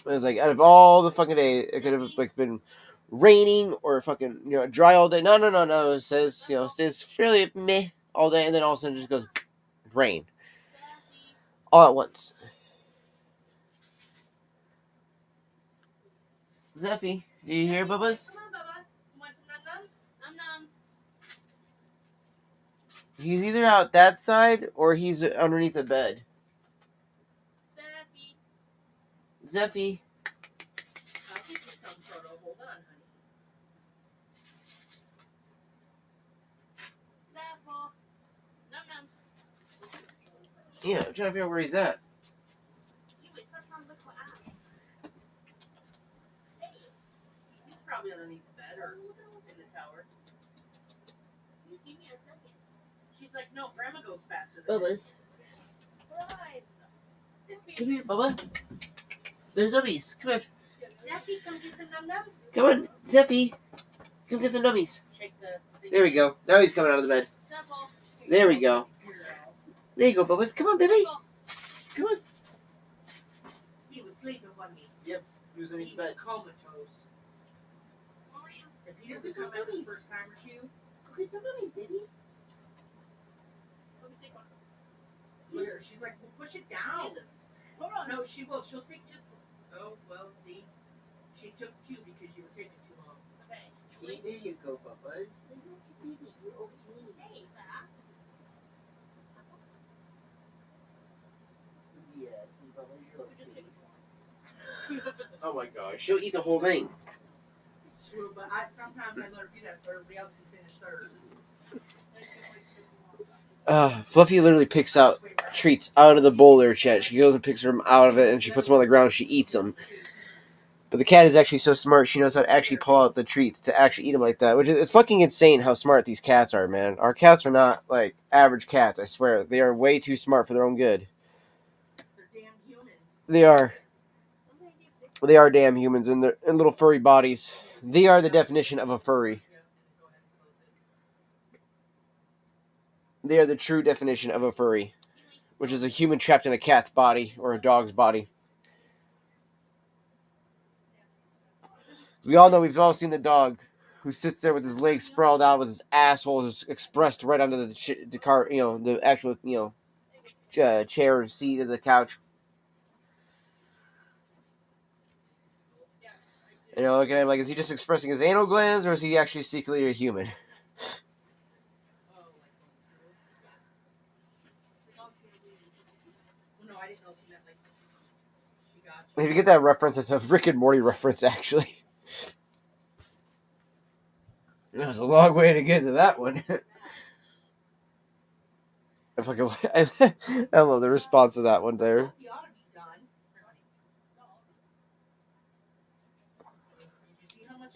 It was like out of all the fucking day, it could have like been raining or fucking dry all day. No. It says stays fairly meh all day, and then all of a sudden it just goes rain all at once. Zeffy, do you hear Bubba's? He's either out that side or he's underneath the bed. Zeffy. Yeah, I'm trying to figure out where he's at. He's probably underneath the bed or in the tower. Give me a second. She's like, no, Grandma goes faster than Bubba's. Come here, Bubba. There's nubbies. Come on. Zeffy, come get the num-num. Come on, Zeffy. Come get some nubbies. There we go. Now he's coming out of the bed. There we go. There you go, Bubba's. Come on, baby. Come on. He was sleeping, wasn't he? Yep. He was underneath the bed. Comatose. If he doesn't come out the first time or two, go get some nubbies, baby. Let me take one. Here, she's like, well, push it down. Jesus. Hold on, no, she will. She'll take just one. Oh, well, see, she took two because you were taking too long. Okay. See, there you go, Bubba's. Baby, you're okay. Hey, fast. Yeah, see, Bubba, you're okay. Oh my gosh, she'll eat the whole thing. True, but sometimes I let her do that so everybody else can finish theirs. Fluffy literally picks out treats out of the bowl there, Chet. She goes and picks them out of it, and she puts them on the ground and she eats them. But the cat is actually so smart, she knows how to actually pull out the treats to actually eat them like that. Which is, it's fucking insane how smart these cats are, man. Our cats are not, like, average cats, I swear. They are way too smart for their own good. They are. They are damn humans in little furry bodies. They are the definition of a furry. They are the true definition of a furry, which is a human trapped in a cat's body or a dog's body. We all know, we've all seen the dog who sits there with his legs sprawled out, with his asshole just expressed right onto the car, the actual, chair or seat of the couch. Looking at him like, is he just expressing his anal glands, or is he actually secretly a human? If you get that reference, it's a Rick and Morty reference, actually. There's a long way to get to that one. I love the response to that one there.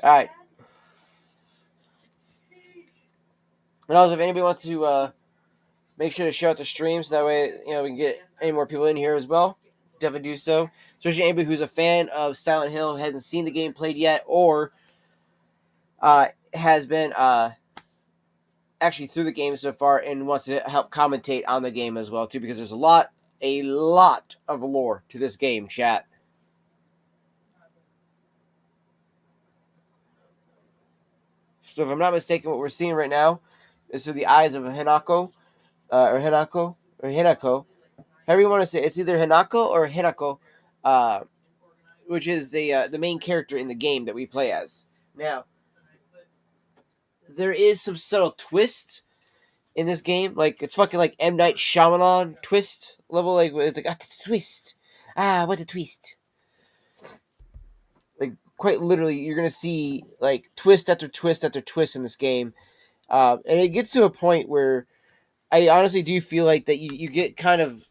Alright. And also, if anybody wants to make sure to share out the stream, so that way we can get any more people in here as well, definitely do so. Especially anybody who's a fan of Silent Hill, hasn't seen the game played yet, or has been actually through the game so far and wants to help commentate on the game as well too, because there's a lot of lore to this game, chat. So if I'm not mistaken, what we're seeing right now is through the eyes of Hinako, or Hinako. However you want to say it. It's either Hinako or Hinako, which is the main character in the game that we play as. Now, there is some subtle twist in this game. Like, it's fucking like M. Night Shyamalan twist level. Like, it's like, twist. What a twist. Like, quite literally, you're going to see, like, twist after twist after twist in this game. And it gets to a point where I honestly do feel like that you get kind of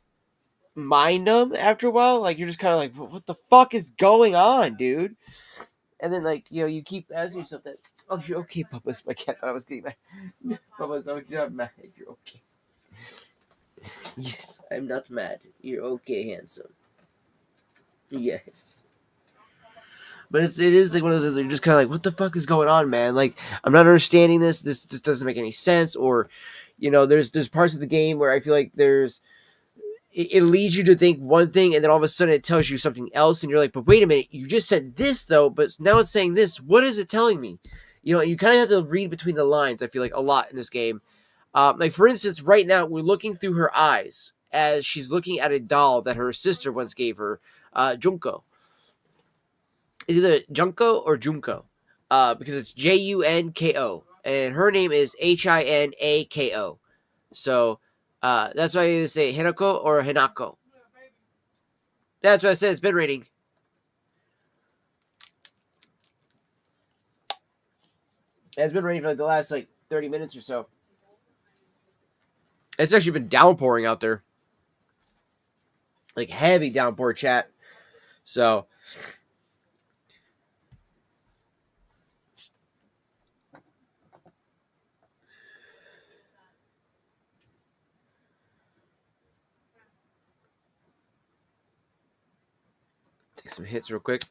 mind numb after a while. Like, you're just kind of like, what the fuck is going on, dude? And then, like, you keep asking yourself that, oh, you're okay, Bubba's. My cat thought I was getting mad. Bubba's, oh, you're not mad. You're okay. Yes, I'm not mad. You're okay, handsome. Yes. But it is like one of those, you're just kind of like, what the fuck is going on, man? Like, I'm not understanding this. This doesn't make any sense. Or, there's parts of the game where I feel like there's, it leads you to think one thing, and then all of a sudden it tells you something else, and you're like, but wait a minute, you just said this though, but now it's saying this. What is it telling me? You know, you kind of have to read between the lines. I feel like a lot in this game. Like for instance, right now we're looking through her eyes as she's looking at a doll that her sister once gave her, Junko. Is either Junko or Junko, because it's Junko, and her name is Hinako. So that's why you say Hinako or Hinako. That's what I said. It's been raining. It's been raining for like the last like 30 minutes or so. It's actually been downpouring out there, like heavy downpour, chat. So. Take some hits real quick.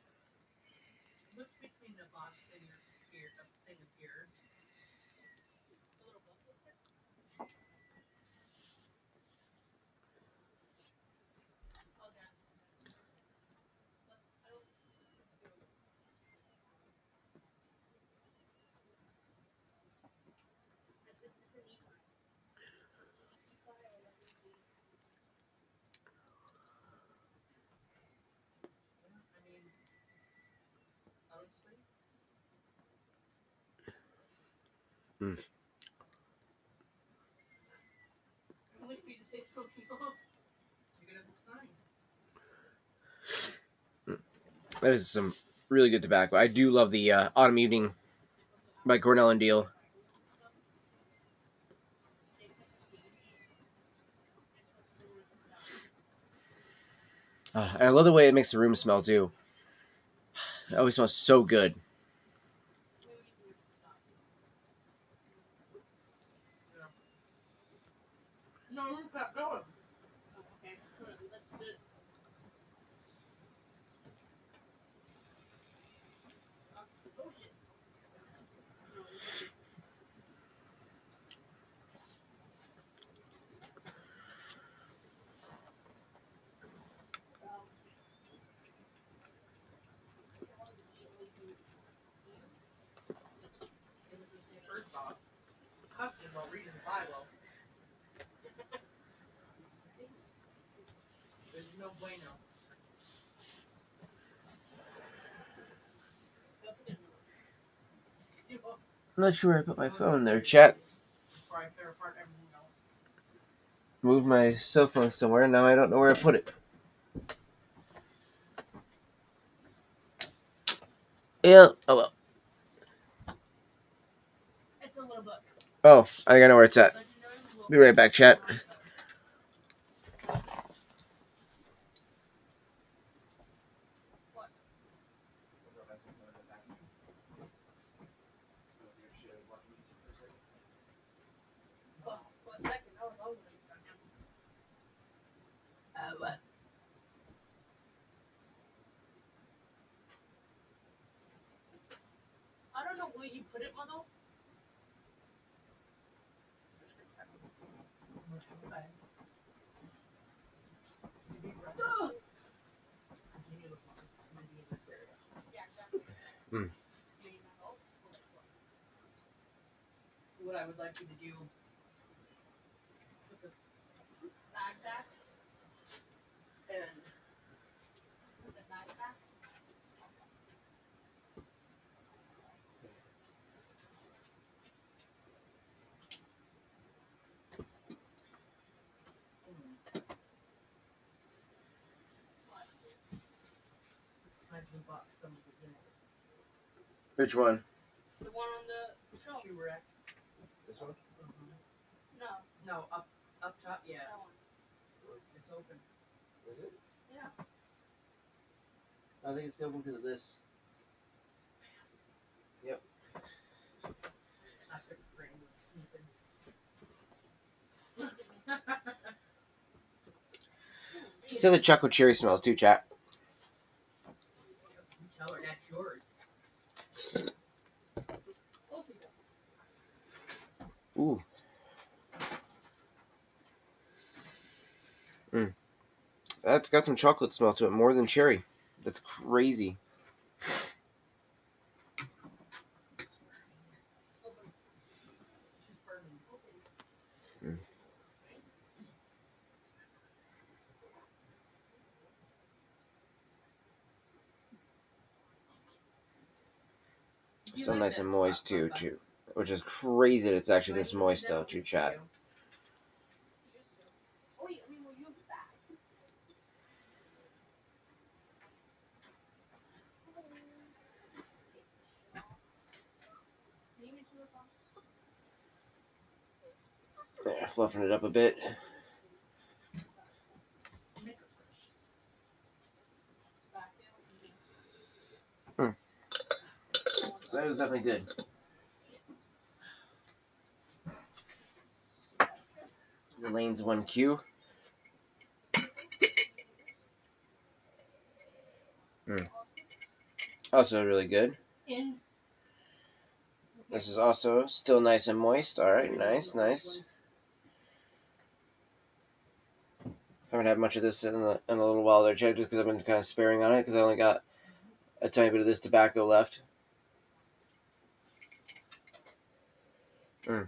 Mm. That is some really good tobacco. I do love the Autumn Evening by Cornell and Deal. And I love the way it makes the room smell too. It always smells so good. No, we kept going. Okay, let's do it. First off, cussing while reading the Bible. There's no bueno. I'm not sure where I put my phone there, chat. Moved my cell phone somewhere, now I don't know where I put it. Yeah, oh well. It's a little book. Oh, I think I know where it's at. Be right back, chat. I don't know where you put it, Mother. Hmm. What I would like you to do, put the bag back and put the bag back. I bought some of the dinner. Which one? The one on the shelf. Shoe rack. This one? No. No, up top, yeah. That one. It's open. Is it? Yeah. I think it's open because of this. Yep. I took a brain snooping. See how the chocolate cherry smells too, chat. Tell her that's yours. Ooh. Mm. That's got some chocolate smell to it, more than cherry. That's crazy. Still nice and moist too, which is crazy that it's actually this moist though, too, chat. Yeah, fluffing it up a bit. That was definitely good. The Lane's 1Q. Also really good. This is also still nice and moist. Alright, nice. Haven't had much of this in a little while there, Jack, just because I've been kind of sparing on it, because I only got a tiny bit of this tobacco left. And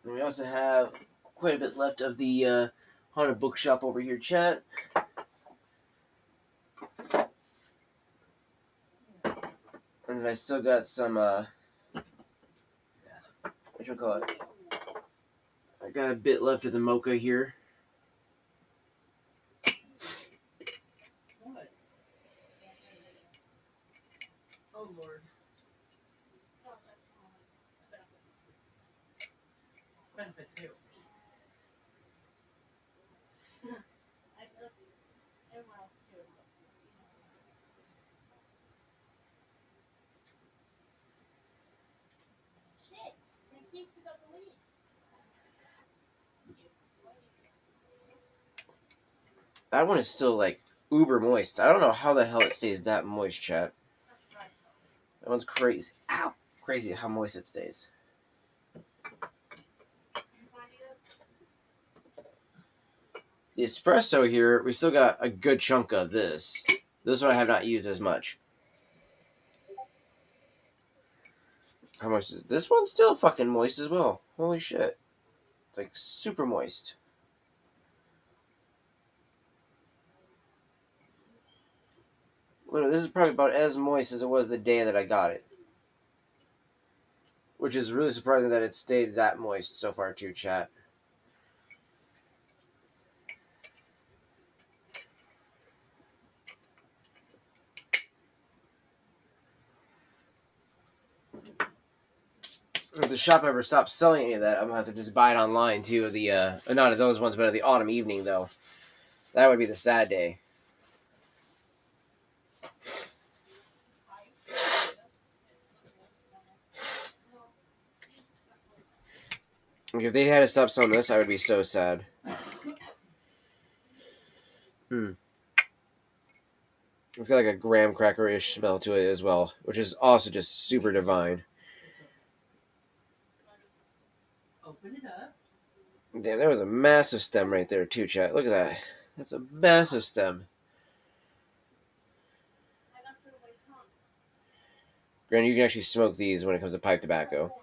we also have quite a bit left of the Haunted Bookshop over here, chat. And I still got some, what you call it? I got a bit left of the mocha here. Oh, Lord. Benefit too. That one is still like uber moist. I don't know how the hell it stays that moist, chat. That one's crazy. Ow! Crazy how moist it stays. The espresso here, we still got a good chunk of this. This one I have not used as much. How much is this one? Still fucking moist as well. Holy shit. Like super moist. Literally, this is probably about as moist as it was the day that I got it. Which is really surprising that it stayed that moist so far too, chat. If the shop ever stops selling any of that, I'm gonna have to just buy it online too. The not of those ones, but of the Autumn Evening though. That would be the sad day. If they had to stop selling this, I would be so sad. It's got like a graham cracker-ish smell to it as well, which is also just super divine. Open it up. Damn, there was a massive stem right there too, chat. Look at that. That's a massive stem. Granted, you can actually smoke these when it comes to pipe tobacco.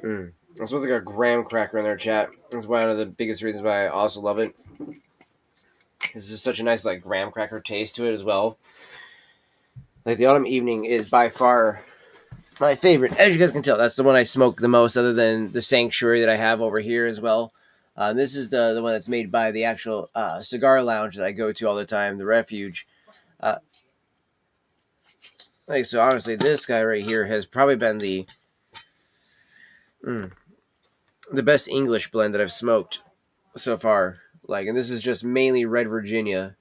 I suppose I got a graham cracker in there, chat. That's one of the biggest reasons why I also love it. This is such a nice like graham cracker taste to it as well. Like the Autumn Evening is by far my favorite. As you guys can tell, that's the one I smoke the most, other than the Sanctuary that I have over here as well. This is the one that's made by the actual cigar lounge that I go to all the time, the Refuge. Like so, honestly, this guy right here has probably been the best English blend that I've smoked so far. Like, and this is just mainly Red Virginia,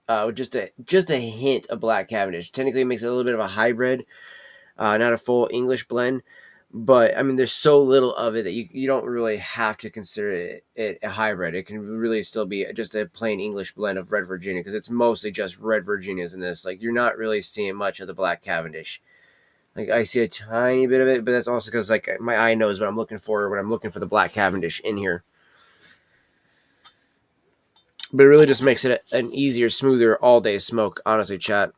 with just a hint of Black Cavendish. Technically, it makes it a little bit of a hybrid, not a full English blend. But I mean, there's so little of it that you don't really have to consider it a hybrid. It can really still be just a plain English blend of red Virginia, because it's mostly just red Virginias in this. Like, you're not really seeing much of the black Cavendish. Like, I see a tiny bit of it, but that's also because, like, my eye knows what I'm looking for when I'm looking for the black Cavendish in here. But it really just makes it an easier, smoother all-day smoke, honestly, chat.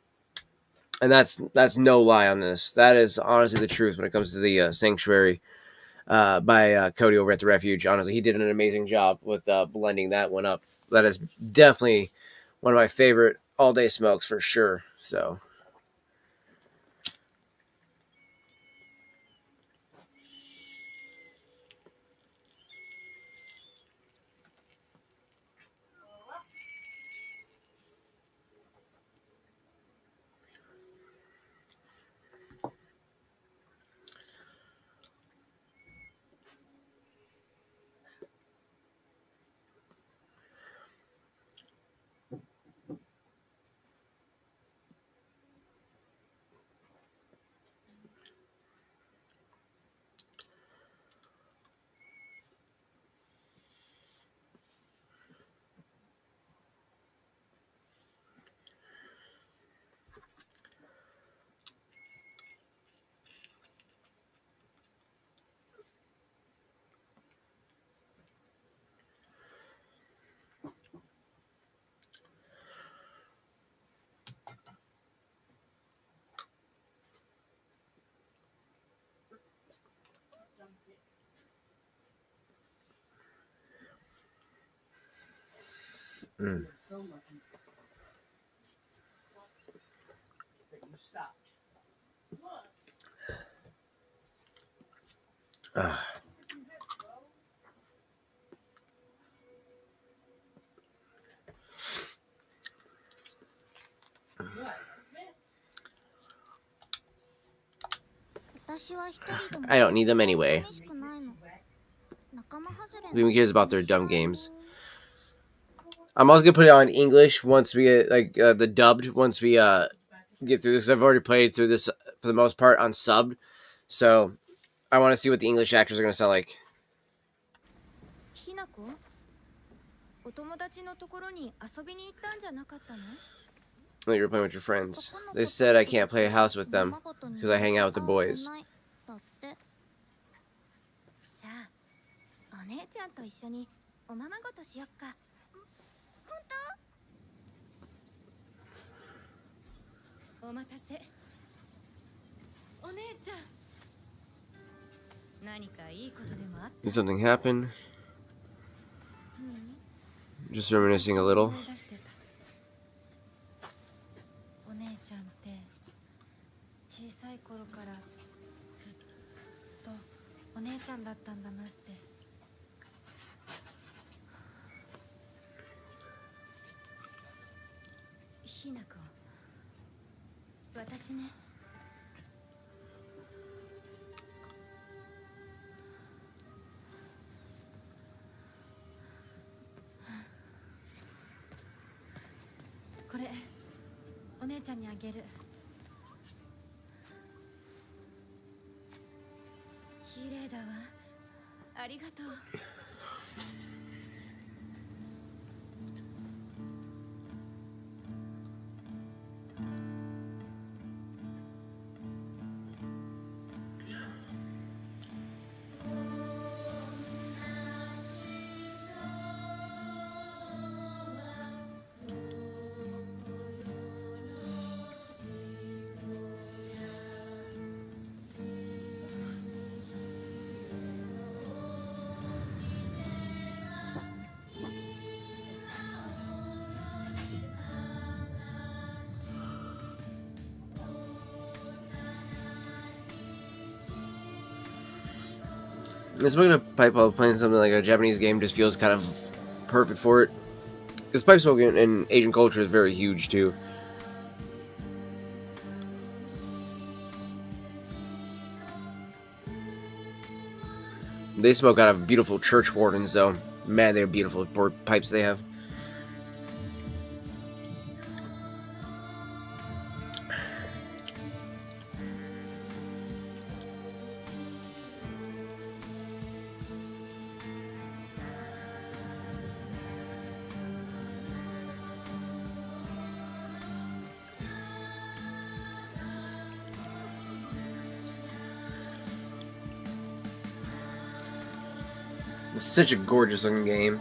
And that's no lie on this. That is honestly the truth when it comes to the Sanctuary by Cody over at the Refuge. Honestly, he did an amazing job with blending that one up. That is definitely one of my favorite all-day smokes for sure. So. Mm. So lucky that you stopped. I don't need them anyway. Who cares about their dumb games? I'm also gonna put it on English once we get the dubbed. Once we get through this, I've already played through this for the most part on subbed, so I want to see what the English actors are gonna sound like. Oh, you're playing with your friends. They said I can't play house with them because I hang out with the boys. お姉ちゃんと一緒におままごとしよっか。本当？お待たせ。お姉ちゃん。何かいいことでもあった？ Did something happen? Just reminiscing a little. お姉ちゃんって小さい頃からずっとお姉ちゃんだったんだなって。 ひなこ、私ね。これ、お姉ちゃんにあげる。綺麗だわ。ありがとう。 Smoking a pipe while playing something like a Japanese game just feels kind of perfect for it. Because pipe smoking in Asian culture is very huge too. They smoke out of beautiful church wardens though. Man, they're beautiful pipes they have. It's such a gorgeous looking game.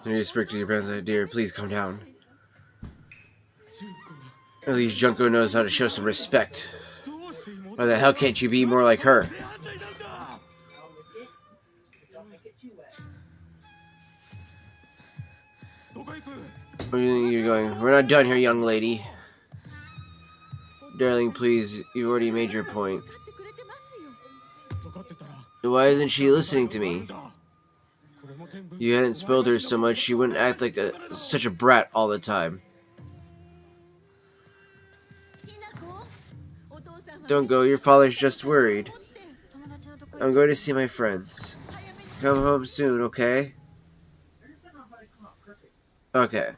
You speak to your parents like, dear, please calm down. At least Junko knows how to show some respect. Why the hell can't you be more like her? Where do you think you're going? We're not done here, young lady. Darling, please, you've already made your point. Why isn't she listening to me? You hadn't spoiled her so much, she wouldn't act like such a brat all the time. Don't go, your father's just worried. I'm going to see my friends. Come home soon, okay? Okay.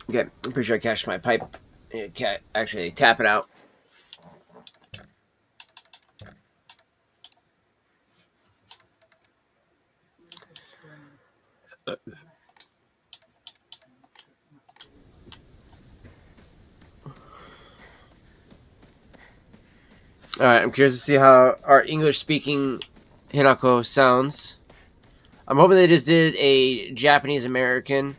Okay, I'm pretty sure I cashed my pipe. I can't actually tap it out. Alright, I'm curious to see how our English-speaking Hinako sounds. I'm hoping they just did a Japanese-American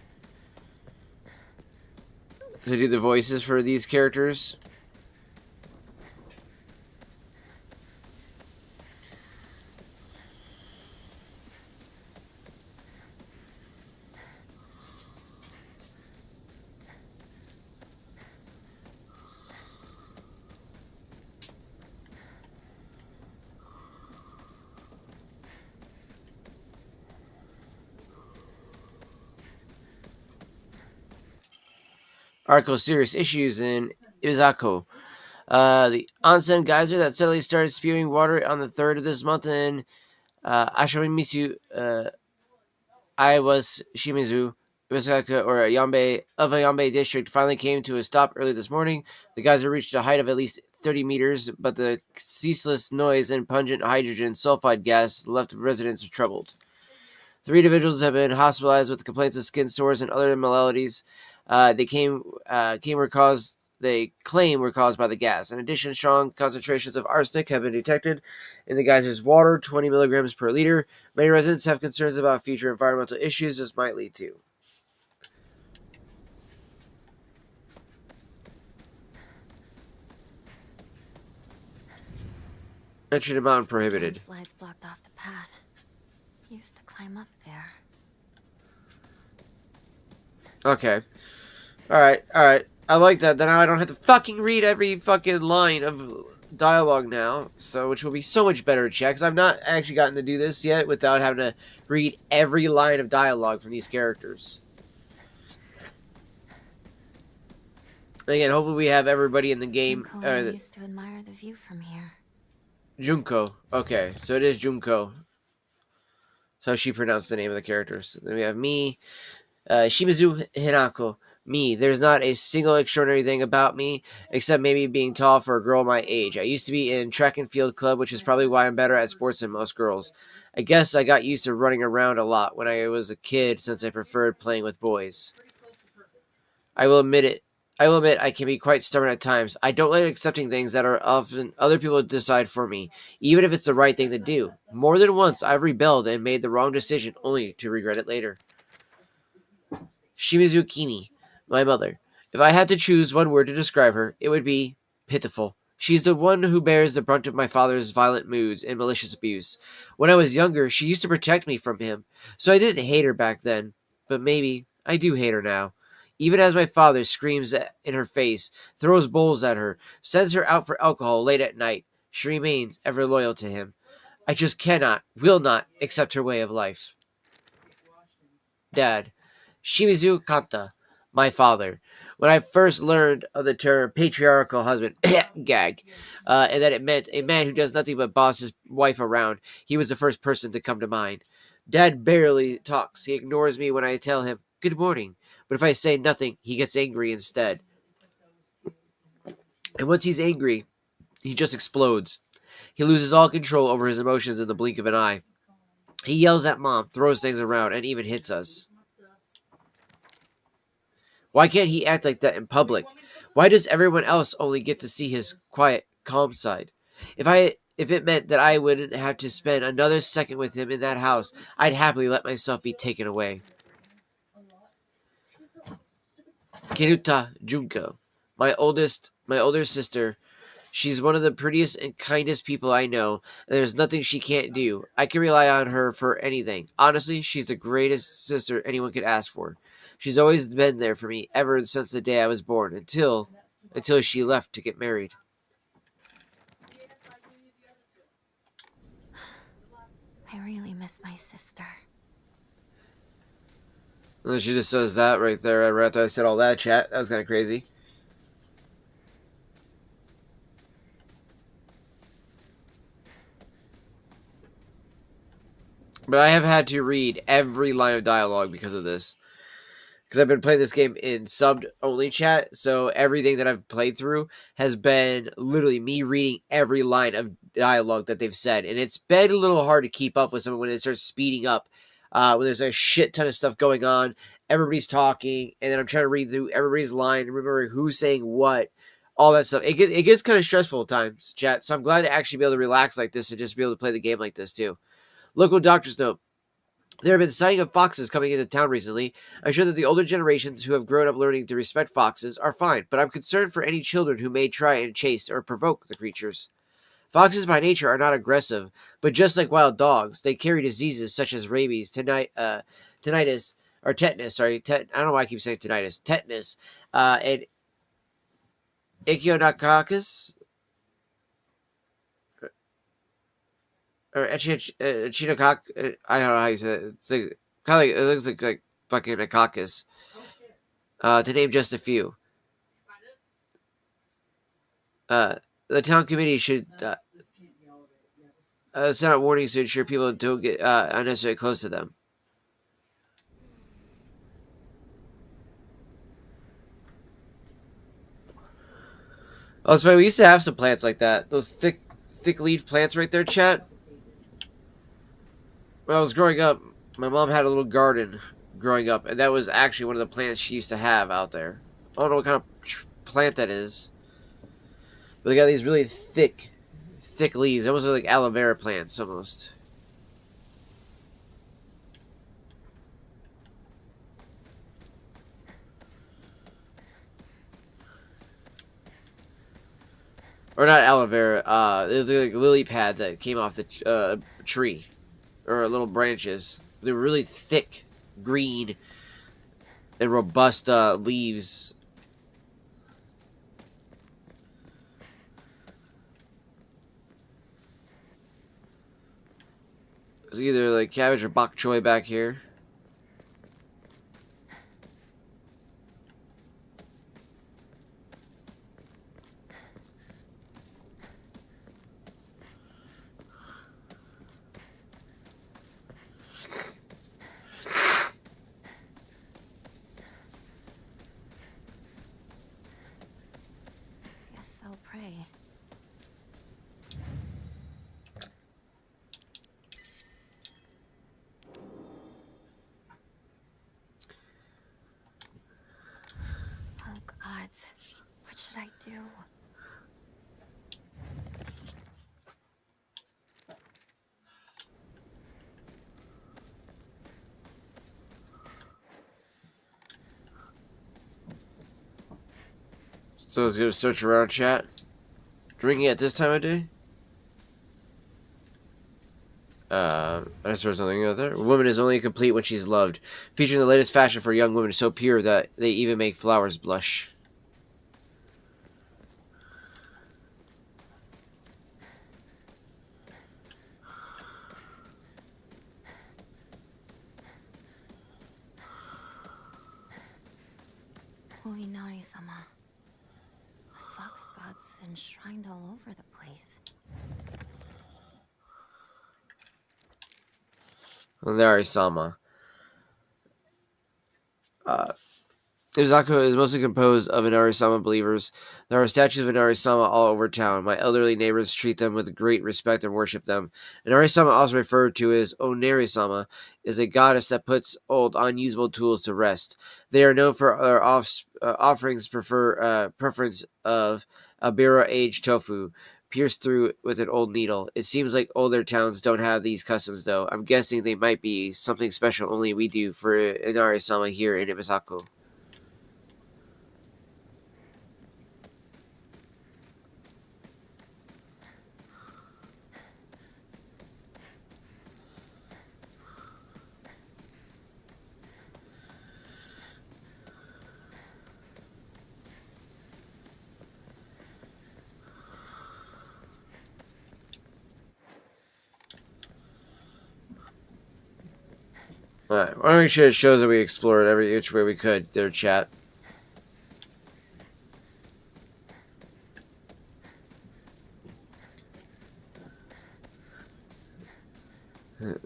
to do the voices for these characters. Article serious issues in Izako. The onsen geyser that suddenly started spewing water on the 3rd of this month in Ashimizu, Iowa's Shimizu, Osaka, or Yambe district finally came to a stop early this morning. The geyser reached a height of at least 30 meters, but the ceaseless noise and pungent hydrogen sulfide gas left residents troubled. 3 individuals have been hospitalized with complaints of skin sores and other maladies. They claim were caused by the gas. In addition, strong concentrations of arsenic have been detected in the geyser's water, 20 milligrams per liter. Many residents have concerns about future environmental issues this might lead to. Entry to mountain prohibited. Slides blocked off the path. Used to climb up there. Okay. Alright. I like that. Then I don't have to fucking read every fucking line of dialogue now. So, which will be so much better to check. Because I've not actually gotten to do this yet without having to read every line of dialogue from these characters. Again, hopefully we have everybody in the game. Junko used to admire the view from here. Junko. Okay, so it is Junko. That's how she pronounced the name of the characters. Then we have me. Shimizu Hinako. Me. There's not a single extraordinary thing about me, except maybe being tall for a girl my age. I used to be in track and field club, which is probably why I'm better at sports than most girls. I guess I got used to running around a lot when I was a kid, since I preferred playing with boys. I will admit I can be quite stubborn at times. I don't like accepting things that are often other people decide for me, even if it's the right thing to do. More than once, I've rebelled and made the wrong decision, only to regret it later. Shimizu Kimi, my mother. If I had to choose one word to describe her, it would be pitiful. She's the one who bears the brunt of my father's violent moods and malicious abuse. When I was younger, she used to protect me from him, so I didn't hate her back then. But maybe I do hate her now. Even as my father screams in her face, throws bowls at her, sends her out for alcohol late at night, she remains ever loyal to him. I just cannot, will not accept her way of life. Dad. Shimizu Kanta, my father. When I first learned of the term patriarchal husband, gag, and that it meant a man who does nothing but boss his wife around, he was the first person to come to mind. Dad barely talks. He ignores me when I tell him, good morning. But if I say nothing, he gets angry instead. And once he's angry, he just explodes. He loses all control over his emotions in the blink of an eye. He yells at Mom, throws things around, and even hits us. Why can't he act like that in public? Why does everyone else only get to see his quiet, calm side? If it meant that I wouldn't have to spend another second with him in that house, I'd happily let myself be taken away. Kinuta Junko, my older sister. She's one of the prettiest and kindest people I know, and there's nothing she can't do. I can rely on her for anything. Honestly, she's the greatest sister anyone could ask for. She's always been there for me ever since the day I was born, until she left to get married. I really miss my sister. And then she just says that right there. Right after I said all that, chat. That was kind of crazy. But I have had to read every line of dialogue because of this. Because I've been playing this game in subbed-only chat, so everything that I've played through has been literally me reading every line of dialogue that they've said. And it's been a little hard to keep up with someone when it starts speeding up. When there's a shit ton of stuff going on, everybody's talking, and then I'm trying to read through everybody's line, remember who's saying what, all that stuff. It gets kind of stressful at times, chat, so I'm glad to actually be able to relax like this and just be able to play the game like this, too. Local doctor's note. There have been sighting of foxes coming into town recently. I'm sure that the older generations who have grown up learning to respect foxes are fine, but I'm concerned for any children who may try and chase or provoke the creatures. Foxes by nature are not aggressive, but just like wild dogs, they carry diseases such as rabies, tinnitus, or tetanus, I don't know why I keep saying tinnitus, tetanus, and echinococcus, or echinococcus, I don't know how you say it. It's like, kind of like, it looks like fucking a coccus, to name just a few. The town committee should send out warnings to ensure people don't get unnecessarily close to them. Oh, it's funny. We used to have some plants like that. Those thick leaf plants right there, chat. When I was growing up, my mom had a little garden growing up, and that was actually one of the plants she used to have out there. I don't know what kind of plant that is. But they got these really thick leaves. They almost look like aloe vera plants, almost. Or not aloe vera. They look like lily pads that came off the tree. Or little branches. They were really thick, green, and robust leaves. It's either like cabbage or bok choy back here. Guess I'll pray. Oh gods, what should I do? So let's go search around, chat. Drinking at this time of day? I saw something out there. A woman is only complete when she's loved. Featuring the latest fashion for young women so pure that they even make flowers blush. Oinari-sama. Fox spots enshrined all over the place. Oinari-sama. Izuku is mostly composed of Inari-sama believers. There are statues of Inari-sama all over town. My elderly neighbors treat them with great respect and worship them. Inari-sama, also referred to as Oneri-sama, is a goddess that puts old, unusable tools to rest. They are known for their offerings preference of Abira-aged tofu, pierced through with an old needle. It seems like older towns don't have these customs, though. I'm guessing they might be something special only we do for Inari-sama here in Ibusaku. Alright, I want to make sure it shows that we explored every which way we could there, chat.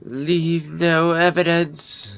Leave no evidence.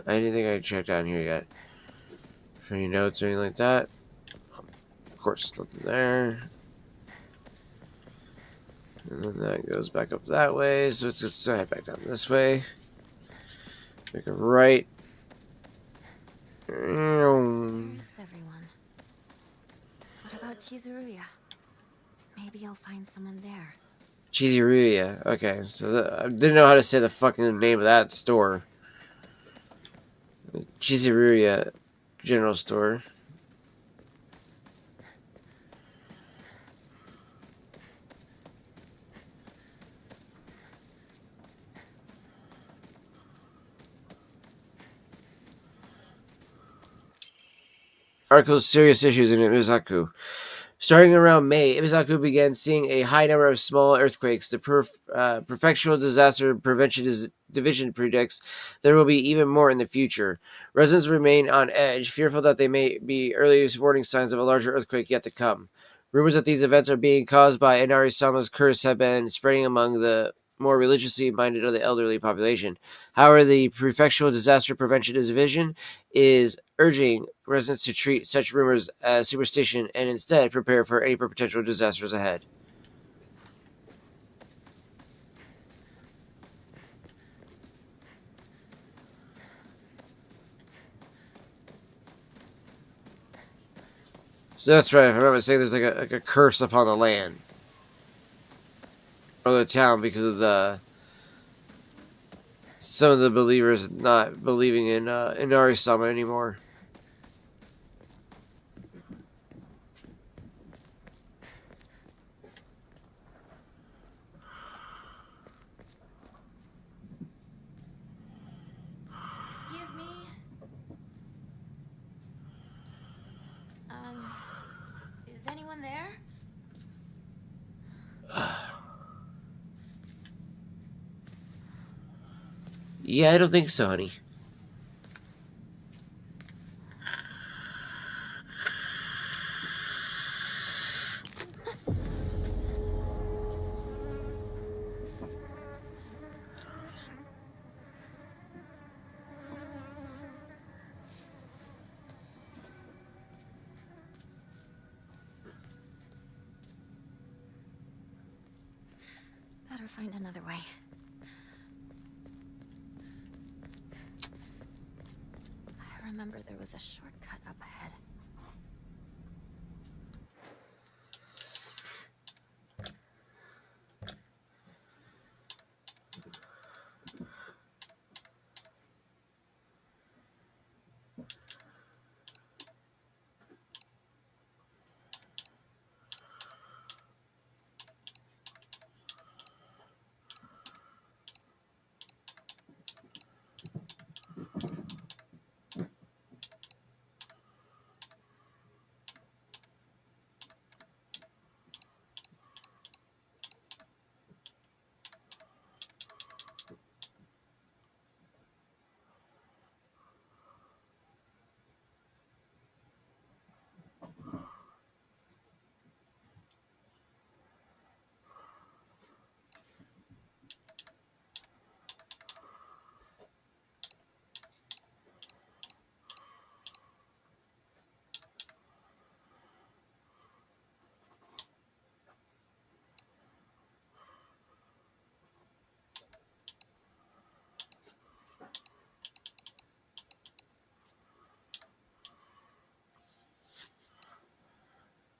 Anything I checked down here yet? Any notes or anything like that? Of course, nothing there. And then that goes back up that way, so it's just head back down this way. Make a right. Where's everyone? What about Chizuruya? Maybe I'll find someone there. Chizuruya. Okay, so I didn't know how to say the fucking name of that store. Chizuruya General Store. Articles serious issues in Ibusaku. Starting around May, Ibusaku began seeing a high number of small earthquakes. The Prefectural Disaster Prevention Division predicts there will be even more in the future. Residents remain on edge, fearful that they may be early warning signs of a larger earthquake yet to come. Rumors that these events are being caused by Inari-sama's curse have been spreading among the more religiously minded of the elderly population. However, the Prefectural Disaster Prevention Division is urging residents to treat such rumors as superstition and instead prepare for any potential disasters ahead. So that's right. If I'm not mistaken, there's like a curse upon the land or the town because of some of the believers not believing in Inari-sama anymore. Excuse me? Is anyone there? Yeah, I don't think so, honey. better find another way. I remember there was a shortcut up ahead.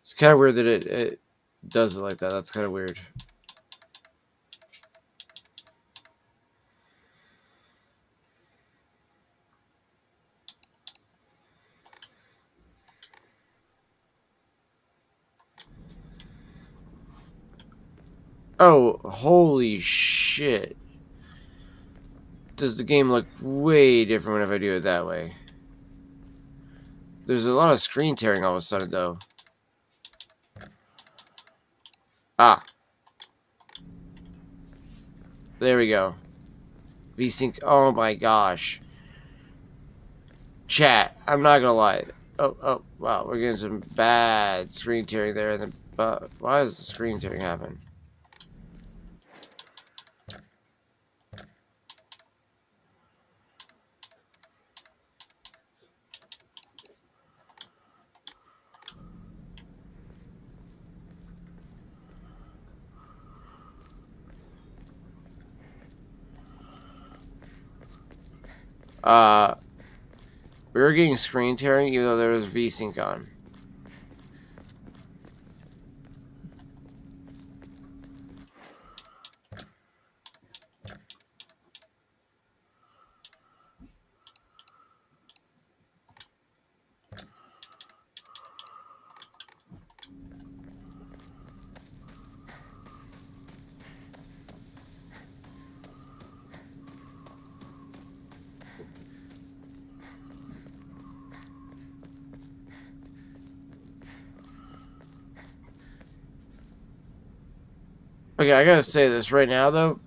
It's kind of weird that it does it like that. That's kind of weird. Oh, holy shit. Does the game look way different if I do it that way? There's a lot of screen tearing all of a sudden, though. Ah. There we go. VSync. Oh my gosh. Chat. I'm not gonna lie. Oh, wow. We're getting some bad screen tearing there. Why does the screen tearing happen? We were getting screen tearing even though there was VSync on. Okay, I gotta say this right now, though.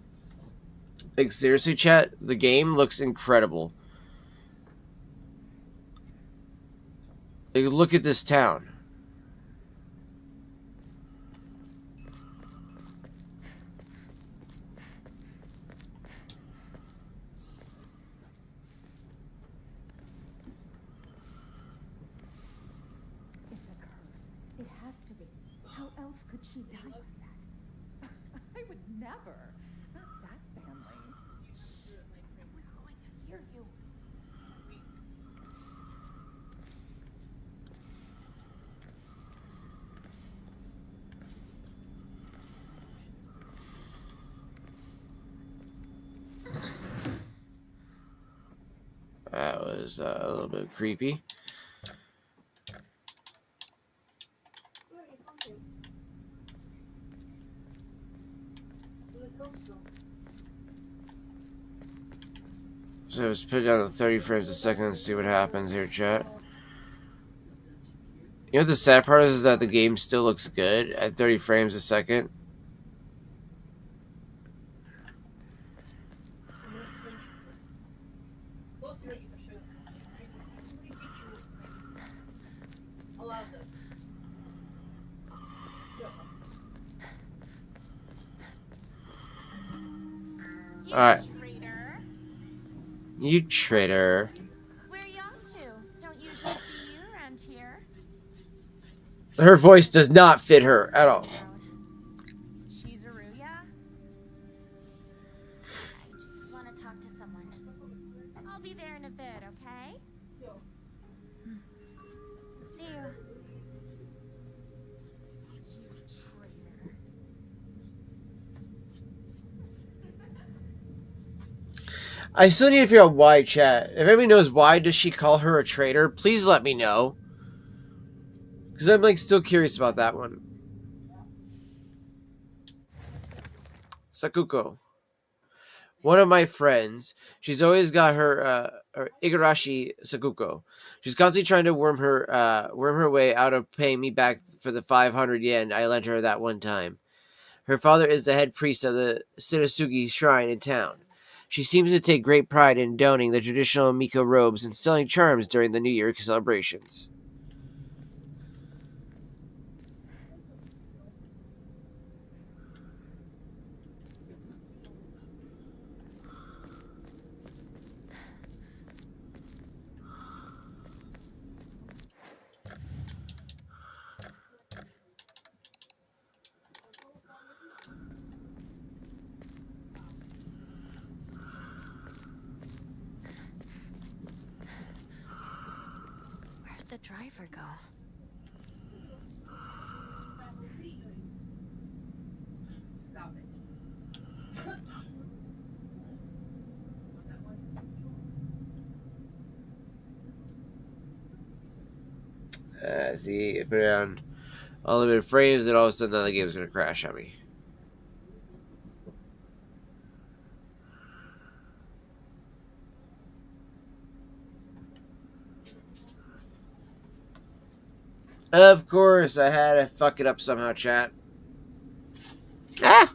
Like, seriously, chat, the game looks incredible. Like, look at this town. It's a curse. It has to be. How else could she die like that? I would never. Not that family. Shh. Someone's going to hear you. That was a little bit creepy. So let's put it down to 30 frames a second and see what happens here, chat. You know what the sad part is that the game still looks good at 30 frames a second. Alright. You traitor. Where are you off to? Don't usually see you around here. Her voice does not fit her at all. Chizuruya? talk to someone. I'll be there in a bit, okay? See you. You traitor. I still need to figure out why, chat. If anybody knows why does she call her a traitor, please let me know. Because I'm like still curious about that one. Sakuko. One of my friends. She's always got her Igarashi Sakuko. She's constantly trying to worm her way out of paying me back for the 500 yen I lent her that one time. Her father is the head priest of the Shinosugi shrine in town. She seems to take great pride in donning the traditional Miko robes and selling charms during the New Year celebrations. Where'd the driver go? Stop it. See, put it on unlimited frames, and all of a sudden the game's going to crash on me. Of course, I had to fuck it up somehow, chat. Ah!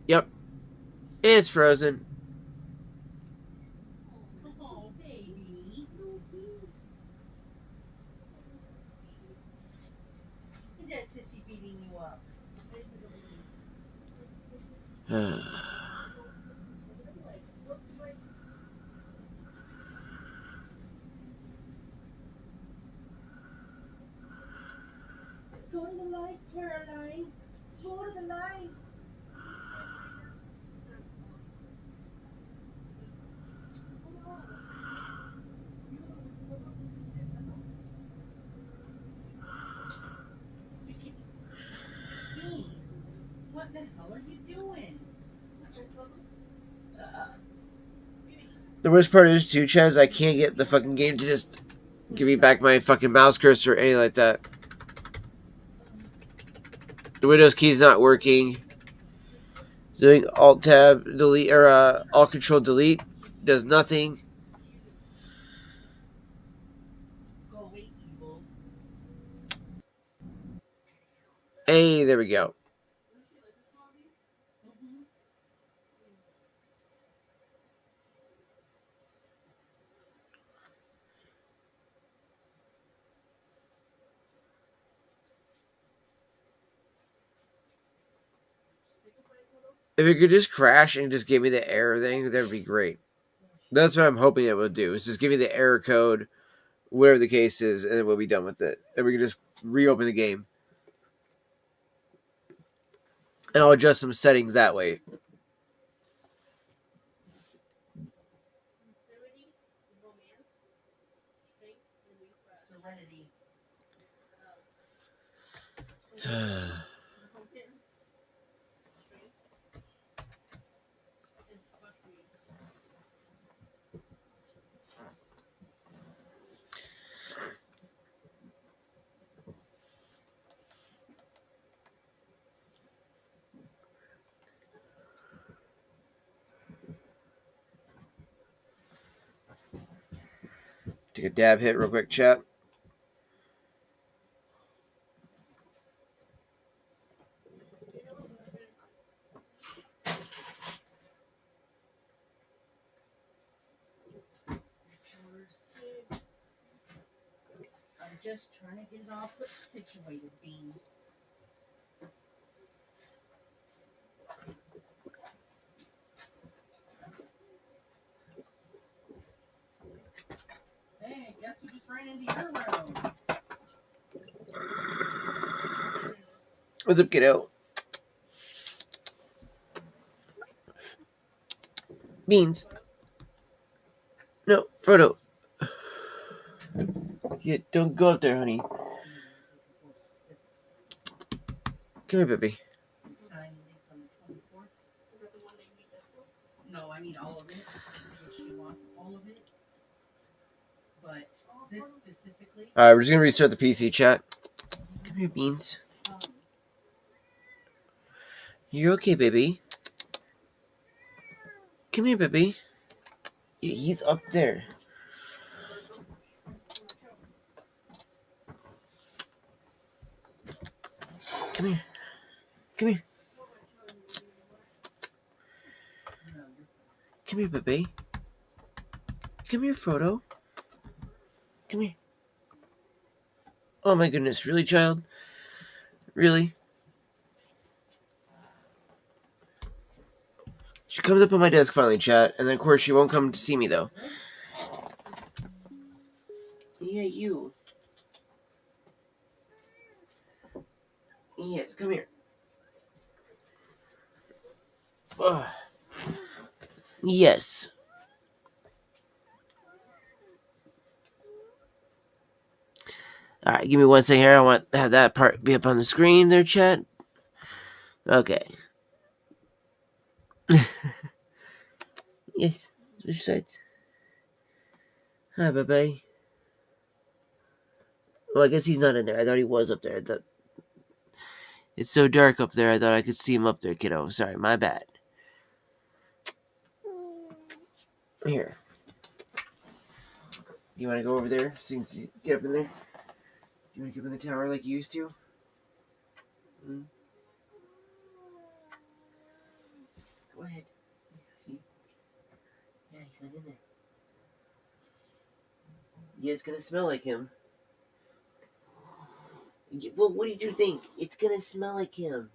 Yep. It's frozen. Oh, baby. Is that sissy beating you up? Go to the light, Caroline. Go to the light. What the hell are you doing? The worst part is, too, Chaz, I can't get the fucking game to just give me back my fucking mouse cursor or anything like that. The Windows key's not working. Doing Alt-Tab, delete, or Alt-Control-Delete does nothing. Hey, there we go. If it could just crash and just give me the error thing, that would be great. That's what I'm hoping it will do. Is just give me the error code, whatever the case is, and then we'll be done with it. And we can just reopen the game. And I'll adjust some settings that way. Serenity. Take a dab hit real quick, chat. I'm just trying to get it all situated, Bean. into your room. What's up, kiddo? Beans. No, Frodo. Yeah, don't go up there, honey. Come here, baby. No, I mean all of it. If she wants all of it. But this specifically. Alright, we're just gonna restart the PC chat. Come here, Beans. You're okay, baby. Come here, baby. He's up there. Come here. Come here. Come here, baby. Come here, Frodo. Come here. Oh my goodness, really, child? Really? She comes up on my desk finally, chat, and then of course she won't come to see me though. Yeah, you. Yes, come here. Ugh. Yes. Alright, give me 1 second here. I want to have that part be up on the screen there, chat. Okay. Yes, switch sides. Hi, bye-bye. Well, I guess he's not in there. I thought he was up there. I thought... It's so dark up there, I thought I could see him up there, kiddo. Sorry, my bad. Here. You want to go over there so you can get up in there? You want to get up in the tower like you used to? Hmm? Go ahead. See? Yeah, he's not in there. Yeah, it's gonna smell like him. Well, what did you think? It's gonna smell like him.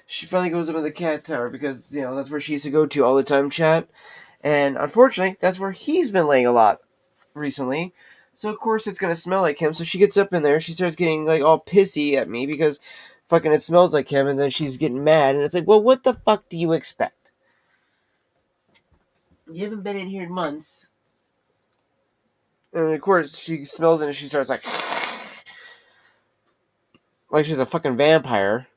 She finally goes up in the cat tower because, you know, that's where she used to go to all the time, chat. And unfortunately, that's where he's been laying a lot recently. So, of course, it's going to smell like him. So she gets up in there. She starts getting, like, all pissy at me because fucking it smells like him. And then she's getting mad. And it's like, well, what the fuck do you expect? You haven't been in here in months. And, of course, she smells it and she starts, like she's a fucking vampire.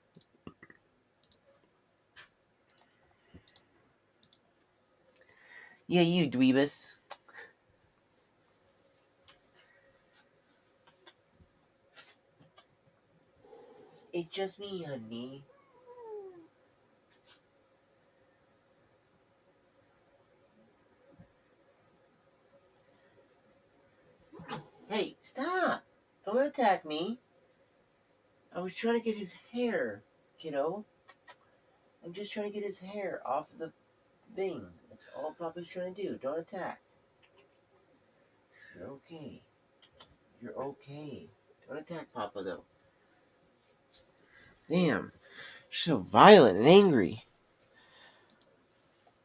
Yeah, you dweebus. It's just me, honey. Hey, stop! Don't attack me. I was trying to get his hair, kiddo. I'm just trying to get his hair off the thing. That's all Papa's trying to do. Don't attack. You're okay. You're okay. Don't attack Papa, though. Damn. She's so violent and angry.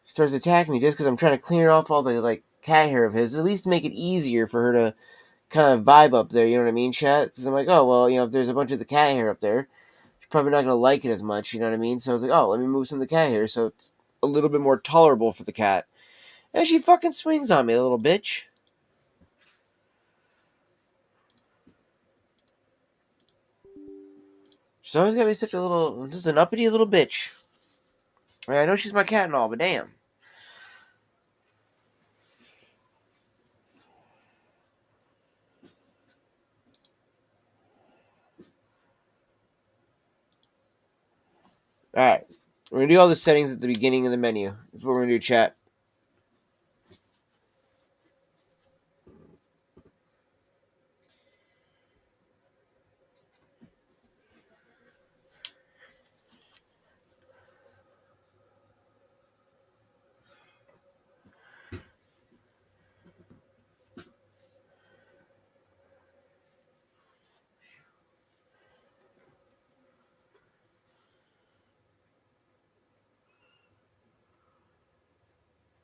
She starts attacking me just because I'm trying to clear off all the, like, cat hair of his. At least make it easier for her to kind of vibe up there, you know what I mean, chat? Because I'm like, oh, well, you know, if there's a bunch of the cat hair up there, she's probably not going to like it as much, you know what I mean? So I was like, oh, let me move some of the cat hair so it's a little bit more tolerable for the cat. And she fucking swings on me, the little bitch. She's always got to be such a little, just an uppity little bitch. I mean, I know she's my cat and all, but damn. Alright. We're going to do all the settings at the beginning of the menu. That's what we're going to do, chat.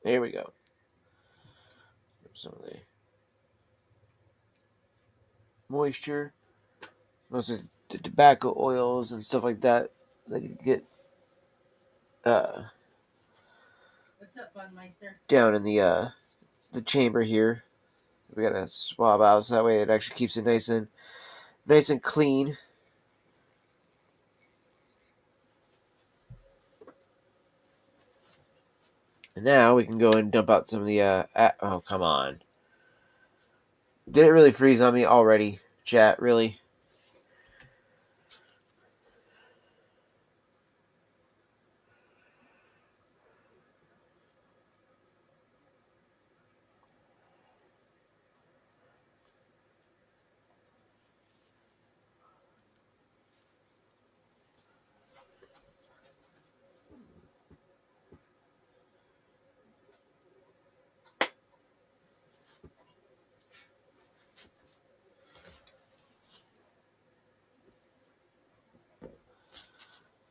There we go. some of the moisture. Most of the tobacco oils and stuff like that could get What's up, Bunmeister? down in the chamber here. We gotta swab out so that way it actually keeps it nice and clean. And now we can go and dump out some of the oh, come on. Did it really freeze on me already, chat? Really?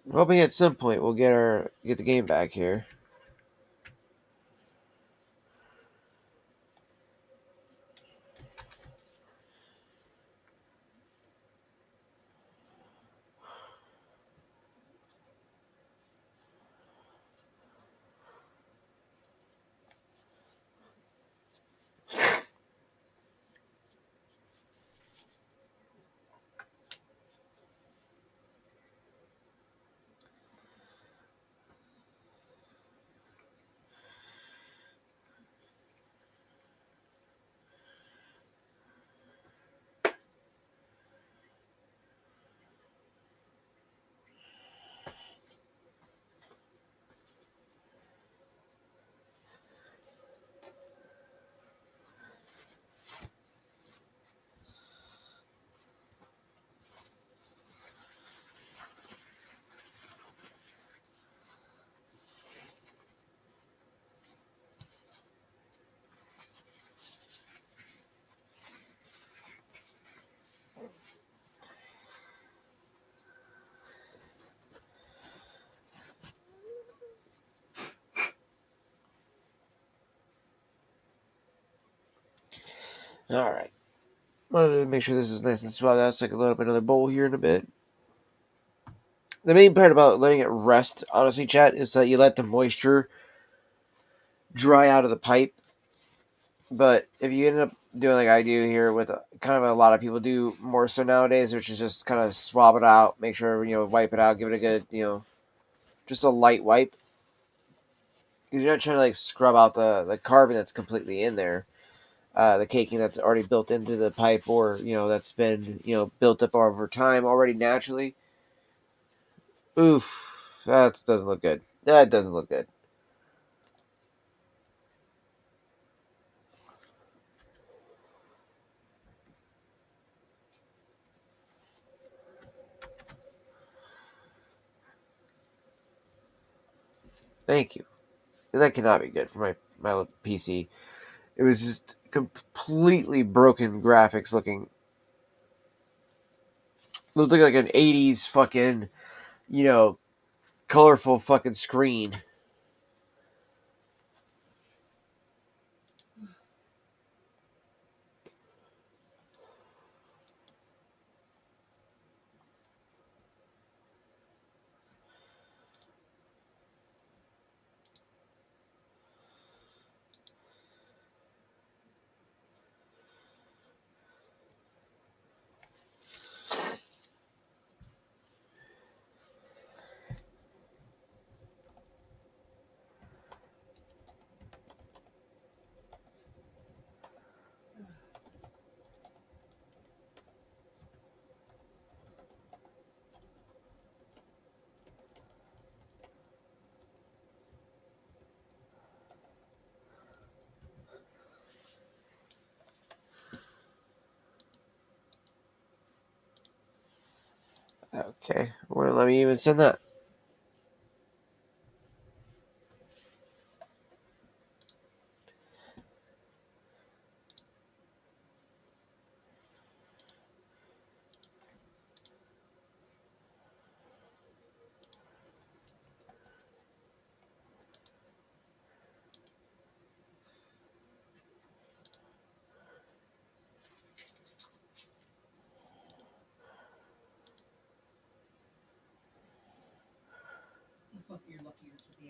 I'm hoping at some point we'll get the game back here. Alright. Wanted to make sure this is nice and swabbed out so I can load up another bowl here in a bit. The main part about letting it rest, honestly, chat, is that you let the moisture dry out of the pipe. But if you end up doing like I do here with kind of a lot of people do more so nowadays, which is just kind of swab it out, make sure, wipe it out, give it a good, just a light wipe. Because you're not trying to like scrub out the carbon that's completely in there. The caking that's already built into the pipe or, that's been, built up over time already naturally. Oof. That doesn't look good. That doesn't look good. Thank you. That cannot be good for my PC. It was just completely broken graphics looking. Looked like an 80s fucking, colorful fucking screen. Okay, well, let me even send that.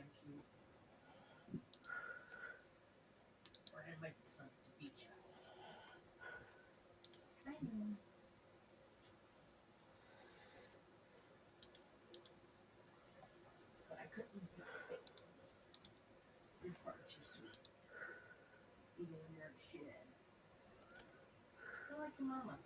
damn cute. Or it might be something to beat you. I know. But I couldn't beat it. You're far too sweet. Even when you're a shithead. You're like your mama.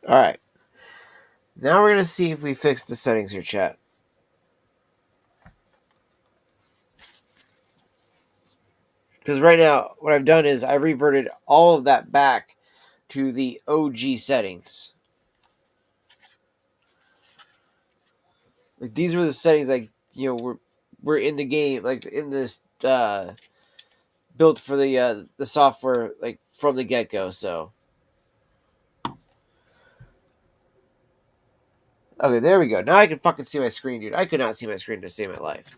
Alright. Now we're going to see if we fix the settings here, chat. Because right now, what I've done is I reverted all of that back to the OG settings. Like, these were the settings, like, you know, were in the game, like, in this, built for the software, like, from the get-go, so. Okay, there we go. Now I can fucking see my screen, dude. I could not see my screen to save my life.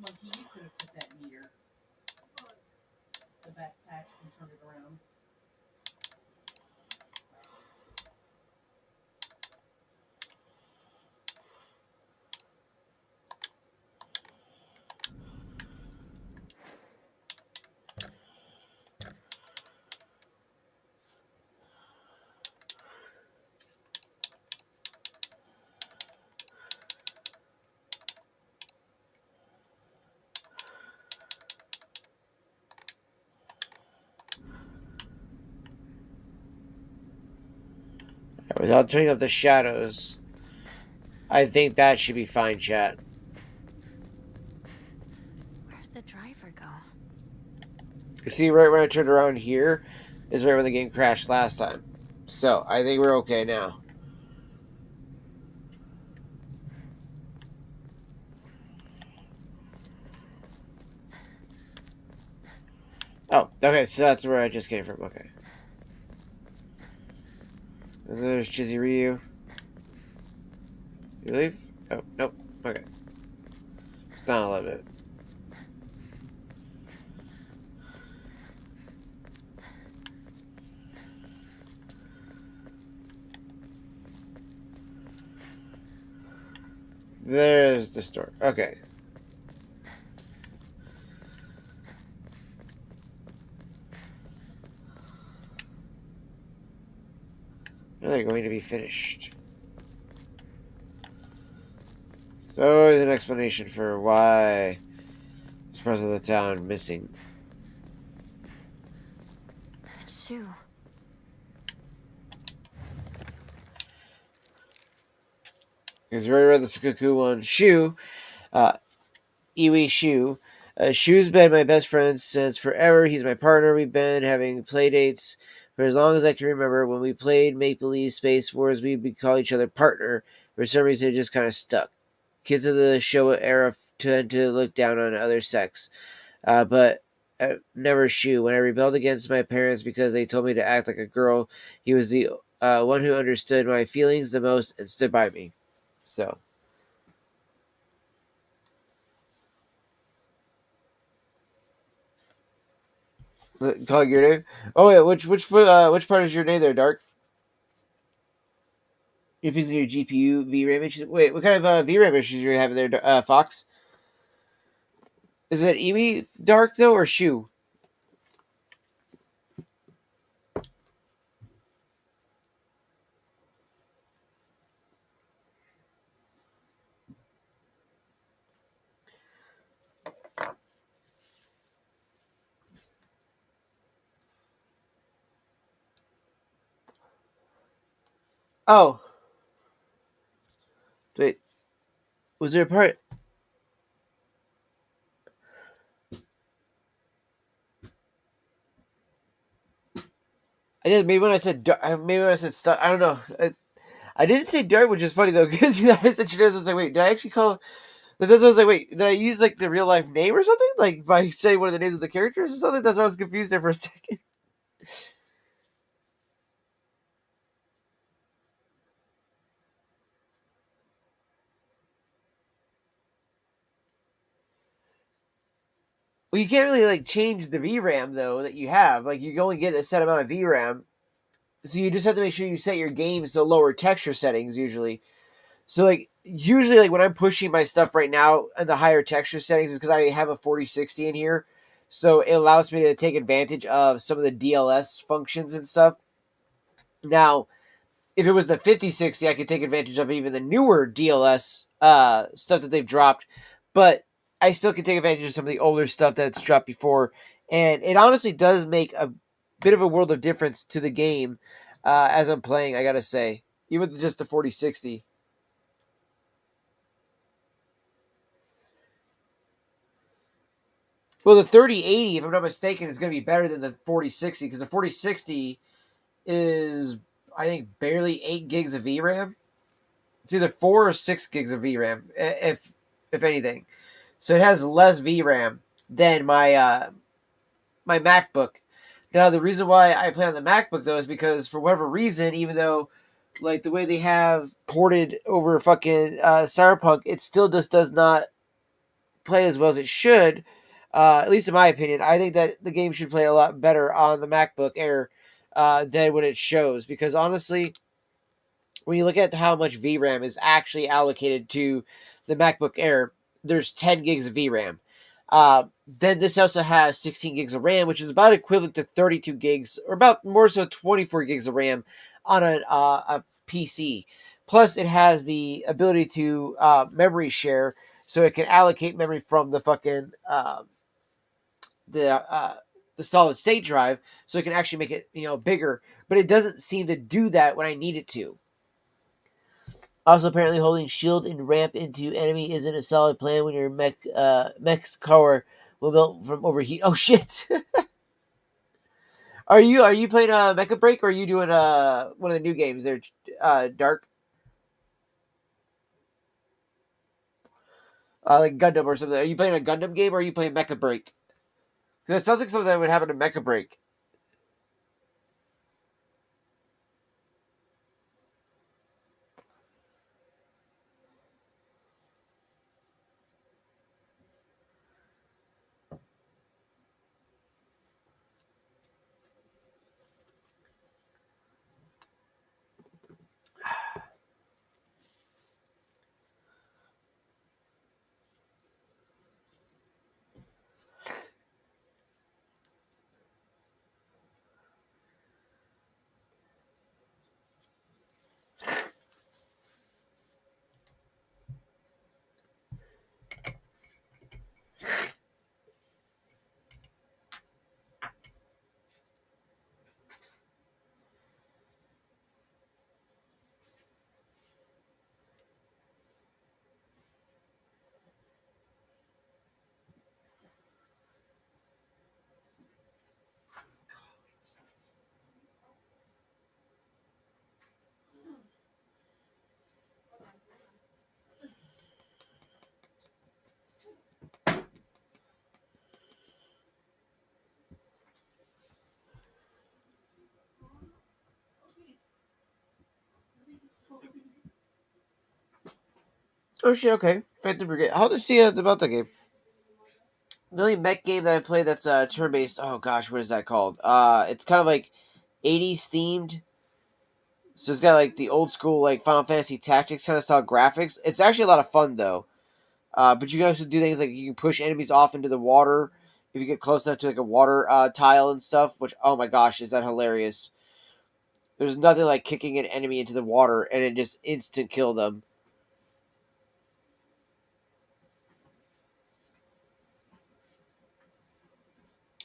Monkey, you could have put that in here. The backpack and turned it around. Without turning up the shadows, I think that should be fine, chat. Where'd the driver go? You see, right when I turned around here is right when the game crashed last time. So, I think we're okay now. Oh, okay, so that's where I just came from. Okay. And there's Chizzy Ryu. You leave? Oh, nope. Okay. It's down a little bit. There's the store. Okay. They're going to be finished. So there's an explanation for why this part of the town missing. It's Shu. Because we already read the Sukuku one. Shu, Iwi Shu. Shu's been my best friend since forever. He's my partner. We've been having play dates for as long as I can remember. When we played Make Believe Space Wars, we would call each other partner. For some reason, it just kind of stuck. Kids of the Showa era tend to look down on other sex, but never Shu. When I rebelled against my parents because they told me to act like a girl, he was the one who understood my feelings the most and stood by me. So. Call your name? Oh yeah, which part is your name there, Dark? You're fixing your GPU VRAM issues. Wait, what kind of VRAM issues are you having there, Fox? Is it Iwi Dark though, or Shu? Oh. Wait. Was there a part? I did. Maybe when I said maybe when I said stuff, I don't know. I didn't say dart, which is funny though, because I said she does. I was like, wait, did I actually call? That's what I was like, wait, did I use like the real life name or something? Like by saying one of the names of the characters or something? That's why I was confused there for a second. Well, you can't really like change the VRAM though that you have. Like you can only get a set amount of VRAM, so you just have to make sure you set your games to lower texture settings usually. So like usually like when I'm pushing my stuff right now in the higher texture settings is because I have a 4060 in here, so it allows me to take advantage of some of the DLS functions and stuff. Now, if it was the 5060, I could take advantage of even the newer DLS stuff that they've dropped, but I still can take advantage of some of the older stuff that's dropped before, and it honestly does make a bit of a world of difference to the game as I'm playing, I gotta say, even with just the 4060. Well, the 3080, if I'm not mistaken, is going to be better than the 4060 because the 4060 is, I think, barely 8 gigs of VRAM. It's either 4 or 6 gigs of VRAM, if anything. So it has less VRAM than my my MacBook. Now, the reason why I play on the MacBook though is because for whatever reason, even though like the way they have ported over fucking Cyberpunk, it still just does not play as well as it should. At least in my opinion, I think that the game should play a lot better on the MacBook Air than when it shows. Because honestly, when you look at how much VRAM is actually allocated to the MacBook Air, there's 10 gigs of VRAM. Then this also has 16 gigs of RAM, which is about equivalent to 32 gigs, or about more so 24 gigs of RAM on a PC. Plus, it has the ability to memory share, so it can allocate memory from the fucking the solid state drive, so it can actually make it bigger. But it doesn't seem to do that when I need it to. Also, apparently, holding shield and ramp into enemy isn't a solid plan when your mech's core will melt from overheat. Oh shit! Are you playing Mecha Break, or are you doing one of the new games there, Dark? Like Gundam or something. Are you playing a Gundam game, or are you playing Mecha Break? Because it sounds like something that would happen to Mecha Break. Oh shit! Okay, Phantom Brigade. I'll just see about that game. The only mech game that I play that's turn based. Oh gosh, what is that called? It's kind of like 80s themed. So it's got like the old school like Final Fantasy Tactics kind of style graphics. It's actually a lot of fun though. But you can also do things like you can push enemies off into the water if you get close enough to like a water tile and stuff. Which, oh my gosh, is that hilarious? There's nothing like kicking an enemy into the water and it just instant kill them.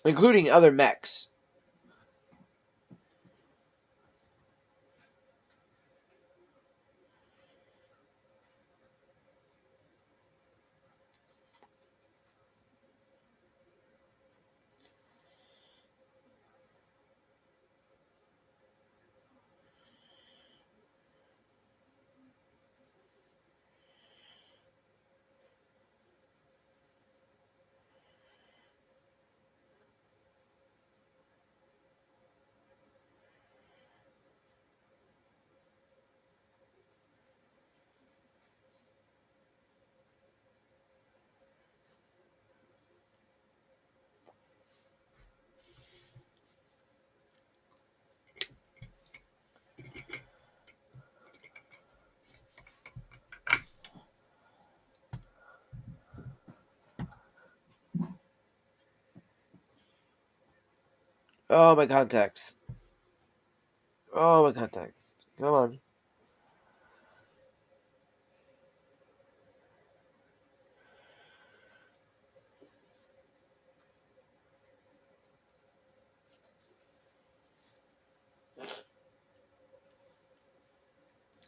Including other mechs. Oh, my contacts. Oh, my contacts. Come on.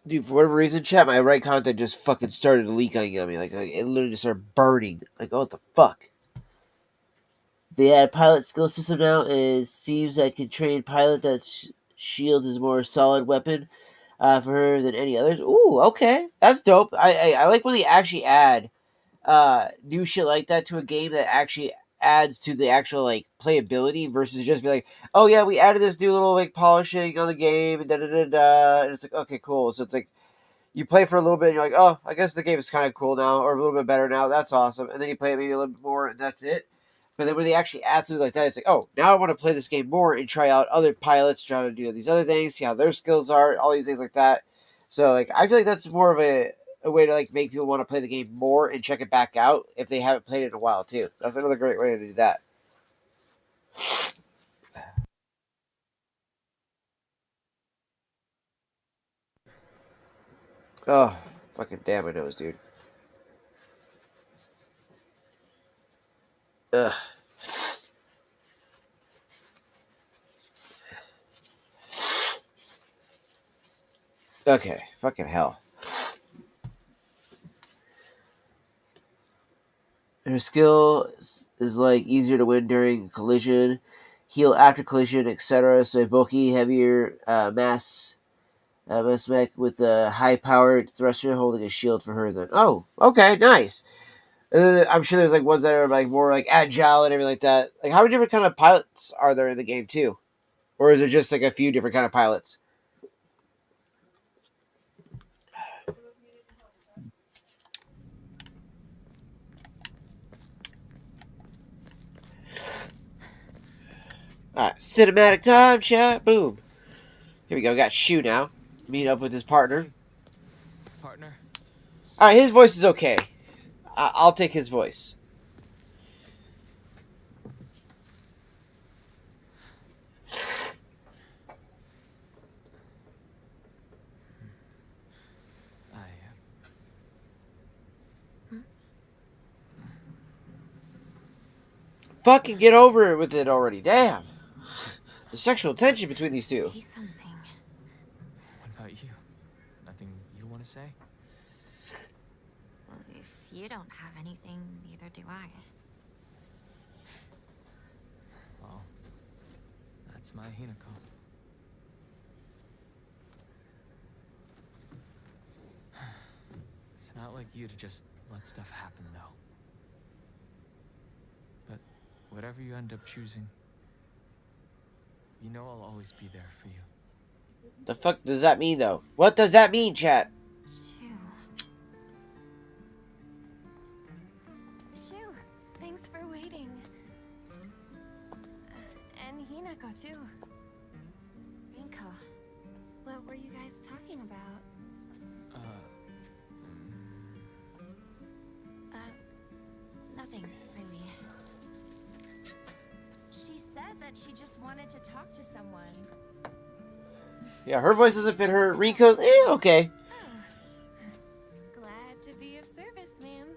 Dude, for whatever reason, chat, my right contact just fucking started leaking on me. Like it literally just started burning. Like, oh, what the fuck? The pilot skill system now seems like can train pilot that shield is a more solid weapon for her than any others. Ooh, okay. That's dope. I like when they actually add new shit like that to a game that actually adds to the actual like playability versus just be like, oh yeah, we added this new little like polishing on the game and da da da da, and it's like, okay, cool. So it's like you play for a little bit and you're like, oh, I guess the game is kind of cool now or a little bit better now. That's awesome. And then you play it maybe a little bit more and that's it. But then when they actually add something like that, it's like, oh, now I want to play this game more and try out other pilots, try to do these other things, see how their skills are, all these things like that. So like I feel like that's more of a way to like make people want to play the game more and check it back out if they haven't played it in a while too. That's another great way to do that. Oh, fucking damn my nose, dude. Ugh. Okay, fucking hell. Her skill is like easier to win during collision, heal after collision, etc. So a bulky, heavier mass mech with a high-powered thruster holding a shield for her. Then, oh, okay, nice. I'm sure there's like ones that are like more like agile and everything like that. Like, how many different kind of pilots are there in the game too, or is it just like a few different kind of pilots? Alright, cinematic time, chat. Boom. Here we go. Got Shu now. Meet up with his partner. Partner. Alright, his voice is okay. I'll take his voice. Fucking get over it with it already. Damn. The sexual tension between these two. What about you? Nothing you want to say? Well, if you don't have anything, neither do I. Well, that's my Hinako. It's not like you to just let stuff happen, though. But whatever you end up choosing, you know I'll always be there for you. The fuck does that mean, though? What does that mean, chat? Shu, thanks for waiting. And Hinako, too. Rinko, what were you guys talking about? Nothing, really. She said that she just wanted to talk to someone. Yeah, her voice doesn't fit her. Rinko's, okay. Glad to be of service, ma'am.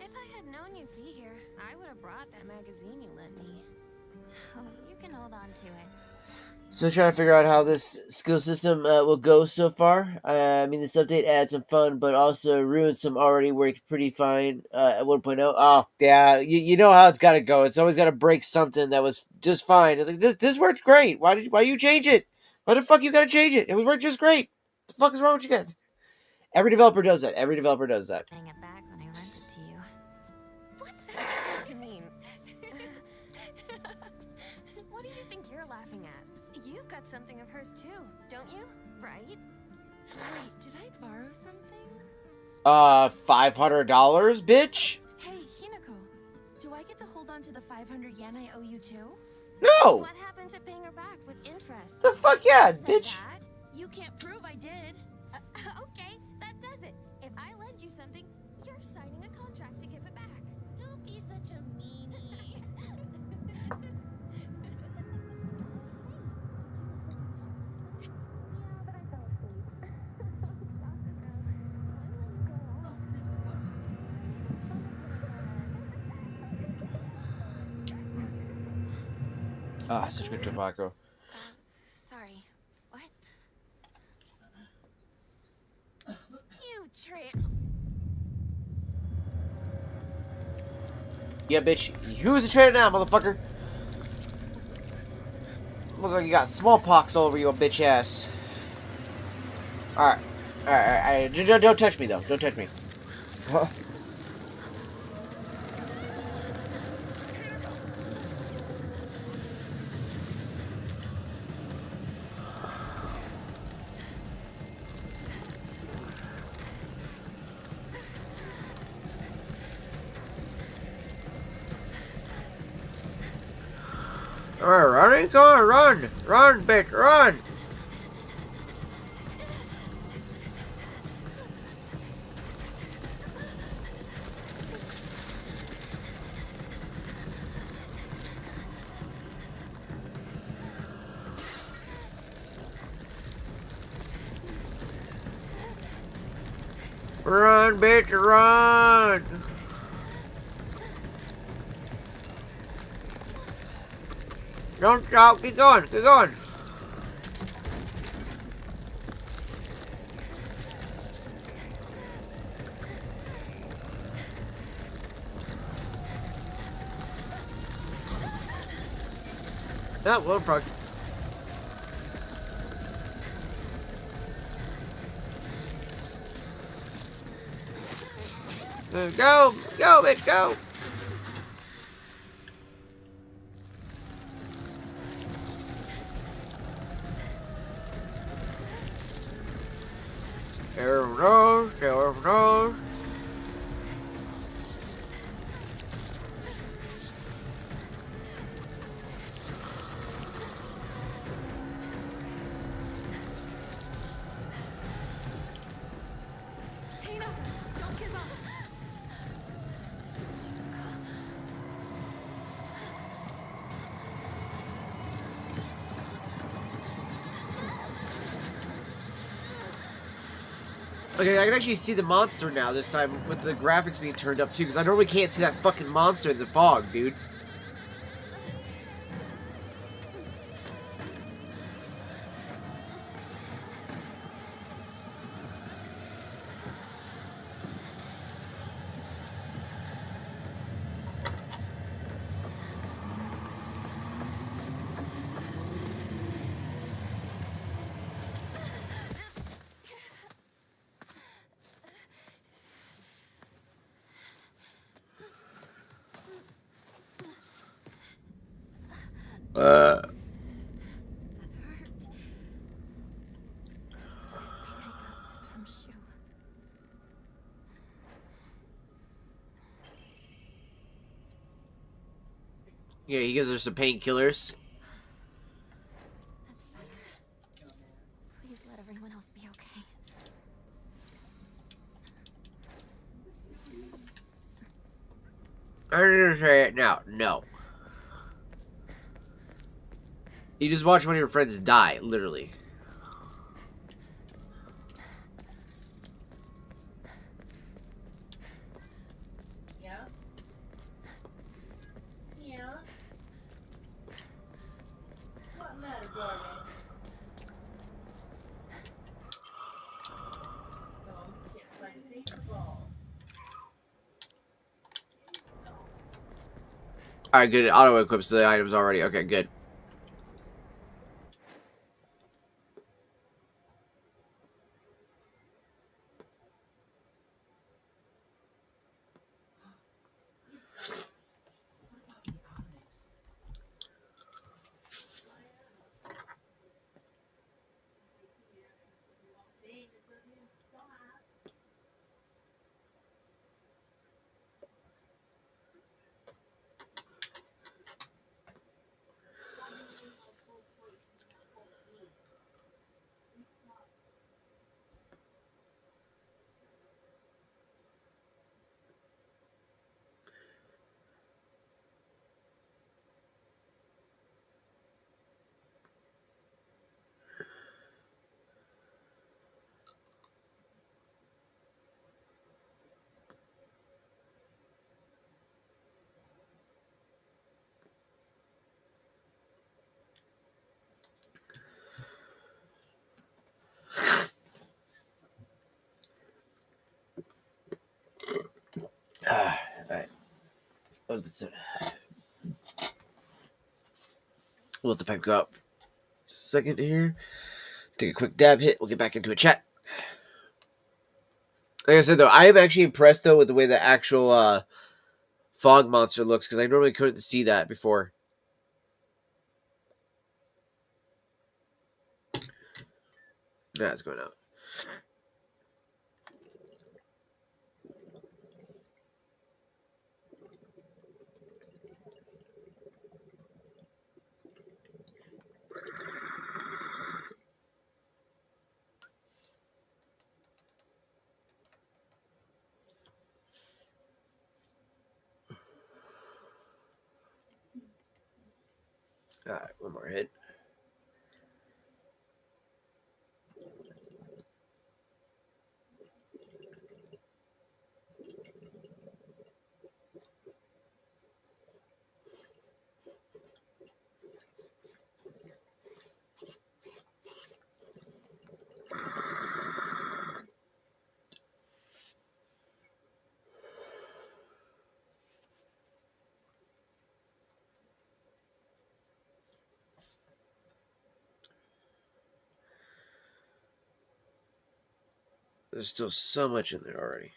If I had known you'd be here, I would have brought that magazine you lent me. Oh, you can hold on to it. So trying to figure out how this skill system will go so far. I mean, this update adds some fun, but also ruins some already worked pretty fine at 1.0. Oh, yeah, you know how it's got to go. It's always got to break something that was just fine. It's like, this worked great. Why you change it? Why the fuck you got to change it? It worked just great. What the fuck is wrong with you guys? Every developer does that. Every developer does that. Bring it back when I lent it to you. What's that supposed to mean? What do you think you're laughing at? You've got something of hers too, don't you? Right? Wait, did I borrow something? $500, bitch? Hey, Hinako, do I get to hold on to the 500 yen I owe you too? No! What happened to paying her back with interest? The fuck yeah, Said bitch. that? You can't prove I did. Okay, that does it. If I lend you something, you're signing a contract to give it back. Don't He's such a meanie. Ah, such good tobacco. Sorry. What? You trick. Yeah, bitch. Who's the trader now, motherfucker? Look like you got smallpox all over your bitch ass. Alright. Alright. Don't touch me, though. Don't touch me. Alright, running? Go on, run! Run, bitch, run! Run, bitch, run! Don't stop, keep going, keep going! Oh, well, fuck. Go, bitch, go! Everyone knows. Don't give up. Okay, I can actually see the monster now this time with the graphics being turned up too, because I normally can't see that fucking monster in the fog, dude. Yeah, he gives her some painkillers. Please let everyone else be okay. I'm gonna say it now. No. You just watch one of your friends die, literally. Yeah? Yeah? What matter, darling? Oh, you can't find a paintball. Alright, good. It auto-equips the items already. Okay, good. We'll let the pipe go up. Second here. Take a quick dab hit. We'll get back into a chat. Like I said, though, I am actually impressed, though, with the way the actual fog monster looks, because I normally couldn't see that before. Yeah, it's going out. All right, one more hit. There's still so much in there already.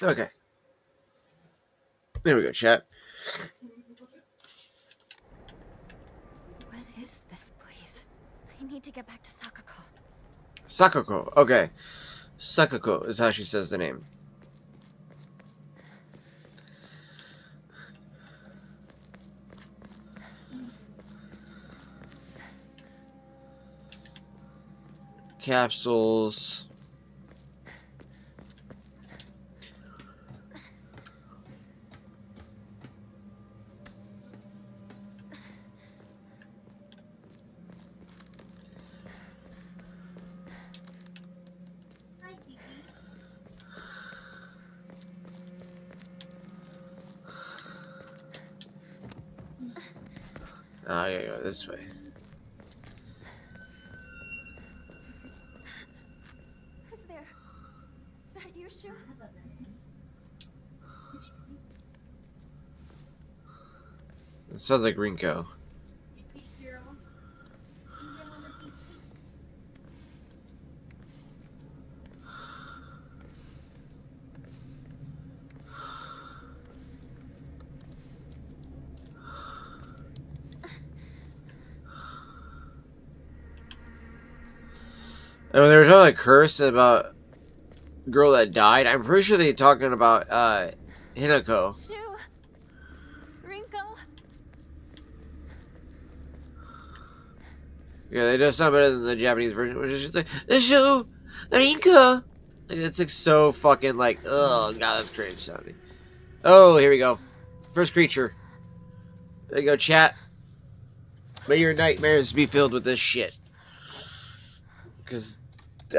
Okay. There we go, chat. What is this place? I need to get back to Sakako. Sakako. Okay. Sakako is how she says the name. Capsules. I gotta go this way. Who's there? Is that you, Shu? It sounds like Rinko. And when they were talking like curse about girl that died, I'm pretty sure they're talking about Hinako. Shu! Rinko! Yeah, they just sound better than the Japanese version, which is just like Shu! Rinko! Like, it's like so fucking like, oh god, that's cringe sounding. Oh, here we go. First creature. There you go, chat. May your nightmares be filled with this shit. Because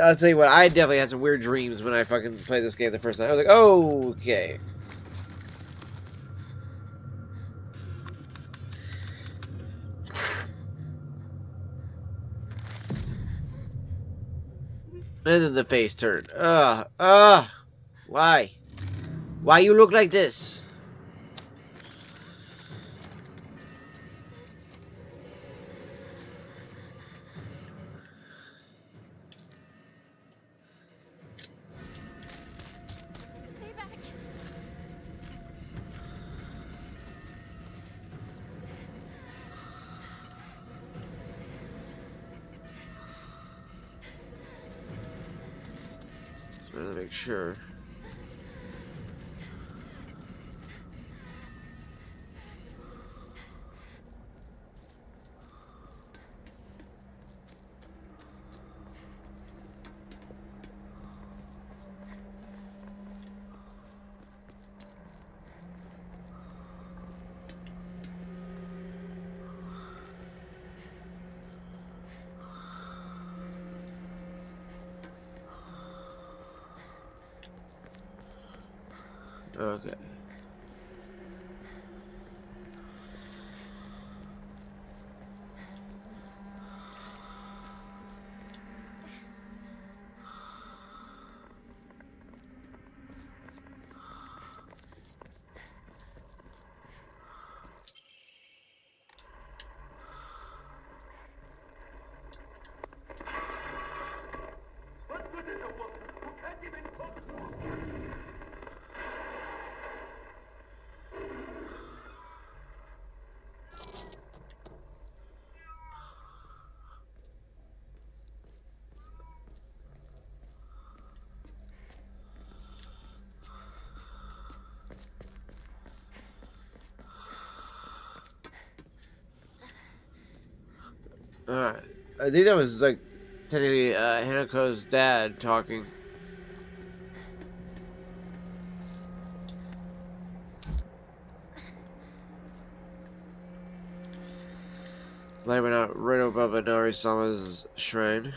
I'll tell you what, I definitely had some weird dreams when I fucking played this game the first time. I was like, oh, okay. And then the face turned. Why? Why you look like this? Stay back. Just wanted to make sure. Okay. Alright. I think that was like technically Hanako's dad talking. Light went out right above Inari-sama's shrine.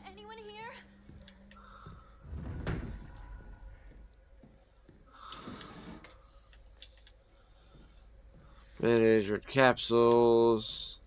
Anyone here? Managed capsules.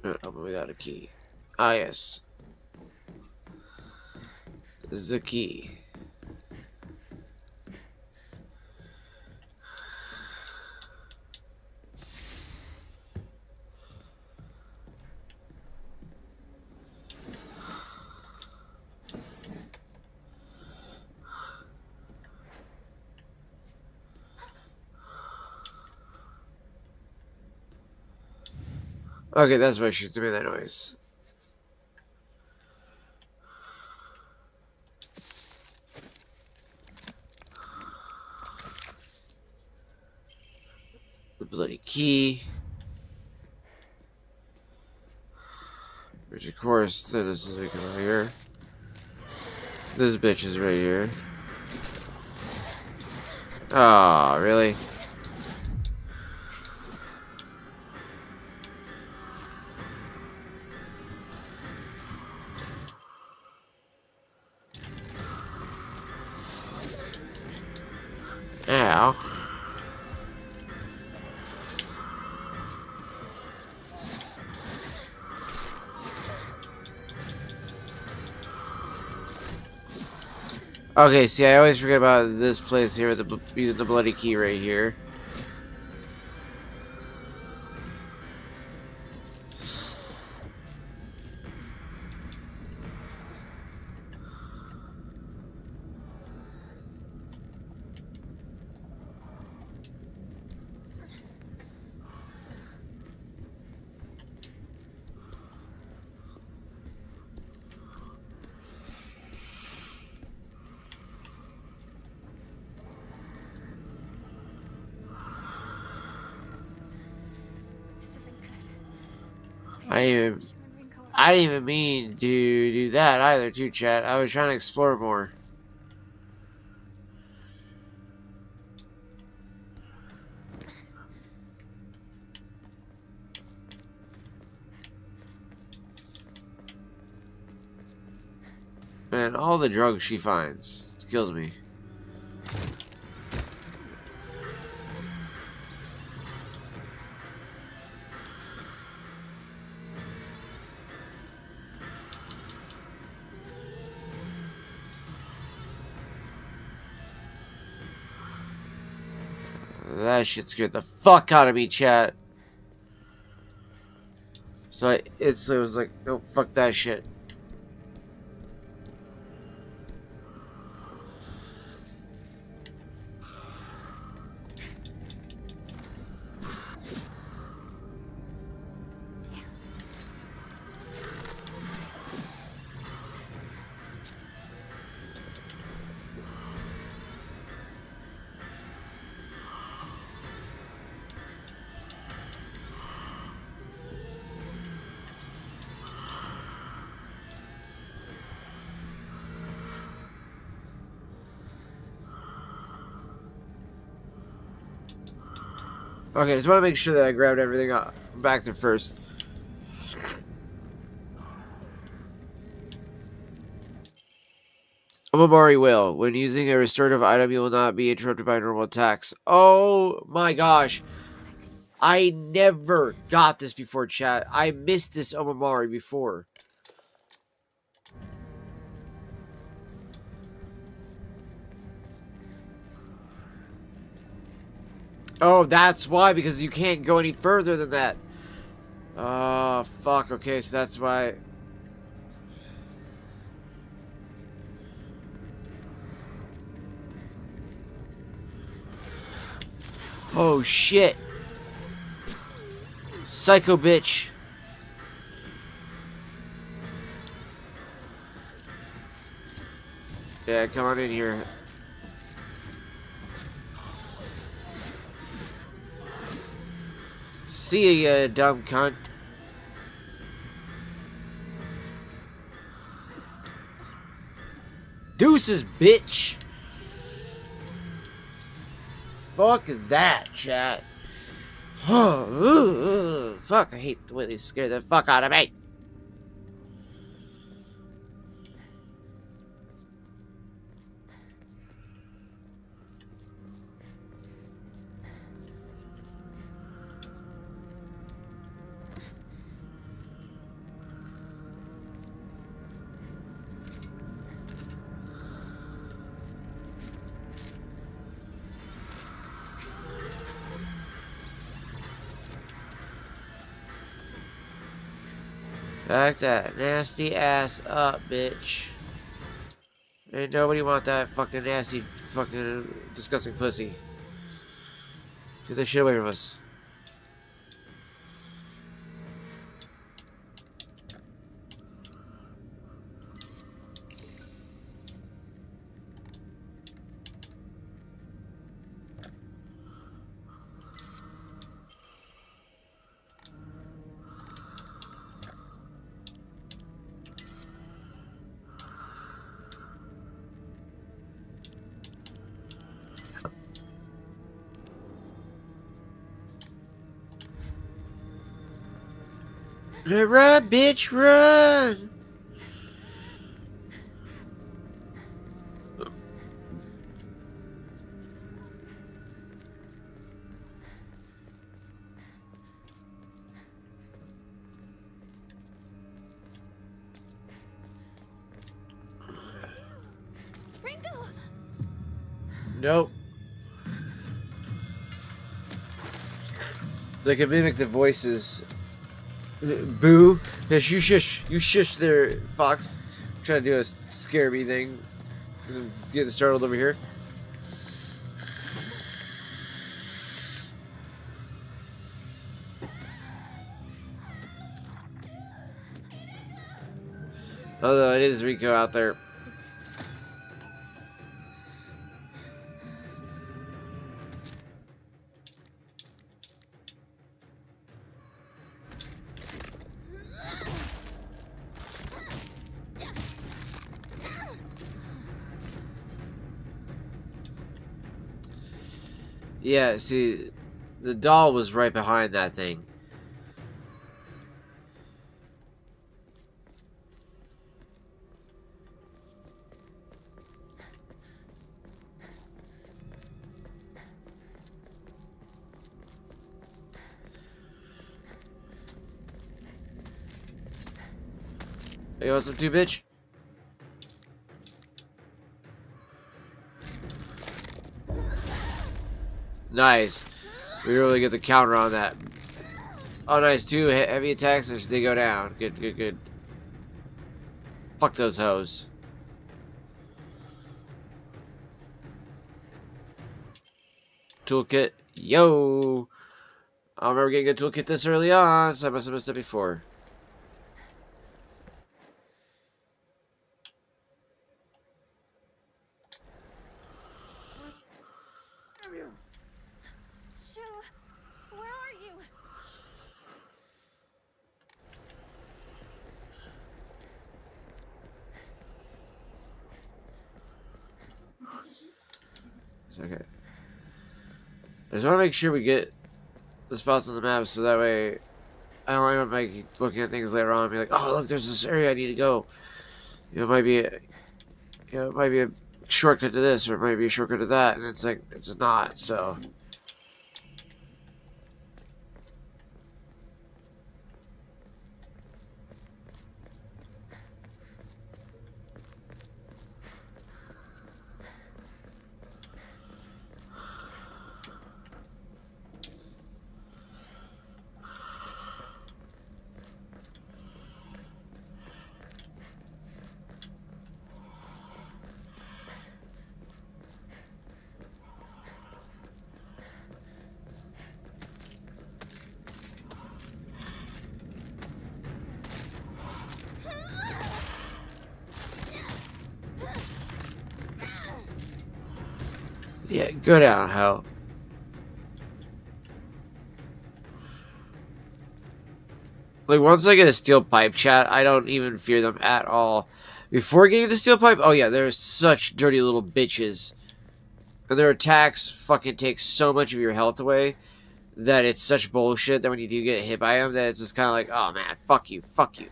Oh, we got a key. Ah, yes. The key. Okay, that's why she's doing that noise. The bloody key. Which of course, then this is right here. This bitch is right here. Ah, really? Ow. Okay, see, I always forget about this place here, using the bloody key right here. I didn't even mean to do that either, too, chat. I was trying to explore more. Man, all the drugs she finds. It kills me. That shit scared the fuck out of me, chat. So it was like, no, fuck that shit. Okay, just want to make sure that I grabbed everything up back there first. Omamori will. When using a restorative item, you will not be interrupted by normal attacks. Oh my gosh. I never got this before, chat. I missed this Omamori before. Oh, that's why, because you can't go any further than that. Oh, fuck. Okay, so that's why. Oh, shit. Psycho bitch. Yeah, come on in here. See ya, you dumb cunt. Deuces, bitch. Fuck that, chat. Fuck, I hate the way they scare the fuck out of me. Back that nasty ass up, bitch. Ain't nobody want that fucking nasty, fucking disgusting pussy. Get that shit away from us. Run, bitch, run! Ringo! Nope. They can mimic the voices. Boo! Yes, you shush there, Fox. I'm trying to do a scare me thing. I'm getting startled over here. Although it is Rico out there. Yeah, see, the doll was right behind that thing. You want some too, bitch? Nice. We really get the counter on that. Oh, nice. 2 heavy attacks as they go down. Good, good, good. Fuck those hoes. Toolkit. Yo! I don't remember getting a toolkit this early on, so I must have missed it before. Shu, where are you? It's okay. I just want to make sure we get the spots on the map so that way I don't end up like looking at things later on and be like, oh look, there's this area I need to go. You know, it might be it might be a shortcut to this or it might be a shortcut to that, and it's like it's not. So. Yeah, go down, hell. Like, once I get a steel pipe, chat, I don't even fear them at all. Before getting the steel pipe, oh yeah, they're such dirty little bitches. And their attacks fucking take so much of your health away that it's such bullshit that when you do get hit by them, that it's just kind of like, oh man, fuck you, fuck you.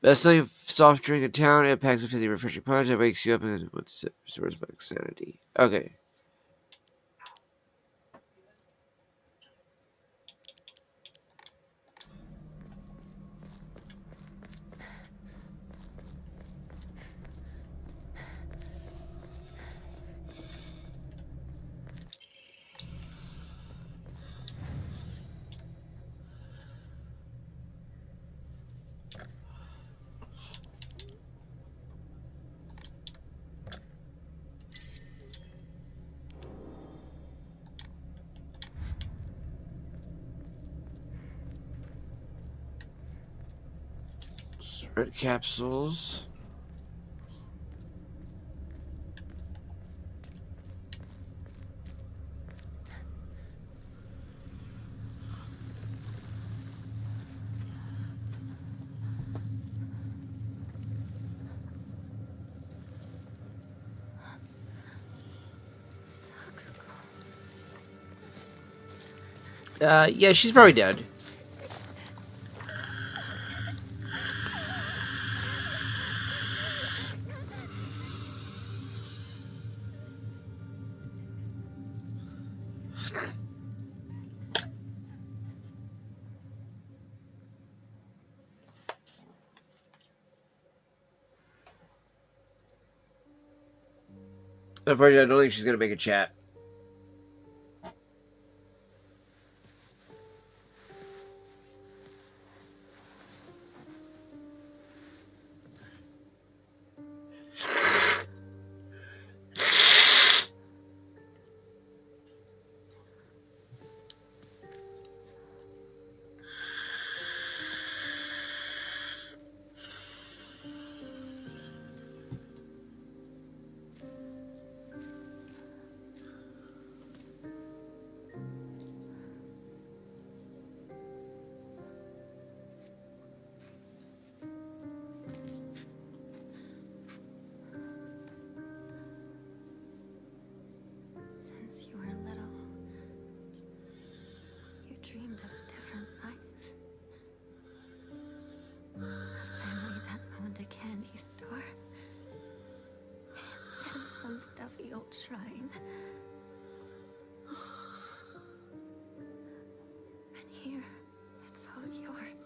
Best selling soft drink in town. It packs a fizzy refreshing punch that wakes you up and restores my sanity. Okay. Red capsules. Yeah, she's probably dead. Unfortunately, I don't think she's gonna make a chat. Since you were little, you dreamed of a different life. A family that owned a candy store. Instead of some stuffy old shrine. And here, it's all yours.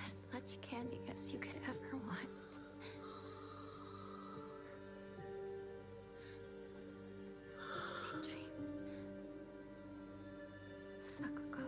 As much candy as you could ever want. Sweet dreams. Sakuko.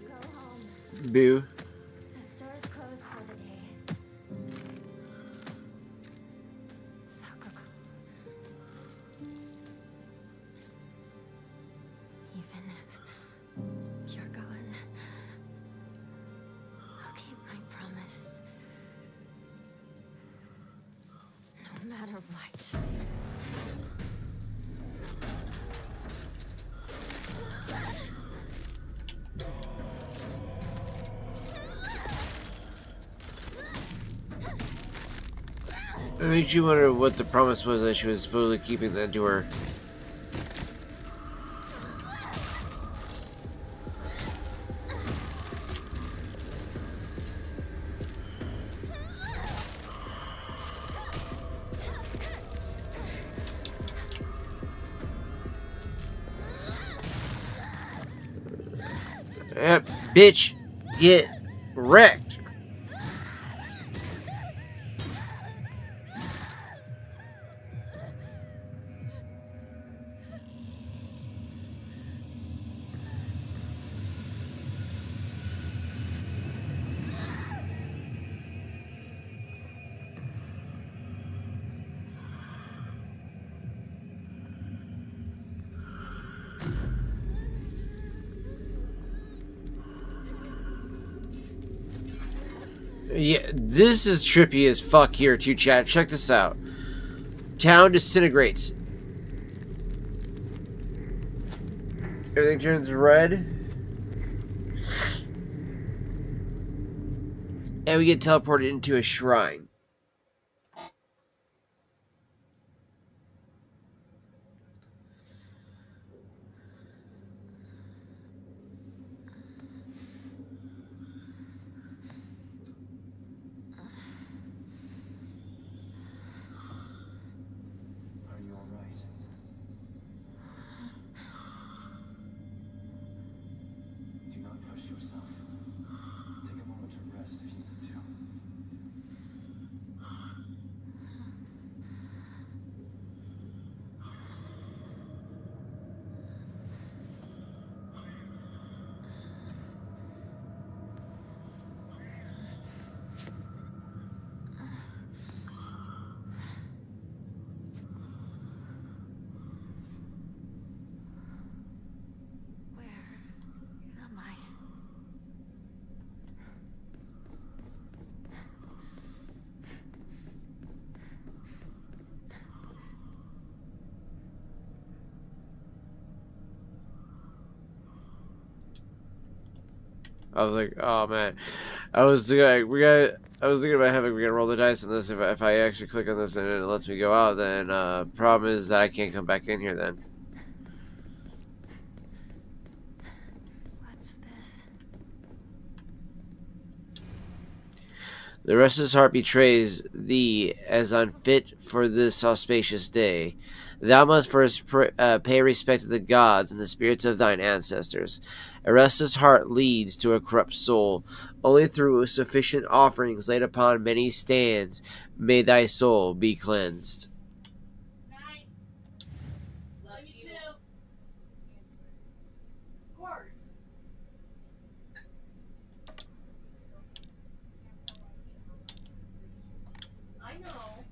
Go home. Boo. The store's closed for the day. Sakuko. Even what? It makes you wonder what the promise was that she was supposedly keeping that to her. Bitch, get wrecked. Yeah, this is trippy as fuck here too, chat. Check this out. Town disintegrates. Everything turns red. And we get teleported into a shrine. I was like, oh man, I was thinking about having we gotta roll the dice on this. If I actually click on this and it lets me go out, then problem is that I can't come back in here then. What's this? The restless heart betrays thee as unfit for this auspicious day. Thou must first pay respect to the gods and the spirits of thine ancestors. A restless heart leads to a corrupt soul. Only through sufficient offerings laid upon many stands may thy soul be cleansed. Love you too. Of course. I know.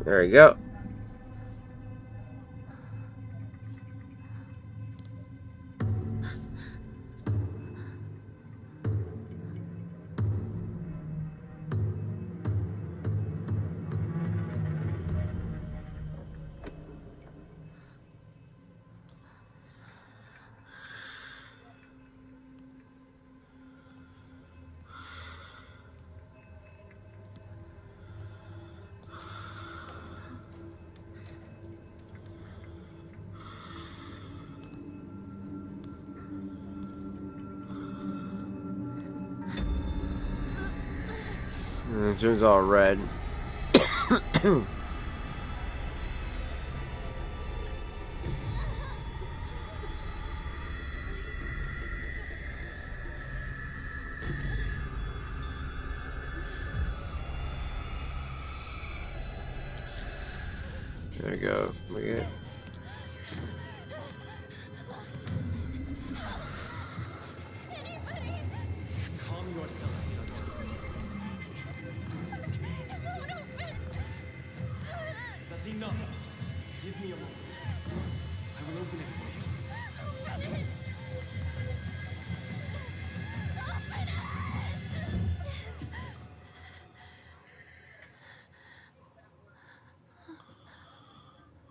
There we go. And it turns all red. There we go. We get. Calm yourself. That's enough. Give me a moment. I will open it for you.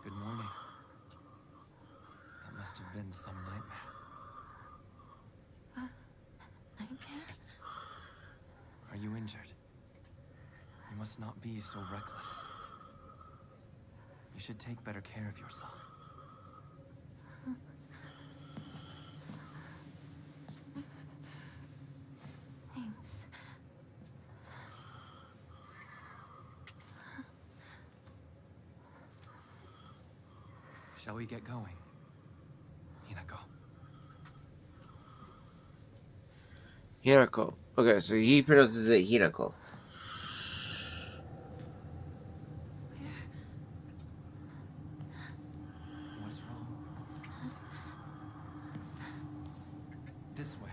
Good morning. That must have been some nightmare. Nightmare? Are you injured? You must not be so reckless. You should take better care of yourself. Thanks. Shall we get going? Hinako. Hinako. Okay, so he pronounces it Hinako. What's wrong? This way.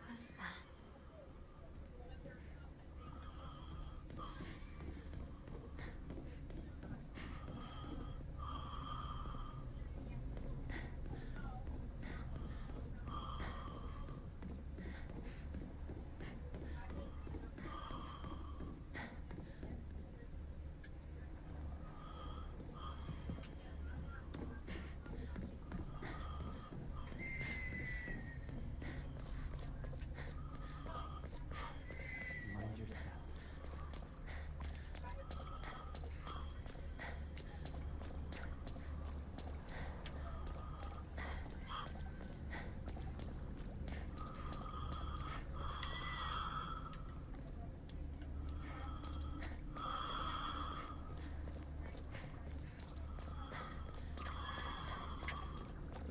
What's that?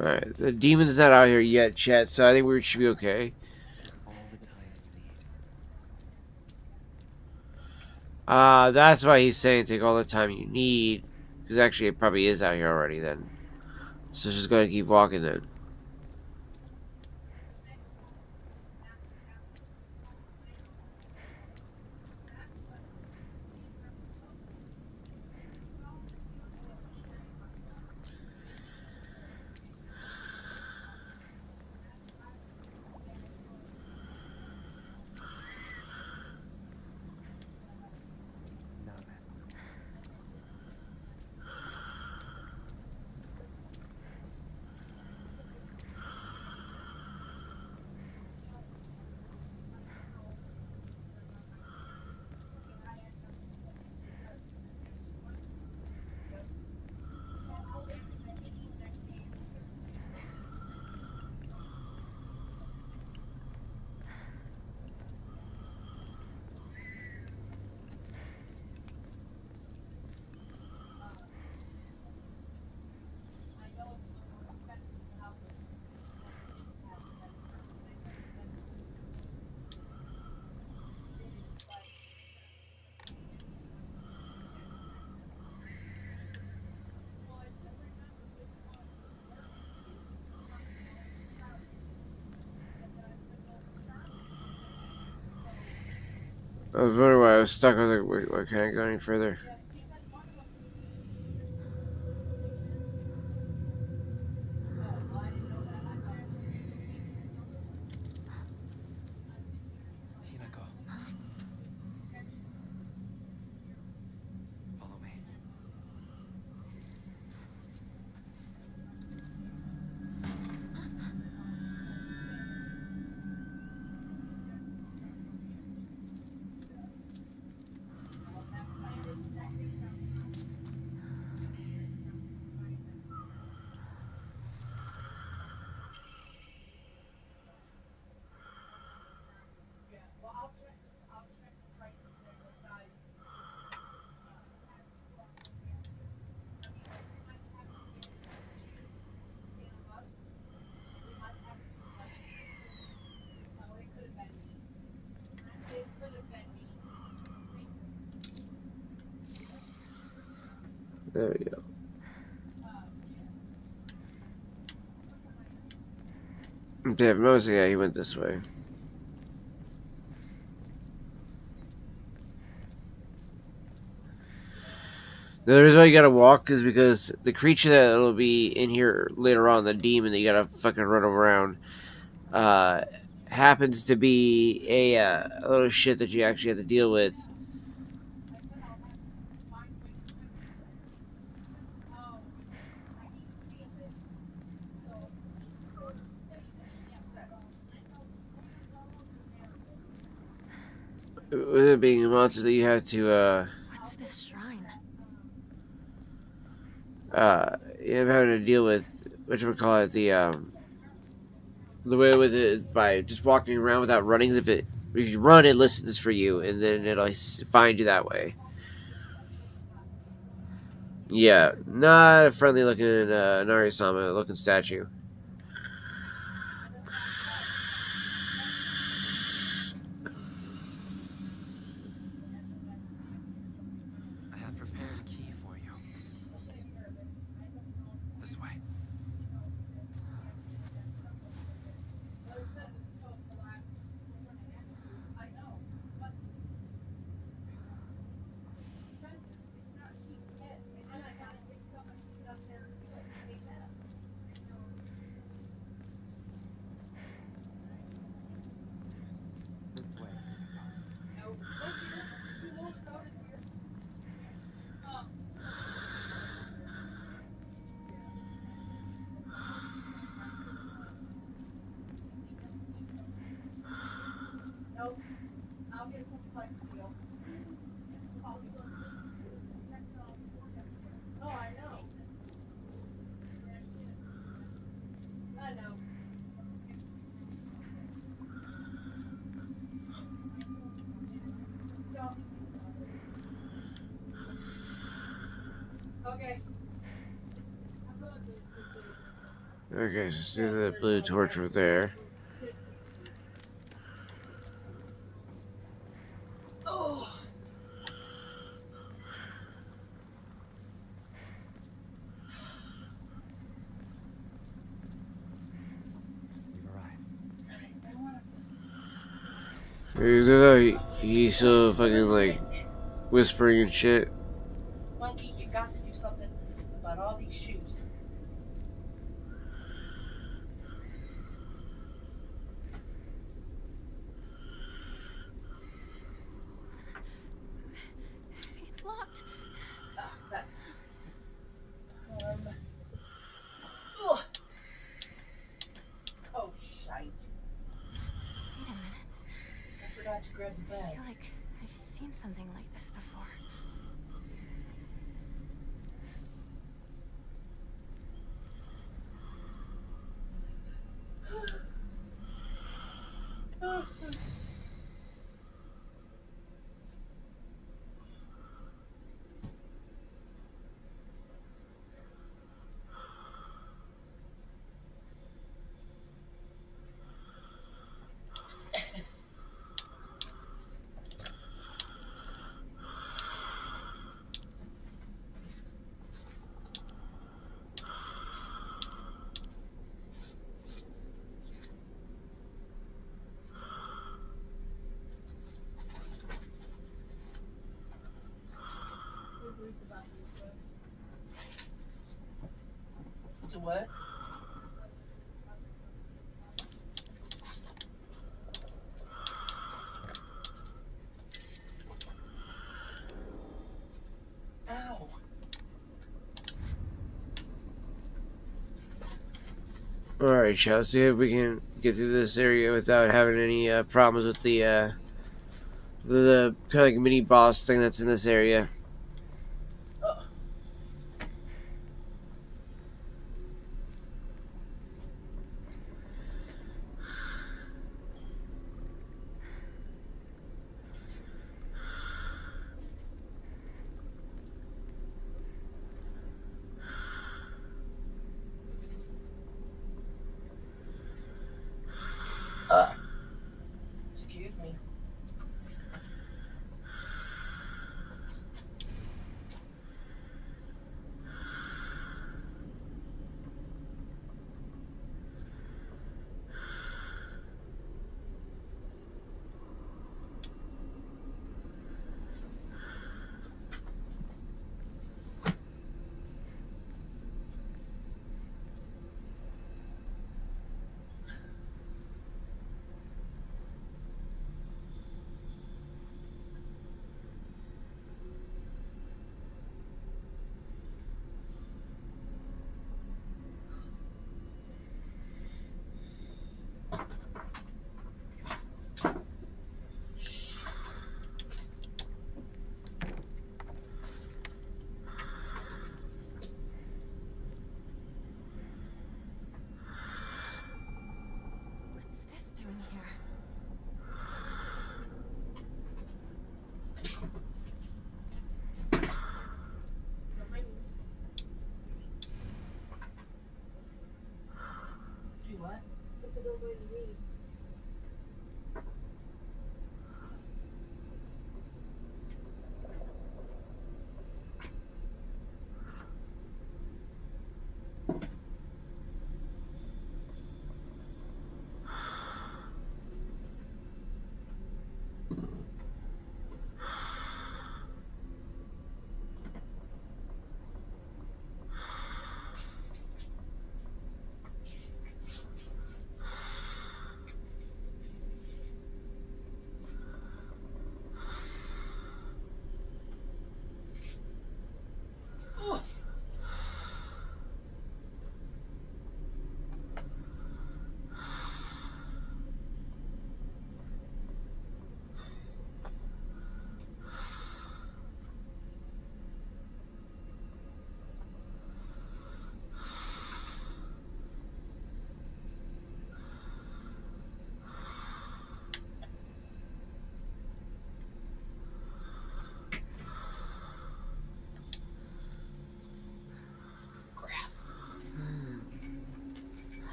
Alright, the demon's not out here yet, chat, so I think we should be okay. That's why he's saying take all the time you need. Because actually it probably is out here already then. So just go and keep walking then. I was wondering why I was stuck. I was like, wait, why can't I go any further? Hinako. Follow me. There we go. Dave Mosey, yeah, he went this way. The reason why you gotta walk is because the creature that'll be in here later on, the demon that you gotta fucking run around, happens to be a little shit that you actually have to deal with. With it being a monster that you have to, What's this shrine? you're having to deal with, whatchamacallit, the way with it by just walking around without running. If you run, it listens for you, and then it'll find you that way. Yeah, not a friendly looking Nari-sama looking statue. I have prepared a key for you. This way. Nope. I'll get some flex steel. Oh, I know. I know. Okay. Okay, so see the blue torch right there. Oh. He's so fucking like whispering and shit. Monkey, you got to do something about all these shoes. It's locked. That's. Oh, shite. Wait a minute. I forgot to grab the I bag. feel like I've seen something like this before. To what? Ow. Alright, shall see if we can get through this area without having any problems with the kind of like mini boss thing that's in this area. Excuse me.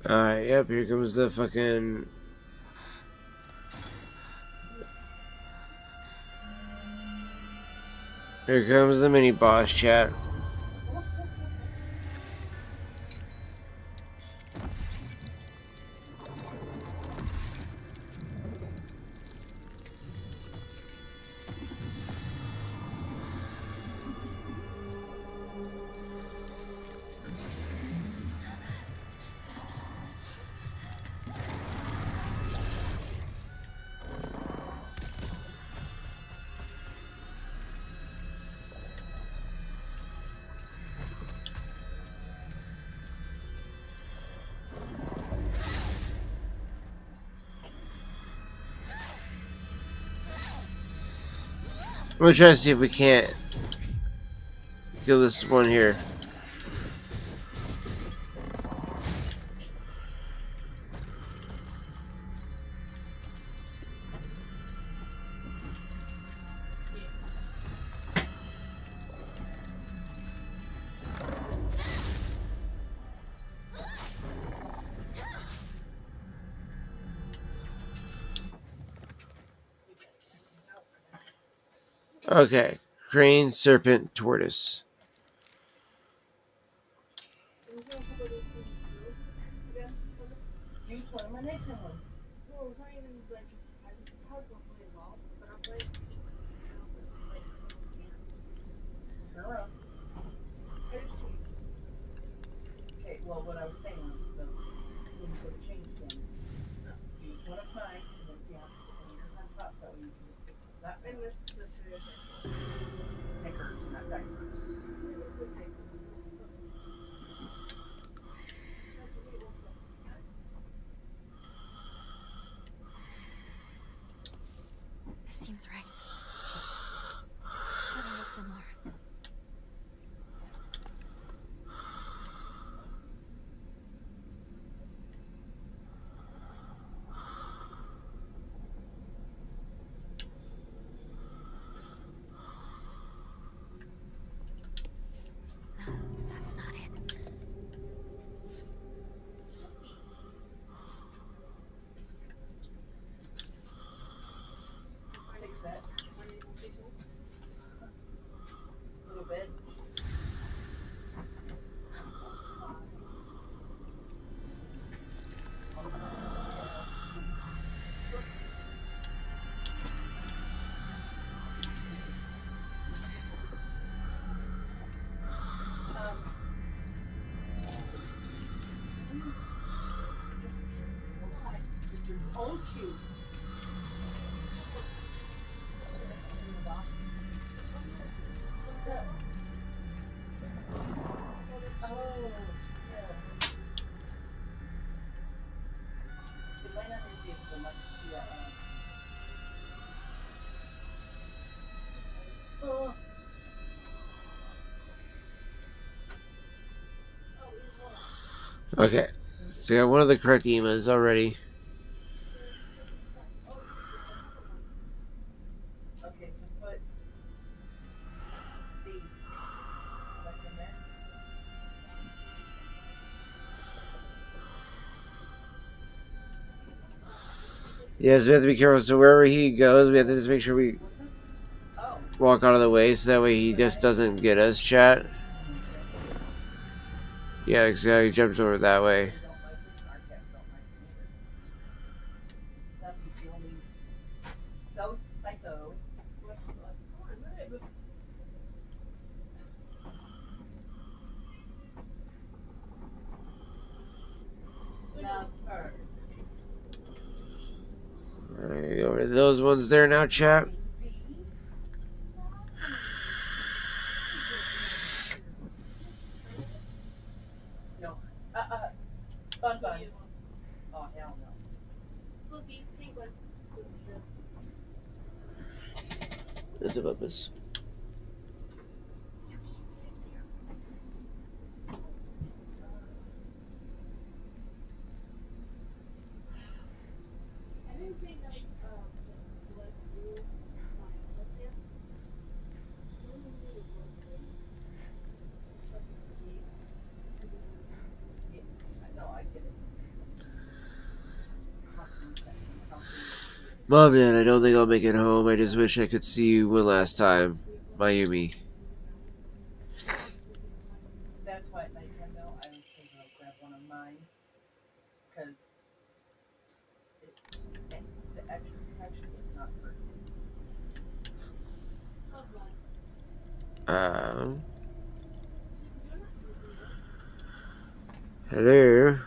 Alright, yep, here comes the fucking... Here comes the mini boss, chat. We'll try to see if we can't kill this one here. Okay, crane, serpent, tortoise. Okay, well, what I was saying was the things would have changed then. Use one of mine, and then you have to put yours on top, so you can just pick that one. And this the knickers, not diapers. This seems right. Let me look for more. That's not it. Fix that. Little bit. Old shoe. Okay, so we got one of the correct emas already. Okay, so put these back in there. Yes, we have to be careful. So wherever he goes, we have to just make sure we walk out of the way so that way he just doesn't get us, chat. Yeah, exactly. He jumps over that way. So psycho. Alright, go over to those ones there now, chat. No. Bun bun. Oh hell no. Fluffy, penguin. There's the purpose. Mom, Dad, I don't think I'll make it home. I just wish I could see you one last time. Mayumi. That's why at nighttime though, I always take out grab one of mine. Because the extra protection is not for Hello.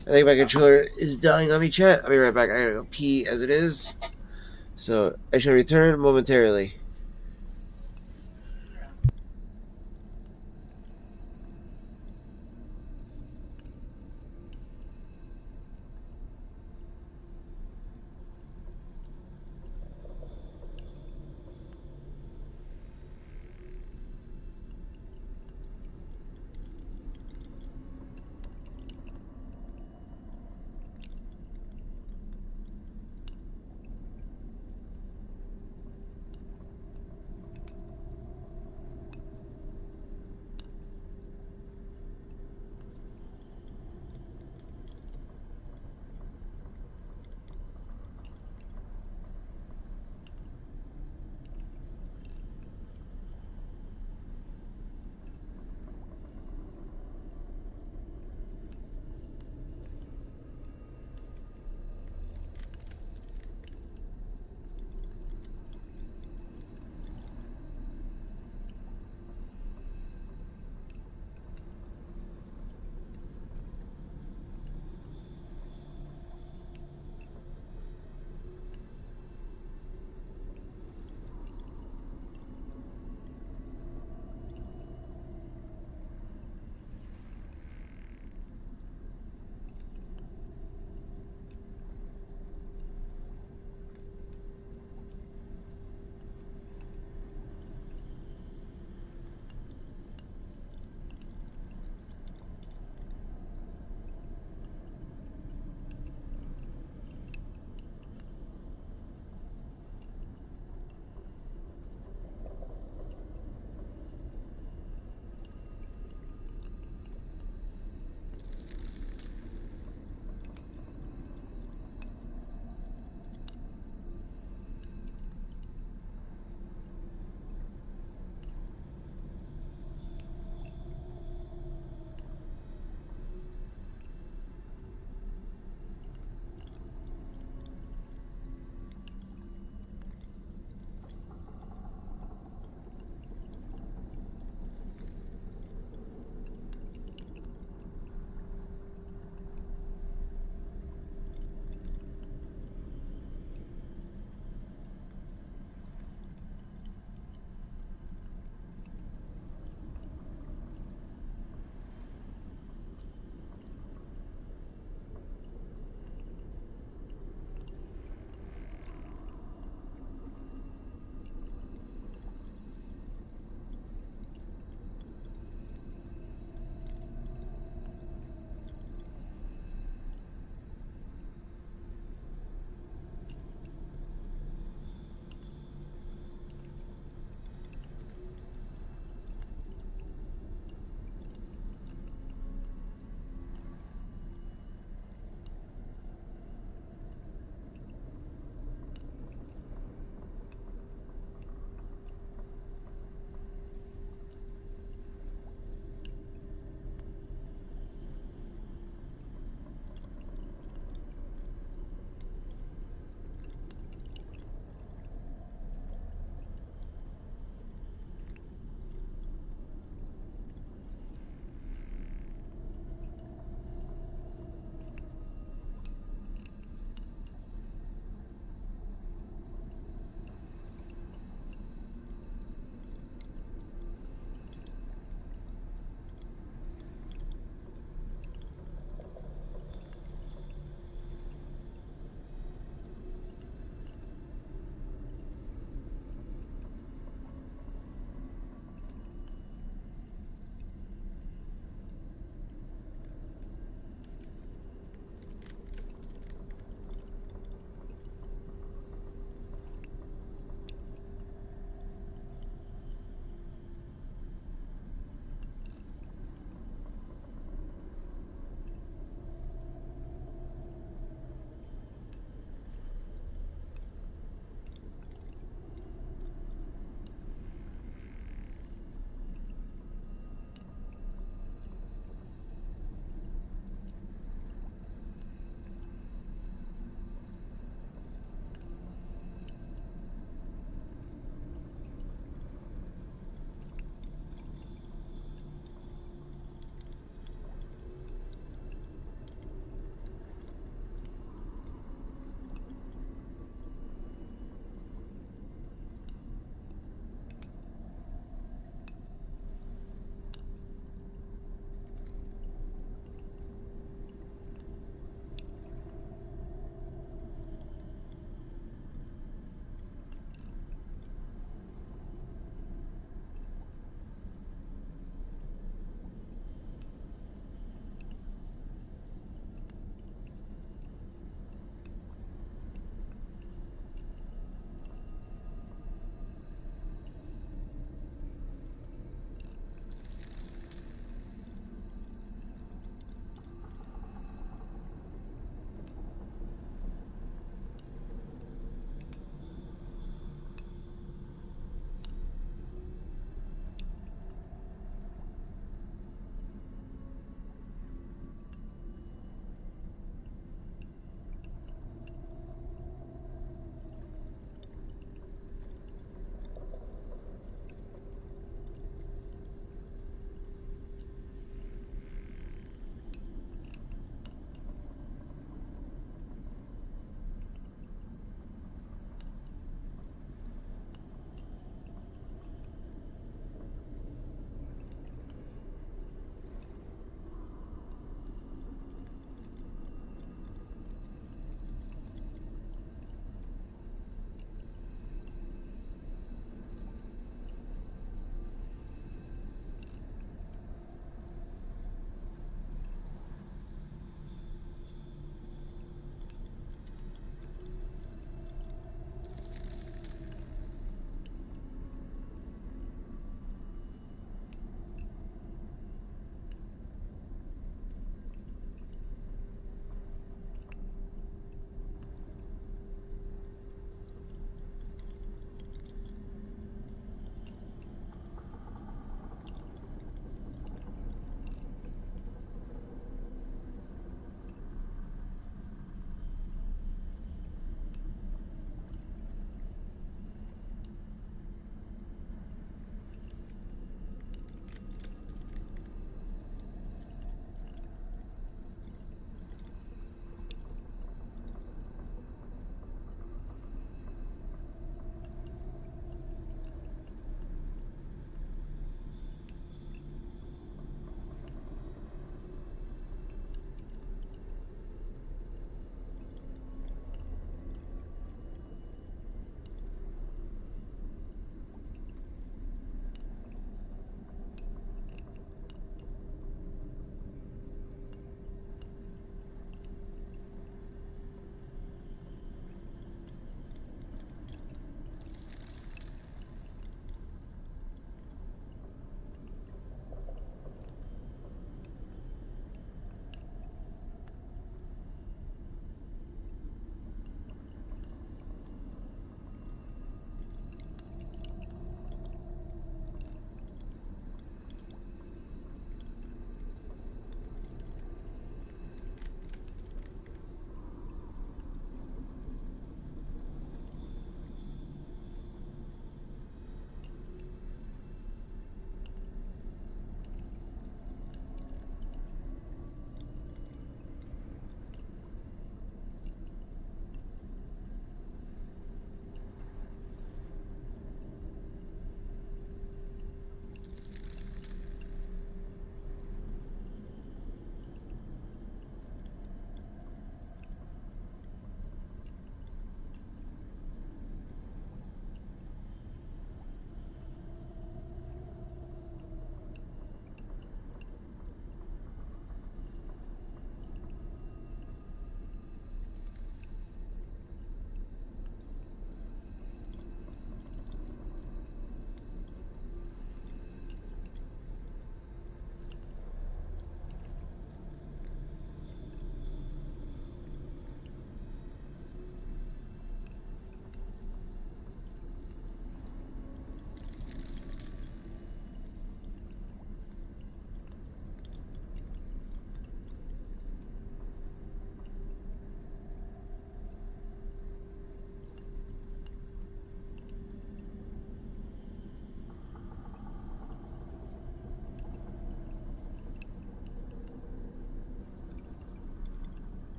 I think my controller is dying on me, chat. I'll be right back. I gotta go pee as it is. So I shall return momentarily.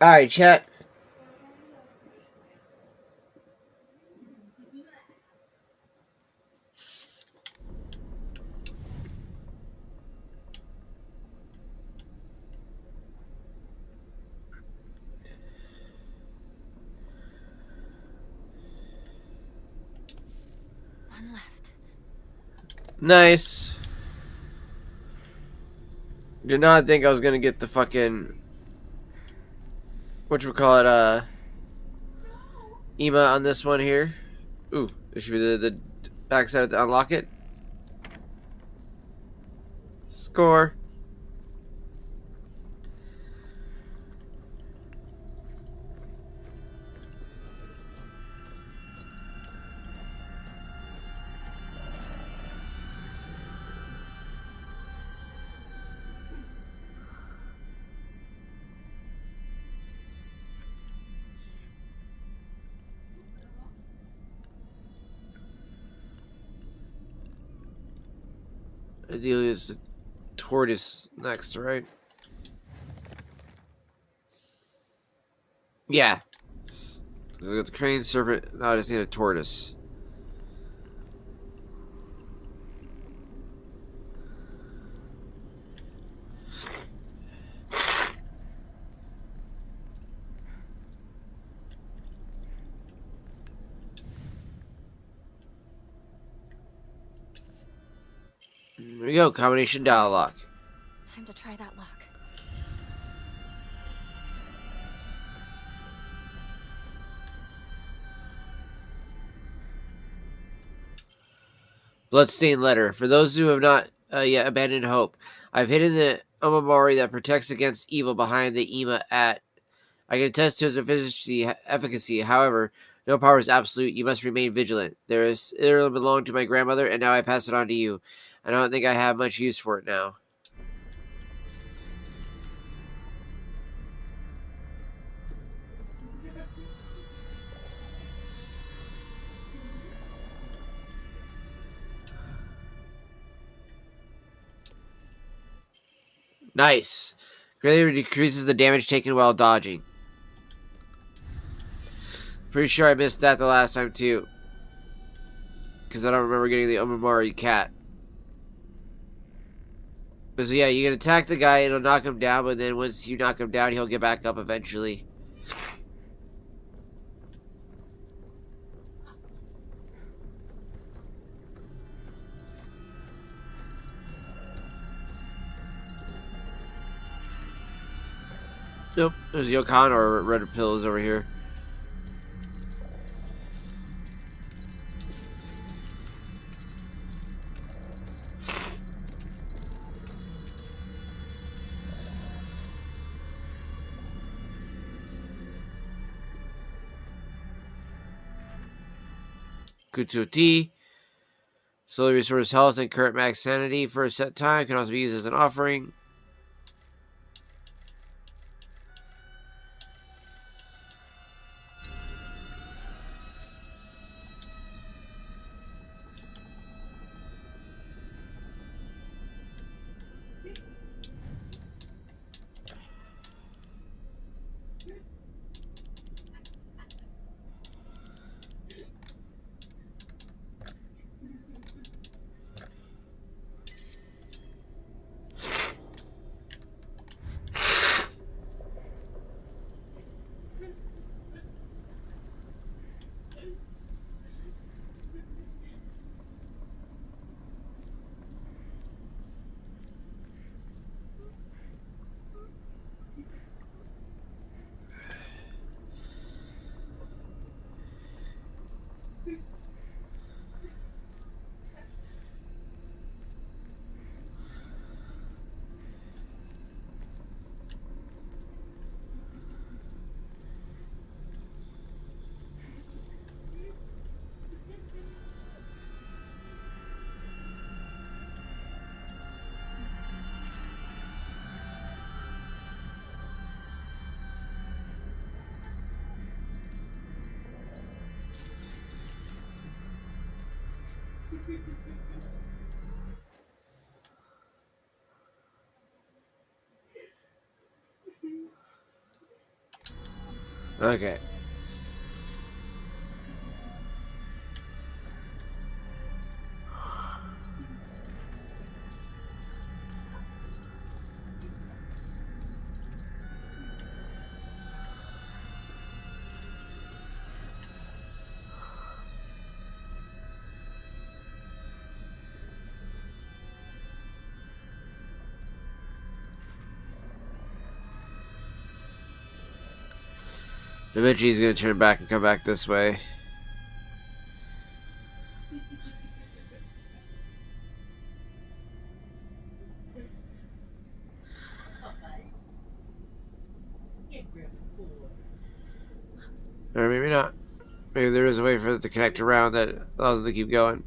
All right, chat. One left. Nice. Did not think I was gonna get the fucking whatchamacallit, EMA on this one here. Ooh, this should be the backside to unlock it. Score. Ideally, it's the tortoise next, right? Yeah. Because I got the crane, serpent. No, I just need a tortoise. There we go. Combination dial lock. Time to try that lock. Bloodstained letter. For those who have not yet abandoned hope, I've hidden the Omamori that protects against evil behind the EMA at. I can attest to its efficacy. However, no power is absolute. You must remain vigilant. There is it belonged to my grandmother, and now I pass it on to you. I don't think I have much use for it now. Nice. Greatly decreases the damage taken while dodging. Pretty sure I missed that the last time too. Because I don't remember getting the Omamori cat. But so yeah, you can attack the guy, it'll knock him down, but then once you knock him down, he'll get back up eventually. Nope, there's Yokon or Red Pills over here. Kutsuti. Slowly restores health and current max sanity for a set time. Can also be used as an offering. Okay. Eventually he's gonna turn back and come back this way. Or maybe not. Maybe there is a way for it to connect around that allows them to keep going.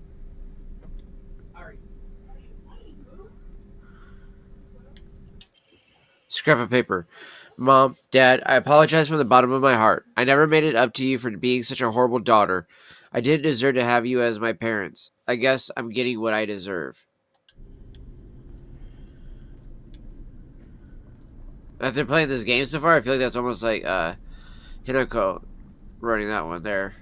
Scrap of paper. Mom, Dad, I apologize from the bottom of my heart. I never made it up to you for being such a horrible daughter. I didn't deserve to have you as my parents. I guess I'm getting what I deserve. After playing this game so far, I feel like that's almost like Hinako running that one there.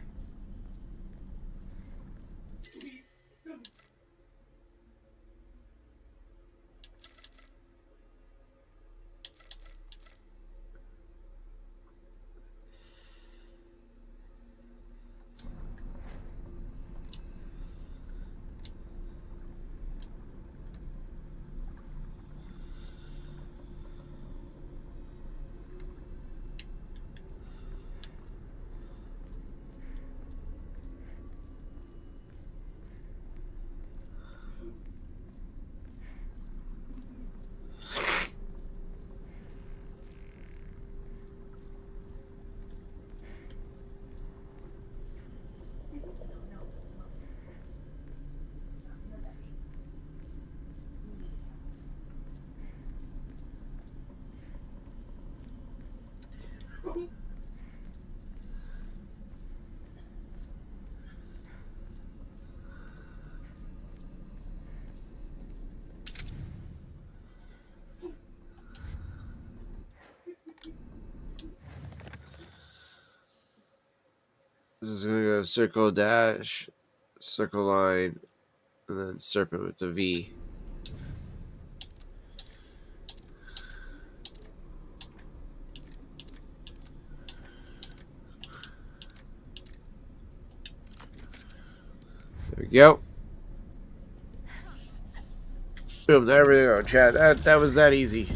This is going to go circle dash, circle line, and then serpent with the V. There we go. Boom, there we go, chat. That was that easy.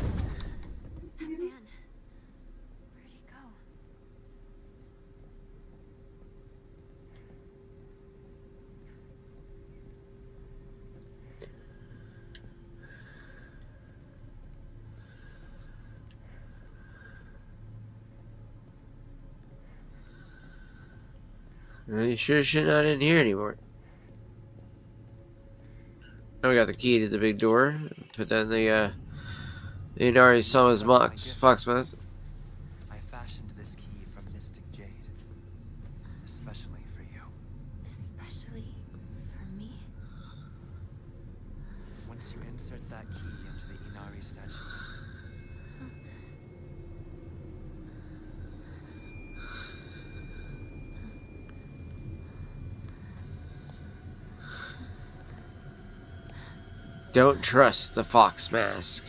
You sure shit not in here anymore. Now we got the key to the big door. Put that in the Inari Sama's Foxmouth. I fashioned this key from Mystic Jade. Especially for you. Especially for me? Once you insert that key into the Inari statue, Don't trust the fox mask.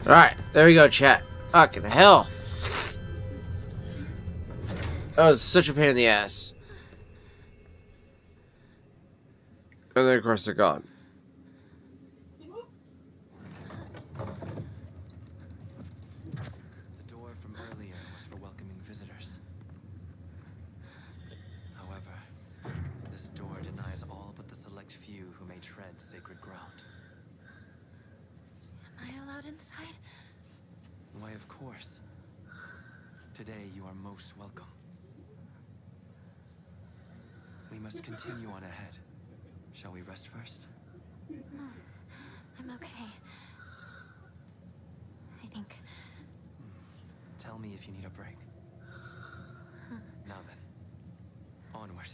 Alright, there we go, chat. Fucking hell. That was such a pain in the ass. And then, of course, they're gone. select few who may tread sacred ground. Am I allowed inside? Why, of course. Today you are most welcome. We must continue on ahead. Shall we rest first? I'm okay. I think. Tell me if you need a break. Now then, onward.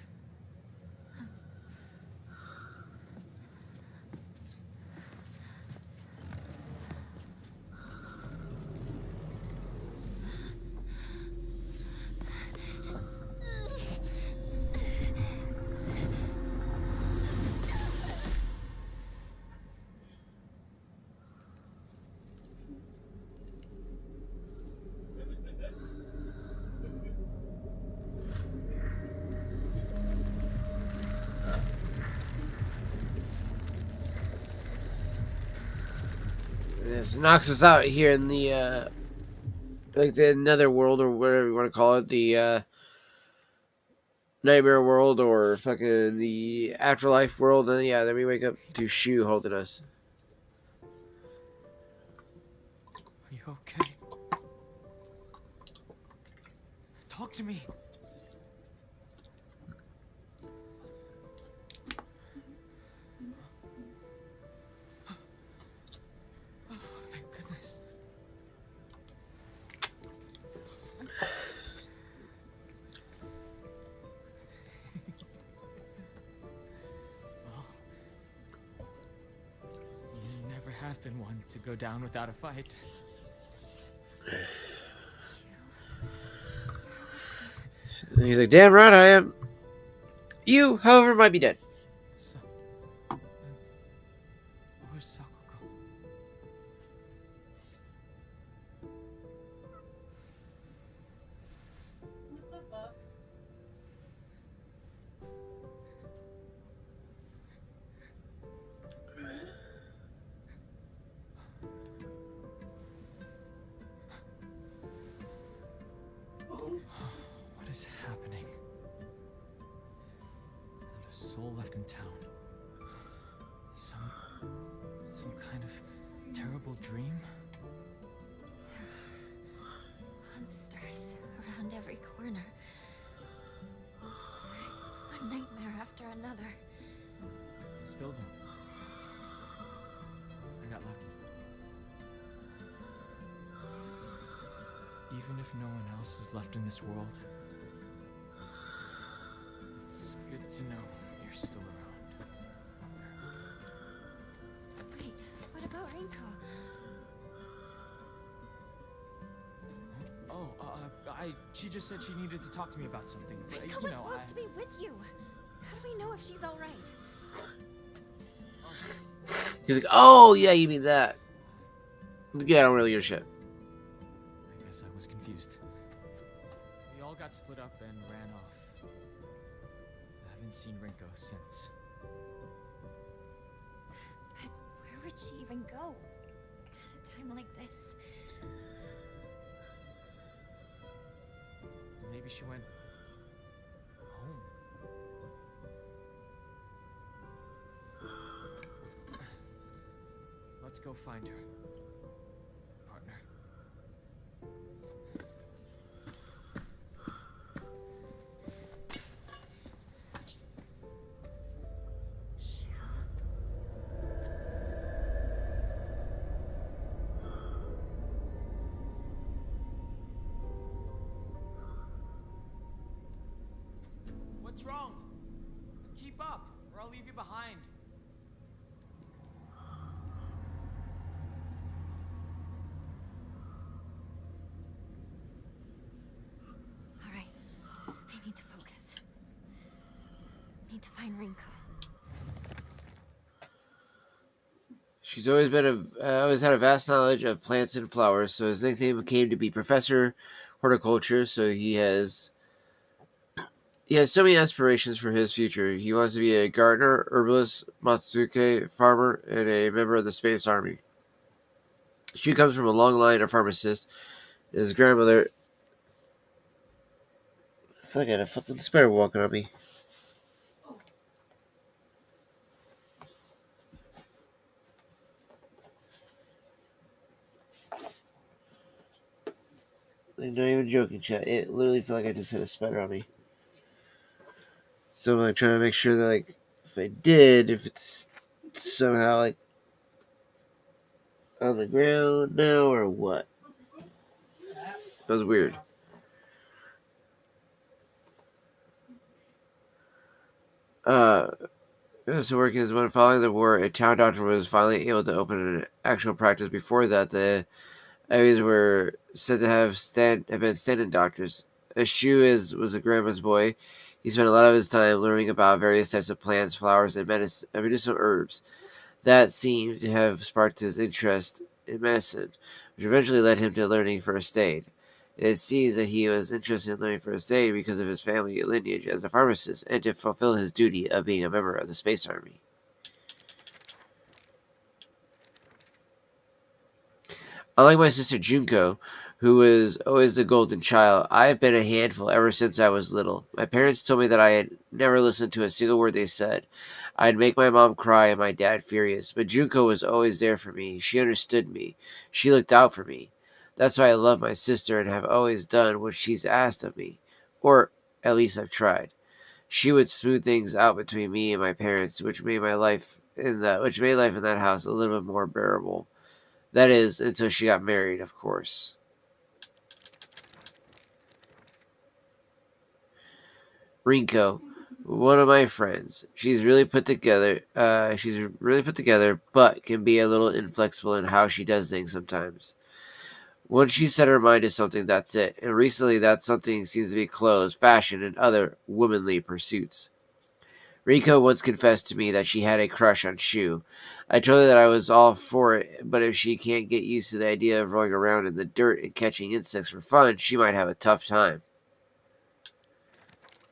This knocks us out here in the like the nether world, or whatever you want to call it, the nightmare world, or fucking the afterlife world. And yeah, then we wake up to Shu holding us. Are you okay? Talk to me. Oh, thank goodness. Well, you never have been one to go down without a fight. And he's like, damn right I am. You, however, might be dead. So, where's Sakuga? What is happening? Not a soul left in town. Some kind of terrible dream? Monsters around every corner. It's one nightmare after another. Still though, I got lucky. Even if no one else is left in this world, it's good to know you're still around. Wait, what about Rinko? Oh, she just said she needed to talk to me about something. Rinko was supposed to be with you. How do we know if she's alright? He's like, oh yeah, you mean that. Yeah, I don't really give a shit. I guess I was confused. We all got split up and ran off. I haven't seen Rinko since. But where would she even go? At a time like this? Maybe she went home. Let's go find her, partner. What's wrong? Keep up, or I'll leave you behind. All right, I need to focus. Need to find Rinko. She's always always had a vast knowledge of plants and flowers, so his nickname came to be Professor Horticulture. So he has so many aspirations for his future. He wants to be a gardener, herbalist, Matsuke farmer, and a member of the Space Army. She comes from a long line of pharmacists. His grandmother... I got a fucking spider walking on me. I'm not even joking, chat. It literally felt like I just had a spider on me. So I'm like trying to make sure that like if I did, if it's somehow like on the ground now or what. That was weird. So working as one following the war, a town doctor was finally able to open an actual practice. Before that, the areas were said to have been stand-in doctors. Shu was a grandma's boy. He spent a lot of his time learning about various types of plants, flowers, and medicinal herbs. That seemed to have sparked his interest in medicine, which eventually led him to learning first aid. It seems that he was interested in learning first aid because of his family lineage as a pharmacist and to fulfill his duty of being a member of the Space Army. Unlike my sister Junko, who was always the golden child, I have been a handful ever since I was little. My parents told me that I had never listened to a single word they said. I'd make my mom cry and my dad furious, but Junko was always there for me. She understood me. She looked out for me. That's why I love my sister and have always done what she's asked of me. Or, at least I've tried. She would smooth things out between me and my parents, which made life in that house a little bit more bearable. That is, until she got married, of course. Rinko, one of my friends. She's really put together, but can be a little inflexible in how she does things sometimes. Once she set her mind to something, that's it. And recently that something seems to be clothes, fashion, and other womanly pursuits. Rinko once confessed to me that she had a crush on Shu. I told her that I was all for it, but if she can't get used to the idea of rolling around in the dirt and catching insects for fun, she might have a tough time.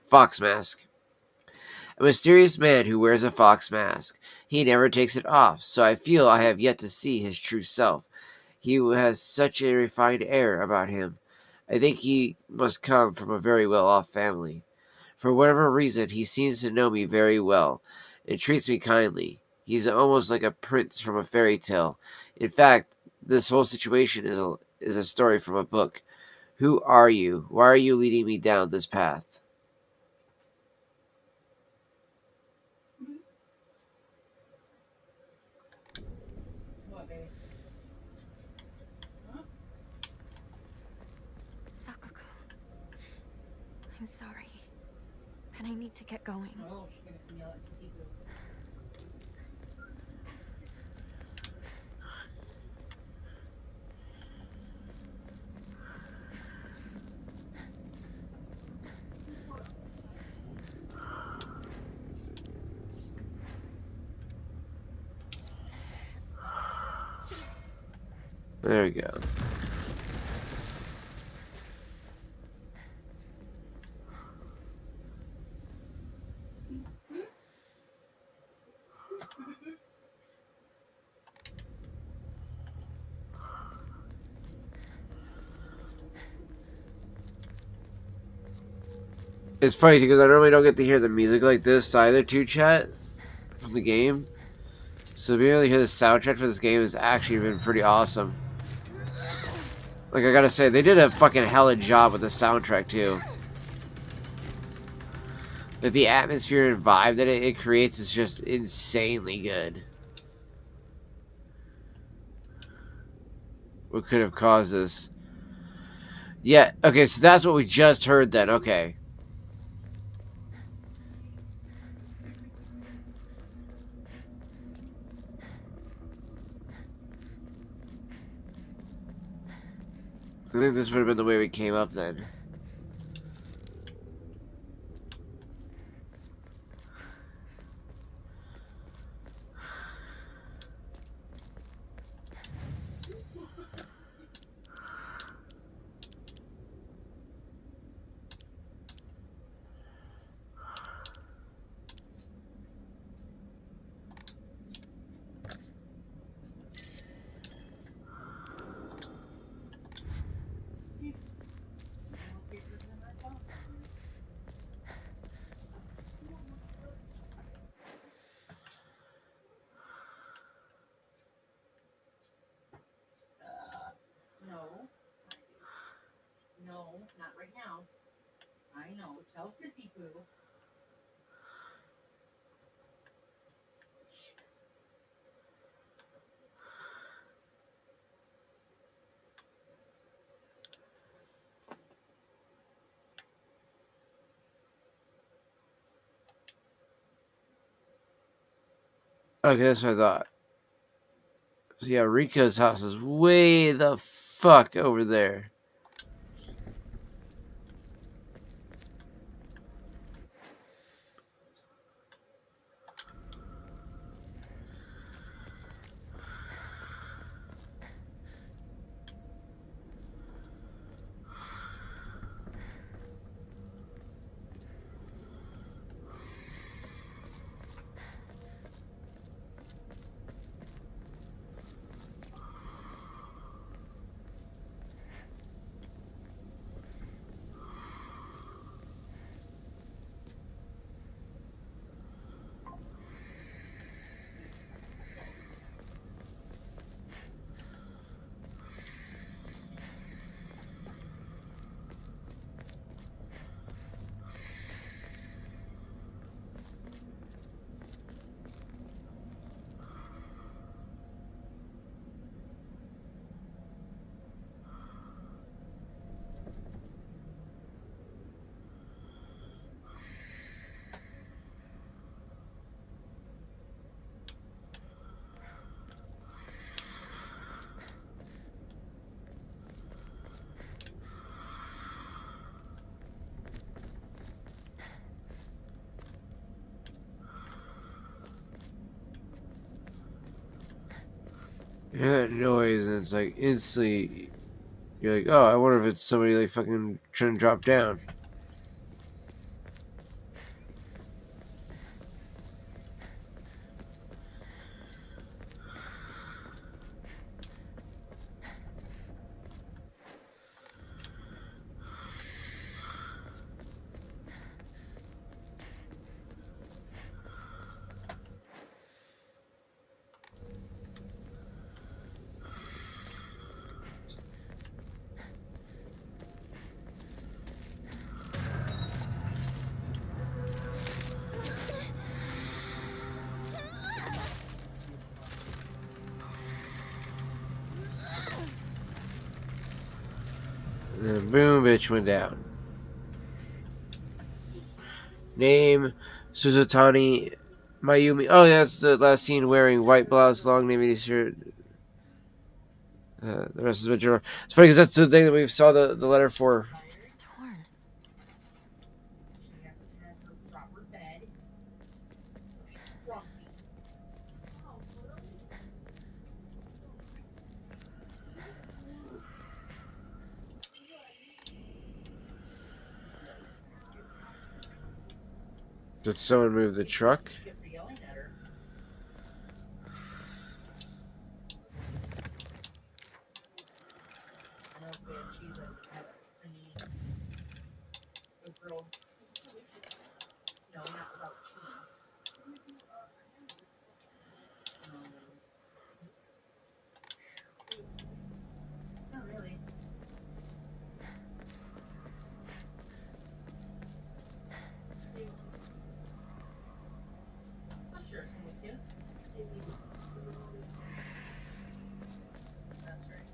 Fox mask. A mysterious man who wears a fox mask. He never takes it off, so I feel I have yet to see his true self. He has such a refined air about him. I think he must come from a very well-off family. For whatever reason, he seems to know me very well and treats me kindly. He's almost like a prince from a fairy tale. In fact, this whole situation is a story from a book. Who are you? Why are you leading me down this path? I'm sorry, but I need to get going. There we go. It's funny because I normally don't get to hear the music like this either, too, chat, from the game. So being able to hear the soundtrack for this game has actually been pretty awesome. Like, I gotta say, they did a fucking hella job with the soundtrack, too. Like, the atmosphere and vibe that it creates is just insanely good. What could have caused this? Yeah, okay, so that's what we just heard then, okay. I think this would have been the way we came up then. Tell Sissy Pooh. Okay, that's what I thought. So yeah, Rika's house is way the fuck over there. You hear that noise and it's like instantly you're like, oh, I wonder if it's somebody like fucking trying to drop down. And then boom, bitch went down. Name Suzutani Mayumi. Oh, that's the last scene wearing white blouse, long navy shirt. The rest is material. It's funny because that's the thing that we saw the letter for. It's torn. She hasn't had her proper bed. So she's grumpy. Did someone move the truck? Kept yelling at her. I know if we had cheese, I need a grilled. No, not without cheese. Not really. I'll share some with you. That's right.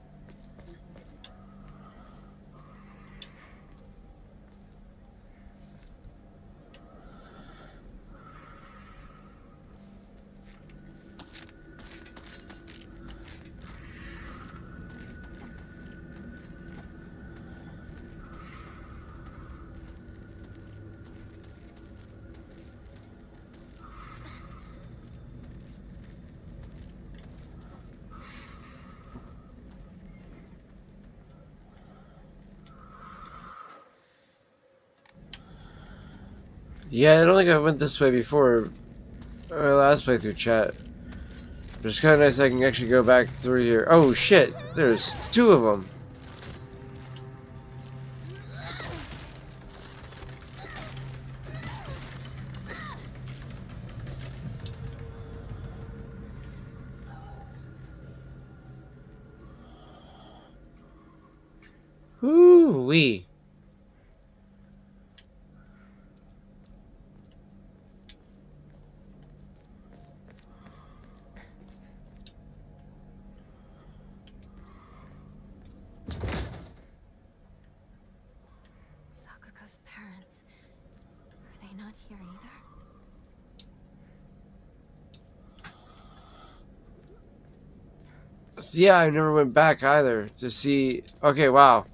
Yeah, I don't think I went this way before. Our last playthrough, chat. But it's kind of nice I can actually go back through here. Oh shit, there's two of them. Woo-wee. not here either? So yeah, I never went back either to see. Okay, wow.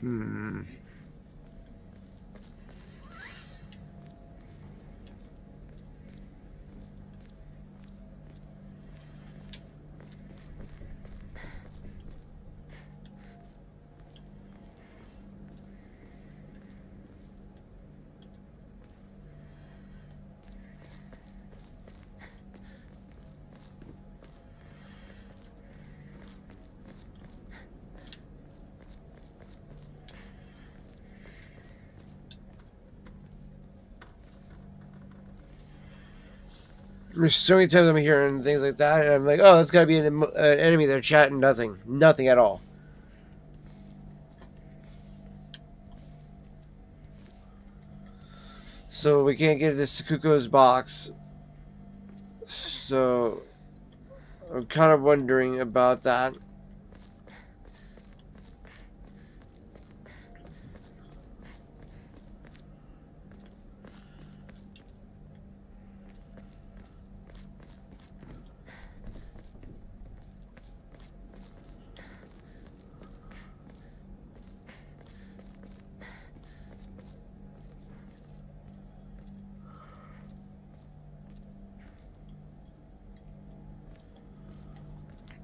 Hmm. There's so many times I'm hearing things like that, and I'm like, oh, that's gotta be an enemy. They're chatting nothing. Nothing at all. So we can't get this Sakuko's box. So I'm kind of wondering about that.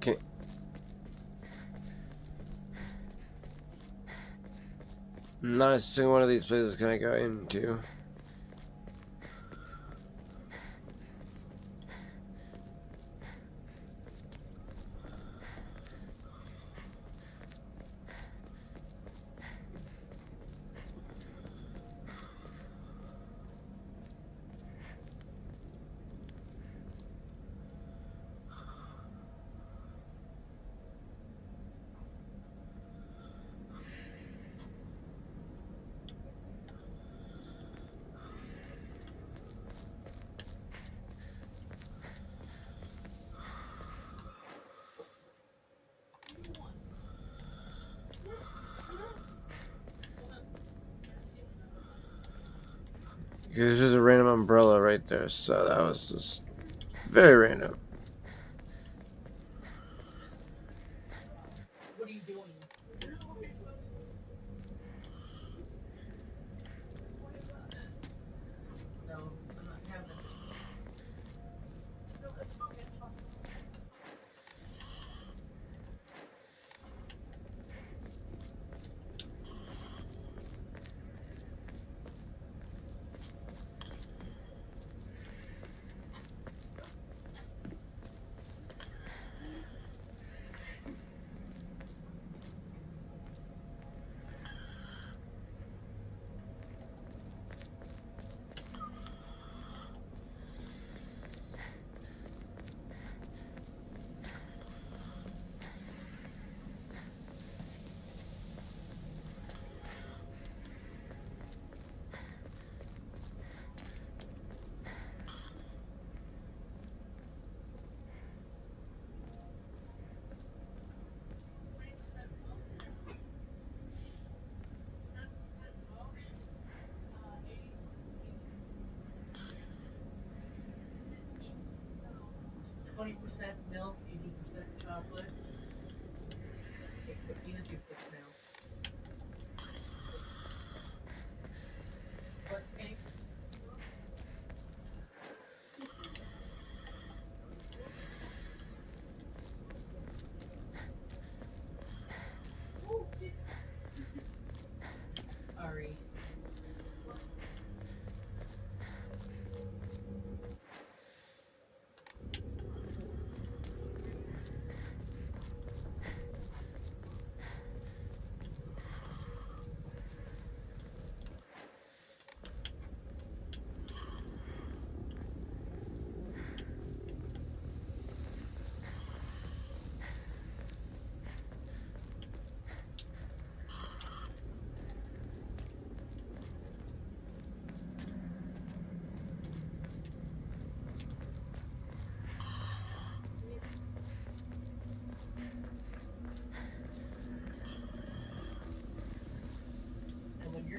Okay. Not a single one of these places can I go into. There's just a random umbrella right there, so that was just very random. What are you doing? No, I'm not having it. Milk, 80% chocolate. Okay, 15 and 2% now.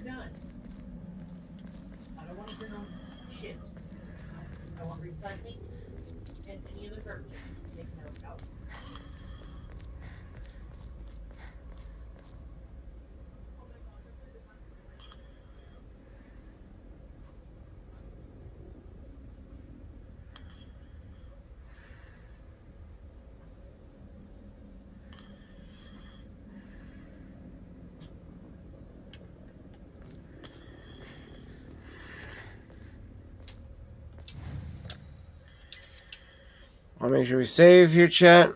you're done, I don't want to burn on shit. I want recycling and any other garbage taken out. I'll make sure we save here, chat.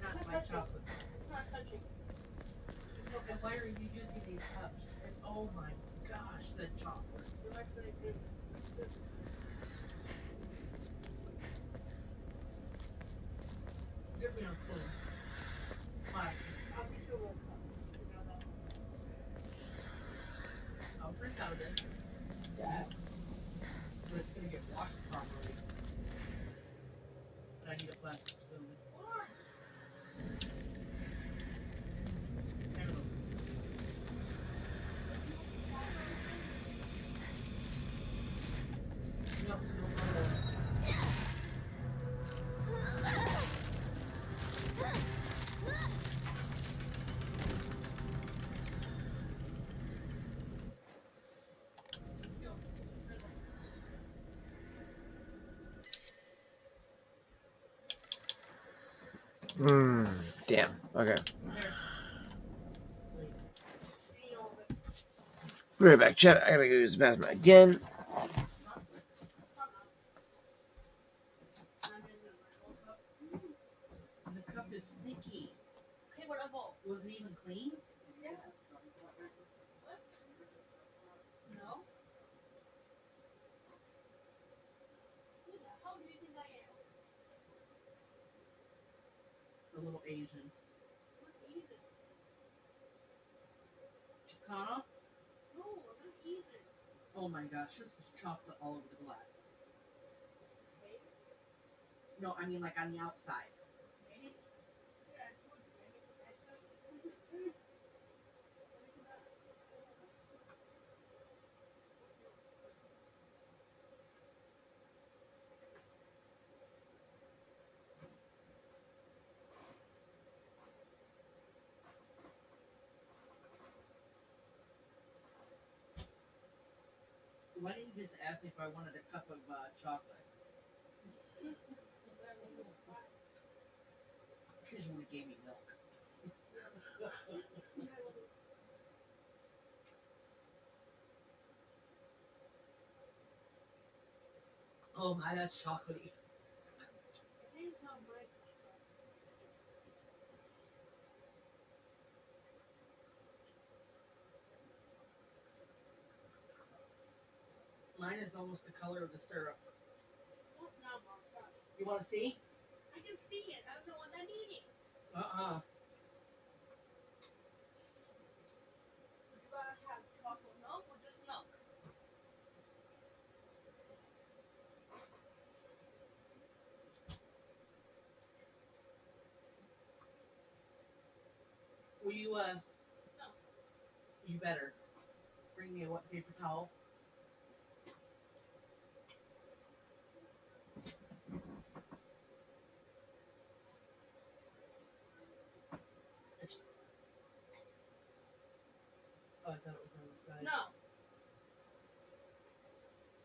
Not my chocolate. It's not touching. And why are you using these cups? Oh my gosh, the chocolate. Give me a spoon. Why? I'll get you a little cup. I'll drink out of it. Yeah. But it's gonna get washed properly. But I need a plastic spoon. Damn. Okay. Be right back, chat. I gotta go use the bathroom again. The cup is sticky. Okay, whatever. Was it even clean? Yes. No. Who the hell do you think I am? A little Asian. What Asian? Chicana? No, I'm not Asian. Oh my gosh, this is chocolate all over the glass. Okay. No, I mean like on the outside. Why didn't you just ask me if I wanted a cup of chocolate? Because you would have gave me milk. Oh my, that's chocolatey. Mine is almost the color of the syrup. That's not my problem. You want to see? I can see it. I'm the one that eating it. Uh-uh. You gotta have chocolate milk or just milk? Will you, no. You better. Bring me a wet paper towel. Oh, I thought it was on the side. No.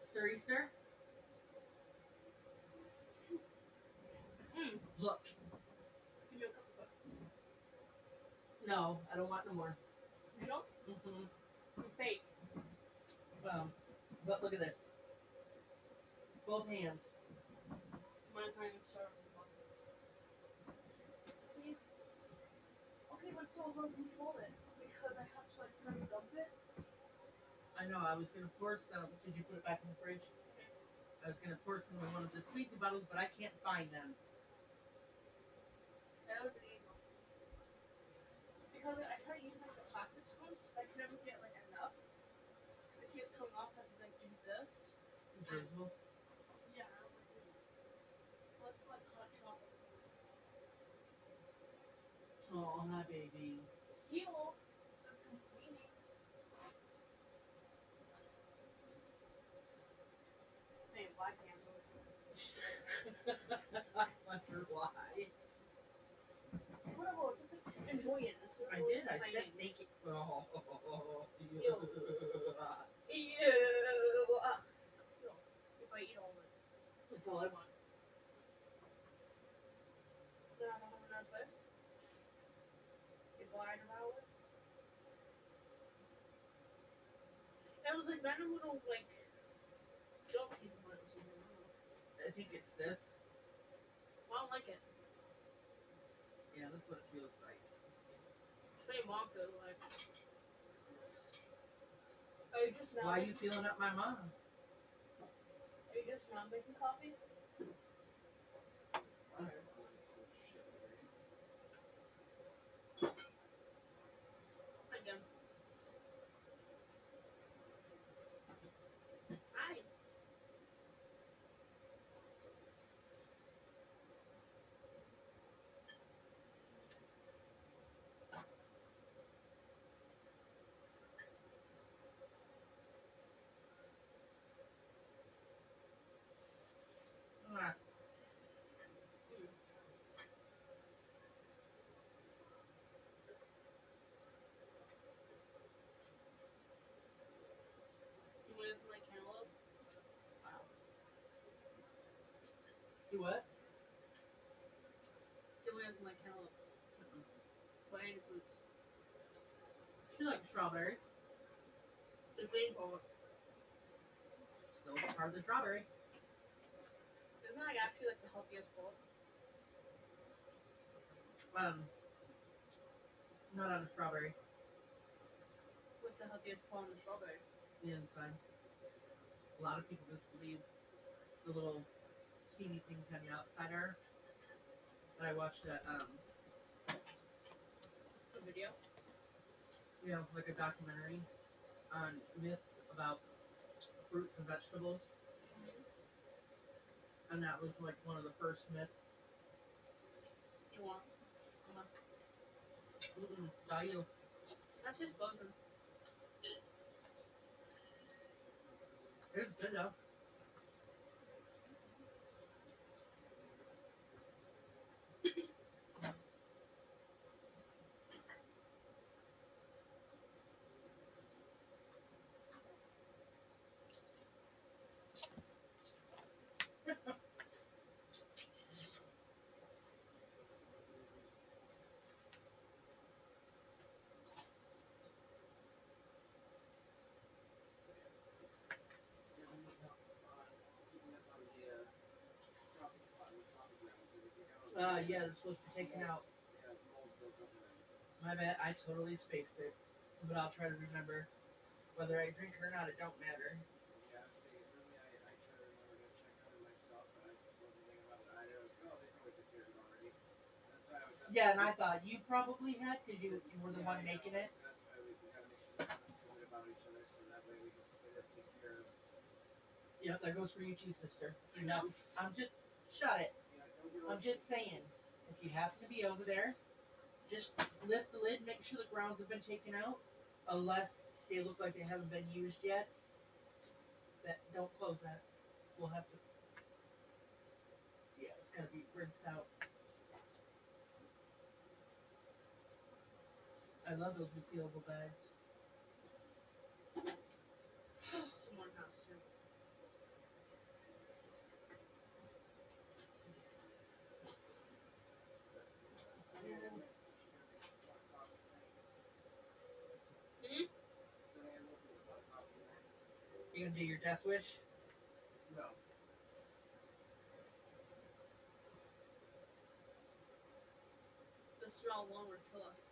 Stirry stir? Look. Give me a cup of No, I don't want no more. You don't? Mm-hmm. You're fake. But look at this. Both hands. Mind if I can start? See? Okay, but still don't control it. Because I have to like kind of dump it. I know, I was gonna force did you put it back in the fridge? Okay. I was gonna force them in one of the squeezy bottles, but I can't find them. That would be easy. I can never get like enough. It keeps coming off, so I have to like do this. Drizzle. Yeah. Let's like hot chocolate. Oh, hi, baby. Heal. So complaining. Hey, Black Panther. I wonder why. Whatever, just like enjoy it. I did. I said make it. Oh, Ew. Ew. If I eat all of it. That's all I want. Then I don't have another slice. If I devour it. It was like random little like jump pieces of it. I think it's this. I don't like it. Yeah, that's what it feels like. Straight Monka, like. Are you just now? Why are you feeling up my mom? Are you just now making coffee? Again. Hi. Ah. You want some like cantaloupe? Wow. You what? You want some like cantaloupe? But any fruits. She likes strawberry. The green part. Still part of the strawberry. Isn't that like actually like the healthiest part? Not on the strawberry. What's the healthiest part on the strawberry? The inside. A lot of people just believe the little seedy things on the outside are. But I watched a video? You know, like a documentary on myths about fruits and vegetables. And that was like one of the first myths. You want? Come on. Not you. That's just frozen. It's good though. Yeah, it's supposed to be taken out. My bad, I totally spaced it. But I'll try to remember. Whether I drink it or not, it don't matter. Yeah, and I thought you probably had because you were the one making it. Yep, that goes for you too, sister. You know, I'm just shut it. I'm just saying, if you happen to be over there, just lift the lid, make sure the grounds have been taken out, unless they look like they haven't been used yet. Don't close that. We'll have to. Yeah, it's gotta be rinsed out. I love those resealable bags. Someone has to. You gonna do your death wish? No. The smell alone would kill us.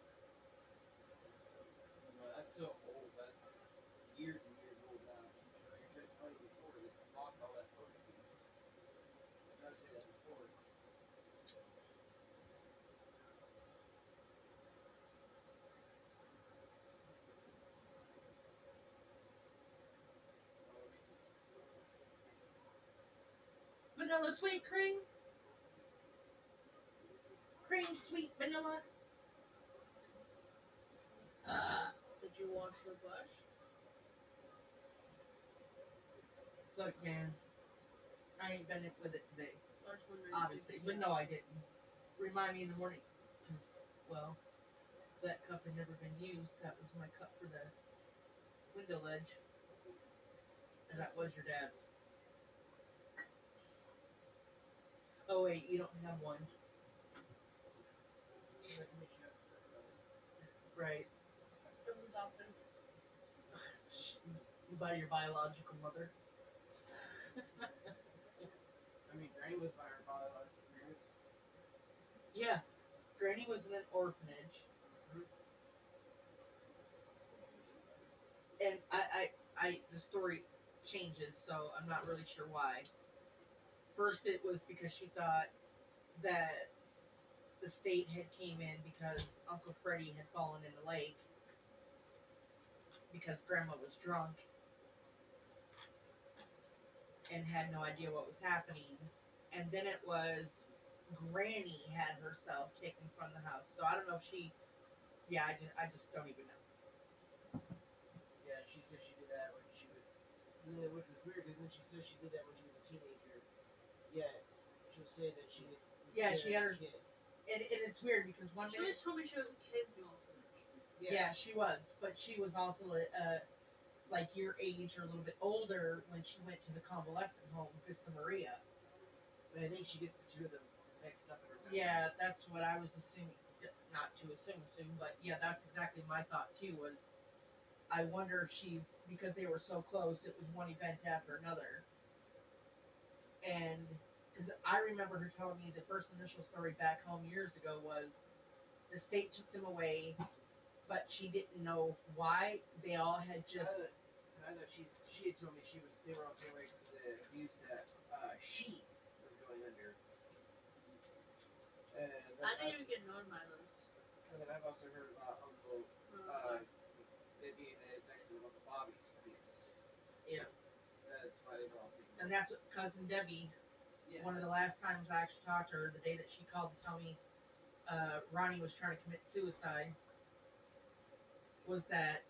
That's so old. That's years and years old now. I tried to tell you before, it's lost all that potency. I tried to say that before. vanilla sweet cream? Cream sweet vanilla? Did you wash your bush? Look, man, I ain't been with it today. I was wondering. Obviously, but no, I didn't. Remind me in the morning, because, well, that cup had never been used. That was my cup for the window ledge. And that was your dad's. Oh, wait, you don't have one. Right. It was adopted. By your biological mother. I mean, Granny was by her biological parents. Yeah. Granny was in an orphanage. And the story changes, so I'm not really sure why. First, it was because she thought that the state had came in because Uncle Freddie had fallen in the lake because Grandma was drunk and had no idea what was happening. And then it was Granny had herself taken from the house. So I don't know if she, I just don't even know. Yeah, she said she did that when she was, which was weird because then she said she did that when she was a teenager. Yeah, she'll say that she. Yeah, she had her kid. And it's weird because one She minute, always told me she was a kid in the orphanage. yeah, she was, but she was also like your age or a little bit older when she went to the convalescent home, Vista Maria. But I think she gets the two of them mixed up in her memory. Yeah, that's what I was assuming. Not to assume, but yeah, that's exactly my thought too. Was I wonder if she's because they were so close, it was one event after another, and because I remember her telling me the first initial story back home years ago was the state took them away, but she didn't know why. They all had just. I thought she had told me they were all taken away because of the abuse that she was going under. And I didn't even get known by those. And then I've also heard about Uncle it being that it's actually Uncle Bobby's abuse. Yeah. That's why they were all taken away. And that's what cousin Debbie. Yeah. One of the last times I actually talked to her, the day that she called to tell me Ronnie was trying to commit suicide, was that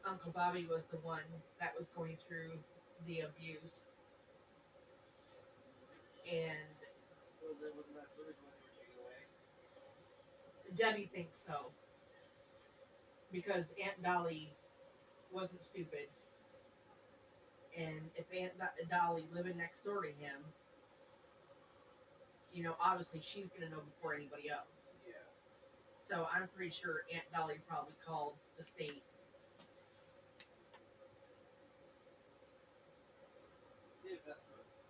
Uncle Bobby was the one that was going through the abuse, and wasn't that first one they were taken away? Debbie thinks so because Aunt Dolly wasn't stupid. And if Aunt Dolly living next door to him, you know, obviously she's going to know before anybody else. Yeah. So I'm pretty sure Aunt Dolly probably called the state.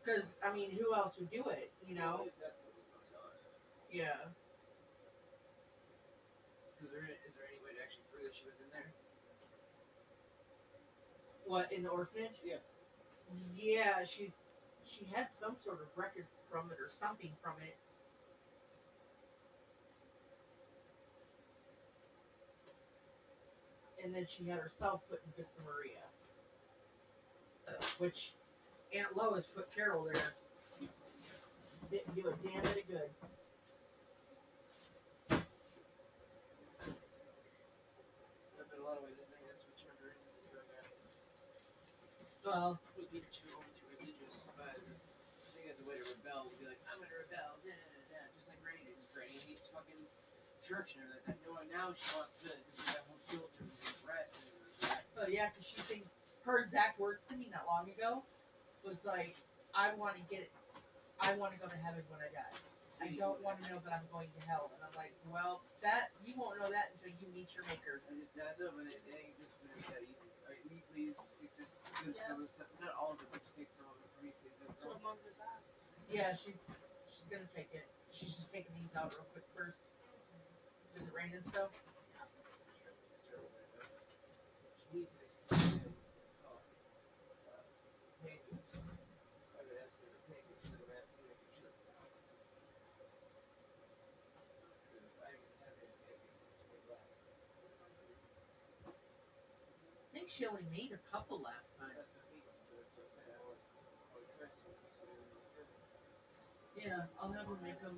Because, I mean, who else would do it, you know? Yeah. Is there any way to actually prove that she was in there? What, in the orphanage? Yeah. Yeah, she had some sort of record from it or something from it. And then she had herself put in Vista Maria. Which Aunt Lois put Carol there. Didn't do a damn bit of good. But in a lot of ways, I think that's what turned her into the drug addict. Well, Would be too overly religious, but I think as a way to rebel, would be like, I'm gonna rebel, just like Granny did. Granny hates fucking church and everything. Now she wants to have whole guilt and regret. oh yeah, because she thinks her exact words to me not long ago was like, I want to go to heaven when I die. I don't want to know that I'm going to hell. And I'm like, well, that you won't know that until you meet your maker. I just that's it, but it ain't just gonna be that easy. Alright, will you please take this, do some of the stuff, not all of it, but just take some of it for me, please. That's what Mom just asked. Yeah, she's gonna take it. She's just taking these out real quick first. Does it rain and stuff? I think think she only made a couple last time. Yeah, I'll have her make them.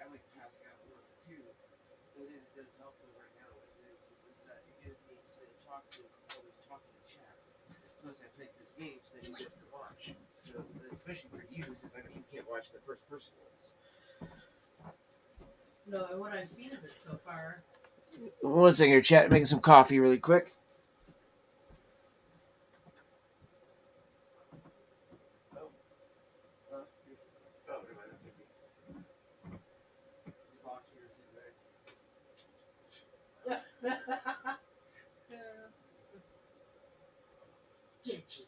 I like passing out work too, but it does help though right now. What it is that it gives me to talk to, always talking to chat. Plus I played this game so that you guys can watch. So especially for you, if I know you can't watch the first person ones. No, what I've seen of it so far. One second here, chat. Making some coffee really quick. Did you?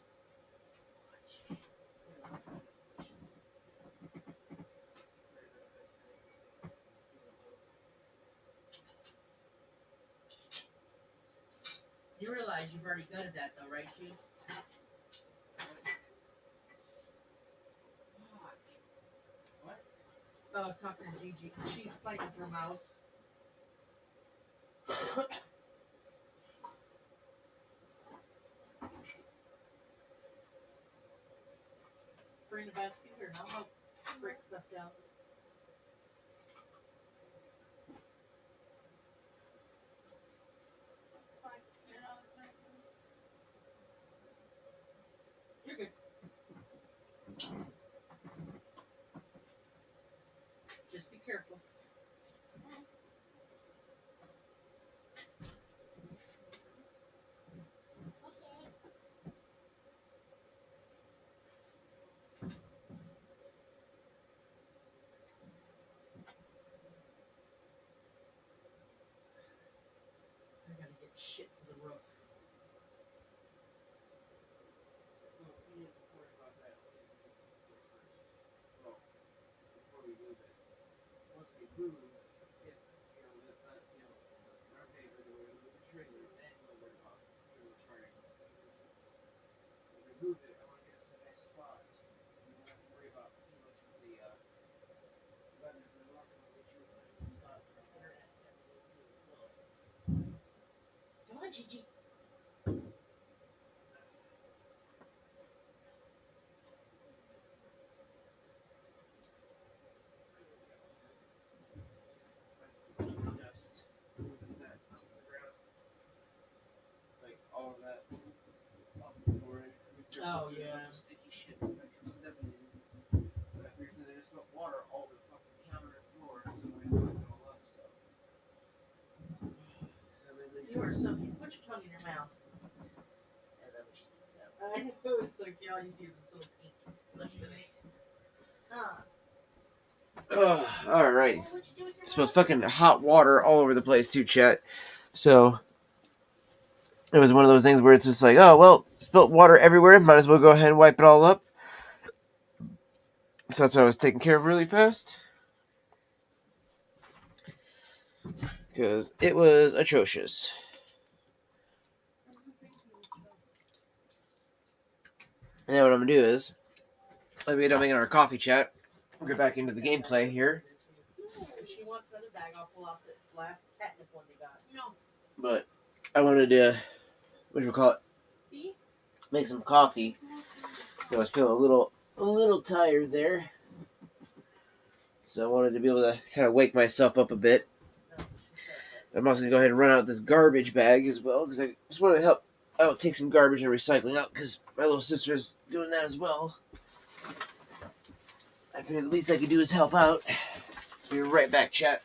You realize you've already gutted that though, right, Chief? What? I was talking to Gigi. She's playing with her mouse. Bring the basket here and I'll help break stuff down. You're good. Just be careful. I gotta get shit to the roof. Well, we need to worry about that well, before we move it. Once we move, if that's not in our favor, then we're gonna move the trailer, then we'll worry about returning. When we move it, I want to get us a nice spot. We don't have to worry about too much of the weather. We also want to get you a nice spot for our internet and everything too. Come on, Gigi. Dust, moving that off the ground, like all of that off the floor. Oh, yeah. Sticky shit that comes stepping in. But if there's just got water all over the fucking counter and floor, so we don't fuck it all up. So. You are something. Put your tongue in your mouth. And then we sticks out. I know it's like, yeah, all you see is this little pink. Look at me. Alright. Smells fucking hot water all over the place too, chat. So it was one of those things where it's just like, oh well, spilt water everywhere, might as well go ahead and wipe it all up. So that's why I was taking care of really fast. Because it was atrocious. And then what I'm gonna do is, let me get done making our coffee, chat. We'll get back into the gameplay here. If she wants another bag, I'll pull out the last catnip one they got. No. But I wanted to, what do you call it? See? Make some coffee. I was feeling a little tired there. So I wanted to be able to kind of wake myself up a bit. I'm also going to go ahead and run out this garbage bag as well, because I just want to help out take some garbage and recycling out, because my little sister's doing that as well. I figured the least I could do is help out. Be right back, chat.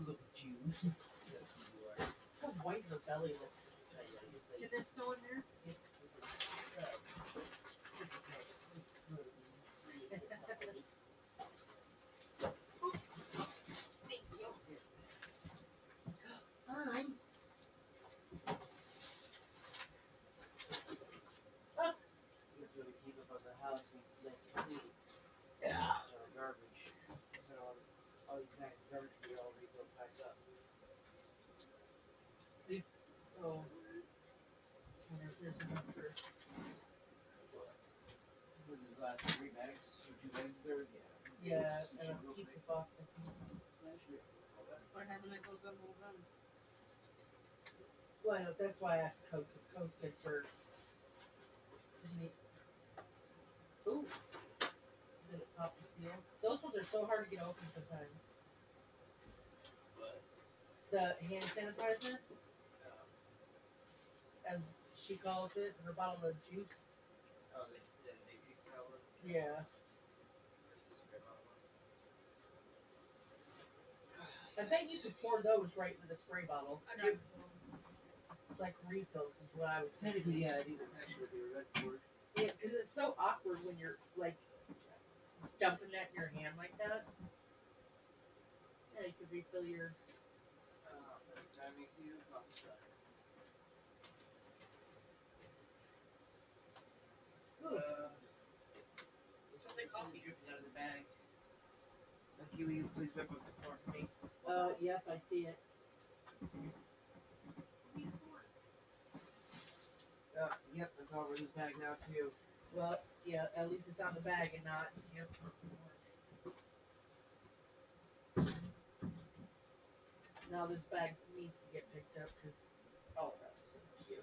Look at you. How white her belly looks. Did this go in there? So, there's enough for. For the last 3 bags, or 2 bags there, Yeah, and I'll keep the box. I think. What happened? I go gum. Well, I know, that's why I asked Coke, because Coke's good for. Ooh. Did it pop the seal? Those ones are so hard to get open sometimes. What? The hand sanitizer, as she calls it, her bottle of juice. Oh, the baby style ones? Yeah. Versus the spray bottle ones. I bet you could pour those right into the spray bottle. I got It's like refills is what I would think. Technically, yeah, I think that's actually what they were meant for. Yeah, because it's so awkward when you're like dumping that in your hand like that. Yeah, you could refill your. That makes you coffee sucker. It's just like coffee dripping out of the bag. Lucky, will you please wipe up the floor for me? Yep, I see it. Yep, it's all over this bag now too. Well, yeah, at least it's on the bag and not. Yep. Now this bag needs to get picked up because. Oh, that's so cute.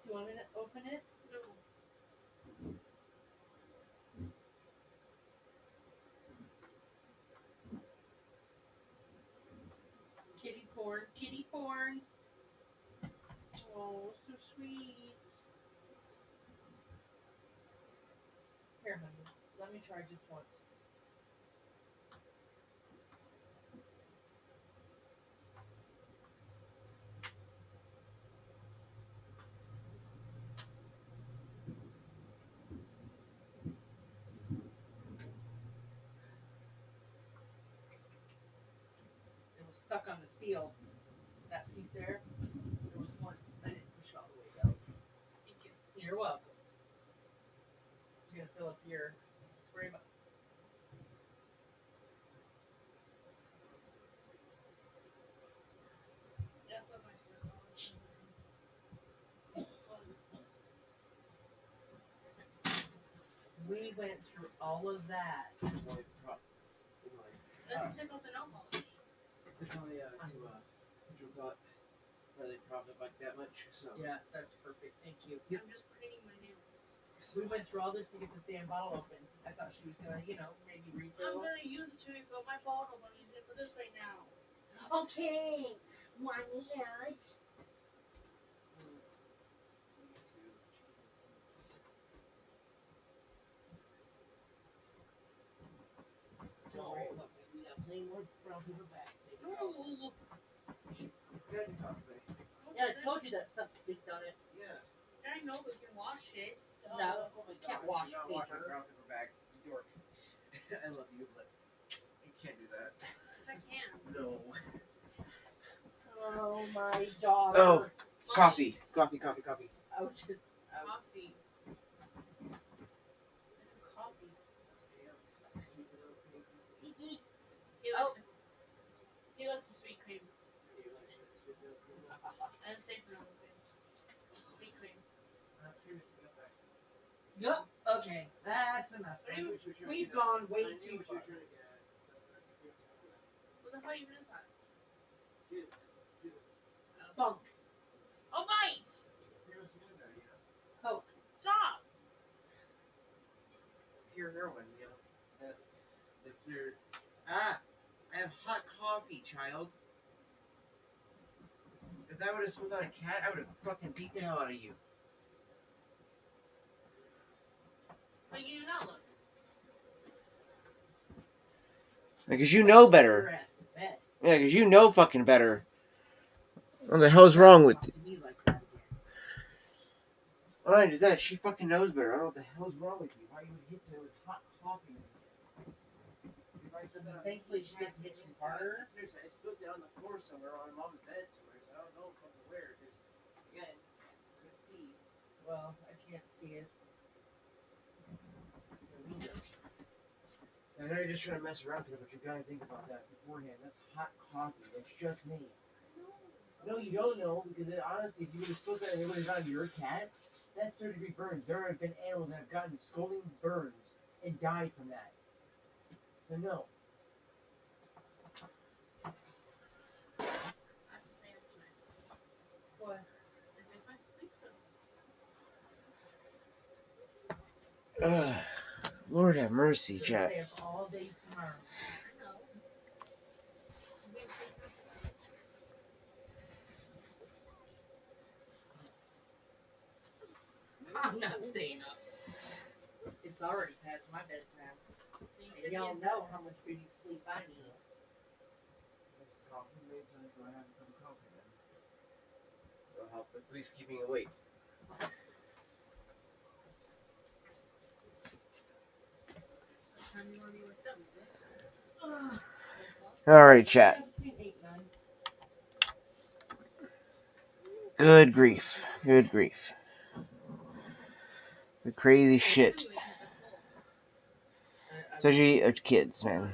Do you want me to open it? no. Kitty porn, kitty porn. Oh, so sweet. Here, honey, let me try just once. It was stuck on the seal. That piece there. There was one. I didn't push all the way out. Thank you. You're welcome. You're gonna fill up your spray bottle. Yeah, put my spray bottle. We went through all of that. Doesn't take off the nail polish. There's only where they propped up like that much. So Yeah, that's perfect. Thank you. I'm just painting my nails. We went through all this to get this damn bottle open. I thought she was gonna, maybe I'm refill. gonna use it to refill my bottle, but I'm using it for this right now. Okay. One yes. Don't worry, look, we got plenty more brown paper bags. Ooh. Yeah, I told you that stuff leaked on it. Yeah. I know we can wash it. No, Oh my can't God, wash do not wash a paper. brown paper bag, you dork. I love you, but you can't do that. Yes, I can. No. Oh my daughter. Oh, it's coffee. Coffee. I was just. Coffee. Coffee. He likes the sweet cream. I didn't say vanilla cream. Sweet cream. Yup. Okay, that's enough. We've gone way too far. What the hell even is that? Spunk. Oh, right! Coke. Stop! Pure heroin, the pure. I have hot coffee, child. If I would have smoked out a cat, I would have fucking beat the hell out of you. But you do not look. Because you know better. Yeah, because you know fucking better. What the hell's wrong with you? Well, not just that, she fucking knows better. I don't know what the hell's wrong with you. Why you would hit her with hot coffee? Thankfully, she didn't hit you harder. Seriously, I spilled it on the floor somewhere on mom's bed somewhere, so I don't know from where. Because, again, couldn't see. Well, I can't see it. know you're just trying to mess around with it, but you gotta think about that beforehand. That's hot coffee. That's just me. No, you don't know, because honestly, if you would have spilled that and it would have gotten your cat, that's third-degree burns. There have been animals that have gotten scalding burns and died from that. So no. What? It makes my sleep so. Lord have mercy, chat. Stay up all day tomorrow. I'm not staying up. It's already past my bedtime. And y'all know how much beauty sleep I need. Coffee made, so I have a cup of coffee then. It'll help at least keep me awake. Alright, chat. Good grief. Good grief. The crazy shit. Especially of kids, man.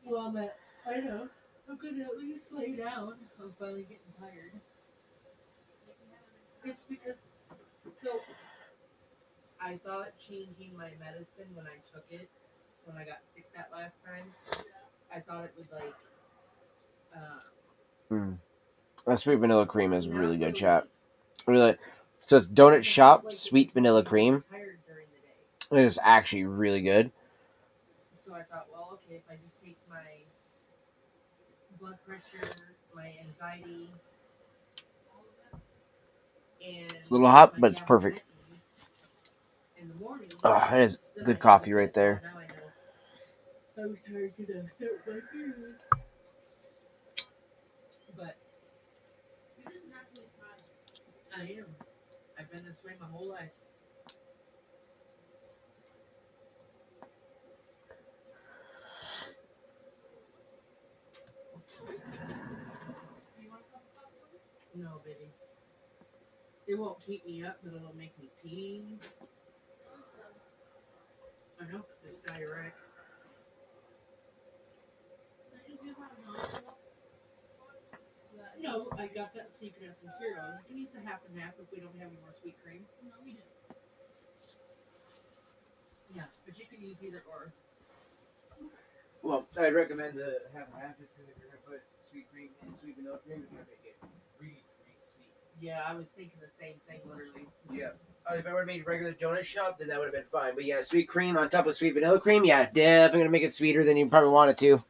Well, I know. I'm gonna at least lay down. I'm finally getting tired. It's because, so, I thought changing my medicine when I took it, when I got sick that last time, I thought it would That sweet vanilla cream is really good, chat. Really. So it's Donut Shop sweet vanilla cream. It is actually really good. So I thought, well, okay, if I just take my blood pressure, my anxiety, and It's a little hot, but it's perfect. in the morning, It is good coffee right there. now I know I was tired because I start my period. But you're just naturally tired. I am. I've been this way my whole life. No, baby. It won't keep me up, but it'll make me pee. I know, it's diuretic. No, I got that so you can have some cereal. You can use the half and half if we don't have any more sweet cream. No, we do. Yeah, but you can use either or. Well, I'd recommend the half and half just because if you're going to put sweet cream and sweet vanilla cream, it's going to make it really, really sweet. Yeah, I was thinking the same thing, literally. Yeah. If I would have made regular donut shop, then that would have been fine. But yeah, sweet cream on top of sweet vanilla cream, yeah, definitely going to make it sweeter than you probably want it to.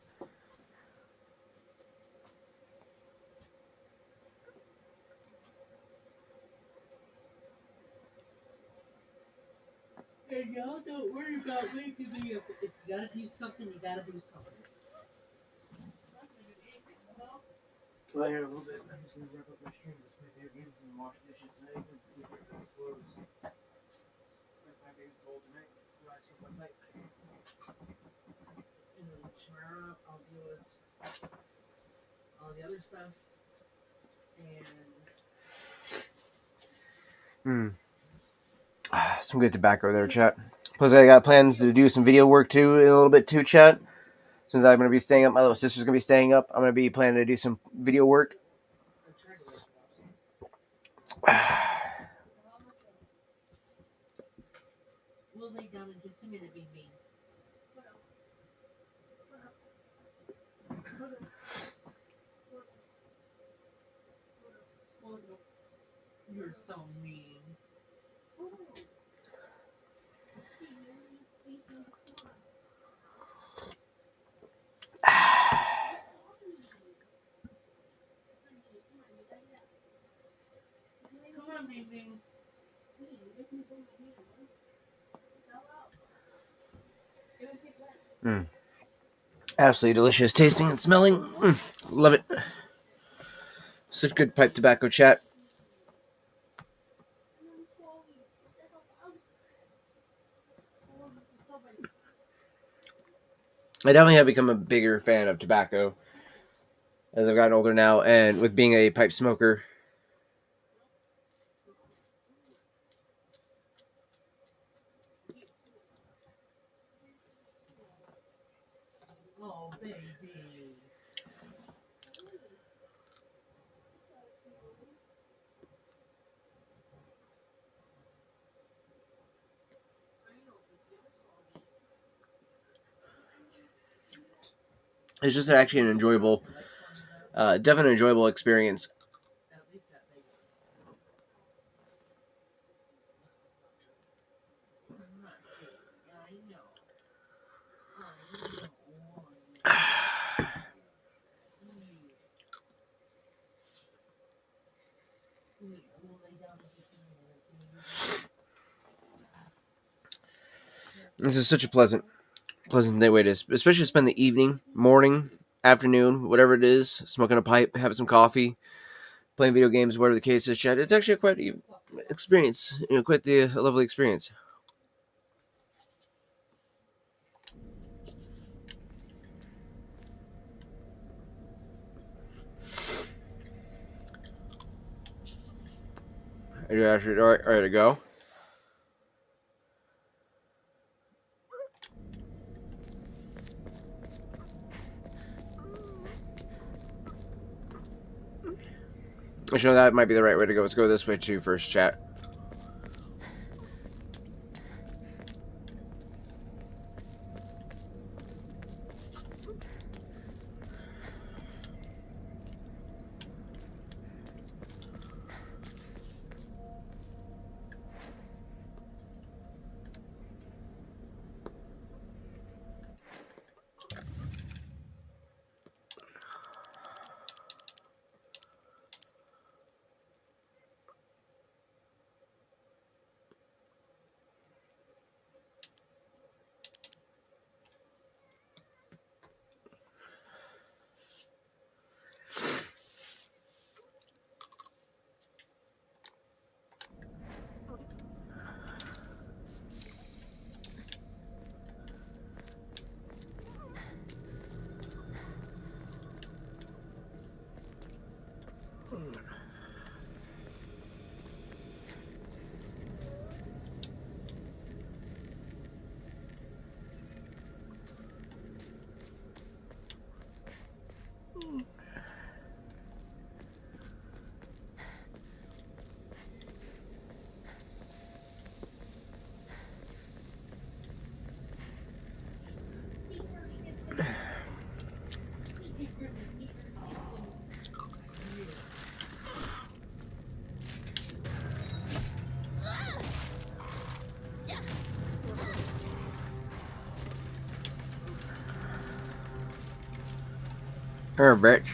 And y'all don't worry about waking me up. If you gotta do something, you gotta do something. Well, here a little bit. I'm just going to wrap up my stream. Just play video games and wash dishes tonight. And keep your things closed. That's my biggest goal tonight. Relax with my night. And then tomorrow I'll deal with all the other stuff. And Some good tobacco there, chat. Plus, I got plans to do some video work too in a little bit too, chat. Since I'm going to be staying up, my little sister's going to be staying up. I'm going to be planning to do some video work. we'll lay down in just a minute, baby. You're so mean. Come on, baby. Absolutely delicious tasting and smelling. Love it. Such good pipe tobacco, chat. I definitely have become a bigger fan of tobacco as I've gotten older now, and with being a pipe smoker. It's just actually an enjoyable, definitely enjoyable experience. This is such a pleasant way to, especially spend the evening, morning, afternoon, whatever it is, smoking a pipe, having some coffee, playing video games, whatever the case is. Chat. It's actually a quite experience. Quite the lovely experience. Are you actually all right to go? Actually, that might be the right way to go. Let's go this way too first, chat. Her bitch.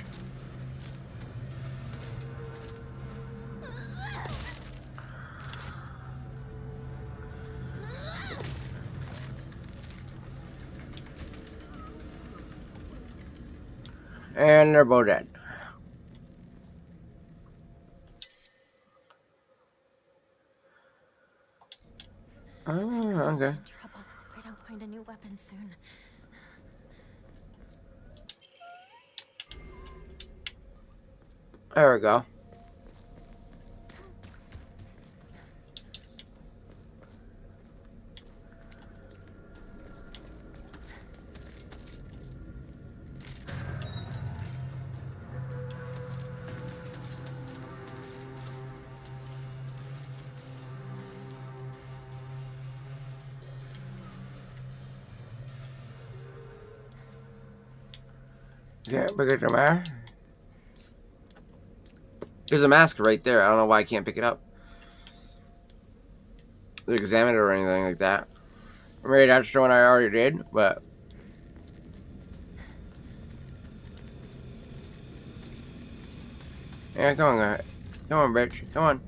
And they're both dead. Oh, okay. Trouble if I don't find a new weapon soon. There we go. Yeah, pick up the mask. There's a mask right there. I don't know why I can't pick it up. Examine it or anything like that. Maybe that's the one I already did, but... Yeah, come on, guy. Come on, bitch. Come on.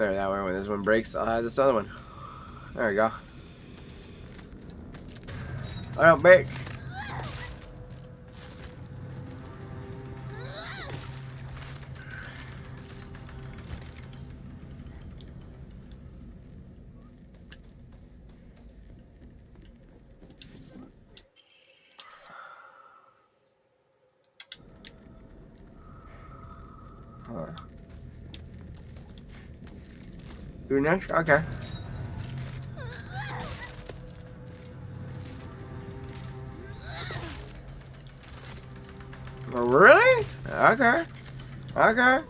There, that way when this one breaks, I'll have this other one. There we go. I don't break. Do next? Okay. Really? Okay. Okay.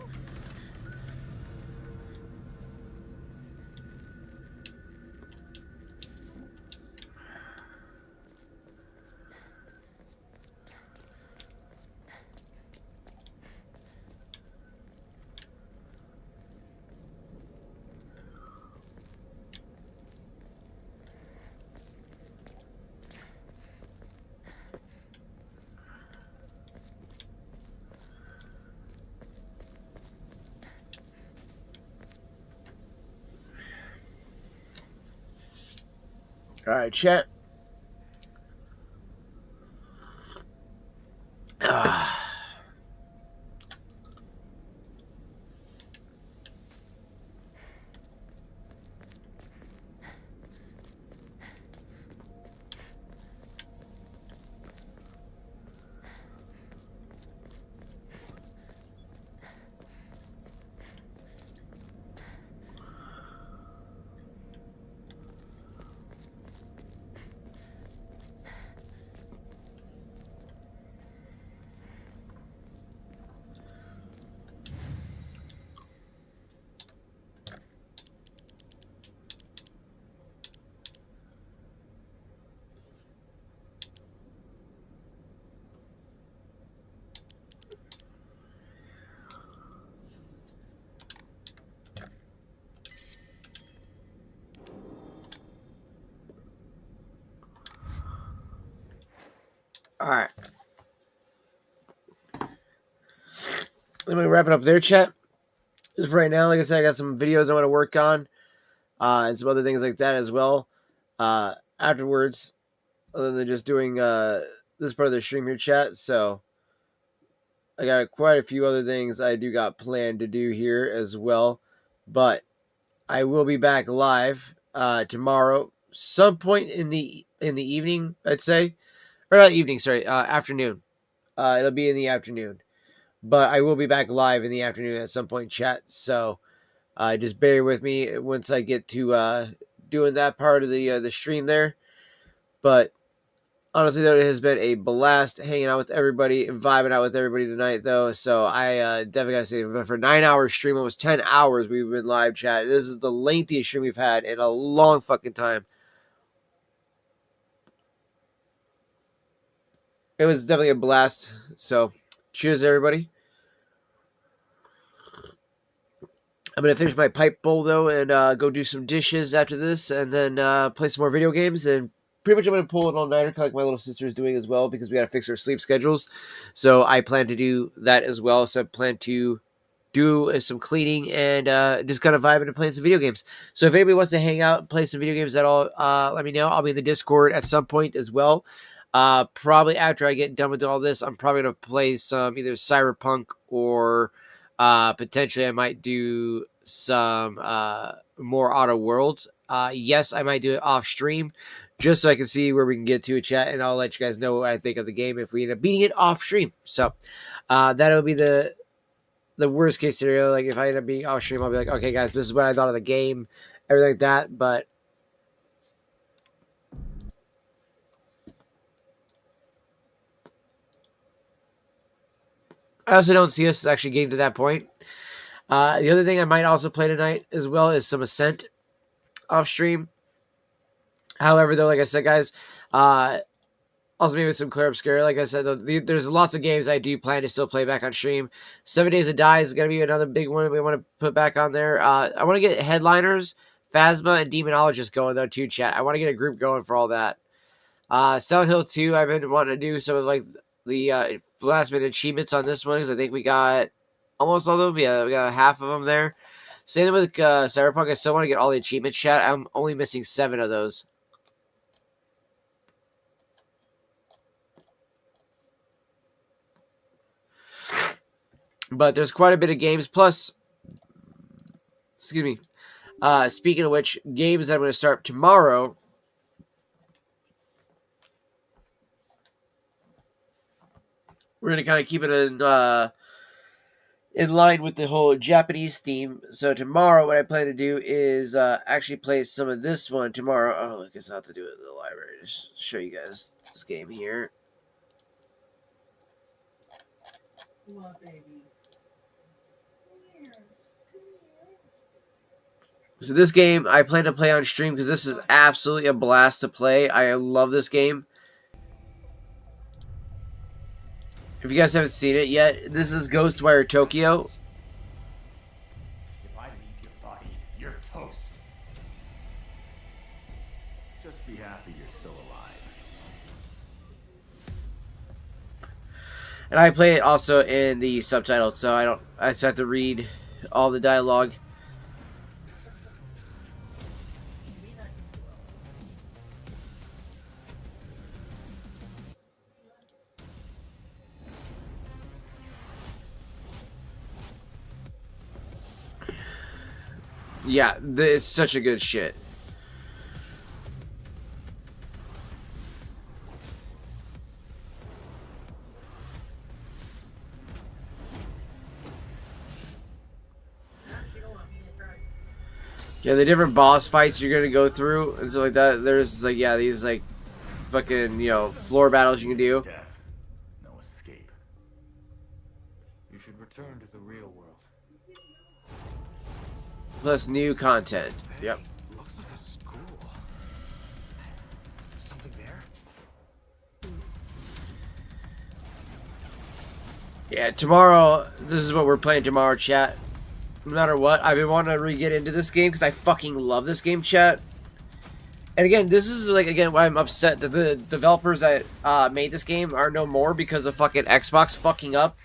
All right, chat. All right. Let me wrap it up there, chat. Just for right now, like I said, I got some videos I want to work on, and some other things like that as well. Afterwards, other than just doing this part of the stream here, chat. So I got quite a few other things I do got planned to do here as well. But I will be back live tomorrow, some point in the evening, I'd say. Or not evening, sorry, afternoon. It'll be in the afternoon. But I will be back live in the afternoon at some point, chat. So just bear with me once I get to doing that part of the stream there. But honestly, though, it has been a blast hanging out with everybody and vibing out with everybody tonight, though. So I definitely got to say, for a 9-hour stream, almost 10 hours we've been live chat. This is the lengthiest stream we've had in a long fucking time. It was definitely a blast. So, cheers, everybody. I'm going to finish my pipe bowl, though, and go do some dishes after this, and then play some more video games. And pretty much I'm going to pull an all-nighter, kind of like my little sister is doing as well, because we got to fix our sleep schedules. So I plan to do that as well. So I plan to do some cleaning and just kind of vibing and playing some video games. So if anybody wants to hang out and play some video games at all, let me know. I'll be in the Discord at some point as well. Probably after I get done with all this, I'm probably going to play some either Cyberpunk or potentially I might do some more Outer Worlds. Yes, I might do it off stream just so I can see where we can get to a chat, and I'll let you guys know what I think of the game if we end up beating it off stream. So that'll be the worst case scenario. Like if I end up being off stream, I'll be like, okay, guys, this is what I thought of the game, everything like that. But I also don't see us actually getting to that point. The other thing I might also play tonight as well is some Ascent off stream. However, though, like I said, guys, also maybe some Clair Obscura. Like I said, though, there's lots of games I do plan to still play back on stream. 7 Days to Die is going to be another big one we want to put back on there. I want to get Headliners, Phasma, and Demonologist going, though, too, chat. I want to get a group going for all that. Silent Hill 2, I've been wanting to do some of, like, the last minute achievements on this one, because I think we got almost all of them. Yeah, we got half of them there. Same with Cyberpunk. I still want to get all the achievements, chat. I'm only missing 7 of those. But there's quite a bit of games. Plus, excuse me. Speaking of which, games that I'm going to start tomorrow. We're going to kind of keep it in line with the whole Japanese theme. So tomorrow, what I plan to do is actually play some of this one tomorrow. Oh, I guess I'll have to do it in the library. Just show you guys this game here. What, baby? So this game, I plan to play on stream because this is absolutely a blast to play. I love this game. If you guys haven't seen it yet, this is Ghostwire Tokyo. If I leave your body, you're toast. Just be happy you're still alive. And I play it also in the subtitles, so I just have to read all the dialogue. Yeah, it's such a good shit. Yeah, the different boss fights you're gonna go through and stuff like that. There's like, yeah, these like fucking, you know, floor battles you can do. Death, no escape. You should return to the real world. Plus new content. Yep. Looks like a school. Something there? Yeah, tomorrow, this is what we're playing tomorrow, chat. No matter what, I've been wanting to re-get into this game because I fucking love this game, chat. And again, this is like, again, why I'm upset that the developers that made this game are no more because of fucking Xbox fucking up.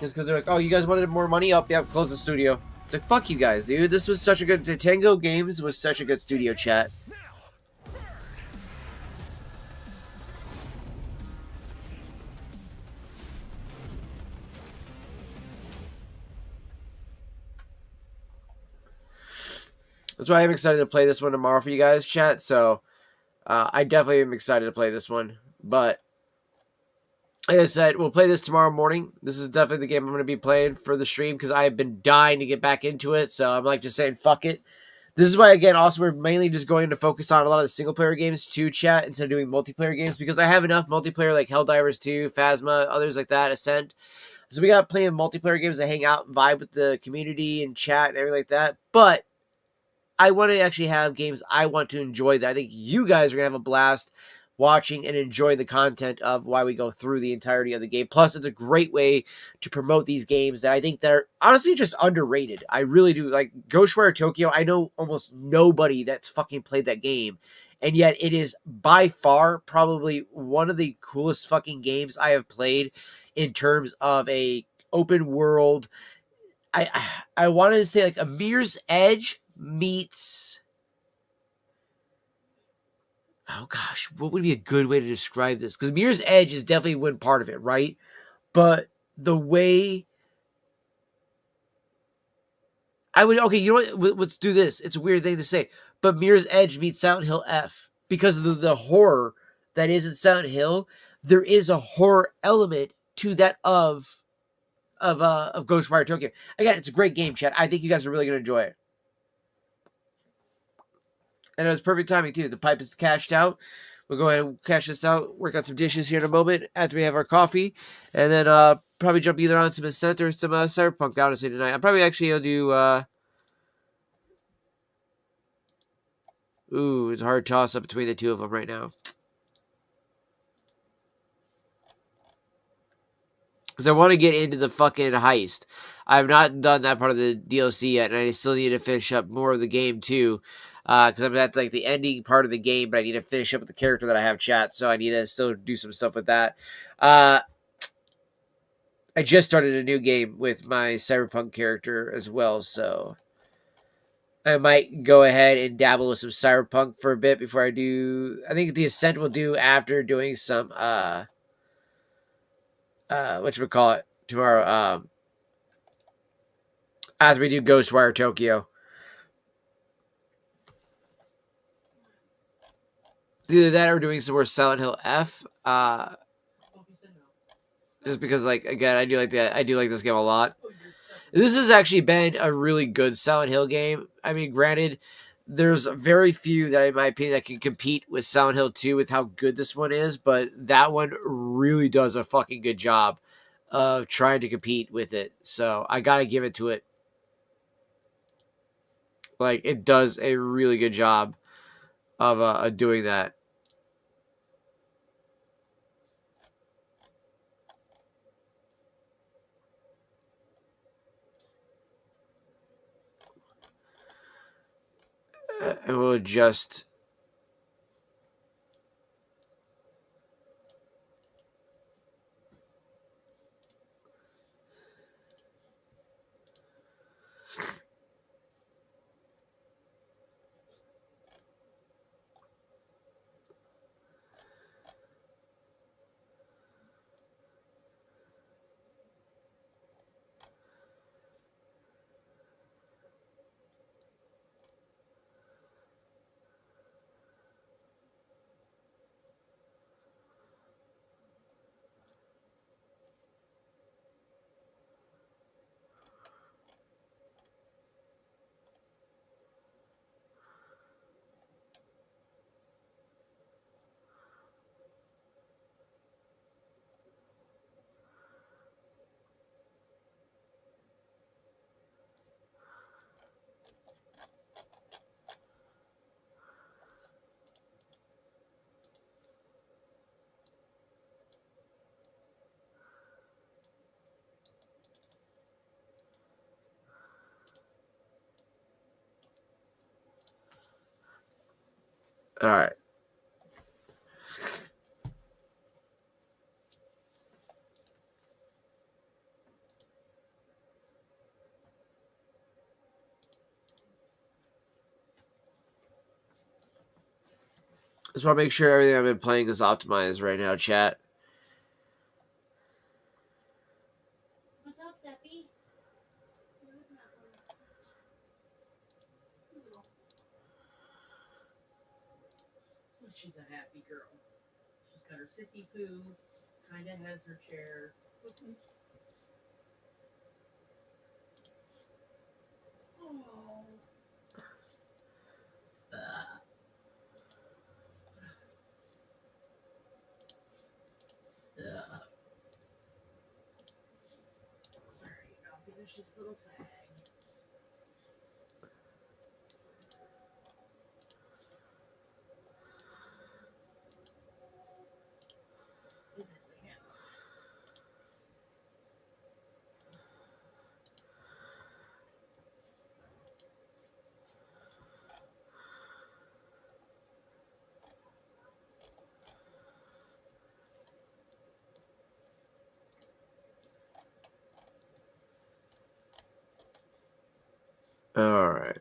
Just because they're like, oh, you guys wanted more money? Up, yeah, close the studio. It's like, fuck you guys, dude. This was such a good... Tango Games was such a good studio, chat. That's why I'm excited to play this one tomorrow for you guys, chat. So, I definitely am excited to play this one. But, like I said, we'll play this tomorrow morning. This is definitely the game I'm going to be playing for the stream because I have been dying to get back into it. So, I'm like just saying, fuck it. This is why, again, also we're mainly just going to focus on a lot of the single-player games to chat instead of doing multiplayer games because I have enough multiplayer like Helldivers 2, Phasma, others like that, Ascent. So, we got plenty of multiplayer games to hang out and vibe with the community and chat and everything like that. But, I want to actually have games I want to enjoy that I think you guys are going to have a blast watching and enjoying the content of why we go through the entirety of the game. Plus, it's a great way to promote these games that I think they're honestly just underrated. I really do. Like Ghostwire Tokyo, I know almost nobody that's fucking played that game. And yet it is by far probably one of the coolest fucking games I have played in terms of a open world. I wanted to say like a Mirror's Edge meets, oh gosh, what would be a good way to describe this? Because Mirror's Edge is definitely one part of it, right? But the way I would, okay, you know what? Let's do this. It's a weird thing to say, but Mirror's Edge meets Silent Hill F because of the horror that is in Silent Hill. There is a horror element to that of Ghostwire Tokyo. Again, it's a great game, chat. I think you guys are really gonna enjoy it. And it was perfect timing, too. The pipe is cashed out. We'll go ahead and cash this out, work on some dishes here in a moment after we have our coffee. And then probably jump either on some Ascent or some Cyberpunk, honestly, tonight. I'm probably actually going to do... Ooh, it's a hard toss-up between the two of them right now. Because I want to get into the fucking heist. I have not done that part of the DLC yet, and I still need to finish up more of the game, too. Because I'm at like the ending part of the game, but I need to finish up with the character that I have, chat. So I need to still do some stuff with that. I just started a new game with my Cyberpunk character as well. So I might go ahead and dabble with some Cyberpunk for a bit before I do. I think the Ascent will do after doing some whatchamacallit tomorrow. After we do Ghostwire Tokyo. Either that or doing some more Silent Hill F. Just because, like, again, I do like this game a lot. This has actually been a really good Silent Hill game. I mean, granted, there's very few that, in my opinion, that can compete with Silent Hill 2 with how good this one is, but that one really does a fucking good job of trying to compete with it. So I gotta give it to it. Like, it does a really good job of doing that. And we'll adjust. All right. Just want to make sure everything I've been playing is optimized right now, chat. What's up, Debbie? She's a happy girl. She's got her sissy poo, kinda has her chair. Oh. Alright, I'll finish this little fag. All right.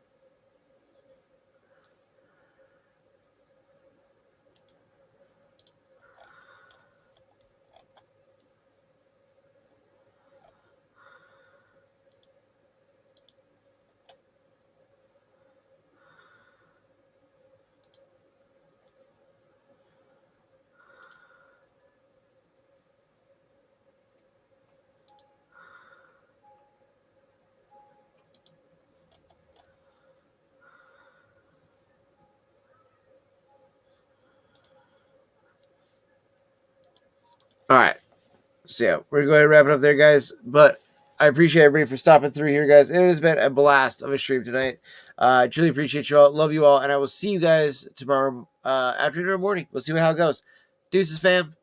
All right. So, yeah, we're going to wrap it up there, guys. But I appreciate everybody for stopping through here, guys. It has been a blast of a stream tonight. Truly appreciate you all. Love you all. And I will see you guys tomorrow afternoon or morning. We'll see how it goes. Deuces, fam.